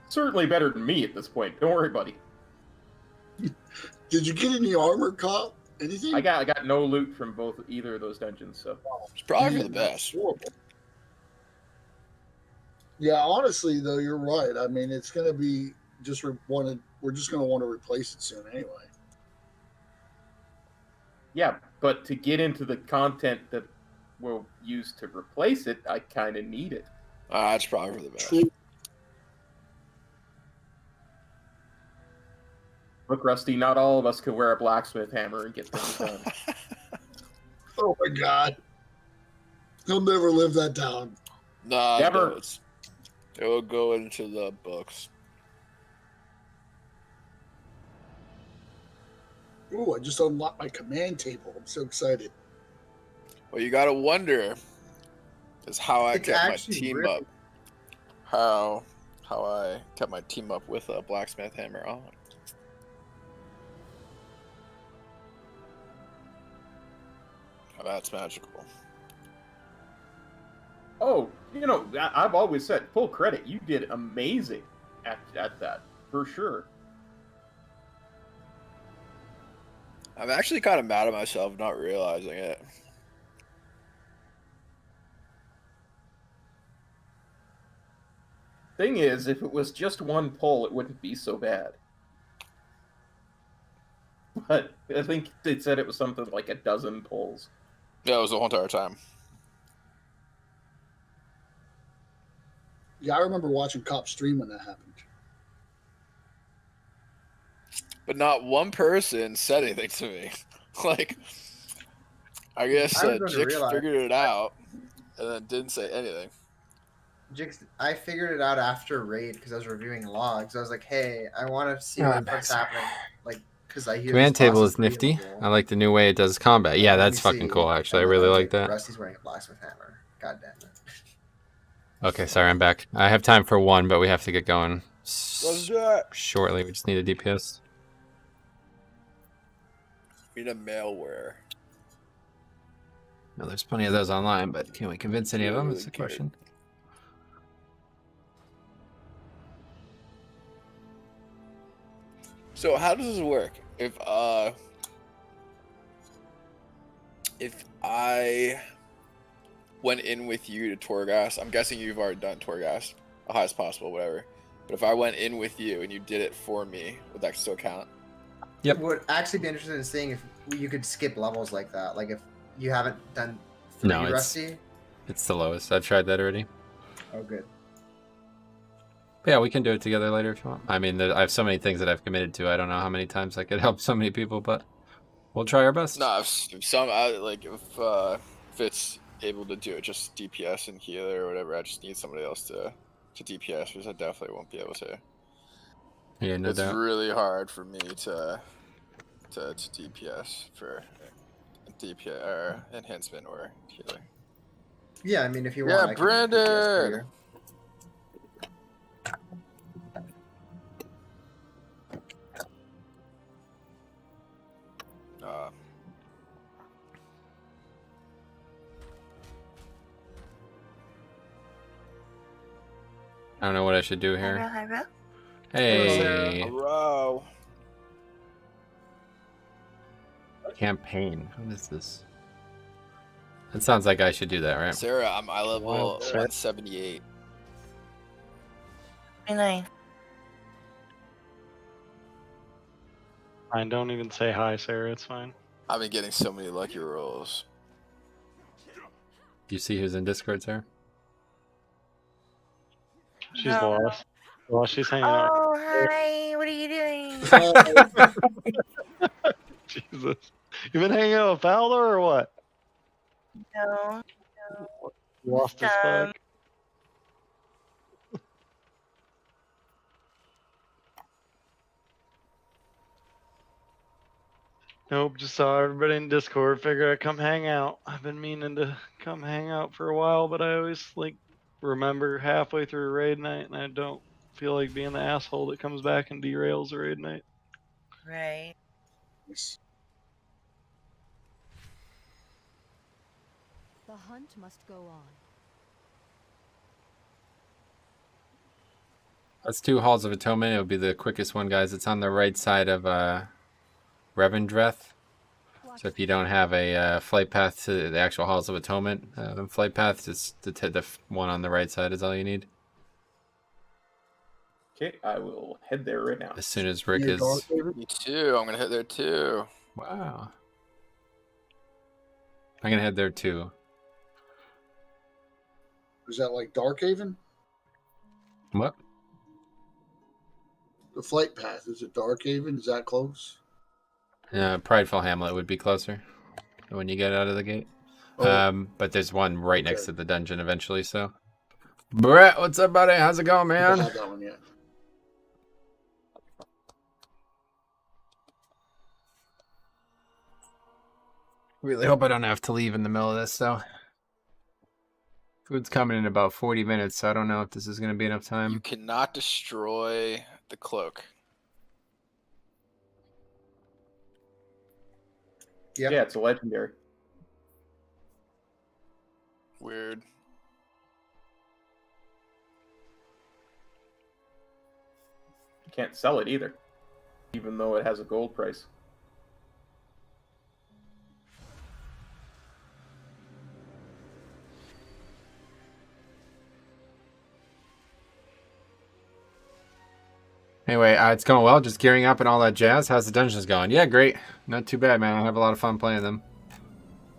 Certainly better than me at this point. Don't worry, buddy. Did you get any armor, Cop? Anything? I got no loot from either of those dungeons, so It's probably for the Man, best. horrible. Yeah, honestly, though, you're right. I mean, it's going to be just we're just going to want to replace it soon anyway. yeah. But to get into the content that we'll use to replace it, I kind of need it. It's probably for the best. True. Look, Rusty, not all of us can wear a blacksmith hammer and get things done. Oh my God. He'll never live that down. Nah, Never. it will go into the books. Ooh, I just unlocked my command table. I'm so excited. What you gotta wonder is how I It's kept my actually team really- up. How I kept my team up with a blacksmith hammer on. How that's magical. Oh, I've always said full credit. You did amazing at that, for sure. I'm actually kind of mad at myself not realizing it. Thing is, if it was just one pull, it wouldn't be so bad. But I think they said it was something like a dozen pulls. Yeah, it was the whole entire time. Yeah, I remember watching Cop stream when that happened. But not one person said anything to me. Like, I guess I was going to Jix realize- figured it out and then didn't say anything. Jix, I figured it out after raid because I was reviewing logs. I was like, "Hey, I want to see Oh, what's happening." Like, because I hear Command this boss table is nifty. readable. I like the new way it does combat. Yeah, Let that's me fucking see. cool, actually. I And really then like that. Rusty's wearing a blacksmith hammer. God damn it. Okay, sorry, I'm back. I have time for one, but we have to get going Let's do it. shortly. We just need a DPS. We need a malware. No, there's plenty of those online, but can we convince any of them? That's the question. So how does this work? If I went in with you to Torghast, I'm guessing you've already done Torghast, the highest possible, whatever. But if I went in with you and you did it for me, would that still count? Yep. Would actually be interested in seeing if you could skip levels like that. Like if you haven't done 3 No, Rusty. it's the lowest. I've tried that already. Oh, good. But yeah, we can do it together later if you want. I mean, I have so many things that I've committed to. I don't know how many times I could help so many people, but we'll try our best. No, if it's able to do it just DPS and healer or whatever. I just need somebody else to DPS because I definitely won't be able to. Yeah, no It's doubt. really hard for me to DPS for DPS or enhancement or healer. Yeah, I mean, if you Yeah, want, I can DPS for Brandon! you. I don't know what I should do here. Hi, bro. Hey, Hello. campaign. What is this? It sounds like I should do that, right? Sarah, I'm eye level Wow, Sarah. 178. Very nice. Fine, don't even say hi, Sarah. It's fine. I've been getting so many lucky rolls. You see who's in Discord, Sarah? She's No. lost. Well, she's hanging out. Oh, hi. What are you doing? Jesus. You been hanging out with Fowler or what? No. Lost his fuck. Nope, just saw everybody in Discord. Figured I'd come hang out. I've been meaning to come hang out for a while, but I always remember halfway through raid night, and I don't feel like being the asshole that comes back and derails a raid night. Right. The hunt must go on. That's 2 Halls of Atonement. It'll be the quickest one, guys. It's on the right side of Revendreth. So if you don't have a flight path to the actual Halls of Atonement, the flight path, just the one on the right side is all you need. Okay, I will head there right now. As soon as Rick Near is... Darkhaven? Me too. I'm gonna hit there too. Wow. I'm gonna head there too. Is that like Darkhaven? What? The flight path, is it Darkhaven? Is that close? Prideful Hamlet would be closer when you get out of the gate. Oh. But there's one right next to the dungeon eventually, so... Brett, what's up, buddy? How's it going, I man? haven't had that one yet. Really hope I don't have to leave in the middle of this, though. Food's coming in about 40 minutes, so I don't know if this is going to be enough time. You cannot destroy the cloak. Yep. Yeah, it's a legendary. Weird. You can't sell it either, even though it has a gold price. Anyway, it's going well. Just gearing up and all that jazz. How's the dungeons going? Yeah, great. Not too bad, man. I have a lot of fun playing them.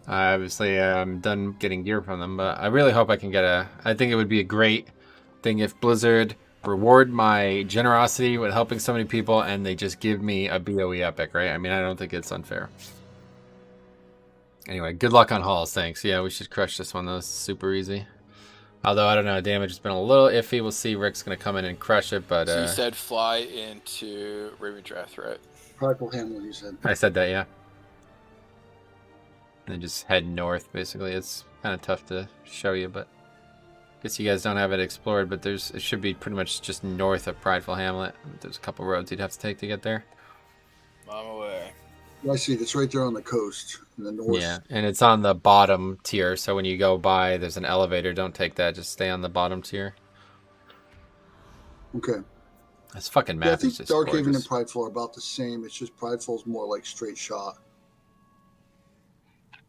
Obviously, I'm done getting gear from them, but I really hope I can get I think it would be a great thing if Blizzard reward my generosity with helping so many people and they just give me a BOE epic, right? I mean, I don't think it's unfair. Anyway, good luck on Halls. Thanks. Yeah, we should crush this one. That was super easy. Although, I don't know, damage has been a little iffy. We'll see. Rick's going to come in and crush it, but... So you said fly into Revendreth, right? Prideful Hamlet, you said. I said that, yeah. And then just head north, basically. It's kind of tough to show you, but... I guess you guys don't have it explored, but it should be pretty much just north of Prideful Hamlet. There's a couple roads you'd have to take to get there. I'm away. I see. It's right there on the coast in the north. Yeah, and it's on the bottom tier, so when you go by, there's an elevator. Don't take that. Just stay on the bottom tier. Okay. This fucking map Yeah, I think is just Darkhaven gorgeous. and Prideful are about the same. It's just Prideful's more like straight shot.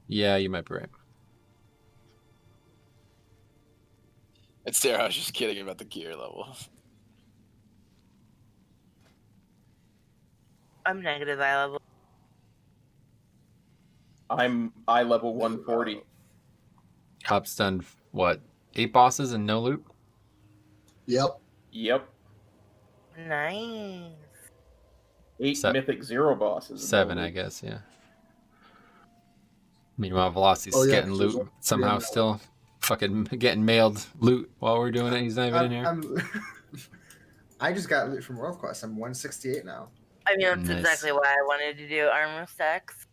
Yeah, you might be right. It's there. I was just kidding about the gear level. I'm negative eye level. I'm eye level 140. Cop's done, what, 8 bosses and no loot? Yep. Yep. Nice. 8 mythic 0 bosses. and no 7, loot. I guess, yeah. Meanwhile, Velocity's Oh, yeah, getting 'cause there's loot a- somehow yeah. still. Fucking getting mailed loot while we're doing it. He's not even in here. I just got loot from World Quest. I'm 168 now. I mean, that's Nice. exactly why I wanted to do armor stacks.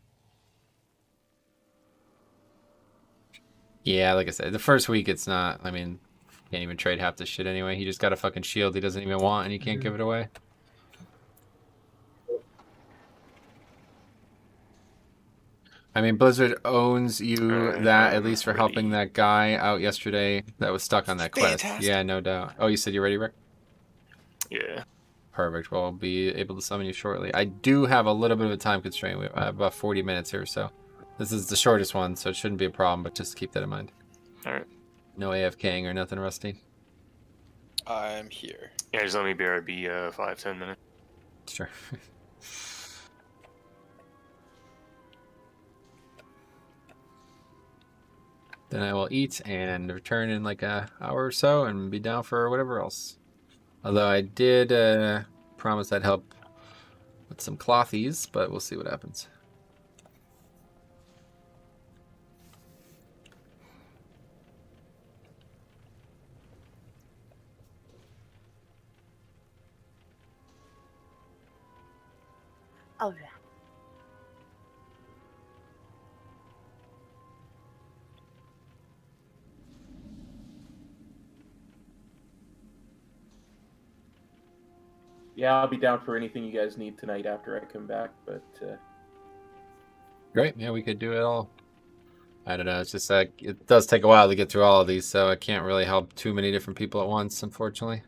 Yeah, like I said, the first week it's not. I mean, can't even trade half the shit anyway. He just got a fucking shield he doesn't even want, and he can't give it away. I mean, Blizzard owns you that, at least for helping that guy out yesterday that was stuck on that quest. Yeah, no doubt. Oh, you said you're ready, Rick? Yeah. Perfect. Well, I'll be able to summon you shortly. I do have a little bit of a time constraint. We have about 40 minutes here, so this is the shortest one, so it shouldn't be a problem, but just keep that in mind. Alright. No AFKing or nothing, Rusty? I'm here. Yeah, just let me BRB 5-10 minutes. Sure. Then I will eat and return in like an hour or so and be down for whatever else. Although I did promise I'd help with some clothies, but we'll see what happens. Oh yeah. Yeah, I'll be down for anything you guys need tonight after I come back, but Great. Yeah, we could do it all. I don't know. It's just like it does take a while to get through all of these, so I can't really help too many different people at once, unfortunately.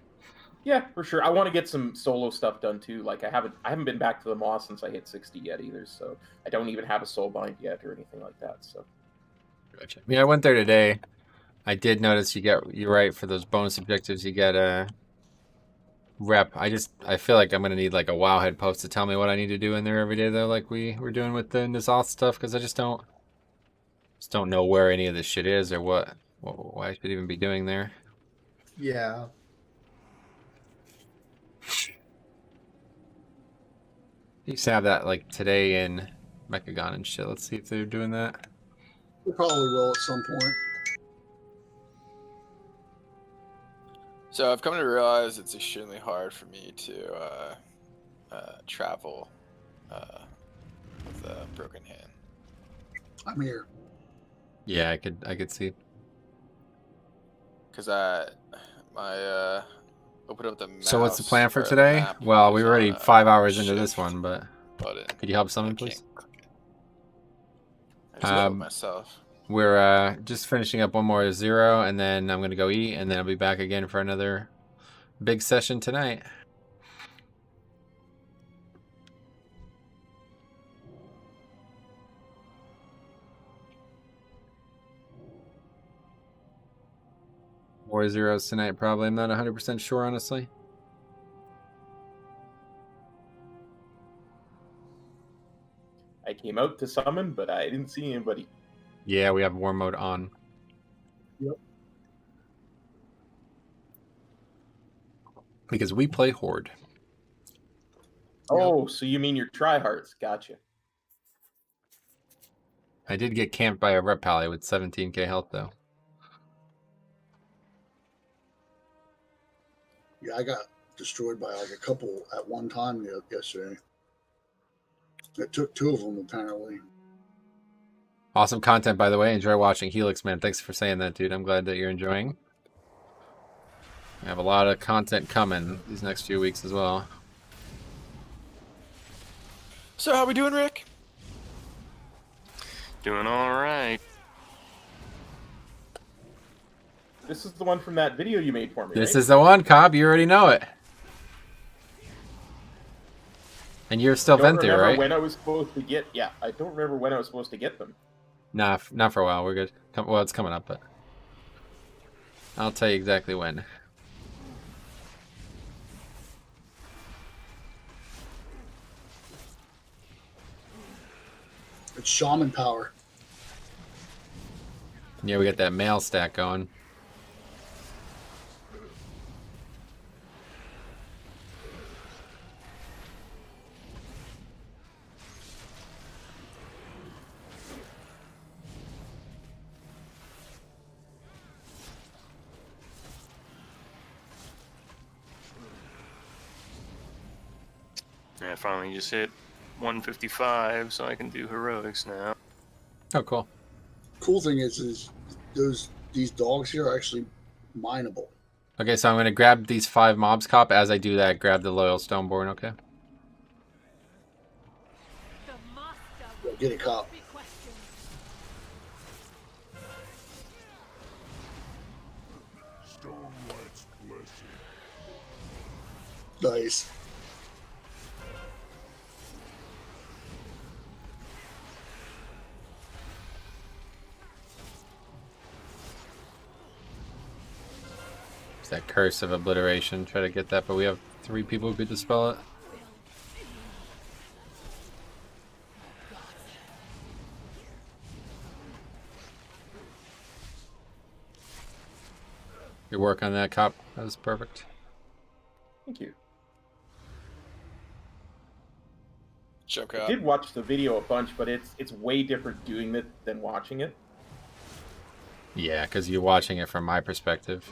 yeah, for sure. I want to get some solo stuff done too. Like I haven't been back to the Moss since I hit 60 yet either, so I don't even have a soul bind yet or anything like that. So Gotcha. Yeah, I went there today. I did notice you're right, for those bonus objectives you get a rep. I feel like I'm gonna need like a Wowhead post to tell me what I need to do in there every day though, like we were doing with the N'Zoth stuff, because I just don't know where any of this shit is or what why I should even be doing there. Yeah. You used to have that like today in Mechagon and shit. Let's see if they're doing that. We probably will at some point. So I've come to realize it's extremely hard for me to travel with a broken hand. I'm here. Yeah, I could see. Cause my open up the mouse. So what's the plan for or the today? map Well, we're is already on a 5 hours into shift this one, but button. could you help someone, I please? I just got it myself. We're just finishing up one more 0, and then I'm gonna go eat, and then I'll be back again for another big session tonight. More 0s tonight, probably. I'm not 100% sure, honestly. I came out to summon, but I didn't see anybody. Yeah, we have war mode on. Yep. Because we play Horde. Oh, so you mean your tryhards? Gotcha. I did get camped by a rep pally with 17k health, though. Yeah, I got destroyed by like a couple at one time yesterday. It took 2 of them, apparently. Awesome content, by the way. Enjoy watching Helix, man. Thanks for saying that, dude. I'm glad that you're enjoying. We have a lot of content coming these next few weeks as well. So how we doing, Rick? Doing alright. This is the one from that video you made for me, This right? is the one, Cobb. You already know it. And you're still I don't Venthyr, remember right? when I was supposed to get. Yeah, I don't remember when I was supposed to get them. Nah, not for a while. We're good. Well, it's coming up, but I'll tell you exactly when. It's shaman power. Yeah, we got that mail stack going. I finally just hit 155, so I can do heroics now. Oh, cool. Cool thing is these dogs here are actually mineable. Okay, so I'm going to grab these 5 mobs, Cop. As I do that, grab the Loyal Stoneborn, okay? Yeah, get it, Cop. Nice. It's that Curse of Obliteration. Try to get that, but we have 3 people who could dispel it. Good work on that, Cop. That was perfect. Thank you. Choke I out. did watch the video a bunch, but it's way different doing it than watching it. Yeah, because you're watching it from my perspective.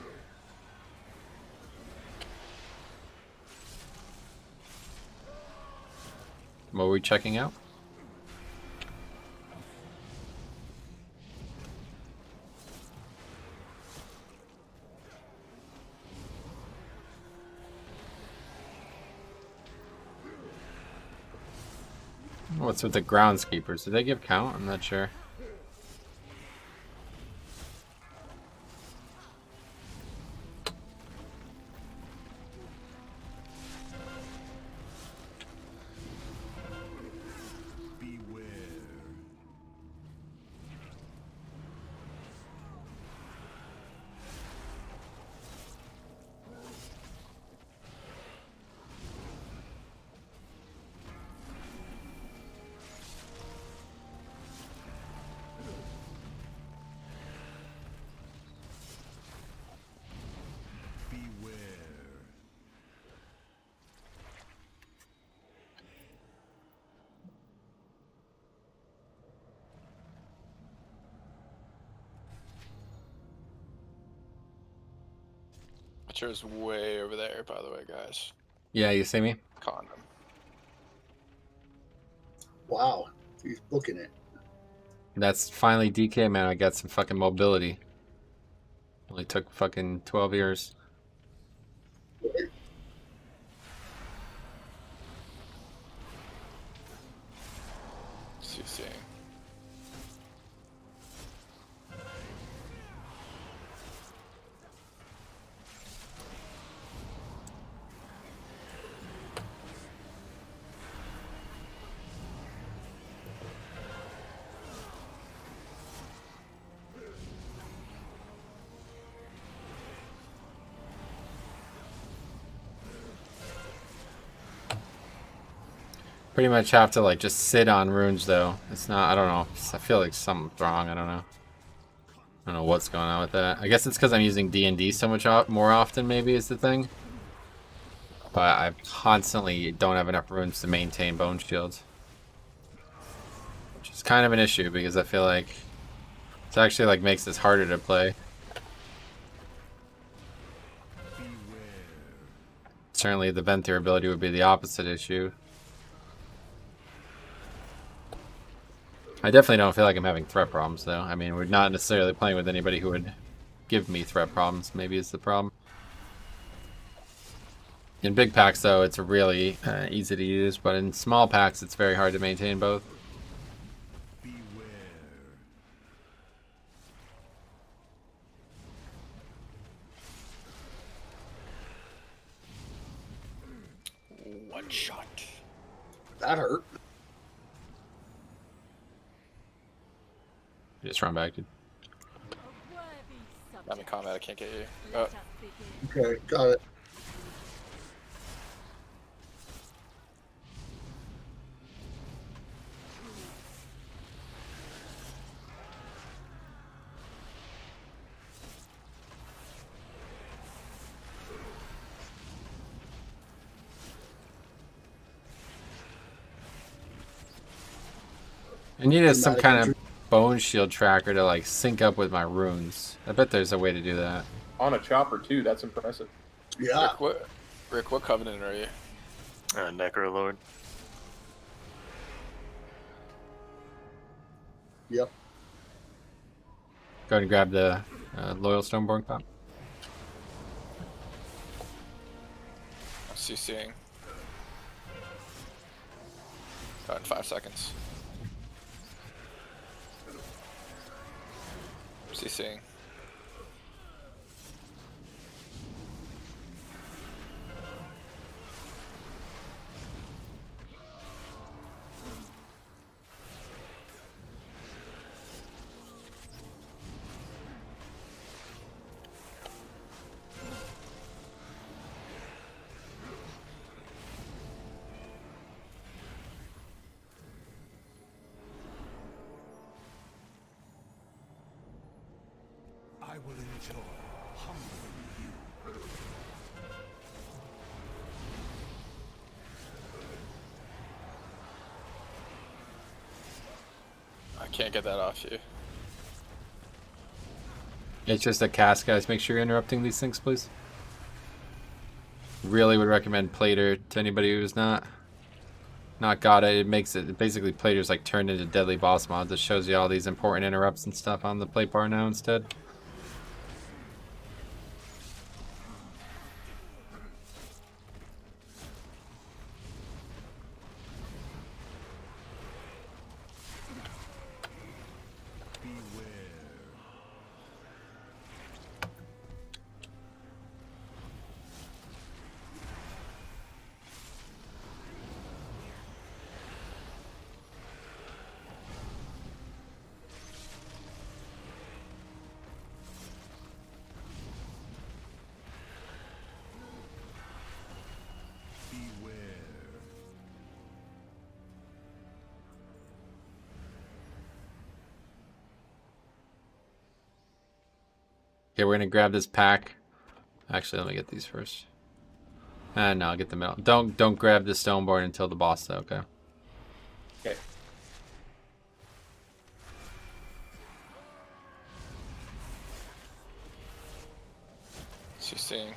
What were we checking out? What's with the groundskeepers? Did they give count? I'm not sure. Butcher's way over there, by the way, guys. Yeah, you see me? Condom. Wow, he's booking it. That's finally DK, man. I got some fucking mobility. Only took fucking 12 years. CC. Pretty much have to like just sit on runes though. It's not, I don't know. I feel like something's wrong. I don't know. I don't know what's going on with that. I guess it's because I'm using D&D so much more often maybe is the thing. But I constantly don't have enough runes to maintain bone shields. Which is kind of an issue because I feel like it actually like makes this harder to play. Certainly the Venthyr ability would be the opposite issue. I definitely don't feel like I'm having threat problems, though. I mean, we're not necessarily playing with anybody who would give me threat problems, maybe is the problem. In big packs, though, it's really easy to use, but in small packs, it's very hard to maintain both. One shot. That hurt. Just run back, dude. I'm in combat, I can't get you. Oh. Okay, got it. I needed some kind of bone shield tracker to like sync up with my runes. I bet there's a way to do that. On a chopper too, that's impressive. Yeah. Rick, what covenant are you? Necrolord. Yep. Go ahead and grab the Loyal Stoneborn cop. CCing. Got in 5 seconds. CCing. I will enjoy humbling you. I can't get that off you. It's just a cast, guys. Make sure you're interrupting these things, please. Really would recommend Plater to anybody who's not got it. It makes it basically Plater's like turned into deadly boss mods. It shows you all these important interrupts and stuff on the play bar now instead. Okay, we're gonna grab this pack. Actually, let me get these first. And no, I'll get the middle. Don't grab the Stoneborn until the boss, though. Okay. Okay. CCing.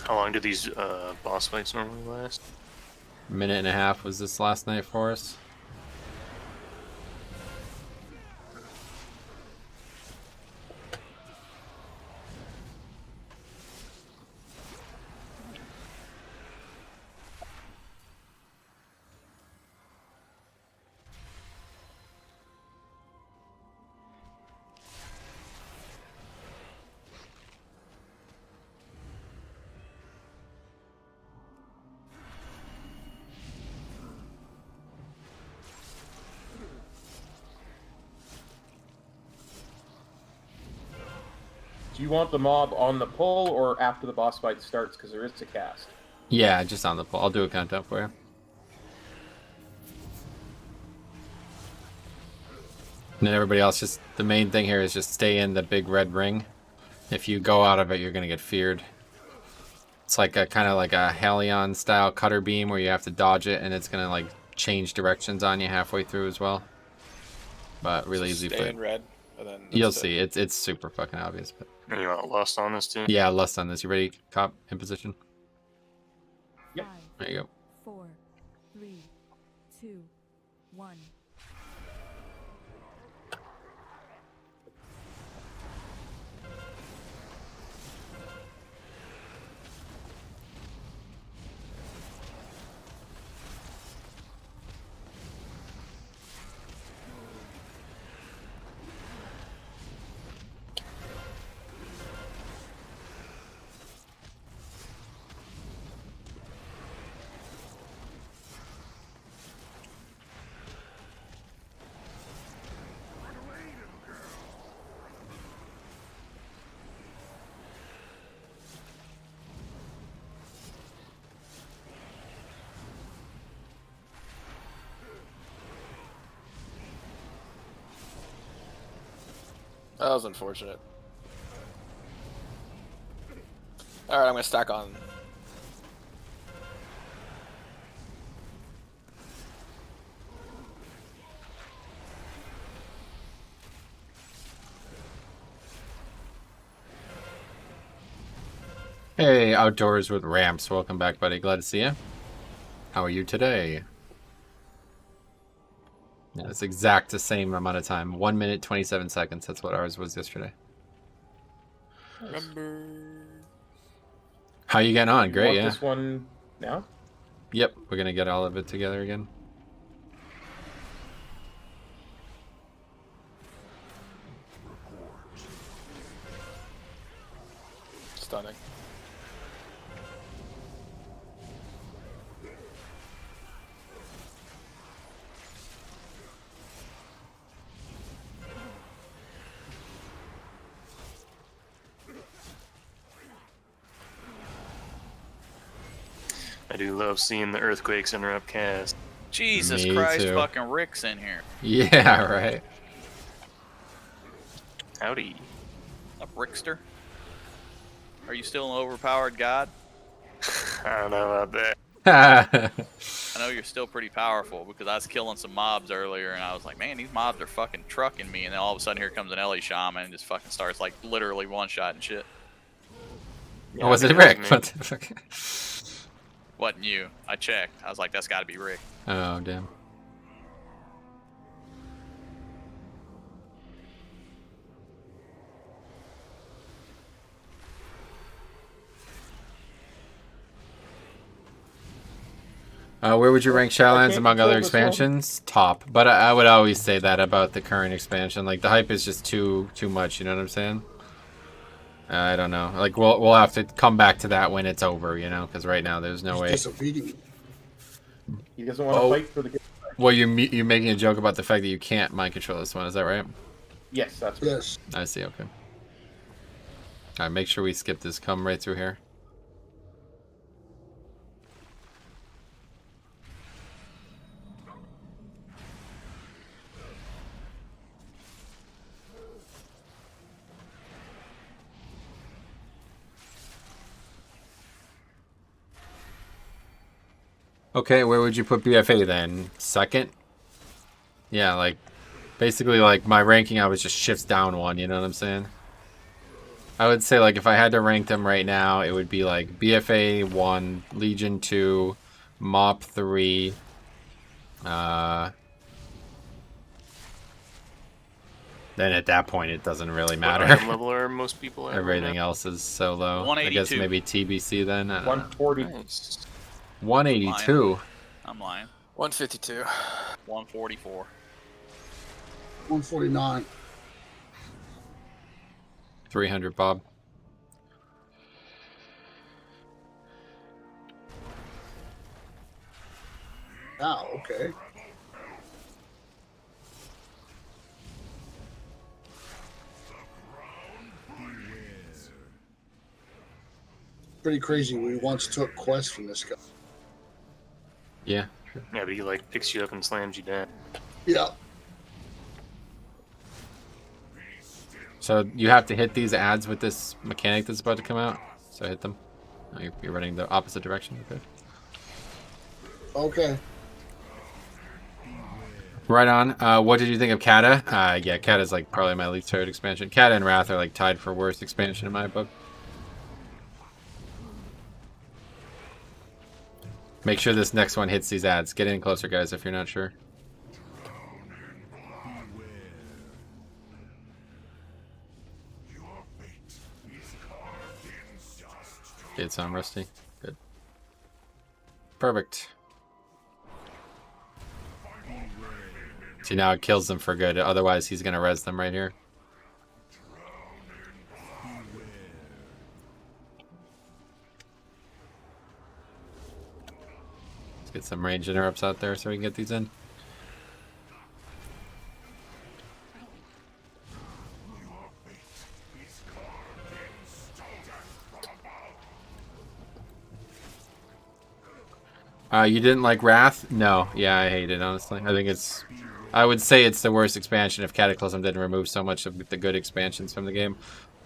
How long do these boss fights normally last? Minute and a half was this last night for us. Do you want the mob on the pull or after the boss fight starts? Because there is a cast. Yeah, just on the pull. I'll do a countdown for you. And then everybody else, just the main thing here is just stay in the big red ring. If you go out of it, you're gonna get feared. It's like a kind of like a Halion style cutter beam where you have to dodge it, and it's gonna like change directions on you halfway through as well. But really easy Stay for in red, and then you'll that's it. see. It's super fucking obvious. But And you want lust on this too? yeah, lust on this. You ready, cop? In position. Yep. There you go. 4, 3, 2, 1. That was unfortunate. Alright, I'm gonna stack on. Hey, Outdoors with Ramps. Welcome back, buddy. Glad to see you. How are you today? Yeah, it's exact the same amount of time. 1 minute, 27 seconds. That's what ours was yesterday. Remember. How you getting on? You Great, want yeah. this one now? Yep, we're gonna get all of it together again. Stunning. I do love seeing the earthquakes interrupt cast. Jesus Me Christ, too. fucking Rick's in here. Yeah, right. Howdy. Up, Rickster? Are you still an overpowered god? I don't know about that. I know you're still pretty powerful because I was killing some mobs earlier and I was like, man, these mobs are fucking trucking me. And then all of a sudden here comes an Ellie Shaman and just fucking starts like literally one-shotting shit. Yeah, Oh, was I it mean, that Rick? was What me. the fuck? Wasn't you. I checked. I was like, that's gotta be Rick. Oh, damn. Where would you rank Shadowlands can't among other control this one. expansions? Top. But I would always say that about the current expansion. Like, the hype is just too much, you know what I'm saying? I don't know. Like, we'll have to come back to that when it's over, you know? Because right now there's no way. Disobedient. He doesn't want to Oh. fight for the good. Well, you making a joke about the fact that you can't mind control this one, is that right? Yes, that's right. Yes. I see, okay. Alright, make sure we skip this. Come right through here. Okay, where would you put BFA then? Second? Yeah, like, basically, like, my ranking, I was just shifts down one, you know what I'm saying? I would say, like, if I had to rank them right now, it would be, like, BFA 1, Legion 2, MOP 3, then at that point, it doesn't really What matter. item level are most people at? right Everything now? else is so low. I guess 182. maybe TBC then? I don't know. 140. Nice. 182. I'm lying. 152. 144. 149. 300, Bob. Wow, okay. Pretty crazy. We once took quests from this guy. Yeah. Yeah, but he like picks you up and slams you down. Yeah. So you have to hit these ads with this mechanic that's about to come out. So hit them. Oh, you're running the opposite direction. Okay. Okay. Right on. What did you think of Kata? Yeah, Kata's like probably my least favorite expansion. Kata and Wrath are like tied for worst expansion in my book. Make sure this next one hits these ads. Get in closer, guys, if you're not sure. It's on Rusty. Good. Perfect. See, now it kills them for good. Otherwise, he's going to res them right here. Let's get some range interrupts out there so we can get these in. You didn't like Wrath? No. Yeah, I hate it, honestly. I think it's... I would say it's the worst expansion if Cataclysm didn't remove so much of the good expansions from the game.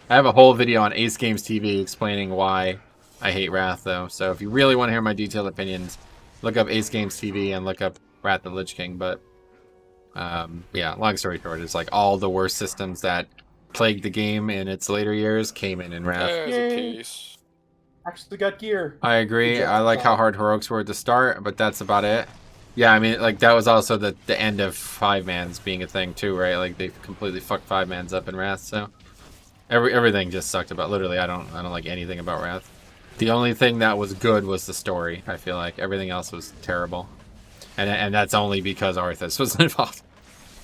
I have a whole video on Ace Games TV explaining why I hate Wrath, though. So if you really want to hear my detailed opinions, look up Ace Games TV and look up Wrath of the Lich King. But, yeah, long story short, it's like all the worst systems that plagued the game in its later years came in Wrath. There's a piece. Actually got gear. I agree. Good job, I like how Kyle. hard heroics were at the start, but that's about it. Yeah, I mean, like that was also the end of 5-mans being a thing too, right? Like they completely fucked 5-mans up in Wrath. So everything just sucked about. Literally, I don't like anything about Wrath. The only thing that was good was the story. I feel like everything else was terrible, and that's only because Arthas was involved.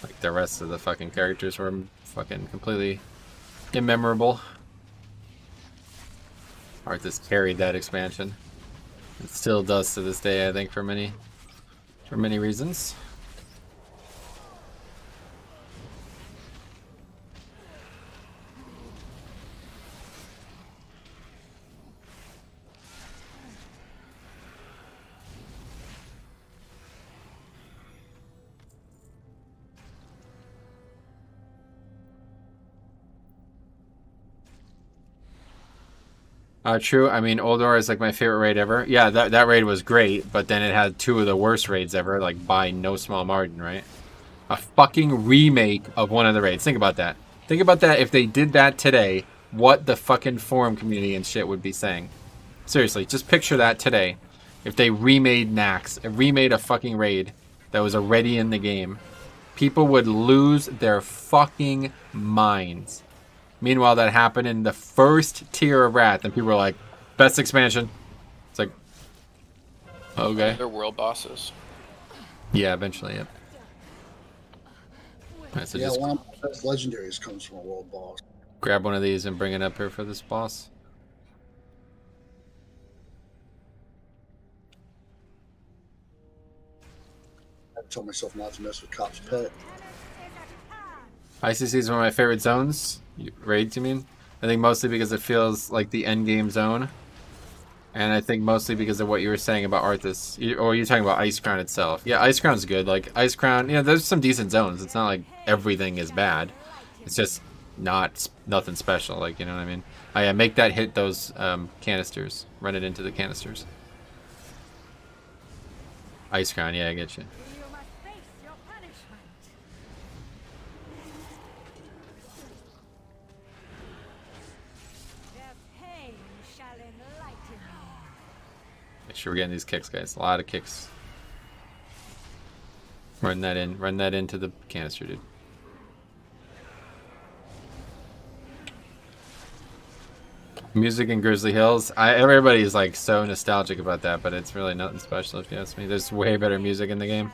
Like the rest of the fucking characters were fucking completely immemorable. Arthas carried that expansion. It still does to this day, I think, for many reasons. True. I mean, Oldor is like my favorite raid ever. Yeah, that raid was great, but then it had 2 of the worst raids ever, like by no small margin, right? A fucking remake of one of the raids. Think about that. Think about that if they did that today, what the fucking forum community and shit would be saying. Seriously, just picture that today. If they remade Nax, remade a fucking raid that was already in the game, people would lose their fucking minds. Meanwhile, that happened in the first tier of Wrath, and people were like, best expansion. It's like, okay. They're world bosses. Yeah, eventually, yep. Alright, so Yeah, just one of the best legendaries comes from a world boss. grab one of these and bring it up here for this boss. I told myself not to mess with Cop's pet. ICC is one of my favorite zones. Raids, you mean? I think mostly because it feels like the end game zone. And I think mostly because of what you were saying about Arthas. Or you're talking about Ice Crown itself. Yeah, Ice Crown's good. Like, Ice Crown, you know, there's some decent zones. It's not like everything is bad. It's just nothing special, like, you know what I mean? Yeah, make that hit those canisters. Run it into the canisters. Ice Crown, yeah, I get you. Make sure we're getting these kicks, guys. A lot of kicks. Run that in. Run that into the canister, dude. Music in Grizzly Hills. Everybody's like so nostalgic about that, but it's really nothing special if you ask me. There's way better music in the game.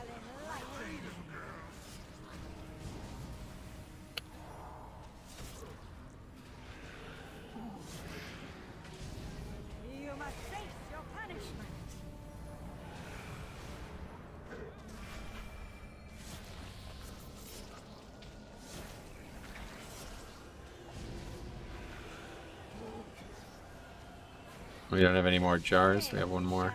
We don't have any more jars. We have one more.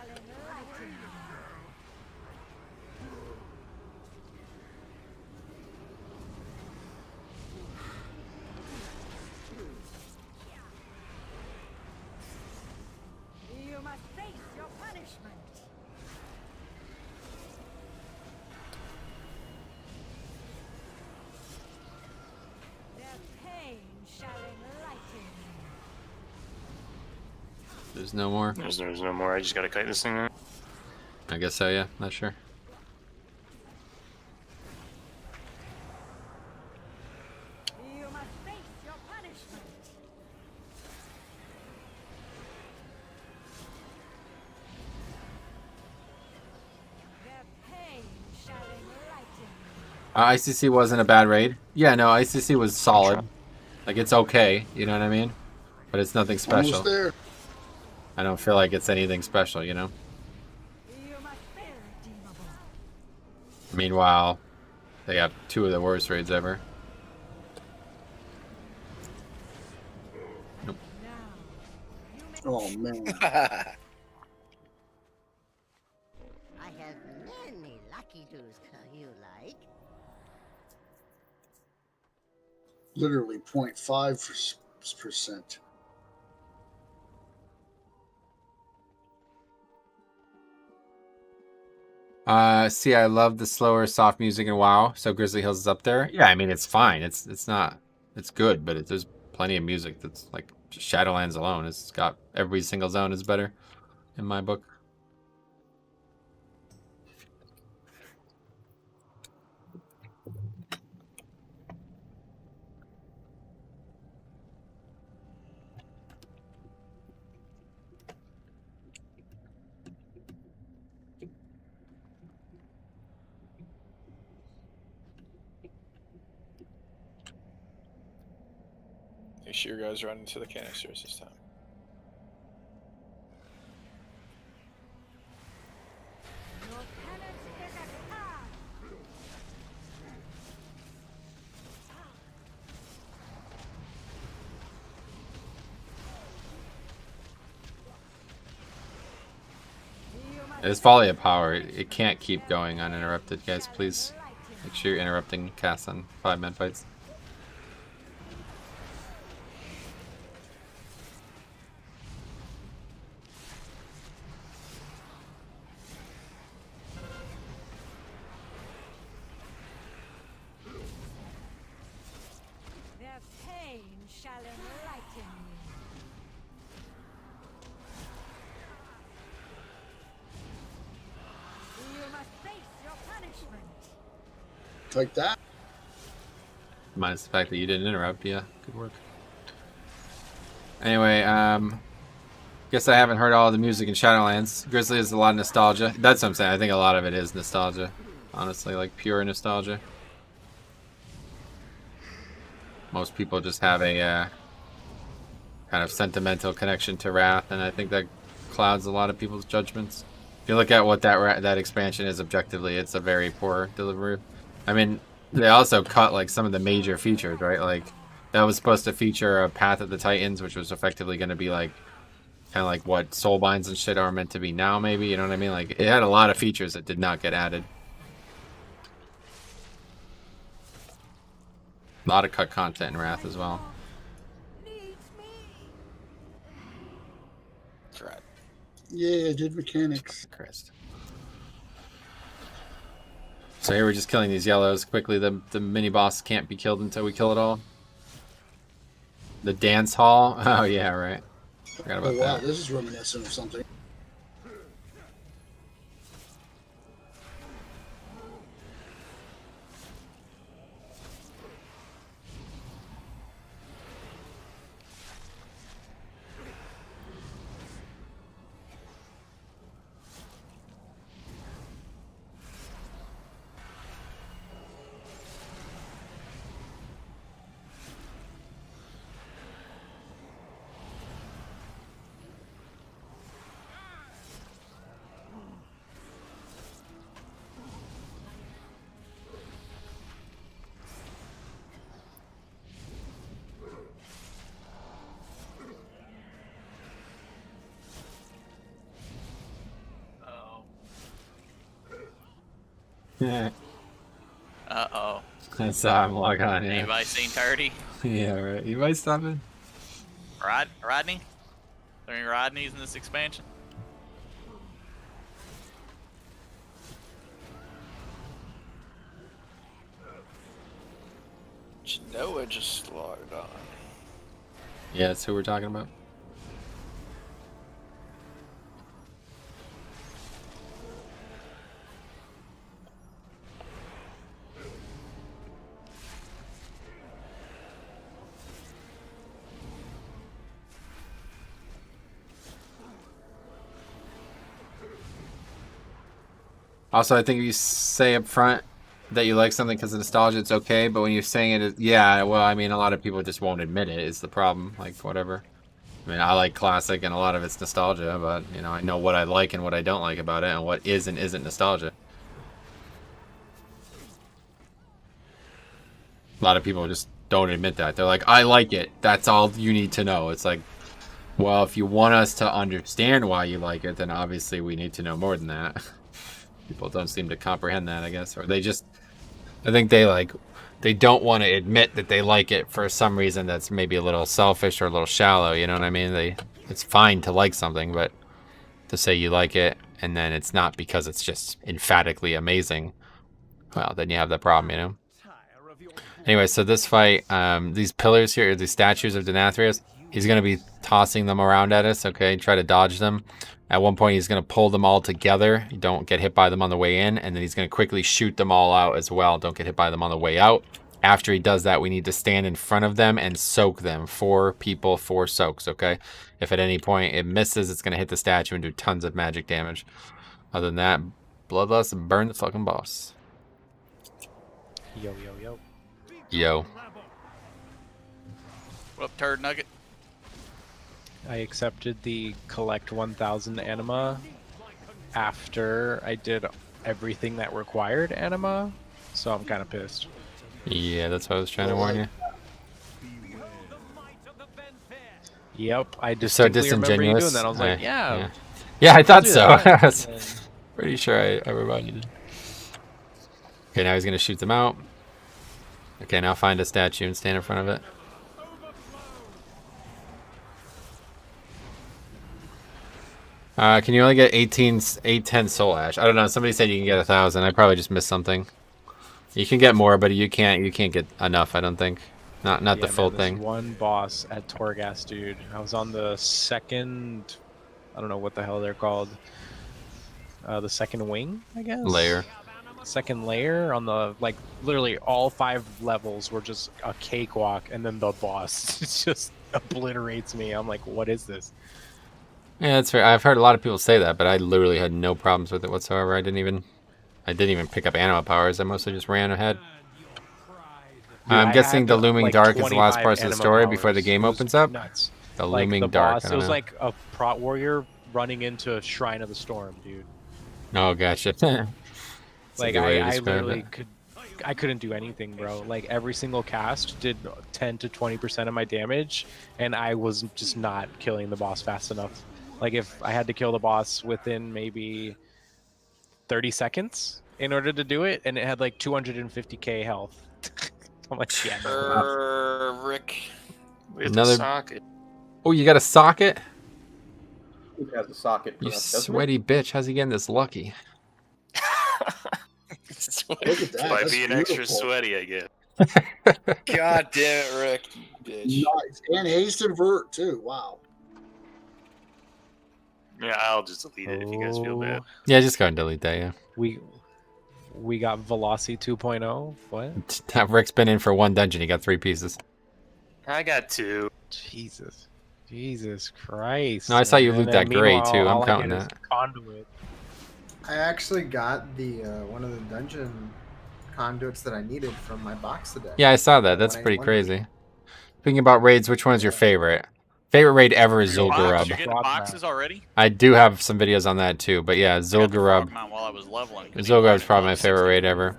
You must face your punishment. Their pain shall enlighten you. There's no more. There's no more. I just gotta kite this thing out. I guess so, yeah. Not sure. You must face your punishment. Their pain shall enlighten you. ICC wasn't a bad raid. Yeah, no, ICC was solid. Like, it's okay, you know what I mean? But it's nothing special. Almost there. I don't feel like it's anything special, you know? Meanwhile, they got 2 of the worst raids ever. Nope. Oh, man. I have many lucky doos you like. Literally 0.5%. See, I love the slower, soft music in WoW, so Grizzly Hills is up there. Yeah, I mean, it's fine. It's not... It's good, but there's plenty of music that's, like, Just Shadowlands alone has got every single zone is better in my book. Make sure you guys run into the canisters this time. It's Volley of Power. It can't keep going uninterrupted, guys. Please make sure you're interrupting casts on 5-man fights. Their pain shall enlighten you. You must face your punishment. Like that? Minus the fact that you didn't interrupt. Yeah, good work. Anyway, guess I haven't heard all the music in Shadowlands. Grizzly is a lot of nostalgia. That's what I'm saying. I think a lot of it is nostalgia. Honestly, like pure nostalgia. Most people just have a kind of sentimental connection to Wrath, and I think that clouds a lot of people's judgments. If you look at what that expansion is objectively, it's a very poor delivery. I mean, they also cut like some of the major features, right? Like that was supposed to feature a Path of the Titans, which was effectively going to be like kind of like what Soulbinds and shit are meant to be now, maybe. You know what I mean? Like it had a lot of features that did not get added. A lot of cut content in Wrath as well. Correct. Yeah, I did mechanics. Christ. So here we're just killing these yellows quickly. The mini boss can't be killed until we kill it all. The dance hall. Oh yeah, right. Forgot about Oh wow, that. this is reminiscent of something. Yeah. Uh-oh. I saw him log on. Yeah. Anybody seen Turdy? Yeah, right. You might stop it. Rodney? Are there any Rodneys in this expansion? Noah just logged on. Yeah, that's who we're talking about. Also, I think if you say up front that you like something because of nostalgia, it's okay. But when you're saying it, yeah, well, I mean, a lot of people just won't admit it is the problem. Like, whatever. I mean, I like classic and a lot of it's nostalgia, but, you know, I know what I like and what I don't like about it and what is and isn't nostalgia. A lot of people just don't admit that. They're like, I like it. That's all you need to know. It's like, well, if you want us to understand why you like it, then obviously we need to know more than that. People don't seem to comprehend that, I guess. Or they just, I think they don't want to admit that they like it for some reason that's maybe a little selfish or a little shallow, you know what I mean? It's fine to like something, but to say you like it and then it's not because it's just emphatically amazing, well, then you have that problem, you know? Anyway, so this fight, these pillars here, these statues of Denathrius, He's going to be tossing them around at us, okay? Try to dodge them. At one point, he's going to pull them all together. You don't get hit by them on the way in. And then he's going to quickly shoot them all out as well. Don't get hit by them on the way out. After he does that, we need to stand in front of them and soak them. 4 people, 4 soaks, okay? If at any point it misses, it's going to hit the statue and do tons of magic damage. Other than that, Bloodlust, burn the fucking boss. Yo, yo, yo. Yo. What up, Turd Nugget? I accepted the collect 1,000 anima after I did everything that required anima, so I'm kind of pissed. Yeah, that's what I was trying to warn you. Yep, I You're so distinctly remember you disingenuous. doing that. I was like, yeah. Yeah, I thought do so. that. I was pretty sure I reminded you. Okay, now he's going to shoot them out. Okay, now find a statue and stand in front of it. Can you only get 810 soul ash? I don't know. Somebody said you can get 1,000. I probably just missed something. You can get more, but you can't get enough. I don't think. Not Yeah, the full man, thing. This one boss at Torghast, dude. I was on the second. I don't know what the hell they're called. The second wing, I guess. Layer. Second layer on the literally all 5 levels were just a cakewalk, and then the boss just obliterates me. I'm like, what is this? Yeah, that's fair. I've heard a lot of people say that, but I literally had no problems with it whatsoever. I didn't even pick up anima powers. I mostly just ran ahead. Dude, I'm I guessing had, the Looming like, Dark is the last 25 part of the anima story before the powers. game It was opens up. Nuts. The Like, Looming the Dark. boss, I it don't was know. like a prot warrior running into a Shrine of the Storm, dude. Oh, gotcha. That's a Like good way to I describe literally it. I couldn't do anything, bro. Like every single cast did 10 to 20% of my damage, and I was just not killing the boss fast enough. Like if I had to kill the boss within maybe 30 seconds in order to do it, and it had like 250k health. I'm like, yeah, no. Rick. We have Another the socket. Oh, you got a socket? Who has a socket? For You us, doesn't it? sweaty bitch. How's he getting this lucky? Look at that. By That's being extra beautiful. sweaty, I guess. God damn it, Rick, you bitch. Nice. And hasted vert too. Wow. Yeah, I'll just delete it if you guys feel bad. Yeah, just go and delete that, yeah. We got Velocity 2.0. What? Rick's been in for 1 dungeon. He got 3 pieces. I got 2. Jesus Christ. No, I saw you man. loot And that gray, meanwhile, too. I'm all I counting get is that. Conduit. I actually got the one of the dungeon conduits that I needed from my box today. Yeah, I saw that. That's pretty crazy. Speaking about raids, which one's your favorite? Favorite raid ever is You're Zul'Gurub. getting boxes already? I do have some videos on that too, but yeah, Zul'Gurub. While I was leveling. Zul'Gurub's probably my favorite raid ever.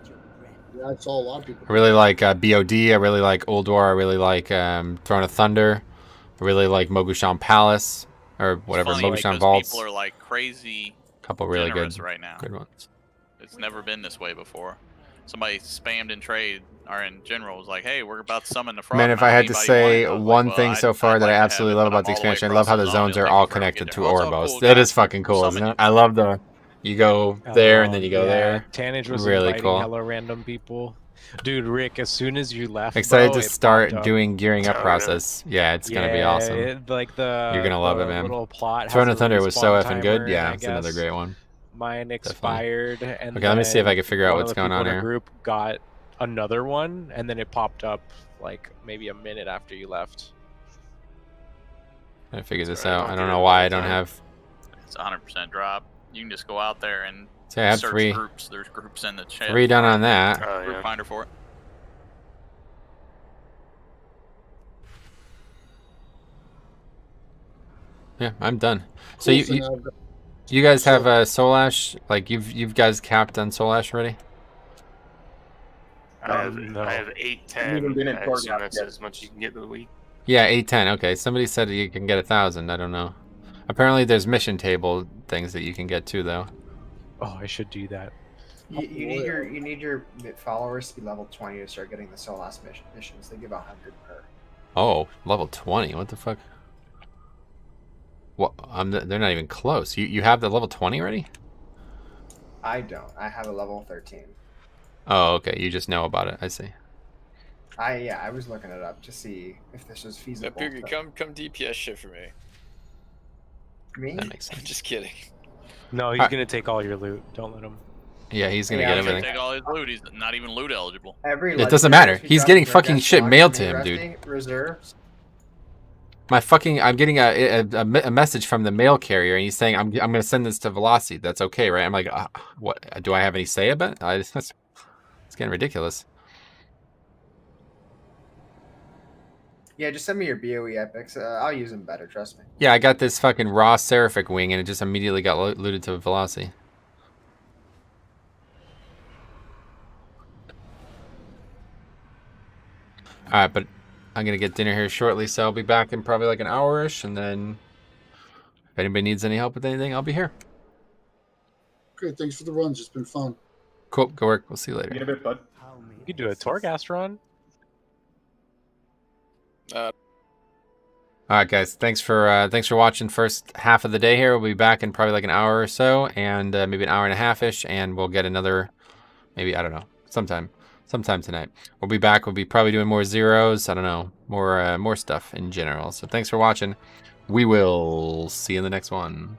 Yeah, I saw a lot of people. I really like BOD. I really like Ulduar. I really like Throne of Thunder. I really like Mogushan Palace or whatever, It's funny Mogushan because Vaults. People are like crazy. Couple really generous good, right now. good ones. It's never been this way before. Somebody spammed in trade or in general was like, "Hey, we're about to summon the frog." Man, if I had to Anybody say want it?" I was one like, thing well, so far I'd that I like to have absolutely it, love but about I'm the all the way expansion, I love how the across the zones zone. are It'll all take me forever to connected get to there. Oh, Oribos. cool, That yeah. is fucking cool, isn't Summon it? I love the you go there and then you go there. Tannage was Really inviting cool. hella random people. Dude, Rick, as soon as you left, Excited bro, to it start popped up. doing gearing up Oh, process. Yeah, it's gonna be Yeah, awesome. like the You're gonna love it, the man. little plot Throne has of a Thunder was so respawn effing good. timer, Yeah, I it's another guess. great one. Mine expired, and Okay, let me see if I then can figure out one of what's the going people on in here. our group got another one, and then it popped up like maybe a minute after you left. I figure this Alright, out. I'll I get don't it know all why the I don't time. have. It's 100% drop. You can just go out there and See, I have search 3. groups. There's groups in the chat. 3 done on that. Oh, Group yeah. finder for it. Yeah, I'm done. So Cool, you, so you, now I've got- you guys have Soul Ash? Like you've guys capped on Soul Ash already? I have No. 810. Haven't even been in I assume Torghast that's yet. as much as you can get in a week. Yeah, 810. Okay, somebody said you can get 1,000. I don't know. Apparently, there's mission table things that you can get too, though. Oh, I should do that. You need your followers to be level 20 to start getting the Solas missions. They give 100 per. Oh, level 20. What the fuck? What? They're not even close. You have the level 20 already? I don't. I have a level 13. Oh, okay. You just know about it. I see. I was looking it up to see if this was Yeah, feasible. Poogie, come DPS shit for me. Me? That makes I'm sense. just kidding. No, he's gonna take all your loot. Don't let him. Yeah, he's gonna Yeah, get I was He's gonna everything. take all his loot. He's not even loot eligible. Every It doesn't legendary matter. XP He's drop getting is fucking Torghast shit block mailed for to me, him, dude. Rusty. Reserves. I'm getting a message from the mail carrier, and he's saying I'm gonna send this to Velocity. That's okay, right? I'm like, what? Do I have any say about it? It's getting ridiculous. Yeah, just send me your BOE epics. I'll use them better. Trust me. Yeah, I got this fucking raw Seraphic wing, and it just immediately got looted to Velocity. All right, but I'm gonna get dinner here shortly, so I'll be back in probably like an hour-ish, and then if anybody needs any help with anything, I'll be here. Great, thanks for the runs. It's been fun. Cool, go work. We'll see you later. Get a bit, bud. You could do a Torghast run. All right, guys. Thanks for watching first half of the day here. We'll be back in probably like an hour or so, and maybe an hour and a half-ish, and we'll get another, maybe, I don't know, sometime tonight. We'll be back. We'll be probably doing more zeros. I don't know, more stuff in general. So thanks for watching. We will see you in the next one.